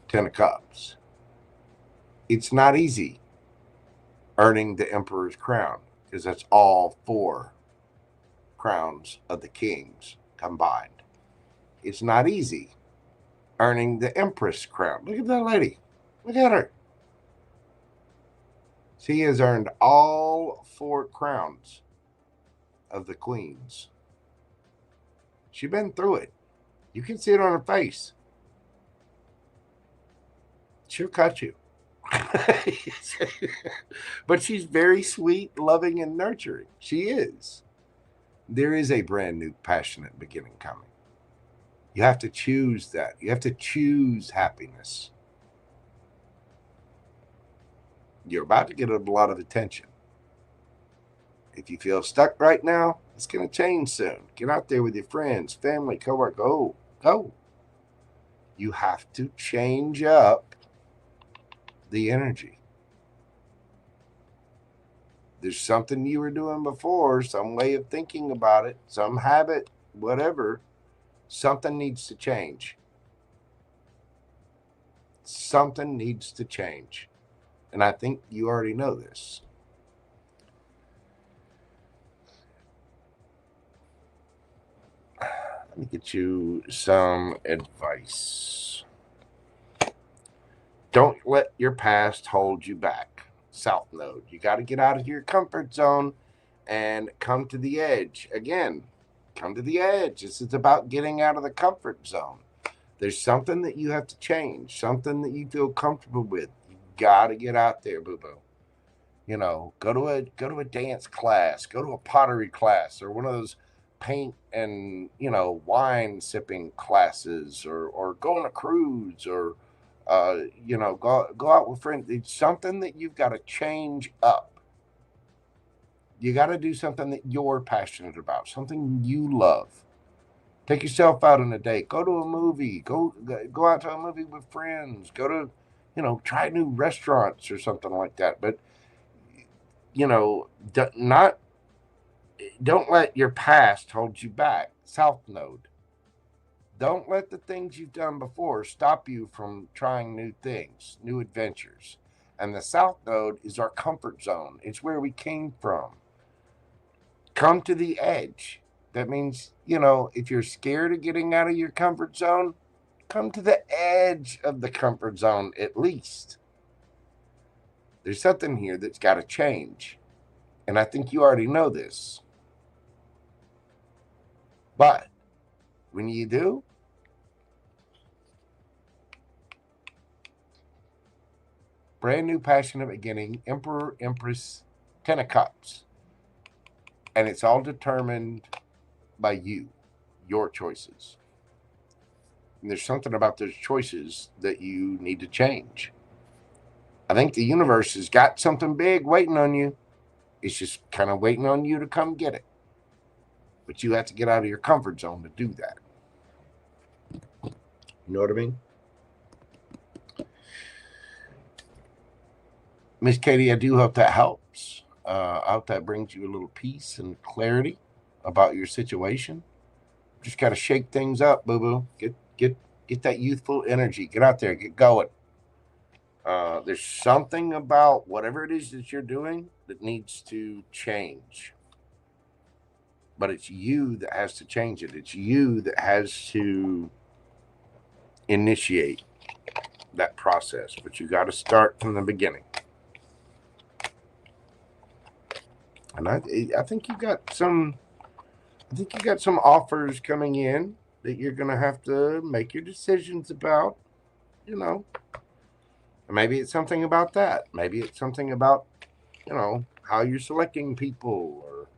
Ten of Cups. It's not easy earning the Emperor's crown, because that's all 4 crowns of the kings combined. It's not easy earning the Empress crown. Look at that lady. Look at her. She has earned all 4 crowns of the queens. She's been through it. You can see it on her face. She'll cut you. But she's very sweet, loving, and nurturing. She is. There is a brand new, passionate beginning coming. You have to choose that. You have to choose happiness. You're about to get a lot of attention. If you feel stuck right now, it's going to change soon. Get out there with your friends, family, coworkers. Go. Go. You have to change up the energy. There's something you were doing before, some way of thinking about it, some habit, whatever. Something needs to change. Something needs to change. And I think you already know this. Let me get you some advice. Don't let your past hold you back. South Node. You got to get out of your comfort zone and come to the edge. Again, come to the edge. This is about getting out of the comfort zone. There's something that you have to change, something that you feel comfortable with. You got to get out there, boo-boo. You know, go to a dance class, go to a pottery class, or one of those paint and, you know, wine sipping classes, or go on a cruise, or you know, go out with friends. It's something that you've got to change up. You got to do something that you're passionate about, something you love. Take yourself out on a date. Go to a movie. Go out to a movie with friends. Go to, you know, try new restaurants or something like that. But, you know, don't let your past hold you back. South Node. Don't let the things you've done before stop you from trying new things, new adventures. And the South Node is our comfort zone. It's where we came from. Come to the edge. That means, you know, if you're scared of getting out of your comfort zone, come to the edge of the comfort zone at least. There's something here that's got to change. And I think you already know this. But when you do, brand new passionate beginning, Emperor, Empress, Ten of Cups. And it's all determined by you, your choices. And there's something about those choices that you need to change. I think the universe has got something big waiting on you. It's just kind of waiting on you to come get it. But you have to get out of your comfort zone to do that. You know what I mean? Miss Katie, I do hope that helps. I hope that brings you a little peace and clarity about your situation. Just got to shake things up, boo-boo. Get that youthful energy. Get out there. Get going. There's something about whatever it is that you're doing that needs to change. But it's you that has to change it. It's you that has to initiate that process. But you got to start from the beginning. And I think you got some. I think you got some offers coming in that you're gonna have to make your decisions about. You know, maybe it's something about that. Maybe it's something about, you know, how you're selecting people, or,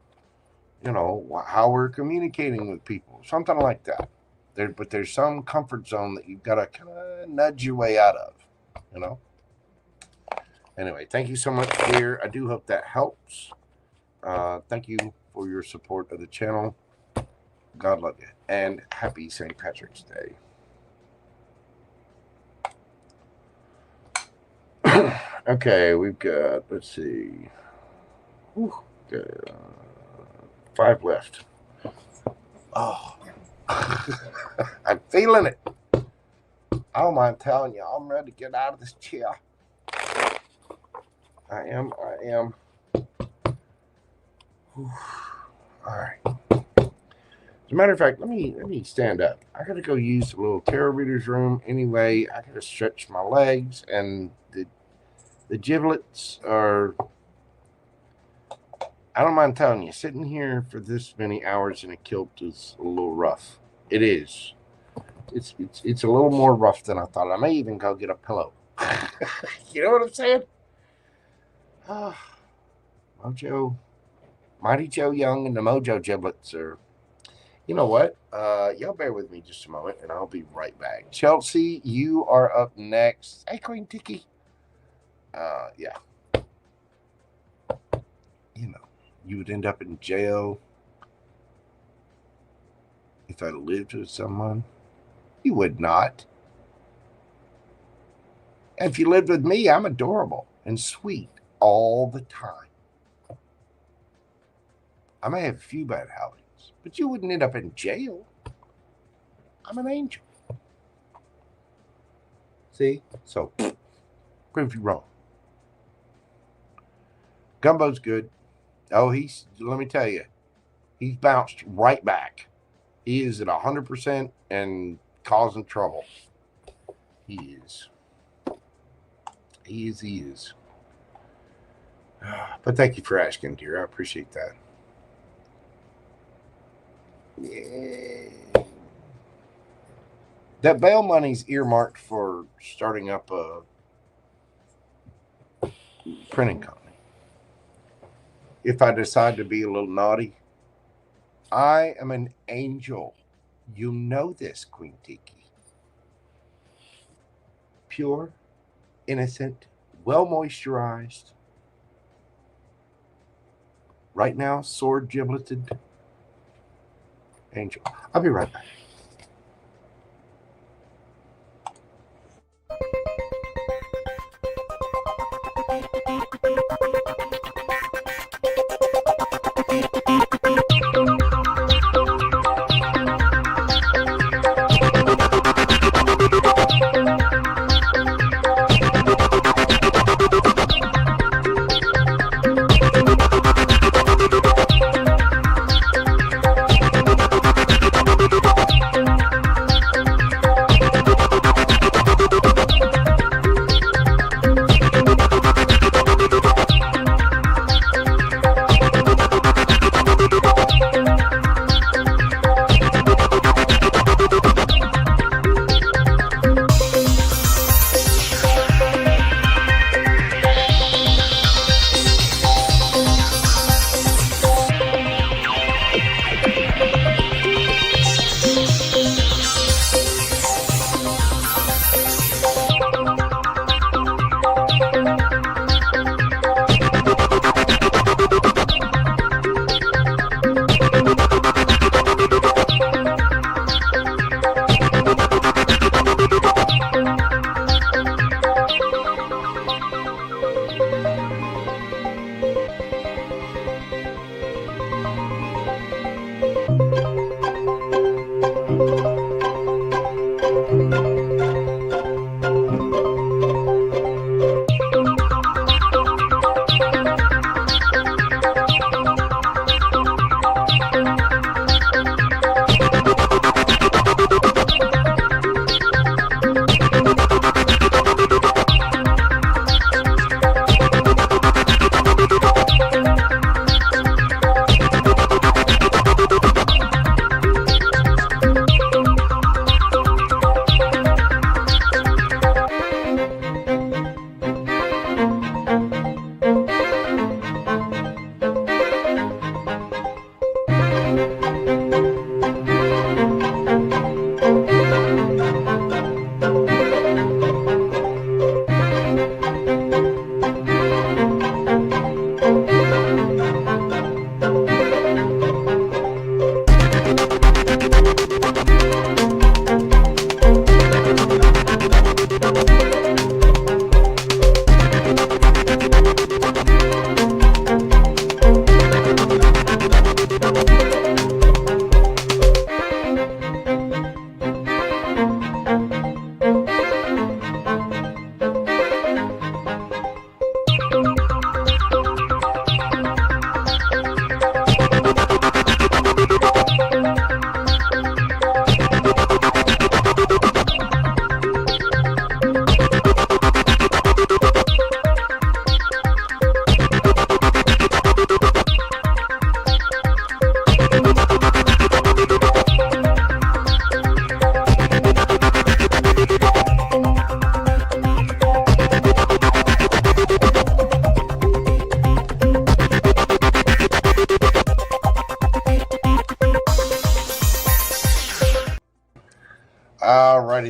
you know, how we're communicating with people. Something like that. But there's some comfort zone that you've got to kind of nudge your way out of. You know. Anyway, thank you so much, dear. I do hope that helps. Thank you for your support of the channel. God love you. And happy St. Patrick's Day. Okay, we've got, let's see. Whew, 5 left. Oh, I'm feeling it. Oh, I'm telling you, I'm ready to get out of this chair. I am. Whew. All right. As a matter of fact, let me stand up. I gotta go use the little tarot reader's room anyway. I gotta stretch my legs, and the giblets are. I don't mind telling you, sitting here for this many hours in a kilt is a little rough. It is. It's a little more rough than I thought. I may even go get a pillow. You know what I'm saying? Mojo, Mighty Joe Young and the Mojo giblets are. You know what? Y'all bear with me just a moment, and I'll be right back. Chelsey, you are up next. Hey, Queen Tiki. Yeah. You know, you would end up in jail if I lived with someone. You would not. And if you lived with me, I'm adorable and sweet all the time. I may have a few bad habits, but you wouldn't end up in jail. I'm an angel. See? So, prove you wrong. Gumbo's good. Oh, let me tell you, he's bounced right back. He is at 100% and causing trouble. He is. He is. But thank you for asking, dear. I appreciate that. Yeah. That bail money's earmarked for starting up a printing company. If I decide to be a little naughty, I am an angel. You know this, Queen Tiki. Pure, innocent, well moisturized. Right now, sword gibleted angel. I'll be right back.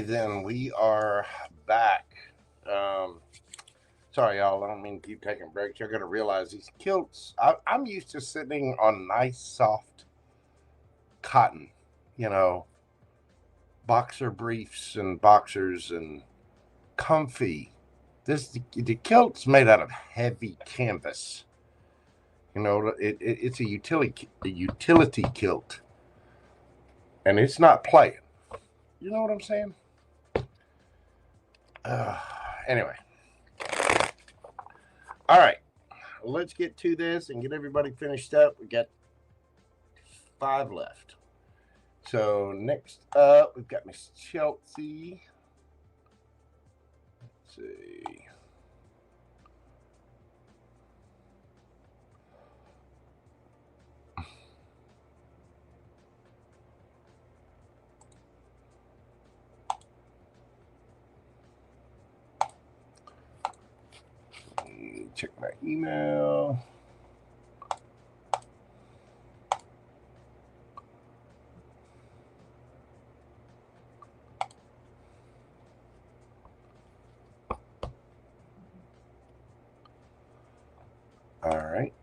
then, we are back. Sorry, y'all. I don't mean to keep taking breaks. You're going to realize these kilts. I'm used to sitting on nice, soft cotton, you know, boxer briefs and boxers and comfy. The kilt's made out of heavy canvas. You know, it's a utility kilt, and it's not playing. You know what I'm saying? Anyway. All right. Let's get to this and get everybody finished up. We got 5 left. So next up, we've got Miss Chelsey. Let's see. Check my email. All right.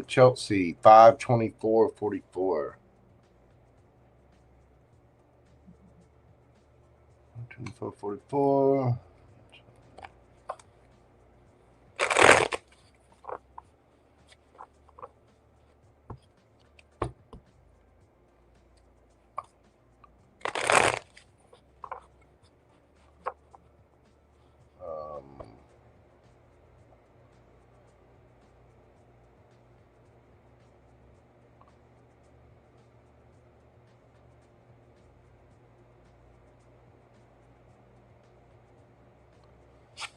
Chelsey, 5/24/44. 24/44.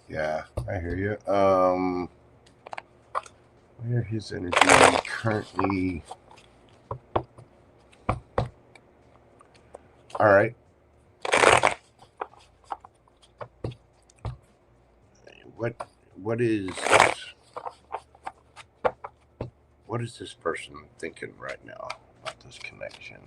Yeah, I hear you. Where his energy currently? All right. What is this person thinking right now about this connection?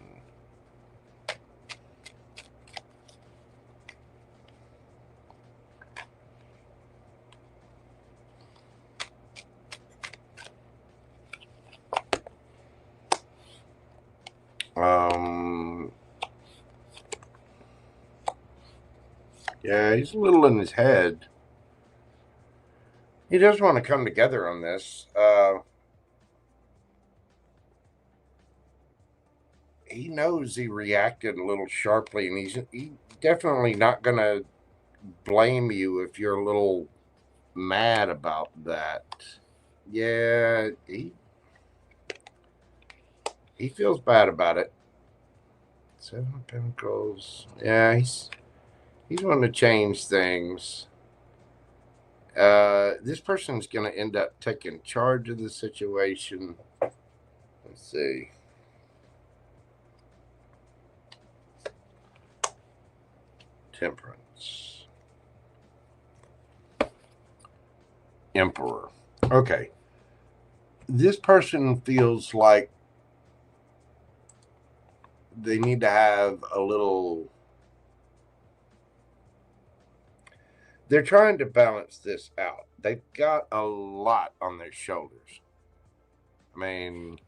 Yeah, he's a little in his head. He does want to come together on this. He knows he reacted a little sharply, and he's definitely not going to blame you if you're a little mad about that. Yeah, he feels bad about it. 7 of Pentacles. Yeah, he's wanting to change things. This person's going to end up taking charge of the situation. Let's see. Temperance. Emperor. Okay. This person feels like they need to have a little... They're trying to balance this out. They've got a lot on their shoulders. I mean,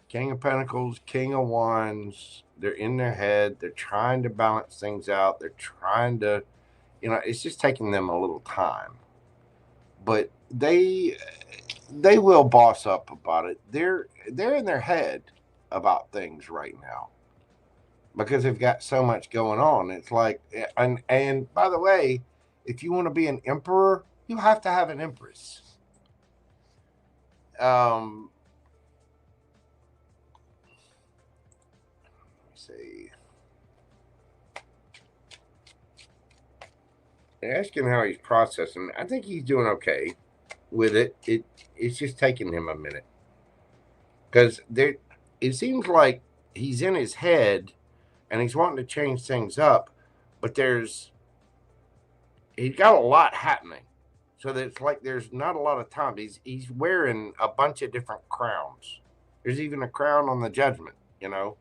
King of Pentacles, King of Wands, they're in their head. They're trying to balance things out. They're trying to, you know, it's just taking them a little time. But they will boss up about it. They're in their head about things right now, because they've got so much going on. It's like, and by the way, if you want to be an emperor, you have to have an empress. Let me see. They're asking how he's processing. I think he's doing okay with it. It's just taking him a minute, because it seems like he's in his head and he's wanting to change things up, but he's got a lot happening. So that it's like there's not a lot of time. He's wearing a bunch of different crowns. There's even a crown on the Judgment, you know.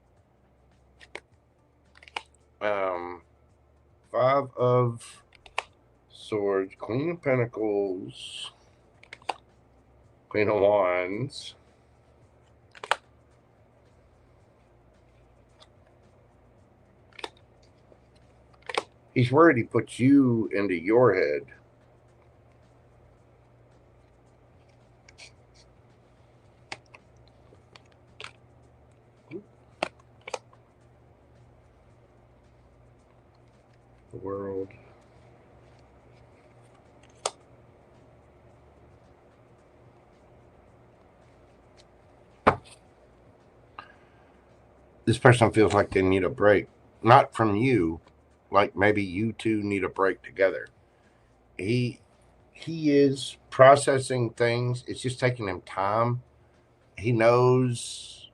Five of Swords, Queen of Pentacles, Queen of Wands. He's worried he puts you into your head. The World. This person feels like they need a break. Not from you, like maybe you two need a break together. He is processing things. It's just taking him time. He knows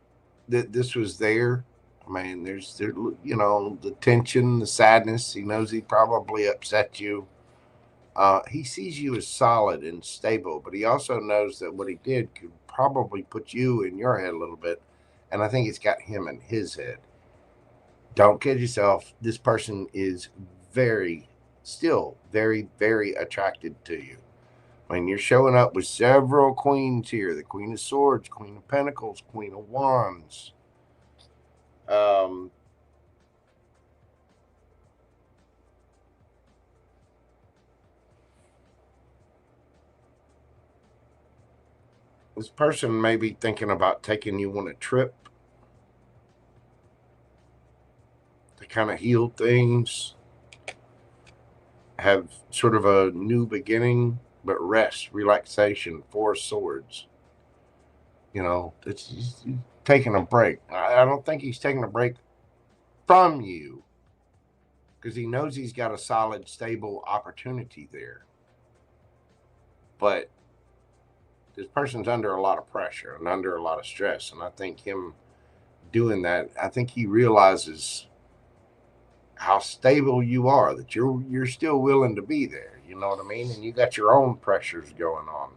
that this was there. I mean, there's you know, the tension, the sadness. He knows he probably upset you. He sees you as solid and stable, but he also knows that what he did could probably put you in your head a little bit. And I think it's got him in his head. Don't kid yourself. This person is still very, very attracted to you. I mean, you're showing up with several queens here. The Queen of Swords, Queen of Pentacles, Queen of Wands. This person may be thinking about taking you on a trip to kind of heal things, have sort of a new beginning, but rest, relaxation, Four of Swords. You know, it's taking a break. I don't think he's taking a break from you because he knows he's got a solid, stable opportunity there. But this person's under a lot of pressure and under a lot of stress. And I think him doing that, I think he realizes how stable you are, that you're still willing to be there. You know what I mean? And you got your own pressures going on.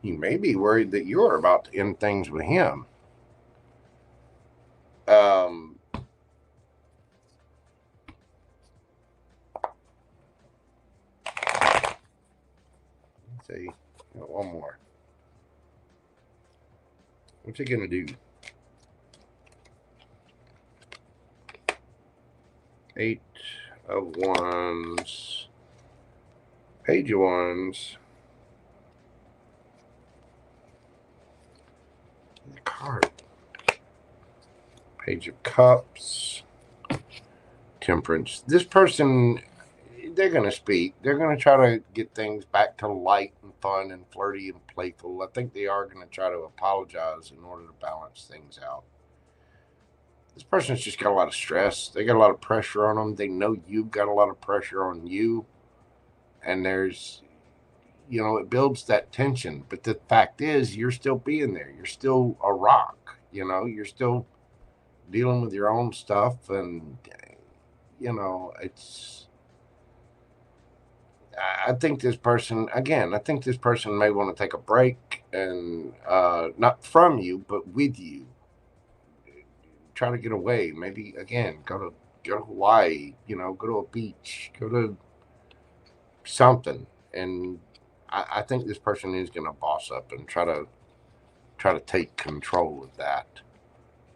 You may be worried that you're about to end things with him. Let's see. One more. What's he gonna do? Eight of Wands, Page of Wands, the card, Page of Cups, Temperance. This person, they're going to speak. They're going to try to get things back to light and fun and flirty and playful. I think they are going to try to apologize in order to balance things out. This person's just got a lot of stress. They got a lot of pressure on them. They know you've got a lot of pressure on you. And there's, you know, it builds that tension. But the fact is, you're still being there. You're still a rock. You know, you're still dealing with your own stuff. And, you know, I think this person, again, I think this person may want to take a break and not from you, but with you. Try to get away. Maybe, again, go to Hawaii, you know, go to a beach, go to something. And I think this person is going to boss up and try to take control of that.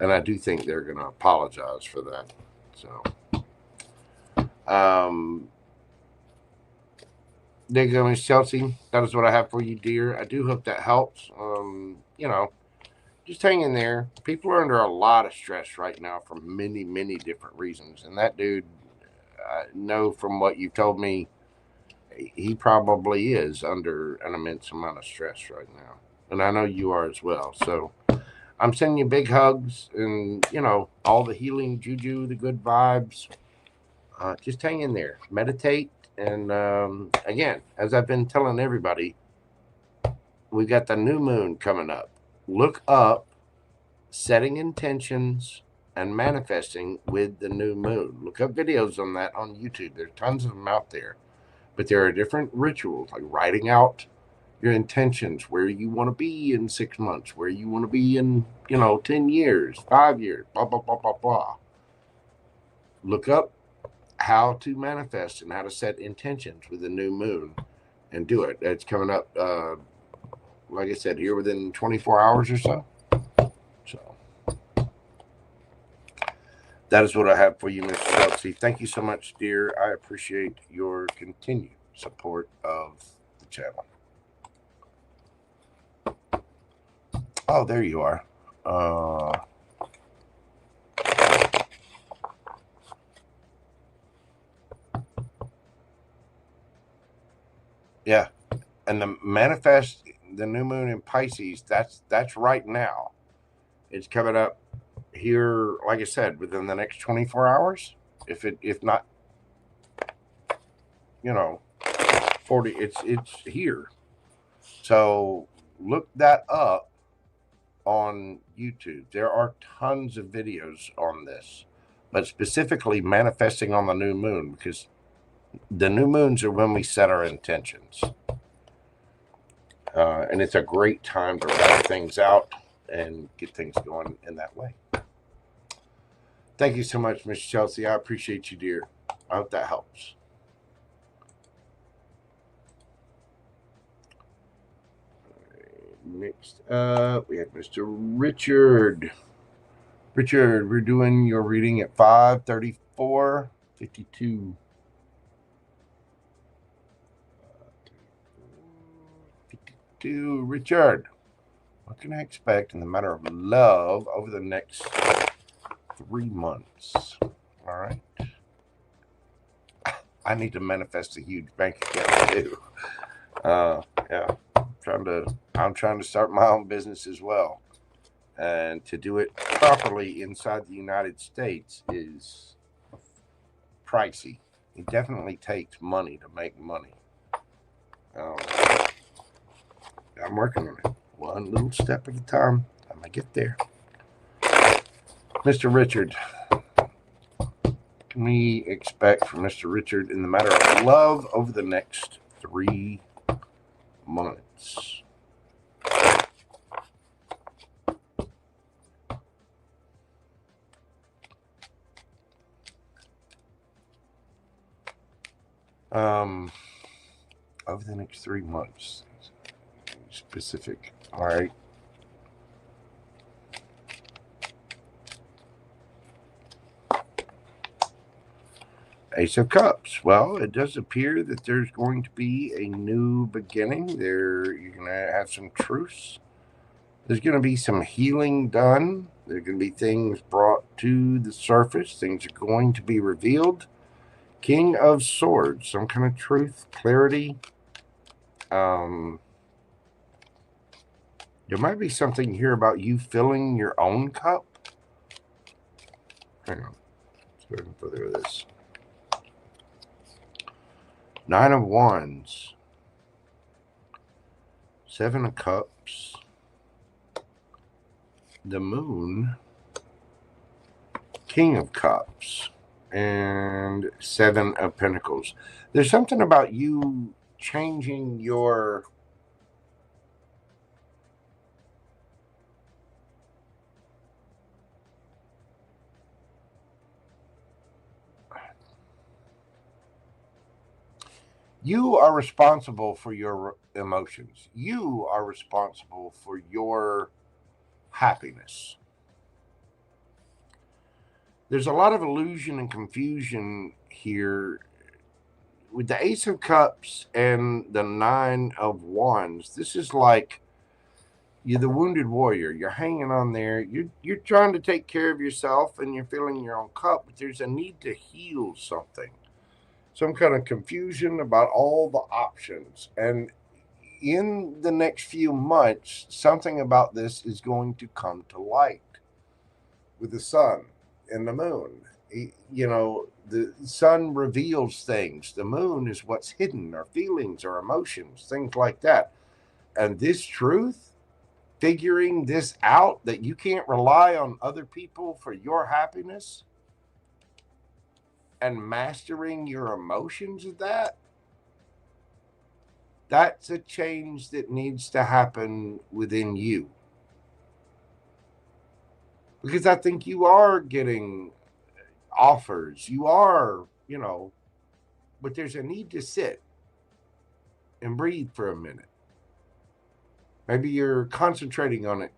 And I do think they're going to apologize for that. So, there you go, Miss Chelsey. That is what I have for you, dear. I do hope that helps. You know, just hang in there. People are under a lot of stress right now for many, many different reasons. And that dude, I know from what you've told me, he probably is under an immense amount of stress right now. And I know you are as well. So I'm sending you big hugs and, you know, all the healing juju, the good vibes. Just hang in there. Meditate. And again, as I've been telling everybody, we got the new moon coming up. Look up setting intentions and manifesting with the new moon. Look up videos on that on YouTube. There's tons of them out there. But there are different rituals, like writing out your intentions, where you want to be in 6 months, where you want to be in, you know, 10 years, 5 years, blah, blah, blah, blah, blah. look up how to manifest and how to set intentions with the new moon and do it. It's coming up, like I said, here within 24 hours or so. So that is what I have for you, Miss Chelsey. Thank you so much, dear. I appreciate your continued support of the channel. Oh, there you are. Yeah, and the manifest, the new moon in Pisces, that's right now. It's coming up here, like I said, within the next 24 hours. If not, 40, it's here. So look that up on YouTube. There are tons of videos on this, but specifically manifesting on the new moon, because the new moons are when we set our intentions. And it's a great time to write things out and get things going in that way. Thank you so much, Miss Chelsey. I appreciate you, dear. I hope that helps. Next up, we have Mr. Richard. Richard, we're doing your reading at 5:34:52. 52. Richard, what can I expect in the matter of love over the next 3 months? All right. I need to manifest a huge bank account too. Yeah, I'm trying to start my own business as well, and to do it properly inside the United States is pricey. It definitely takes money to make money. I'm working on it, one little step at a time. I'm gonna get there. Mr. Richard, what can we expect from Mr. Richard in the matter of love over the next 3 months? Over the next 3 months, specific. All right. Ace of Cups. Well, it does appear that there's going to be a new beginning. You're going to have some truce. There's going to be some healing done. There's going to be things brought to the surface. Things are going to be revealed. King of Swords. Some kind of truth, clarity. There might be something here about you filling your own cup. Hang on. Let's go ahead and put there this. 9 of Wands. 7 of Cups. The Moon. King of Cups. And 7 of Pentacles. There's something about you changing your... You are responsible for your emotions. You are responsible for your happiness. There's a lot of illusion and confusion here. With the Ace of Cups and the 9 of Wands, this is like you're the wounded warrior. You're hanging on there. You're trying to take care of yourself and you're filling your own cup, but there's a need to heal something. Some kind of confusion about all the options. And in the next few months, something about this is going to come to light with the sun and the moon. The sun reveals things. The moon is what's hidden, our feelings, our emotions, things like that. And this truth, figuring this out, that you can't rely on other people for your happiness, and mastering your emotions of that's a change that needs to happen within you. Because I think you are getting offers. You are, but there's a need to sit and breathe for a minute. Maybe you're concentrating on it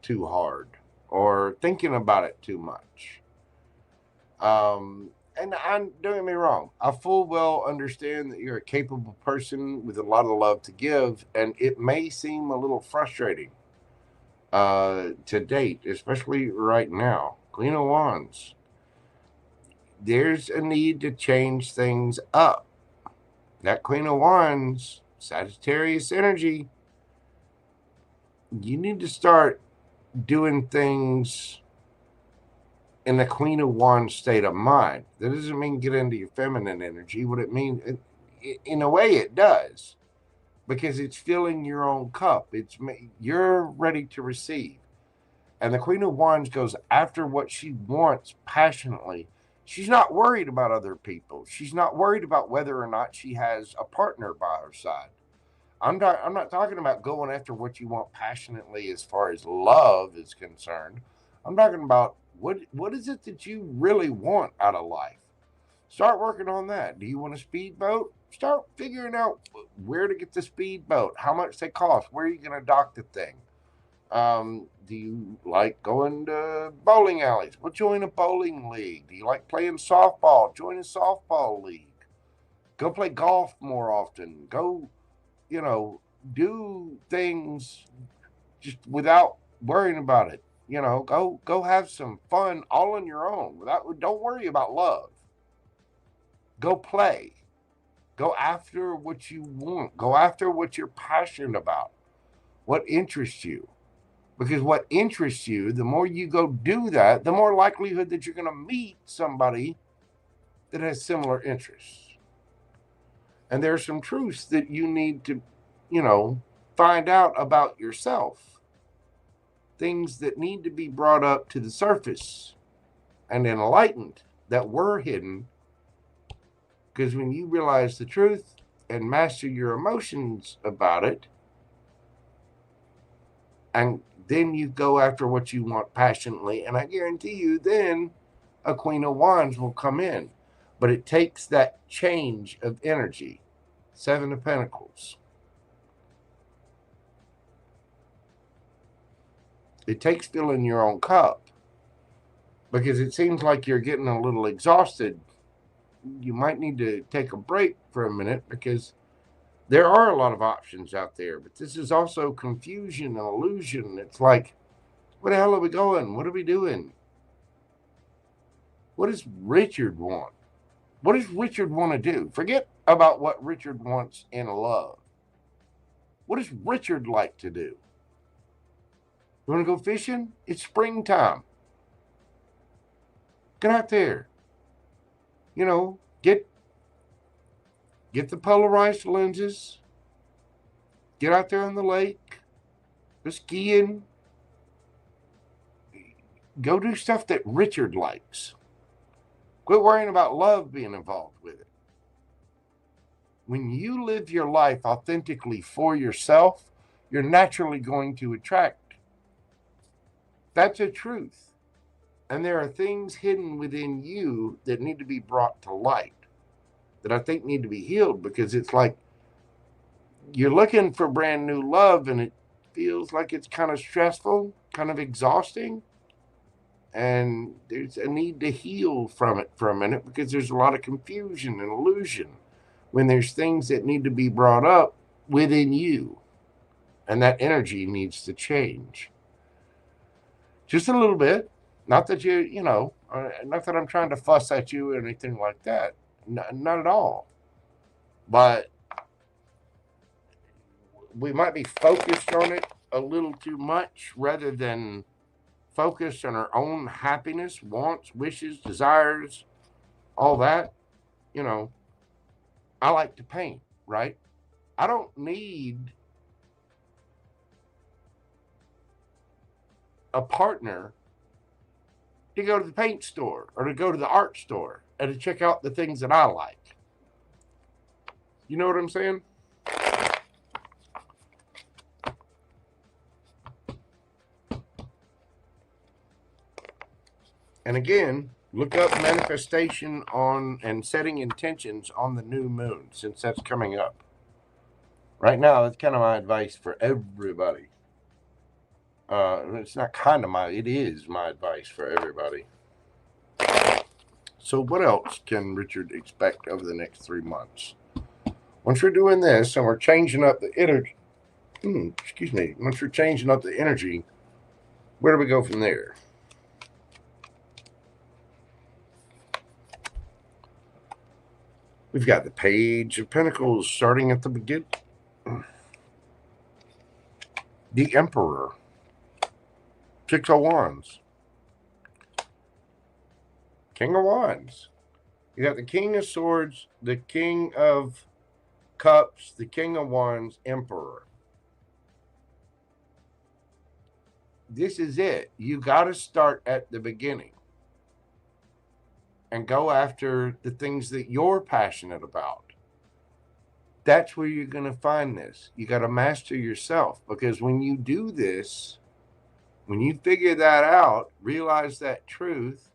too hard or thinking about it too much. And don't get me wrong, I full well understand that you're a capable person with a lot of love to give, and it may seem a little frustrating to date, especially right now. Queen of Wands. There's a need to change things up. That Queen of Wands, Sagittarius energy, you need to start doing things in the Queen of Wands state of mind. That doesn't mean get into your feminine energy. What it means, in a way it does, because it's filling your own cup. You're ready to receive. And the Queen of Wands goes after what she wants passionately. She's not worried about other people. She's not worried about whether or not she has a partner by her side. I'm not talking about going after what you want passionately as far as love is concerned. I'm talking about what is it that you really want out of life? Start working on that. Do you want a speedboat? Start figuring out where to get the speedboat, how much they cost, where are you going to dock the thing? Do you like going to bowling alleys? Well, join a bowling league. Do you like playing softball? Join a softball league. Go play golf more often. Go, do things just without worrying about it. Go have some fun all on your own. Don't worry about love. Go play. Go after what you want. Go after what you're passionate about. What interests you. Because what interests you, the more you go do that, the more likelihood that you're going to meet somebody that has similar interests. And there are some truths that you need to, find out about yourself. Things that need to be brought up to the surface and enlightened that were hidden. Because when you realize the truth and master your emotions about it, and then you go after what you want passionately, and I guarantee you then a Queen of Wands will come in. But it takes that change of energy. 7 of Pentacles. It takes filling your own cup, because it seems like you're getting a little exhausted. You might need to take a break for a minute, because there are a lot of options out there, but this is also confusion and illusion. It's like, where the hell are we going? What are we doing? What does Richard want? What does Richard want to do? Forget about what Richard wants in love. What does Richard like to do? You want to go fishing? It's springtime. Get out there. Get the polarized lenses. Get out there on the lake. Go skiing. Go do stuff that Richard likes. Quit worrying about love being involved with it. When you live your life authentically for yourself, you're naturally going to attract. That's a truth. And there are things hidden within you that need to be brought to light, that I think need to be healed, because it's like you're looking for brand new love and it feels like it's kind of stressful, kind of exhausting. And there's a need to heal from it for a minute, because there's a lot of confusion and illusion when there's things that need to be brought up within you. And that energy needs to change. Just a little bit. Not that not that I'm trying to fuss at you or anything like that. Not at all. But we might be focused on it a little too much, rather than focus on our own happiness, wants, wishes, desires, all that. I like to paint, right? I don't need a partner to go to the paint store or to go to the art store and to check out the things that I like. You know what I'm saying? And again, Look up manifestation on and setting intentions on the new moon, since that's coming up. Right now, that's kind of my advice for everybody. It's not kind of it is my advice for everybody. So what else can Richard expect over the next 3 months? Once we're doing this and we're changing up the energy, once we're changing up the energy, where do we go from there? We've got the Page of Pentacles starting at the beginning. The Emperor. 6 of Wands. King of Wands. You got the King of Swords, the King of Cups, the King of Wands, Emperor. This is it. You got to start at the beginning and go after the things that you're passionate about. That's where you're going to find this. You got to master yourself, because when you do this, when you figure that out, realize that truth,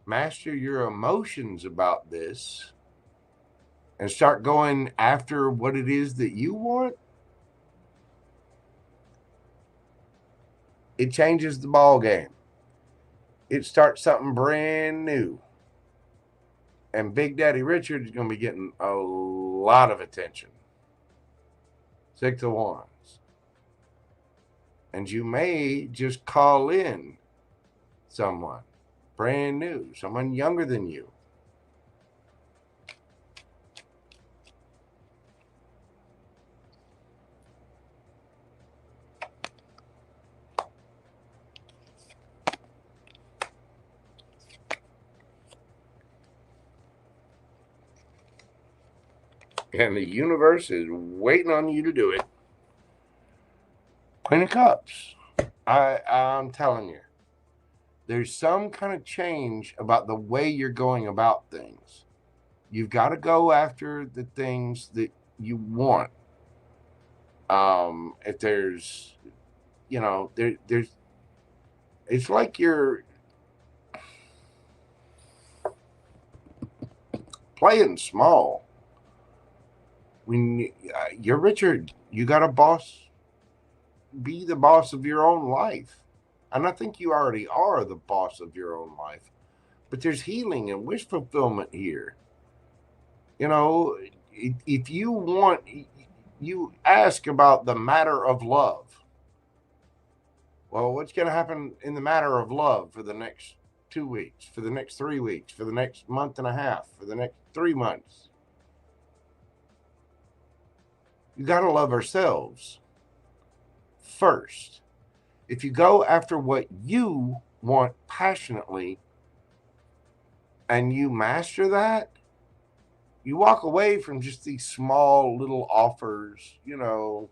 master your emotions about this, and start going after what it is that you want, it changes the ball game. It starts something brand new. And Big Daddy Richard is going to be getting a lot of attention. 6 of Wands. And you may just call in someone brand new, someone younger than you. And the universe is waiting on you to do it. Queen of Cups. I'm telling you, there's some kind of change about the way you're going about things. You've got to go after the things that you want. If there's, there's, it's like you're playing small. When you're Richard, you got to be the boss of your own life. And I think you already are the boss of your own life. But there's healing and wish fulfillment here. If you want, you ask about the matter of love. Well, what's going to happen in the matter of love for the next 2 weeks, for the next 3 weeks, for the next month and a half, for the next 3 months? You got to love ourselves first. If you go after what you want passionately and you master that, you walk away from just these small little offers, little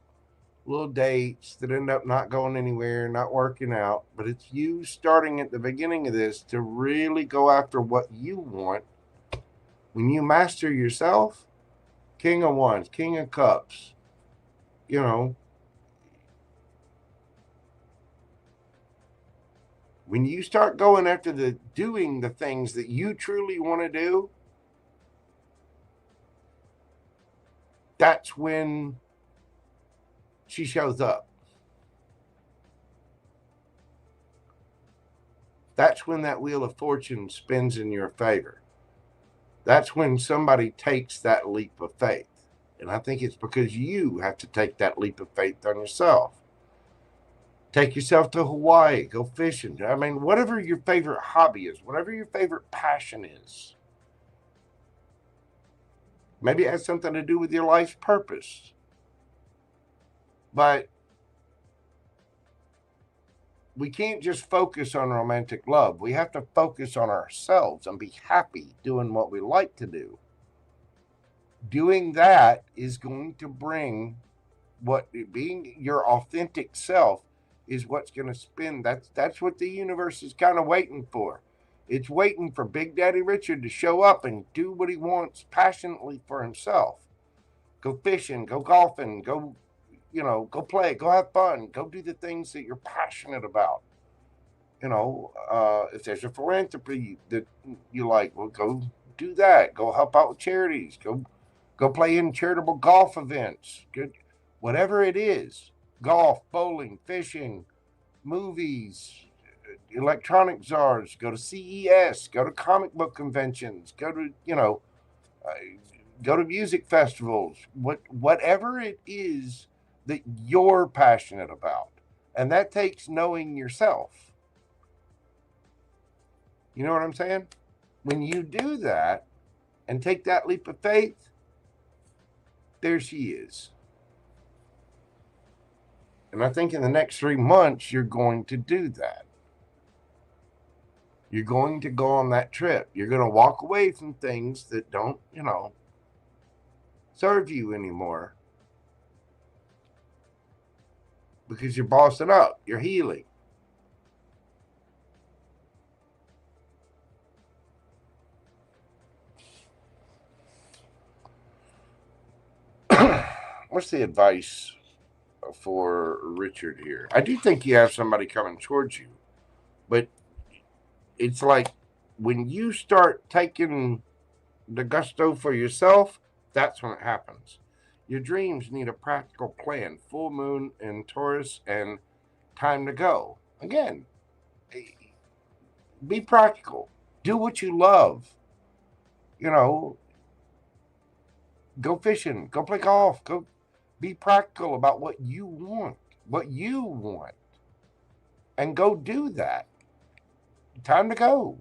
dates that end up not going anywhere, not working out. But it's you starting at the beginning of this to really go after what you want. When you master yourself, King of Wands, King of Cups, when you start going after doing the things that you truly want to do, that's when she shows up. That's when that wheel of fortune spins in your favor. That's when somebody takes that leap of faith. And I think it's because you have to take that leap of faith on yourself. Take yourself to Hawaii, go fishing. I mean, whatever your favorite hobby is, whatever your favorite passion is. Maybe it has something to do with your life's purpose. But we can't just focus on romantic love. We have to focus on ourselves and be happy doing what we like to do. Doing that is going to bring being your authentic self is what's going to spin. That's what the universe is kind of waiting for. It's waiting for Big Daddy Richard to show up and do what he wants passionately for himself. Go fishing, go golfing, go play, go have fun, go do the things that you're passionate about. You know, if there's a philanthropy that you like, well, go do that. Go help out with charities. Go play in charitable golf events. Good, whatever it is, golf, bowling, fishing, movies, electronic czars. Go to CES. Go to comic book conventions. Go to go to music festivals. Whatever it is that you're passionate about, and that takes knowing yourself. You know what I'm saying? When you do that and take that leap of faith, there she is. And I think in the next 3 months, you're going to do that. You're going to go on that trip. You're going to walk away from things that don't, serve you anymore. Because you're bossing up. You're healing. What's the advice for Richard here? I do think you have somebody coming towards you, but it's like when you start taking the gusto for yourself, that's when it happens. Your dreams need a practical plan. Full moon in Taurus and time to go. Again, be practical. Do what you love. Go fishing. Go play golf. Go be practical about what you want. And go do that. Time to go.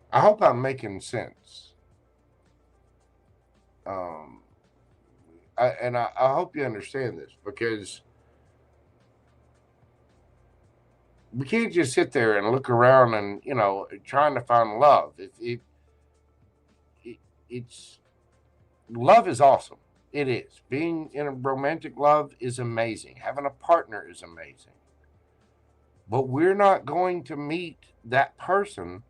I hope I'm making sense. I hope you understand this, because we can't just sit there and look around and, trying to find love. It's love is awesome. It is. Being in a romantic love is amazing. Having a partner is amazing. But we're not going to meet that person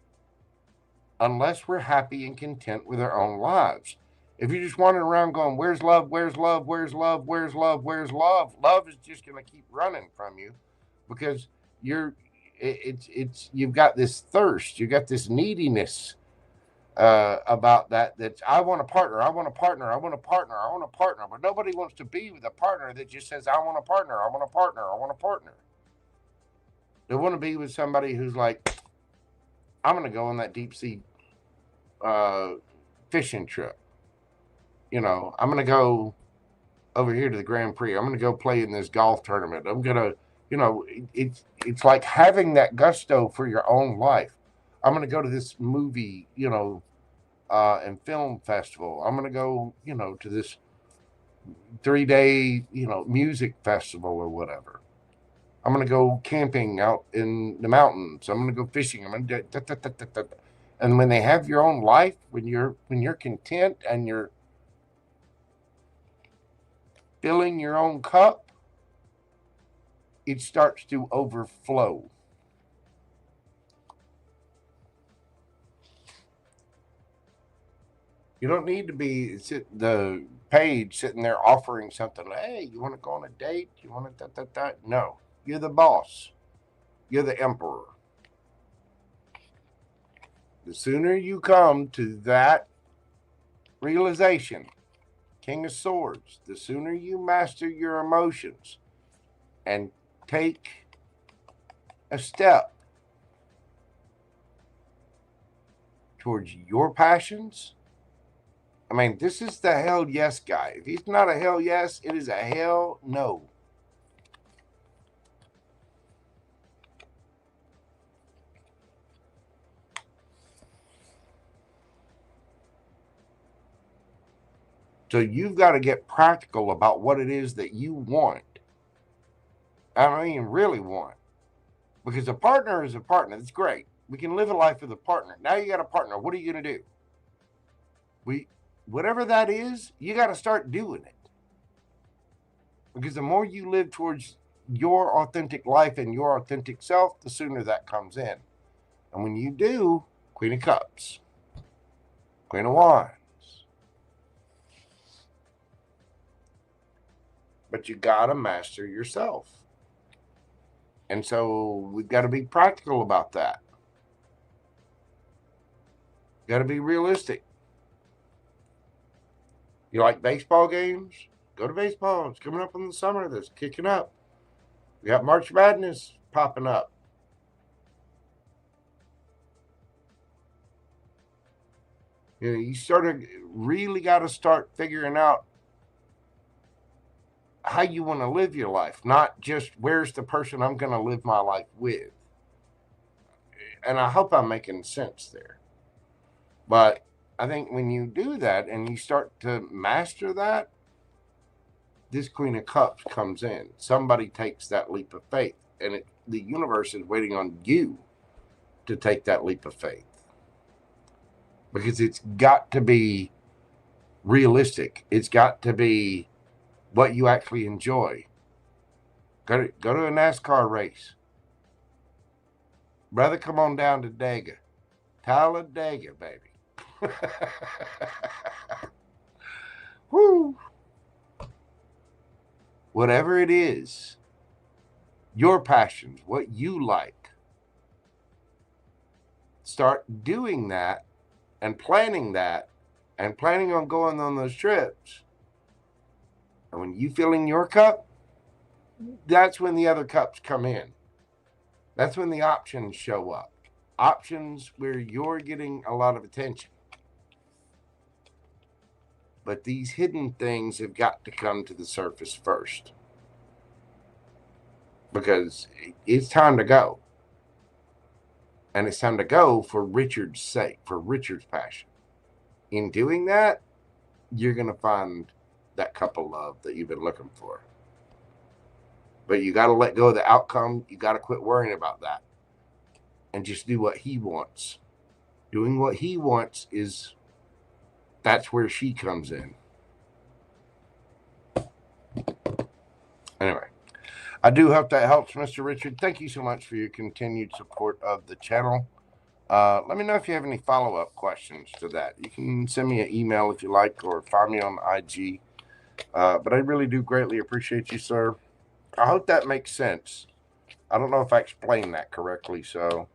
unless we're happy and content with our own lives. If you're just wandering around going, where's love, where's love, where's love, where's love, where's love, love is just going to keep running from you, because you've got this thirst, you've got this neediness about that's I want a partner, I want a partner, I want a partner, I want a partner. But nobody wants to be with a partner that just says, I want a partner, I want a partner, I want a partner. They want to be with somebody who's like, I'm going to go on that deep sea fishing trip. I'm going to go over here to the Grand Prix. I'm going to go play in this golf tournament. I'm going to, it's like having that gusto for your own life. I'm going to go to this movie, and film festival. I'm going to go, to this 3-day, music festival or whatever. I'm going to go camping out in the mountains. I'm going to go fishing. I'm going to and when they have your own life, when you're content and you're filling your own cup, it starts to overflow. You don't need to be the page sitting there offering something. Hey, you want to go on a date? You want to No, you're the boss. You're the emperor. The sooner you come to that realization, King of Swords, the sooner you master your emotions and take a step towards your passions. I mean, this is the hell yes guy. If he's not a hell yes, it is a hell no. So you've got to get practical about what it is that you want. I mean, really want. Because a partner is a partner. That's great. We can live a life with a partner. Now you got a partner. What are you going to do? Whatever that is, you got to start doing it. Because the more you live towards your authentic life and your authentic self, the sooner that comes in. And when you do, Queen of Cups, Queen of Wands, but you got to master yourself. And so we've got to be practical about that. Got to be realistic. You like baseball games? Go to baseball. It's coming up in the summer. That's kicking up. We got March Madness popping up. You know, you really got to start figuring out how you want to live your life, not just where's the person I'm going to live my life with. And I hope I'm making sense there. But I think when you do that and you start to master that, this Queen of Cups comes in. Somebody takes that leap of faith, and the universe is waiting on you to take that leap of faith. Because it's got to be realistic. It's got to be what you actually enjoy. Go to a NASCAR race. Brother, come on down to Talladega, baby. Woo. Whatever it is, your passions, what you like, start doing that and planning on going on those trips. And when you fill in your cup, that's when the other cups come in. That's when the options show up. Options where you're getting a lot of attention. But these hidden things have got to come to the surface first. Because it's time to go. And it's time to go for Richard's sake, for Richard's passion. In doing that, you're going to find that cup of love that you've been looking for. But you got to let go of the outcome. You got to quit worrying about that. And just do what he wants. Doing what he wants that's where she comes in. Anyway, I do hope that helps, Mr. Richard. Thank you so much for your continued support of the channel. Let me know if you have any follow-up questions to that. You can send me an email if you like, or find me on IG. But I really do greatly appreciate you, sir. I hope that makes sense. I don't know if I explained that correctly, so,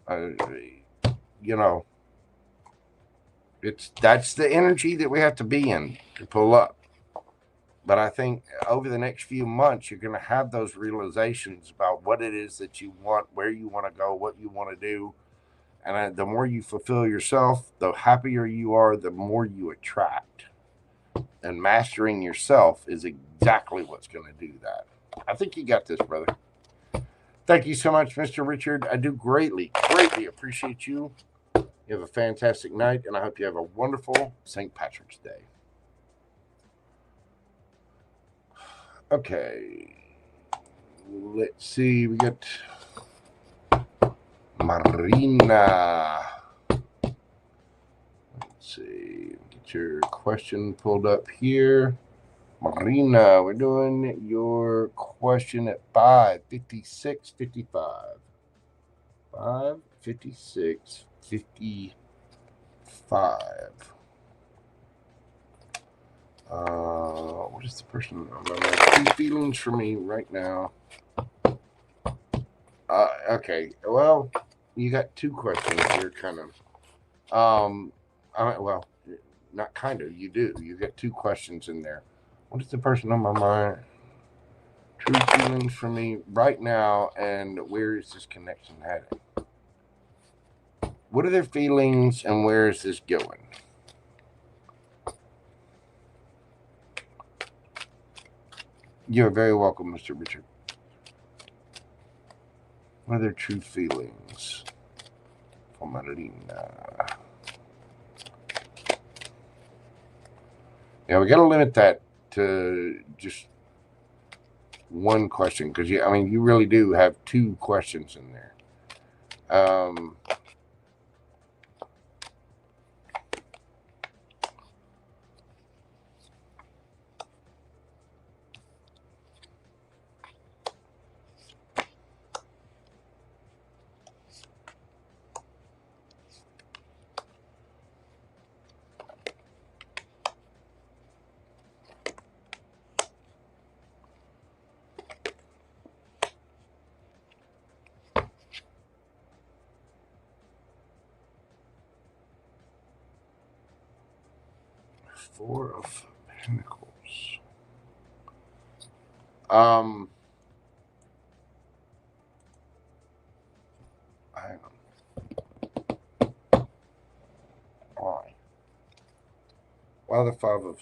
you know, that's the energy that we have to be in to pull up. But I think over the next few months, you're going to have those realizations about what it is that you want, where you want to go, what you want to do. And the more you fulfill yourself, the happier you are, the more you attract. And mastering yourself is exactly what's going to do that. I think you got this, brother. Thank you so much, Mr. Richard. I do greatly, greatly appreciate you. You have a fantastic night, and I hope you have a wonderful St. Patrick's Day. Okay. Let's see. We got Marina. Let's see. Get your question pulled up here. Marina, we're doing your question at 5:56:55. 5:56:55. What is the person? Two feelings for me right now. Okay. Well, you got two questions here, kind of. Well, not kind of. You do. You got two questions in there. What is the person on my mind? True feelings for me right now, and where is this connection headed? What are their feelings, and where is this going? You're very welcome, Mr. Richard. What are their true feelings for Marina? Yeah, we got to limit that to just one question, because you really do have two questions in there. Four of Pentacles. Hang on. Why? Why the Five of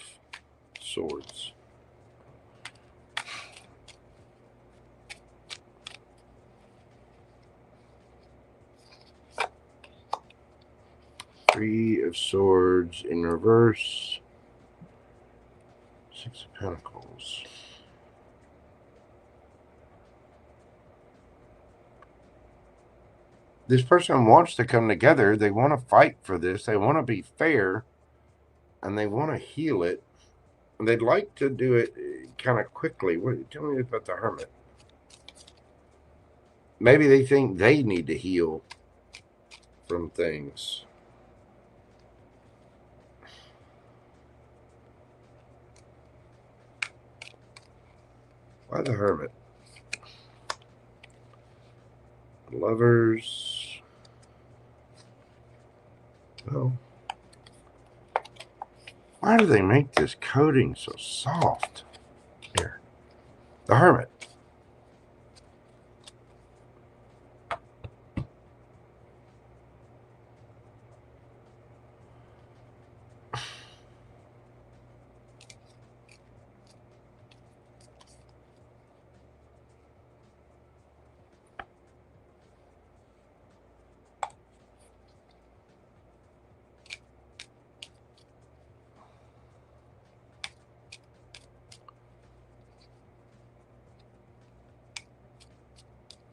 Swords? Three of Swords in reverse. Six of Pentacles. This person wants to come together. They want to fight for this. They want to be fair. And they want to heal it. And they'd like to do it kind of quickly. Tell me about the Hermit. Maybe they think they need to heal from things. Why the Hermit? Lovers. Oh. Why do they make this coating so soft? Here. The Hermit.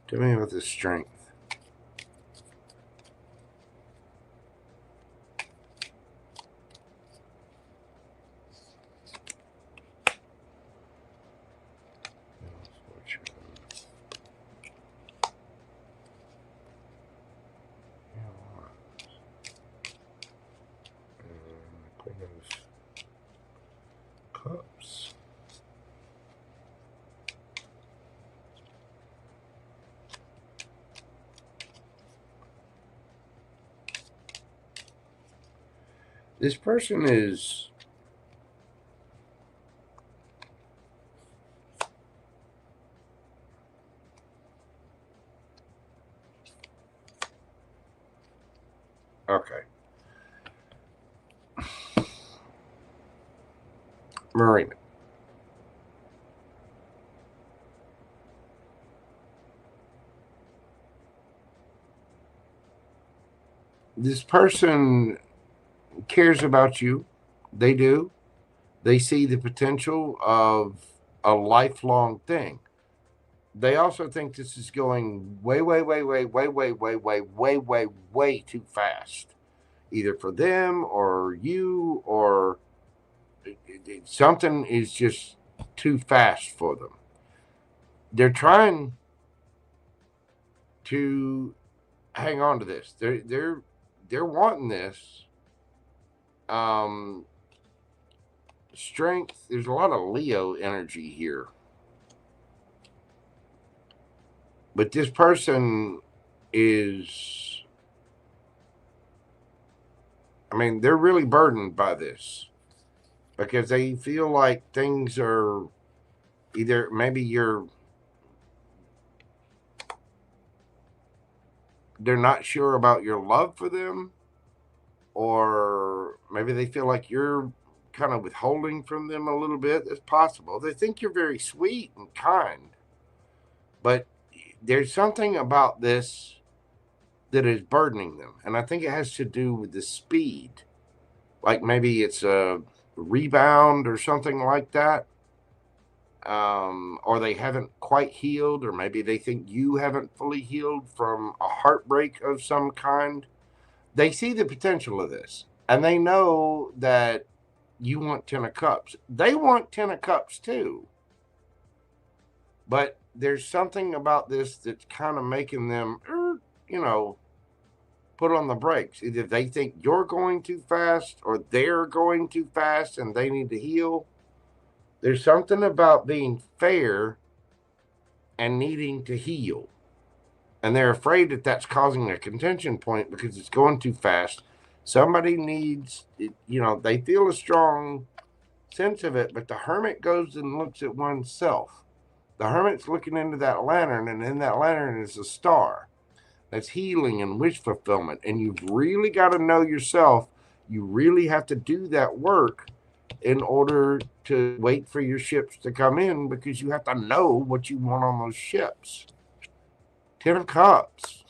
Tell me about the Strength. Queen of Cups. This person is okay. Marina. This person cares about you. They do. They see the potential of a lifelong thing. They also think this is going way too fast, either for them or you, or something is just too fast for them. They're trying to hang on to this. They're wanting this. Strength. There's a lot of Leo energy here. But this person is, I mean, they're really burdened by this because they feel like things are either, maybe they're not sure about your love for them, or maybe they feel like you're kind of withholding from them a little bit. That's possible. They think you're very sweet and kind, but there's something about this that is burdening them. And I think it has to do with the speed. Like maybe it's a rebound or something like that. Or they haven't quite healed, or maybe they think you haven't fully healed from a heartbreak of some kind. They see the potential of this, and they know that you want 10 of Cups. They want 10 of Cups too. But there's something about this that's kind of making them, put on the brakes. Either they think you're going too fast, or they're going too fast and they need to heal. There's something about being fair and needing to heal. And they're afraid that that's causing a contention point because it's going too fast. Somebody needs, you know, they feel a strong sense of it, but the Hermit goes and looks at oneself. The Hermit's looking into that lantern, and in that lantern is a star. That's healing and wish fulfillment. And you've really got to know yourself. You really have to do that work in order to wait for your ships to come in, because you have to know what you want on those ships. 10 of Cups.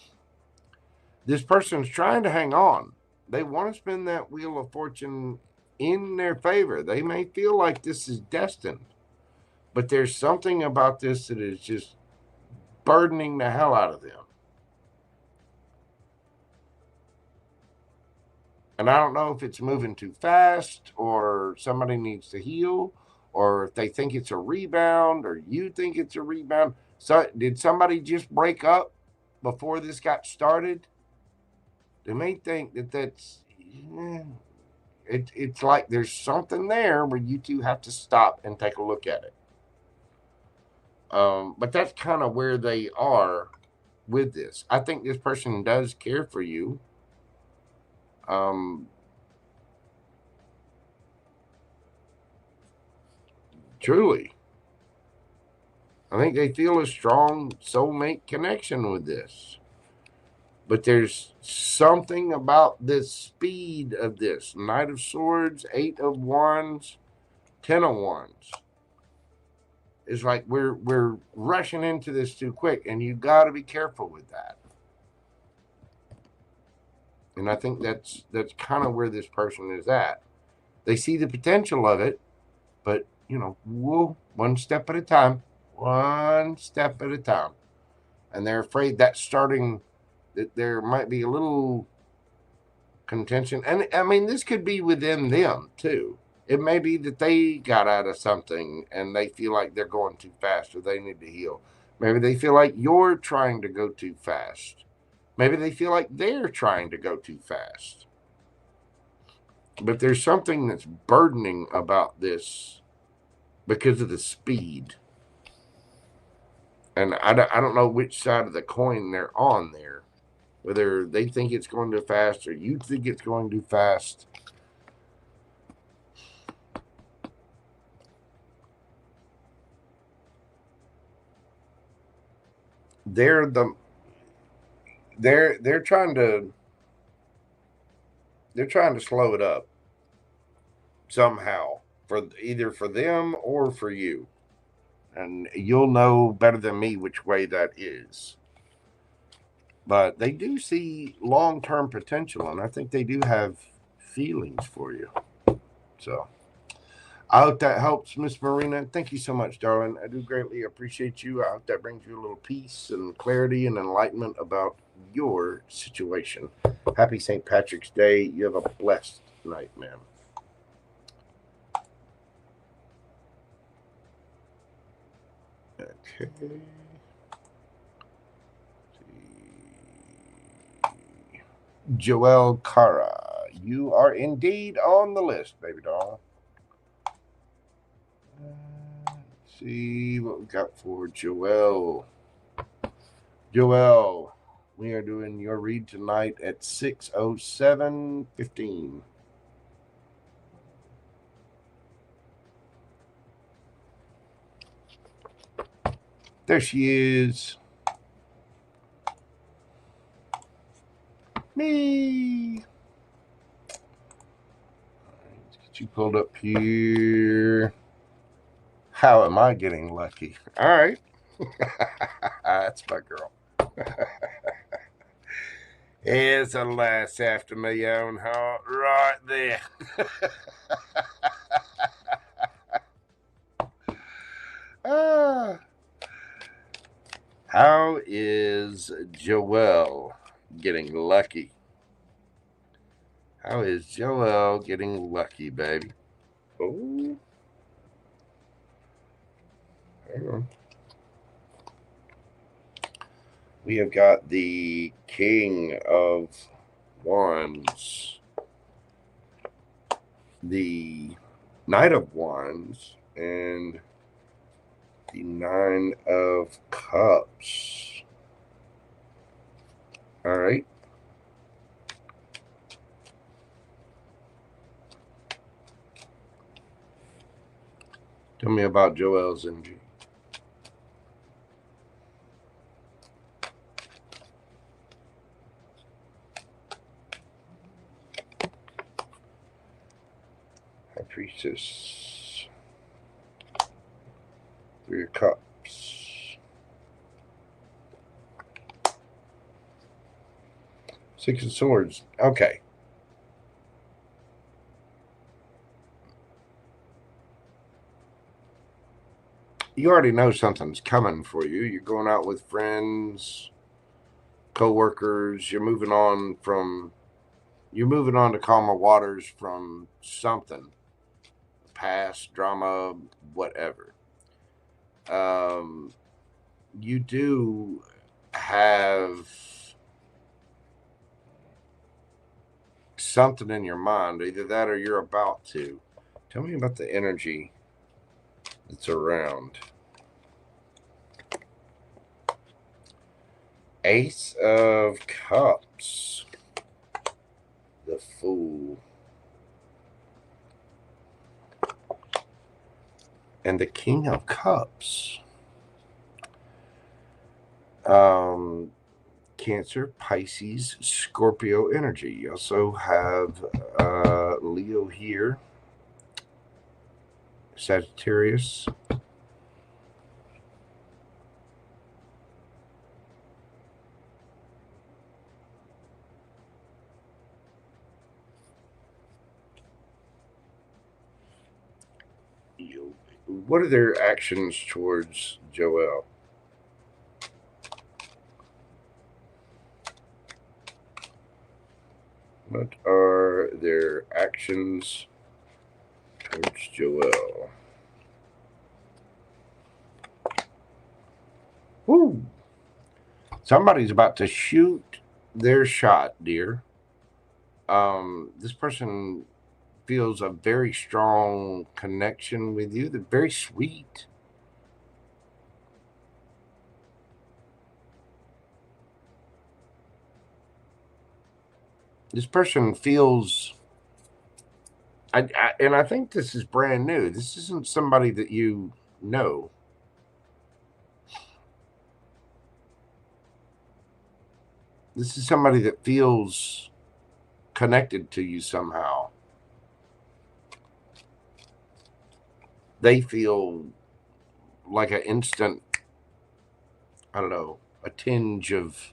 This person's trying to hang on. They want to spin that Wheel of Fortune in their favor. They may feel like this is destined, but there's something about this that is just burdening the hell out of them. And I don't know if it's moving too fast, or somebody needs to heal, or if they think it's a rebound, or you think it's a rebound. So did somebody just break up before this got started? They may think that that's, it's like there's something there where you two have to stop and take a look at it. But that's kind of where they are with this. I think this person does care for you. Truly. I think they feel a strong soulmate connection with this. But there's something about this speed of this. Knight of Swords, 8 of Wands, 10 of Wands. It's like we're rushing into this too quick, and you got to be careful with that. And I think that's kind of where this person is at. They see the potential of it, but, you know, one step at a time. One step at a time. And they're afraid that's starting, that there might be a little contention. And, I mean, this could be within them, too. It may be that they got out of something and they feel like they're going too fast, or they need to heal. Maybe they feel like you're trying to go too fast. Maybe they feel like they're trying to go too fast. But there's something that's burdening about this because of the speed. And I don't know which side of the coin they're on there. Whether they think it's going too fast or you think it's going too fast. They're trying to slow it up somehow, for either for them or for you. And you'll know better than me which way that is. But they do see long-term potential, and I think they do have feelings for you. So I hope that helps, Miss Marina. Thank you so much, darling. I do greatly appreciate you. I hope that brings you a little peace and clarity and enlightenment about your situation. Happy St. Patrick's Day. You have a blessed night, ma'am. Okay. JoelleKara, you are indeed on the list, baby doll. Let's see what we got for Joelle. Joelle, we are doing your read tonight at 6:07:15. There she is. Me. Let's get you pulled up here. How am I getting lucky? All right. That's my girl. Here's a lass after my own heart right there. How is Joelle getting lucky? How is Joelle getting lucky, baby? Oh. Hang on. We have got the King of Wands, the Knight of Wands, and the 9 of Cups. All right. Tell me about Joelle's energy. High Priestess. 3 of Cups. 6 of Swords. Okay. You already know something's coming for you. You're going out with friends, co-workers. You're moving on to calmer waters from something, past drama, whatever. You do have something in your mind, either that or you're about to. Tell me about the energy that's around. Ace of Cups. The Fool. And the King of Cups. Cancer, Pisces, Scorpio energy. You also have Leo here. Sagittarius. What are their actions towards Joelle? What are their actions towards Joelle? Woo! Somebody's about to shoot their shot, dear. This person feels a very strong connection with you. They're very sweet. This person feels, and I think this is brand new. This isn't somebody that you know. This is somebody that feels connected to you somehow. They feel like an instant, I don't know, a tinge of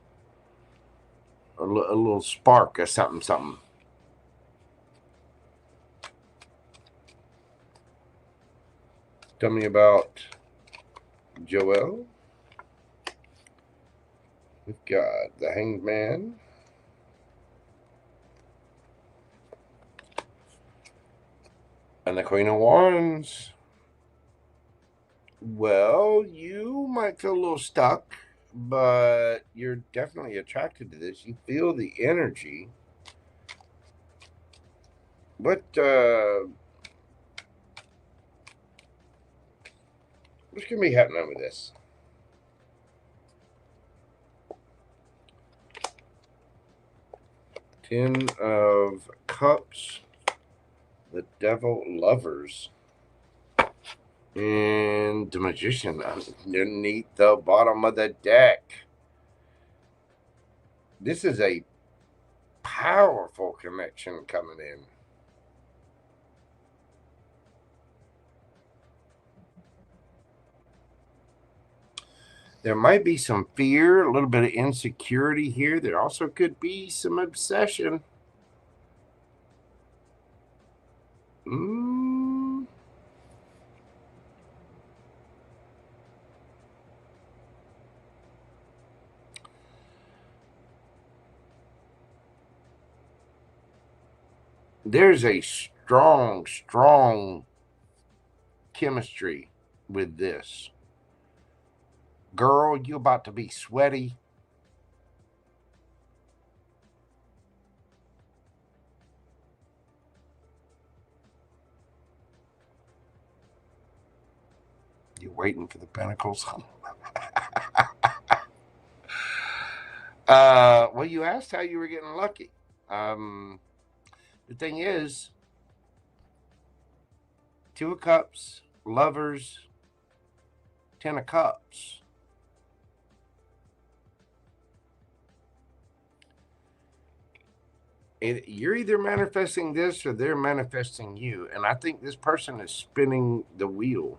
a little spark or something. Tell me about Joelle. We've got the Hanged Man. And the Queen of Wands. Well, you might feel a little stuck, but you're definitely attracted to this. You feel the energy. What's going to be happening with this? Ten of Cups. The Devil, Lovers. And the Magician underneath the bottom of the deck. This is a powerful connection coming in. There might be some fear, a little bit of insecurity here. There also could be some obsession. There's a strong chemistry with this. Girl, you're about to be sweaty. You're waiting for the Pentacles. Well, you asked how you were getting lucky. The thing is, Two of Cups, Lovers, Ten of Cups. You're either manifesting this or they're manifesting you. And I think this person is spinning the wheel.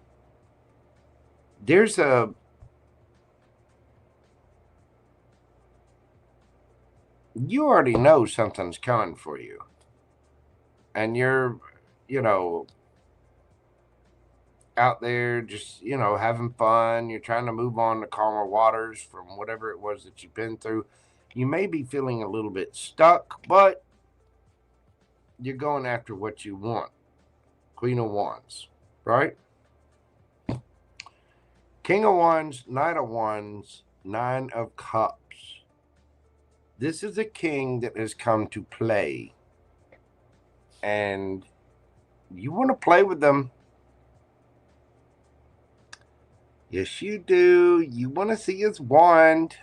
There's a... You already know something's coming for you. And you're, you know, out there just, you know, having fun. You're trying to move on to calmer waters from whatever it was that you've been through. You may be feeling a little bit stuck, but you're going after what you want. Queen of Wands, right? King of Wands, Knight of Wands, Nine of Cups. This is a king that has come to play. And you want to play with them. Yes, you do. You want to see his wand.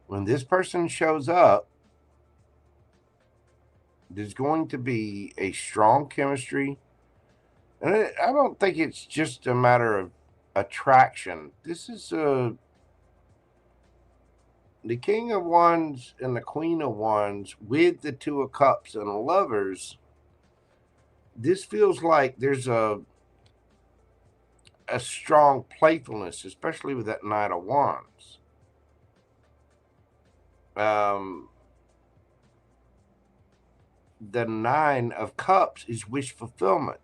When this person shows up, there's going to be a strong chemistry. And I don't think it's just a matter of attraction. This is the King of Wands and the Queen of Wands with the Two of Cups and Lovers. This feels like there's a strong playfulness, especially with that Knight of Wands. The Nine of Cups is wish fulfillment.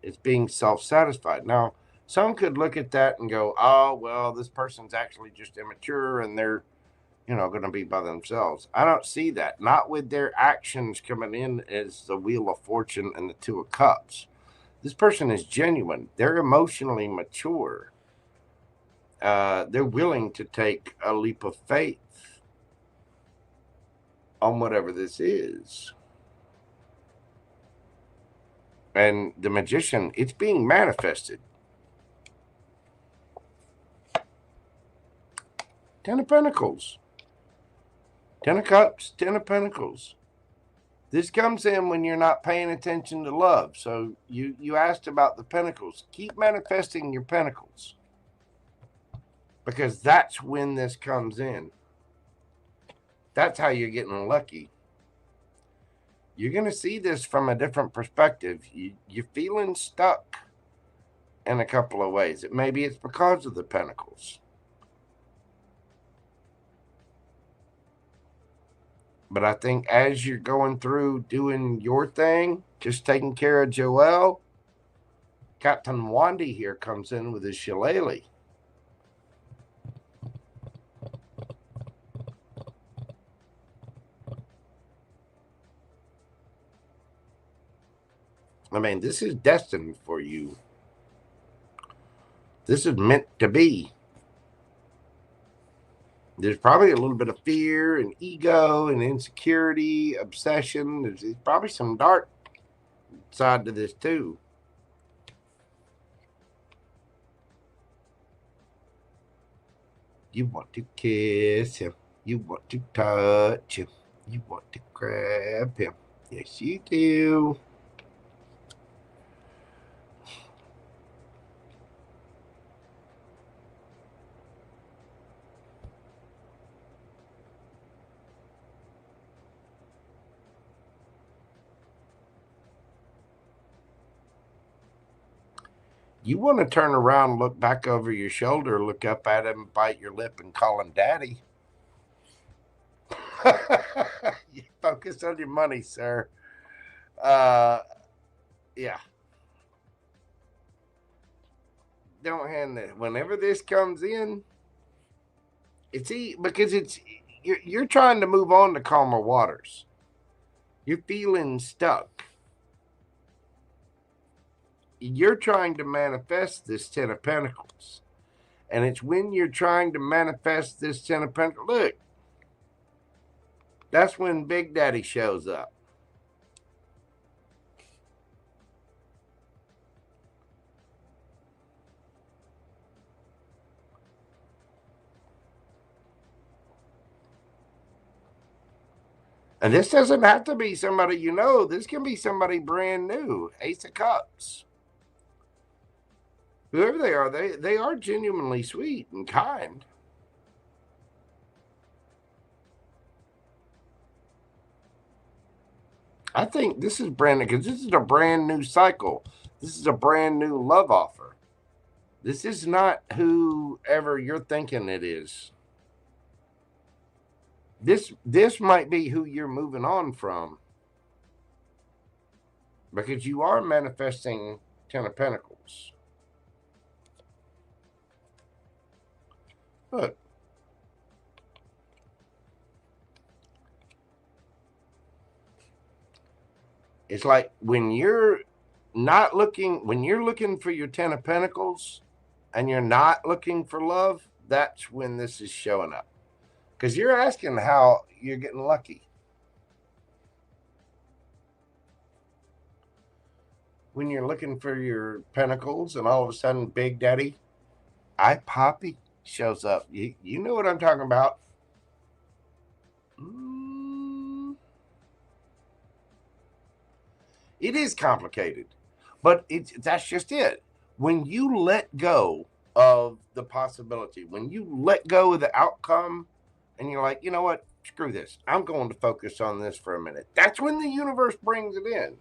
It's being self-satisfied. Now, some could look at that and go, oh, well, this person's actually just immature and they're, you know, going to be by themselves. I don't see that. Not with their actions coming in as the Wheel of Fortune and the Two of Cups. This person is genuine. They're emotionally mature. They're willing to take a leap of faith on whatever this is. And the Magician, it's being manifested. Ten of Pentacles. Ten of Cups, Ten of Pentacles. This comes in when you're not paying attention to love. So you asked about the Pentacles. Keep manifesting your Pentacles. Because that's when this comes in. That's how you're getting lucky. You're going to see this from a different perspective. You're feeling stuck in a couple of ways. Maybe it's because of the Pentacles. But I think as you're going through doing your thing, just taking care of Joelle, Captain Wandy here comes in with his shillelagh. I mean, this is destined for you. This is meant to be. There's probably a little bit of fear and ego and insecurity, obsession. There's probably some dark side to this too. You want to kiss him. You want to touch him. You want to grab him. Yes, you do. You want to turn around, look back over your shoulder, look up at him, bite your lip, and call him daddy. You focus on your money, sir. Yeah. Don't hand it. Whenever this comes in, because you're trying to move on to calmer waters. You're feeling stuck. You're trying to manifest this Ten of Pentacles. And it's when you're trying to manifest this Ten of Pentacles. Look, that's when Big Daddy shows up. And this doesn't have to be somebody you know. This can be somebody brand new. Ace of Cups. Whoever they are genuinely sweet and kind. I think this is brand new because this is a brand new cycle. This is a brand new love offer. This is not whoever you're thinking it is. This might be who you're moving on from. Because you are manifesting Ten of Pentacles. Look. It's like when you're looking for your Ten of Pentacles and you're not looking for love, that's when this is showing up. Because you're asking how you're getting lucky. When you're looking for your pentacles and all of a sudden Big Daddy, Poppy shows up. You know what I'm talking about. It is complicated, but that's just it. When you let go of the possibility, when you let go of the outcome, and you're like, you know what, screw this. I'm going to focus on this for a minute. That's when the universe brings it in.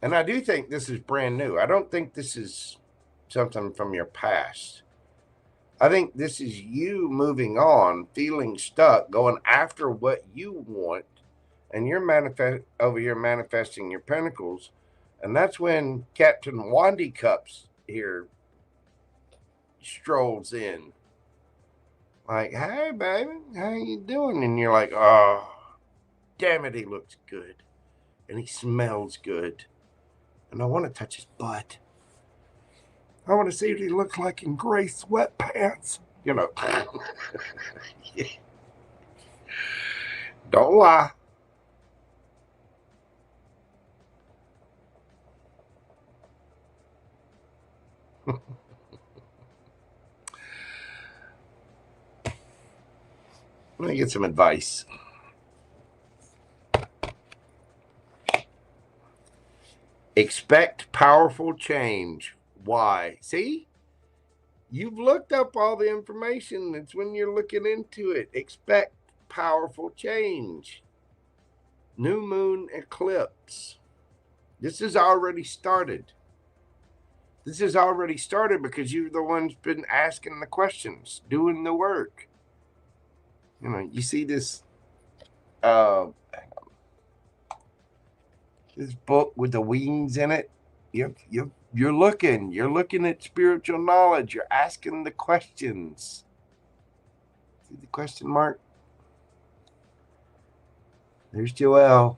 And I do think this is brand new. I don't think this is something from your past. I think this is you moving on, feeling stuck, going after what you want, and you're manifesting your pentacles. And that's when Captain Wandy Cups here strolls in. Like, hey, baby, how you doing? And you're like, oh, damn it, he looks good. And he smells good. And I want to touch his butt. I want to see what he looks like in gray sweatpants. You know. Don't lie. Let me get some advice. Expect powerful change. Why? See? You've looked up all the information. It's when you're looking into it. Expect powerful change. New moon eclipse. This has already started. This has already started because you're the ones been asking the questions, doing the work. You know, you see this this book with the wings in it. You're looking at spiritual knowledge. You're asking the questions. See the question mark? There's Joelle.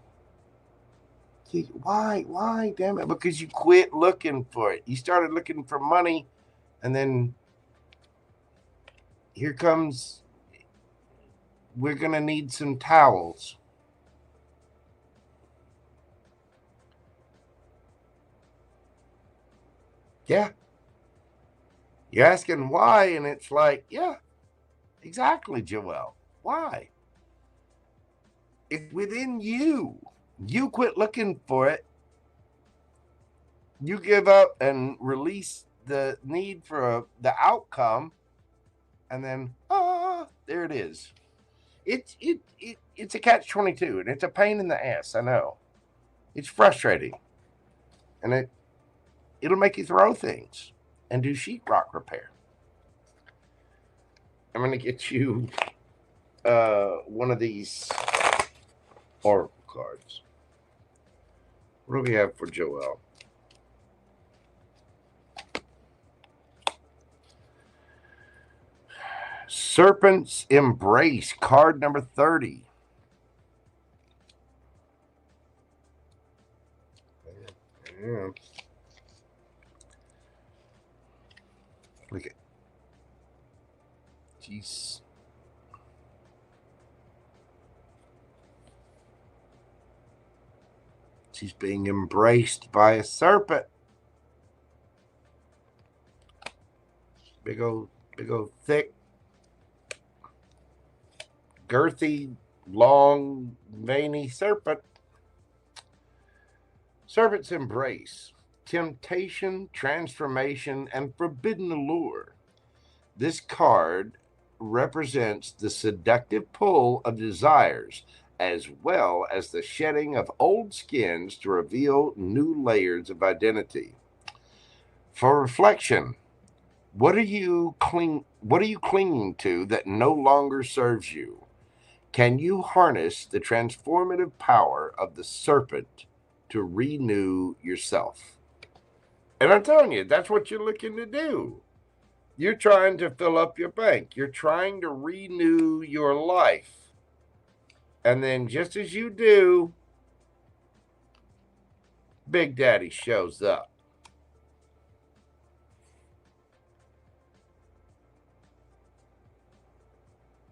See, why? Damn it! Because you quit looking for it. You started looking for money, and then here comes. We're gonna need some towels. Yeah. You're asking why, and it's like, yeah, exactly, Joelle. Why? It's within you. You quit looking for it. You give up and release the need for the outcome, and then, there it is. It's a catch-22, and it's a pain in the ass. I know. It's frustrating, and it'll make you throw things and do sheetrock repair. I'm going to get you one of these oracle cards. What do we have for Joelle? Serpent's Embrace, card number 30. Yeah. Look at. Jeez. She's being embraced by a serpent. Big old thick, girthy long, veiny serpent. Serpent's embrace, temptation, transformation, and forbidden allure. This card represents the seductive pull of desires, as well as the shedding of old skins to reveal new layers of identity. For reflection, what are you clinging to that no longer serves you? Can you harness the transformative power of the serpent to renew yourself? And I'm telling you, that's what you're looking to do. You're trying to fill up your bank. You're trying to renew your life. And then just as you do, Big Daddy shows up.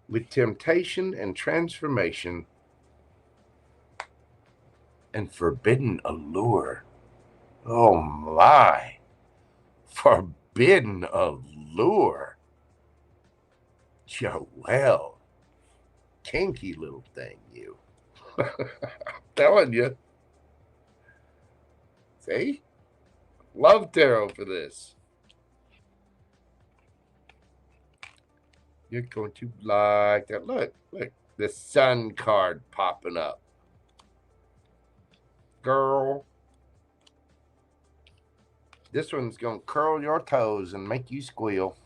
With temptation and transformation and forbidden allure. Oh my. Forbidden allure. Joelle. Kinky little thing, you. I'm telling you. See? Love tarot for this. You're going to like that. Look, the sun card popping up. Girl. This one's going to curl your toes and make you squeal.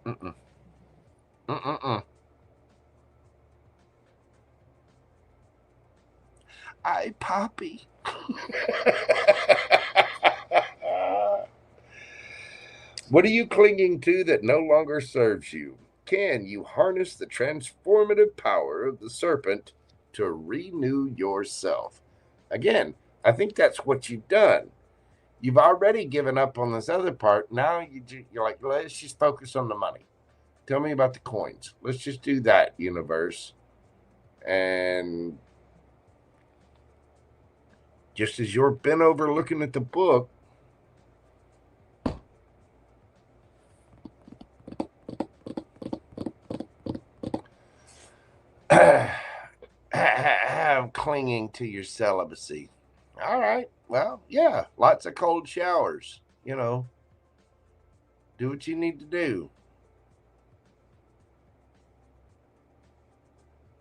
Mm-mm. Mm-mm-mm. I Poppy. What are you clinging to that no longer serves you? Can you harness the transformative power of the serpent to renew yourself? Again, I think that's what you've done. You've already given up on this other part. Now you're like, let's just focus on the money. Tell me about the coins. Let's just do that, universe. And just as you're bent over looking at the book, I'm clinging to your celibacy. All right. Well, yeah, lots of cold showers. You know, do what you need to do.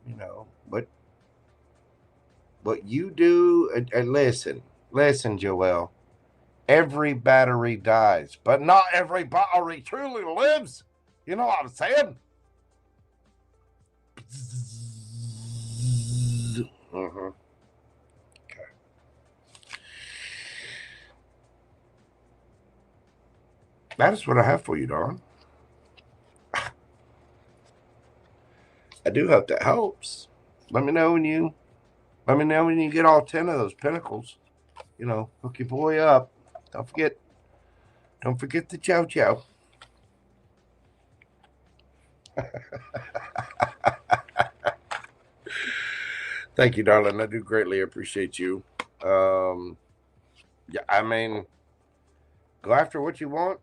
You know, but what you do, and listen, Joelle. Every battery dies, but not every battery truly lives. You know what I'm saying? Mm-hmm. Okay. That is what I have for you, darling. I do hope that helps. Let me know when you get all 10 of those pinnacles. You know, hook your boy up. Don't forget the chow chow. Thank you, darling. I do greatly appreciate you. Yeah, I mean, go after what you want.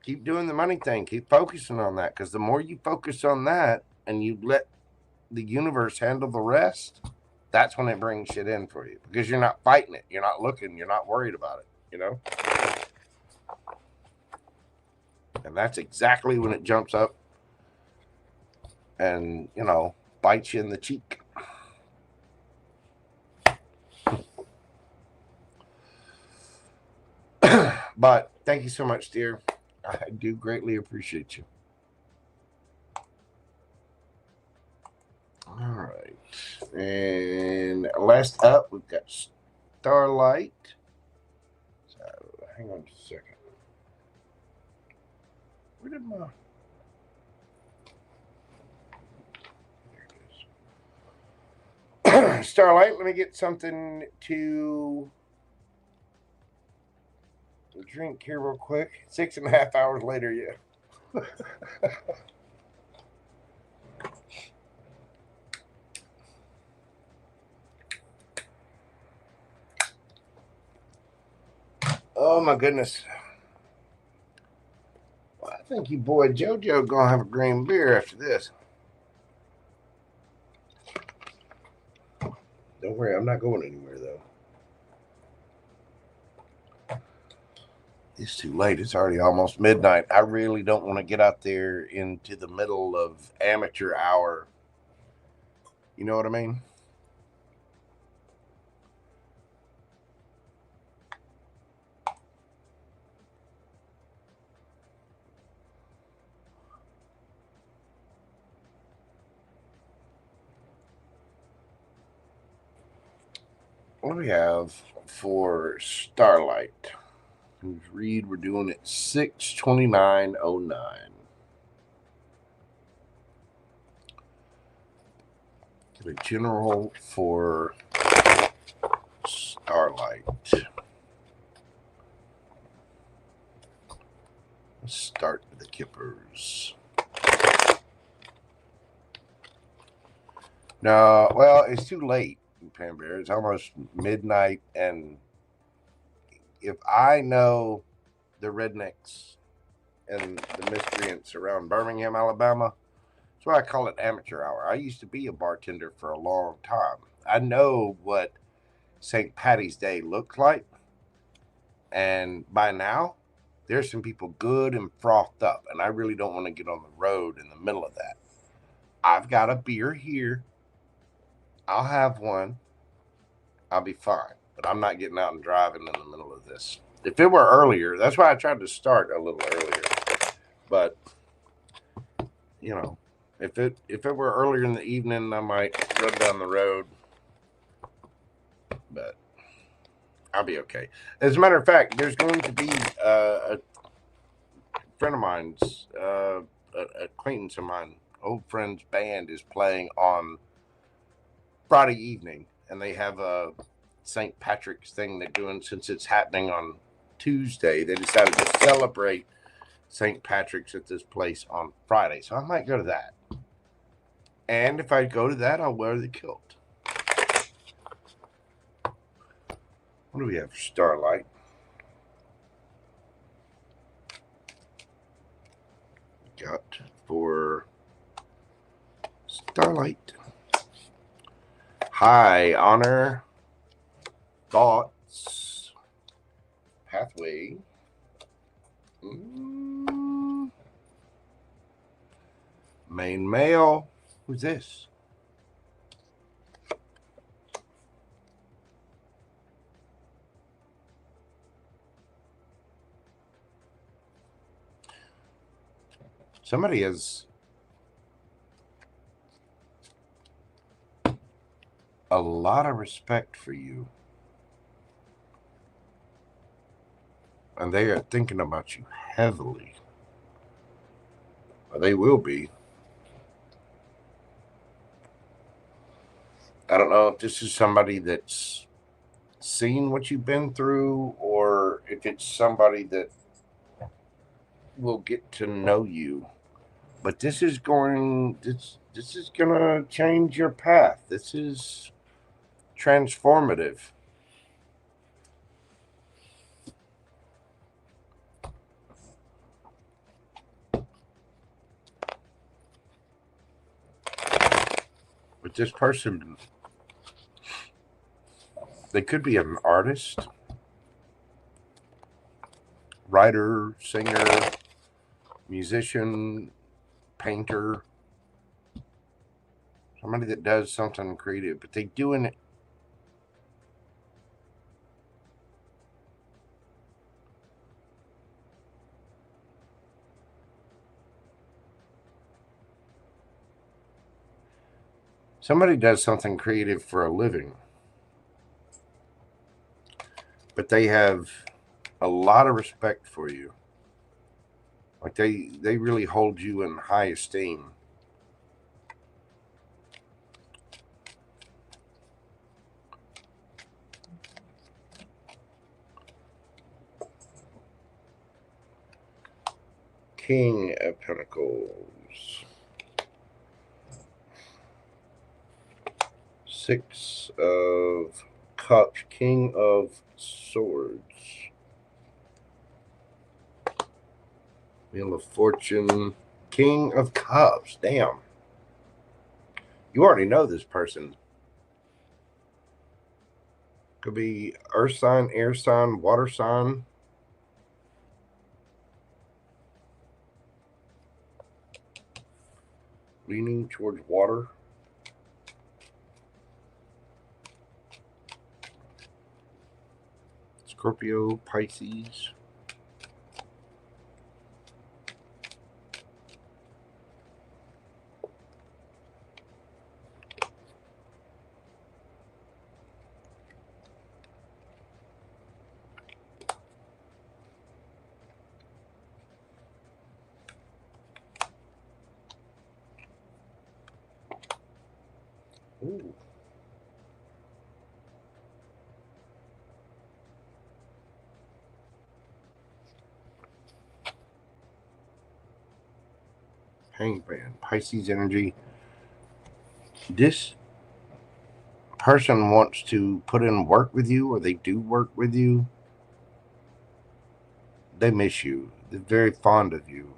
Keep doing the money thing. Keep focusing on that, because the more you focus on that and you let the universe handle the rest, that's when it brings shit in for you, because you're not fighting it. You're not looking. You're not worried about it, you know? And that's exactly when it jumps up and, you know, bites you in the cheek. But thank you so much, dear. I do greatly appreciate you. All right. And last up, we've got Starlight. So, hang on just a second. Where did my... There it is. Starlight, let me get something to drink here real quick. 6.5 hours later, yeah. Oh my goodness. Well, I think you boy JoJo gonna have a green beer after this. Don't worry, I'm not going anywhere, though. It's too late. It's already almost midnight. I really don't want to get out there into the middle of amateur hour. You know what I mean? What do we have for Starlight? Whose read we're doing at 6/29/09. Get a general for Starlight. Let's start with the Kippers. No, well, it's too late, Pam Bear. It's almost midnight, and if I know the rednecks and the miscreants around Birmingham, Alabama, that's why I call it amateur hour. I used to be a bartender for a long time. I know what St. Patty's Day looks like, and by now, there's some people good and frothed up, and I really don't want to get on the road in the middle of that. I've got a beer here. I'll have one. I'll be fine. But I'm not getting out and driving in the middle of this. If it were earlier, that's why I tried to start a little earlier. But, you know, if it were earlier in the evening, I might run down the road. But I'll be okay. As a matter of fact, there's going to be a friend of mine's, an acquaintance of mine, old friend's band is playing on Friday evening, and they have a St. Patrick's thing they're doing. Since it's happening on Tuesday, they decided to celebrate St. Patrick's at this place on Friday. So I might go to that. And if I go to that, I'll wear the kilt. What do we have for Starlight? Got for Starlight. High honor, thoughts, pathway. Main male. Who's this? Somebody has a lot of respect for you. And they are thinking about you heavily. Or they will be. I don't know if this is somebody that's seen what you've been through, or if it's somebody that will get to know you. But this is going to change your path. This is transformative. But this person, they could be an artist, writer, singer, musician, painter, somebody that does something creative, but they doing it. Somebody does something creative for a living, but they have a lot of respect for you. Like they really hold you in high esteem. King of Pentacles. 6 of Cups. King of Swords. Wheel of Fortune. King of Cups. Damn. You already know this person. Could be earth sign, air sign, water sign. Leaning towards water. Scorpio, Pisces. Ooh. Hangman, Pisces energy. This person wants to put in work with you, or they do work with you. They miss you. They're very fond of you.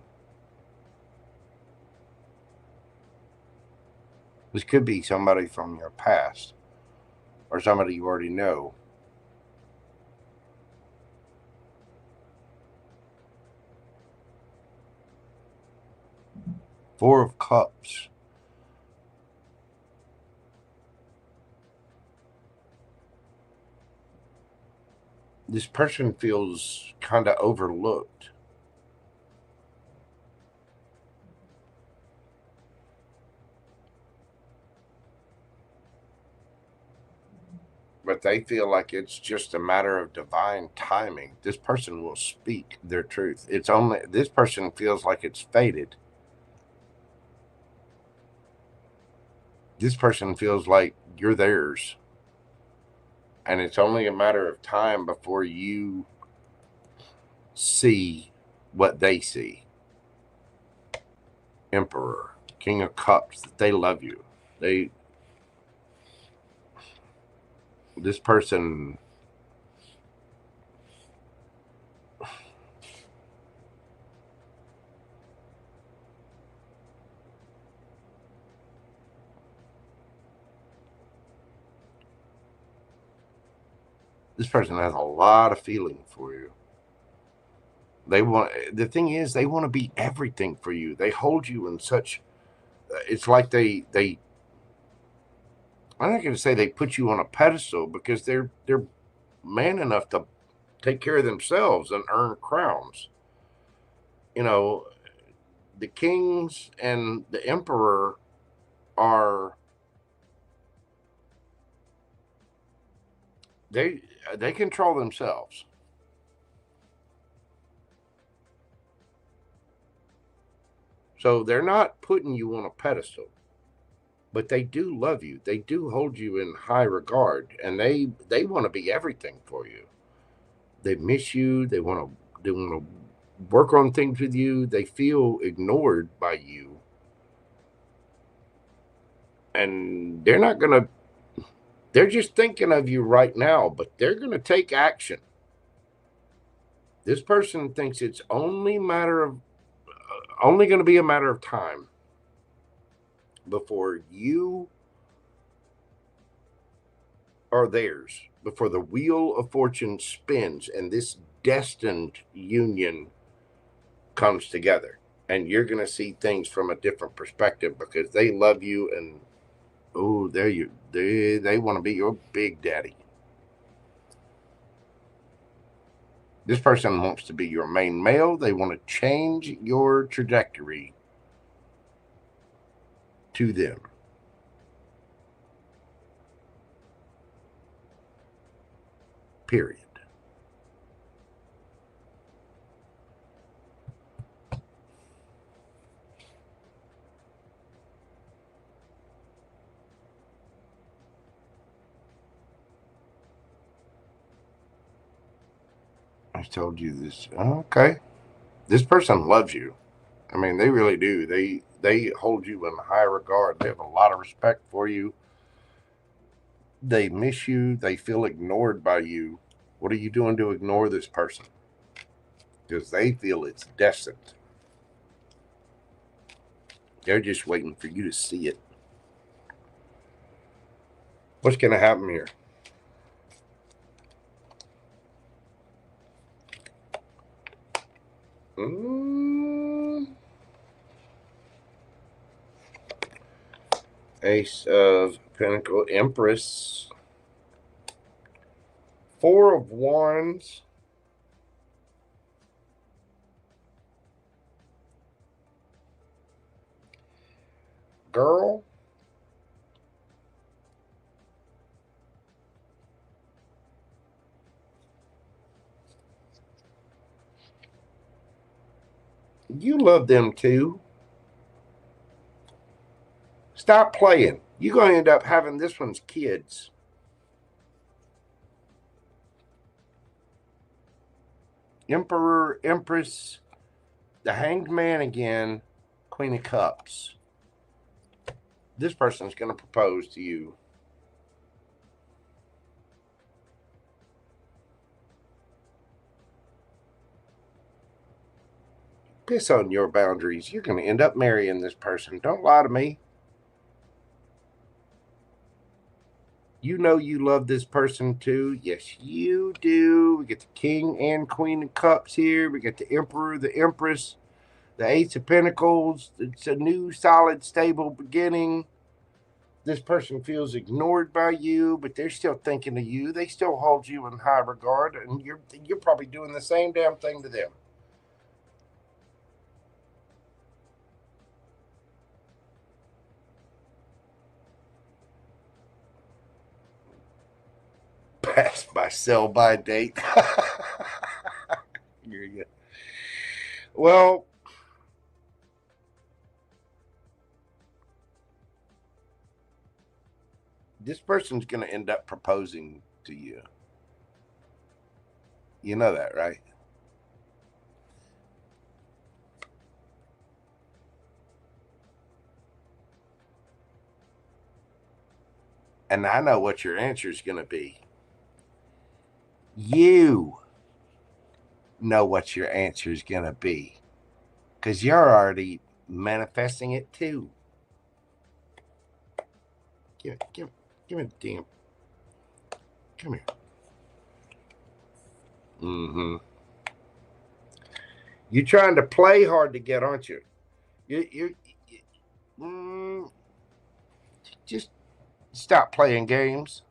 This could be somebody from your past or somebody you already know. Four of Cups. This person feels kind of overlooked. But they feel like it's just a matter of divine timing. This person will speak their truth. It's only, this person feels like it's fated. This person feels like you're theirs. And it's only a matter of time before you see what they see. Emperor, King of Cups, they love you. This person, has a lot of feeling for you. They want, the thing is, they want to be everything for you. They hold you in such, it's like they I'm not going to say they put you on a pedestal, because they're man enough to take care of themselves and earn crowns. You know, the kings and the emperor are, they control themselves. So they're not putting you on a pedestal, but they do love you. They do hold you in high regard, and they want to be everything for you. They miss you. They want to work on things with you. They feel ignored by you, and they're just thinking of you right now, but they're going to take action. This person thinks it's only going to be a matter of time before you are theirs, before the wheel of fortune spins and this destined union comes together. And you're going to see things from a different perspective, because they love you, and they want to be your big daddy. This person wants to be your main male. They want to change your trajectory to them. Period. I told you this. Okay. This person loves you. I mean, they really do. They hold you in high regard. They have a lot of respect for you. They miss you. They feel ignored by you. What are you doing to ignore this person? Because they feel it's destined. They're just waiting for you to see it. What's going to happen here? Ace of Pentacles, Empress, Four of Wands, Girl, you love them too. Stop playing. You're going to end up having this one's kids. Emperor, Empress, the Hanged Man again, Queen of Cups. This person's going to propose to you. Piss on your boundaries. You're going to end up marrying this person. Don't lie to me. You know you love this person too. Yes, you do. We get the King and Queen of Cups here. We get the Emperor, the Empress, the Ace of Pentacles. It's a new, solid, stable beginning. This person feels ignored by you, but they're still thinking of you. They still hold you in high regard, and you're probably doing the same damn thing to them. Pass by, sell by date. Well, this person's going to end up proposing to you. You know that, right? And I know what your answer is going to be. You know what your answer is going to be, because you're already manifesting it too. Give me the damn. Come here. You're trying to play hard to get, aren't you? Just stop playing games.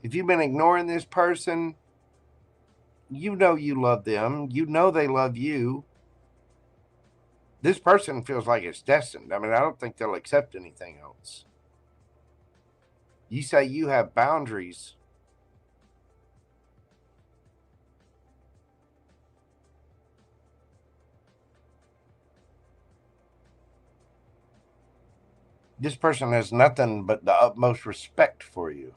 If you've been ignoring this person, you know you love them. You know they love you. This person feels like it's destined. I mean, I don't think they'll accept anything else. You say you have boundaries. This person has nothing but the utmost respect for you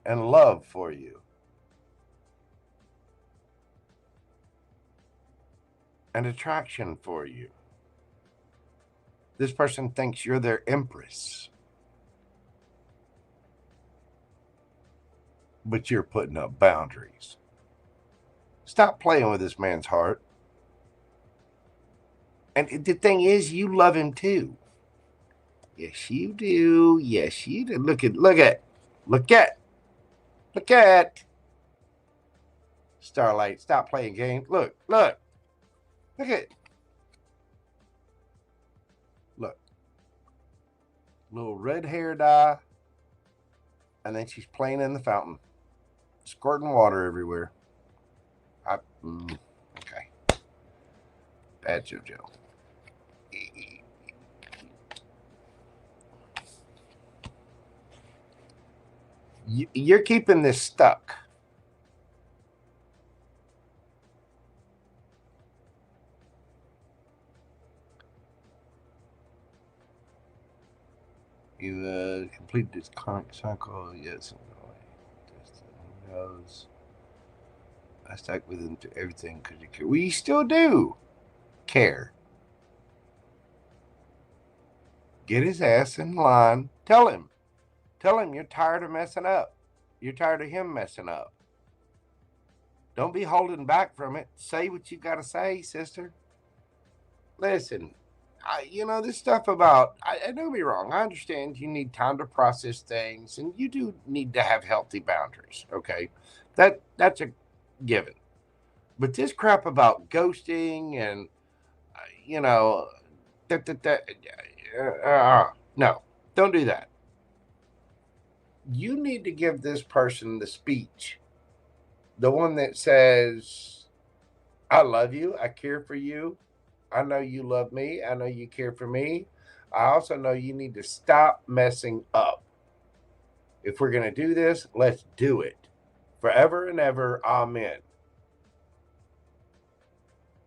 and love for you. And attraction for you. This person thinks you're their empress. But you're putting up boundaries. Stop playing with this man's heart. And the thing is, you love him too. Yes, you do. Yes, you do. Look at. Starlight, stop playing games. Look at. Look. Little red hair dye. And then she's playing in the fountain. Squirting water everywhere. Okay. Bad JoJo. You're keeping this stuck. You completed this karmic cycle. Yes. Who knows? I stuck with him to everything because you care. We still do care. Get his ass in line. Tell him you're tired of messing up. You're tired of him messing up. Don't be holding back from it. Say what you got to say, sister. Listen, this stuff about, don't get me wrong, I understand you need time to process things, and you do need to have healthy boundaries, okay? That's a given. But this crap about ghosting and, no, don't do that. You need to give this person the speech, the one that says, I love you, I care for you, I know you love me, I know you care for me. I also know you need to stop messing up. If we're going to do this, let's do it. Forever and ever, amen.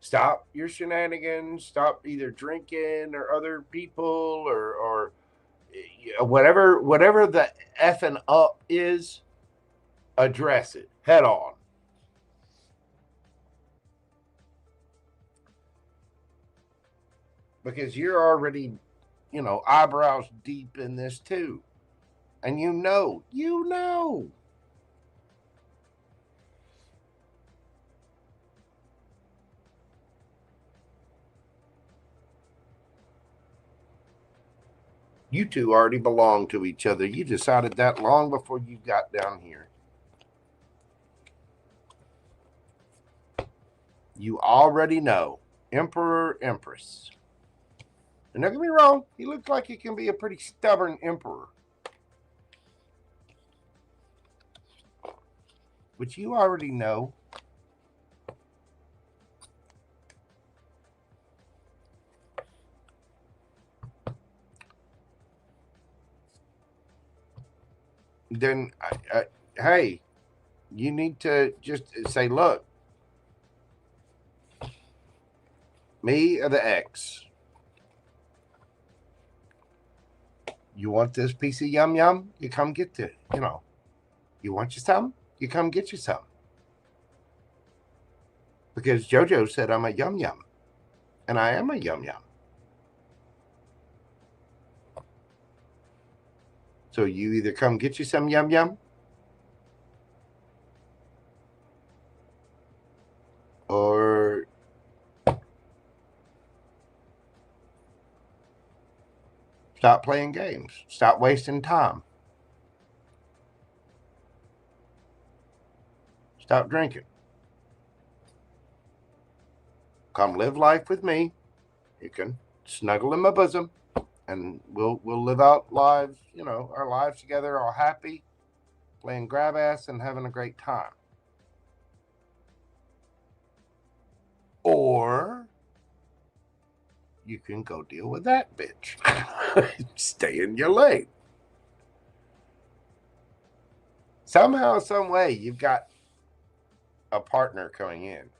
Stop your shenanigans. Stop either drinking or other people or whatever the effing up is, address it head on. Because you're already, eyebrows deep in this too. And you know. You two already belong to each other. You decided that long before you got down here. You already know. Emperor, Empress. And don't get me wrong, he looks like he can be a pretty stubborn emperor. But you already know. Then, hey, you need to just say, look, me or the ex. You want this piece of yum yum? You come get it. You want you some? You come get you some. Because JoJo said I'm a yum yum. And I am a yum yum. So you either come get you some yum yum, or stop playing games. Stop wasting time. Stop drinking. Come live life with me. You can snuggle in my bosom, and we'll live out lives, our lives together, all happy, playing grab ass and having a great time. Or you can go deal with that bitch. Stay in your lane. Somehow, some way, you've got a partner coming in,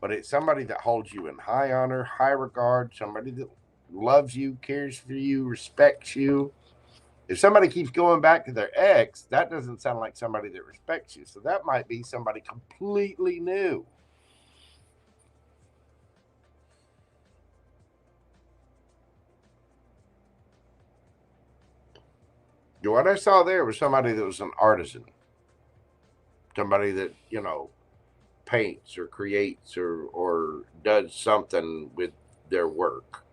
but it's somebody that holds you in high honor, high regard, somebody that loves you, cares for you, respects you. If somebody keeps going back to their ex, that doesn't sound like somebody that respects you. So that might be somebody completely new. What I saw there was somebody that was an artisan. Somebody that, paints or creates or does something with their work.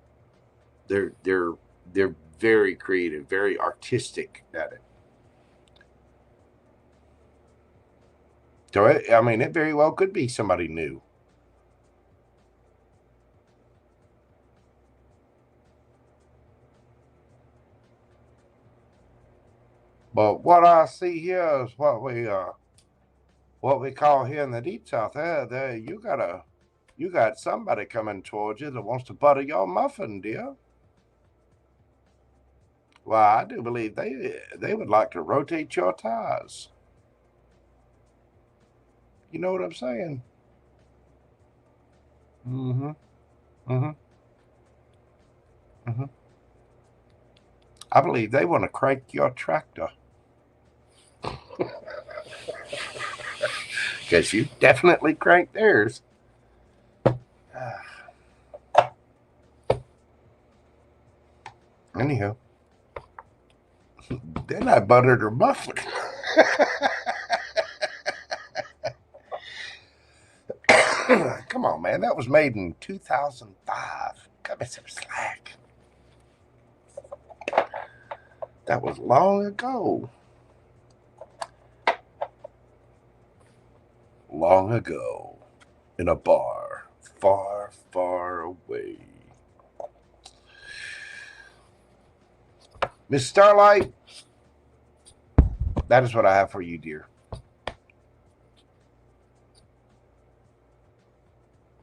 They're very creative, very artistic at it. So, it very well could be somebody new. But what I see here is what we call here in the deep south. There, you got somebody coming towards you that wants to butter your muffin, dear. Well, I do believe they would like to rotate your tires. You know what I'm saying? I believe they want to crank your tractor. Because you definitely cranked theirs. Anyhow, then I buttered her muffin. Come on, man. That was made in 2005. cut me some slack. That was long ago. Long ago, in a bar, far, far away. Miss Starlight, that is what I have for you, dear.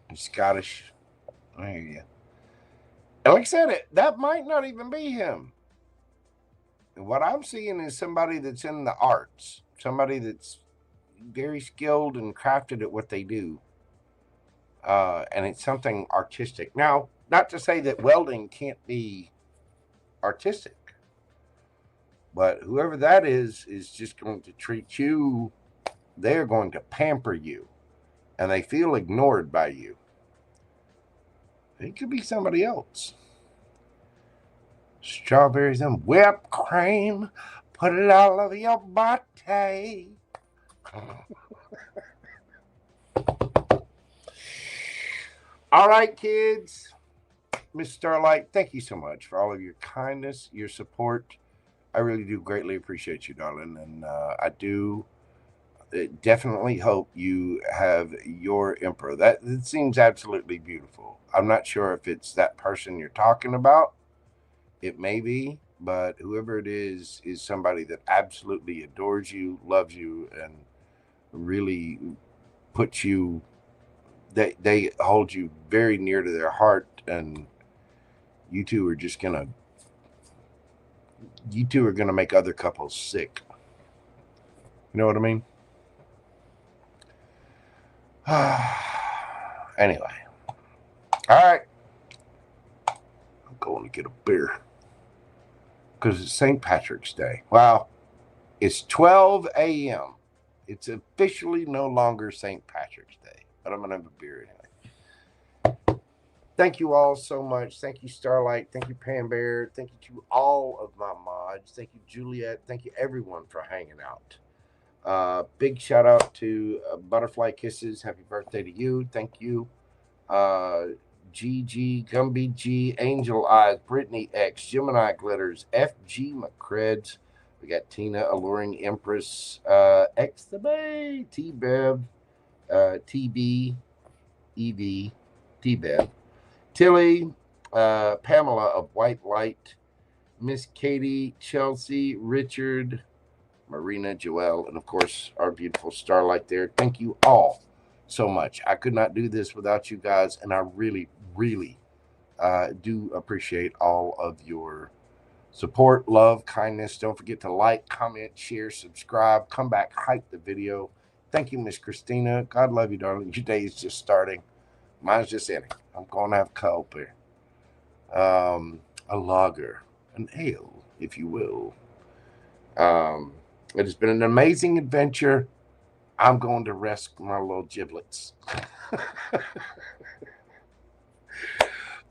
You're Scottish. I hear you. And like I said, that might not even be him. What I'm seeing is somebody that's in the arts, somebody that's very skilled and crafted at what they do. And it's something artistic. Now, not to say that welding can't be artistic, but whoever that is just going to treat you, they're going to pamper you, and they feel ignored by you. It could be somebody else. Strawberries and whipped cream, put it all over your body. All right, kids. Miss Starlight, thank you so much for all of your kindness, your support. I really do greatly appreciate you, darling. And I do definitely hope you have your emperor. That seems absolutely beautiful. I'm not sure if it's that person you're talking about. It may be, but whoever it is somebody that absolutely adores you, loves you, and really puts you, they hold you very near to their heart, and you two are gonna make other couples sick. You know what I mean? Anyway. All right. I'm going to get a beer. Because it's St. Patrick's Day. Wow. It's 12 a.m. It's officially no longer St. Patrick's Day. But I'm going to have a beer anyway. Thank you all so much. Thank you, Starlight. Thank you, Pam Bear. Thank you to all of my mods. Thank you, Juliet. Thank you, everyone, for hanging out. Big shout out to ButterflyKisses. Happy birthday to you. Thank you. GGGumbyG, AngelEyes, BrittanyX, GeminiGlitters, FGMacredz. We got Teena, Alluring Empress, XTheBaeee, T-Bev, TB, EV, T-Bev, Tilly, PamelaofWhite-Light, Miss Katie, Chelsey, Richard, Marina, Joelle, and of course our beautiful Starlight there. Thank you all so much. I could not do this without you guys, and I really, really do appreciate all of your support, love, kindness. Don't forget to like, comment, share, subscribe, come back, hype the video. Thank you, Miss Christina. God love you, darling. Your day is just starting. Mine's just ending. I'm going to have a cup here. A lager, an ale, if you will. It has been an amazing adventure. I'm going to rest my little giblets.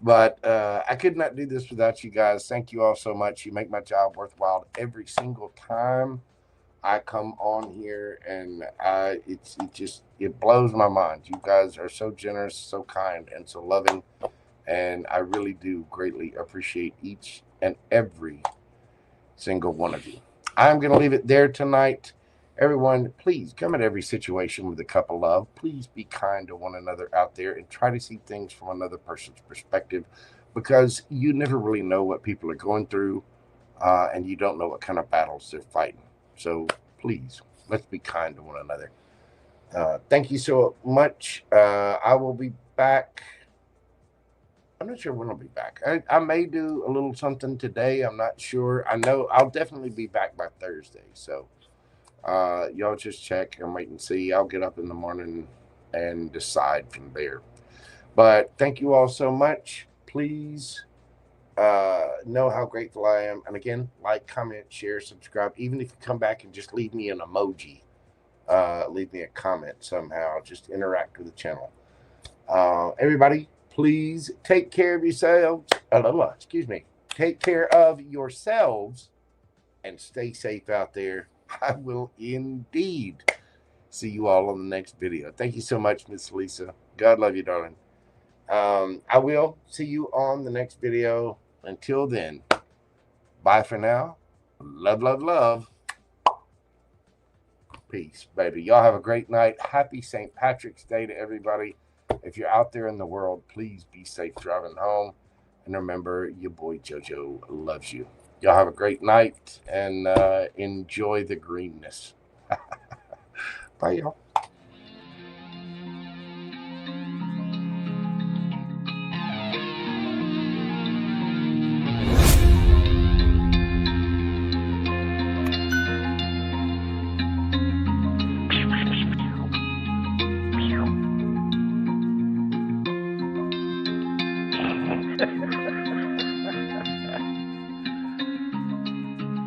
But I could not do this without you guys. Thank you all so much. You make my job worthwhile every single time I come on here, and it blows my mind. You guys are so generous, so kind, and so loving, and I really do greatly appreciate each and every single one of you. I'm going to leave it there tonight. Everyone, please come at every situation with a cup of love. Please be kind to one another out there and try to see things from another person's perspective, because you never really know what people are going through, and you don't know what kind of battles they're fighting. So please, let's be kind to one another. Thank you so much. I will be back. I'm not sure when I'll be back. I may do a little something today. I'm not sure. I know I'll definitely be back by Thursday. So y'all just check and wait and see. I'll get up in the morning and decide from there. But thank you all so much. Please know how grateful I am. And again, like, comment, share, subscribe. Even if you come back and just leave me an emoji, leave me a comment somehow. Just interact with the channel. Everybody, please take care of yourselves. Excuse me. Take care of yourselves and stay safe out there. I will indeed see you all on the next video. Thank you so much, Miss Lisa. God love you, darling. I will see you on the next video. Until then, bye for now. Love, love, love. Peace, baby. Y'all have a great night. Happy St. Patrick's Day to everybody. If you're out there in the world, please be safe driving home. And remember, your boy JoJo loves you. Y'all have a great night and enjoy the greenness. Bye, y'all.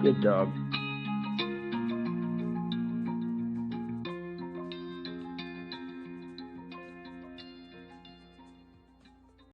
Good dog.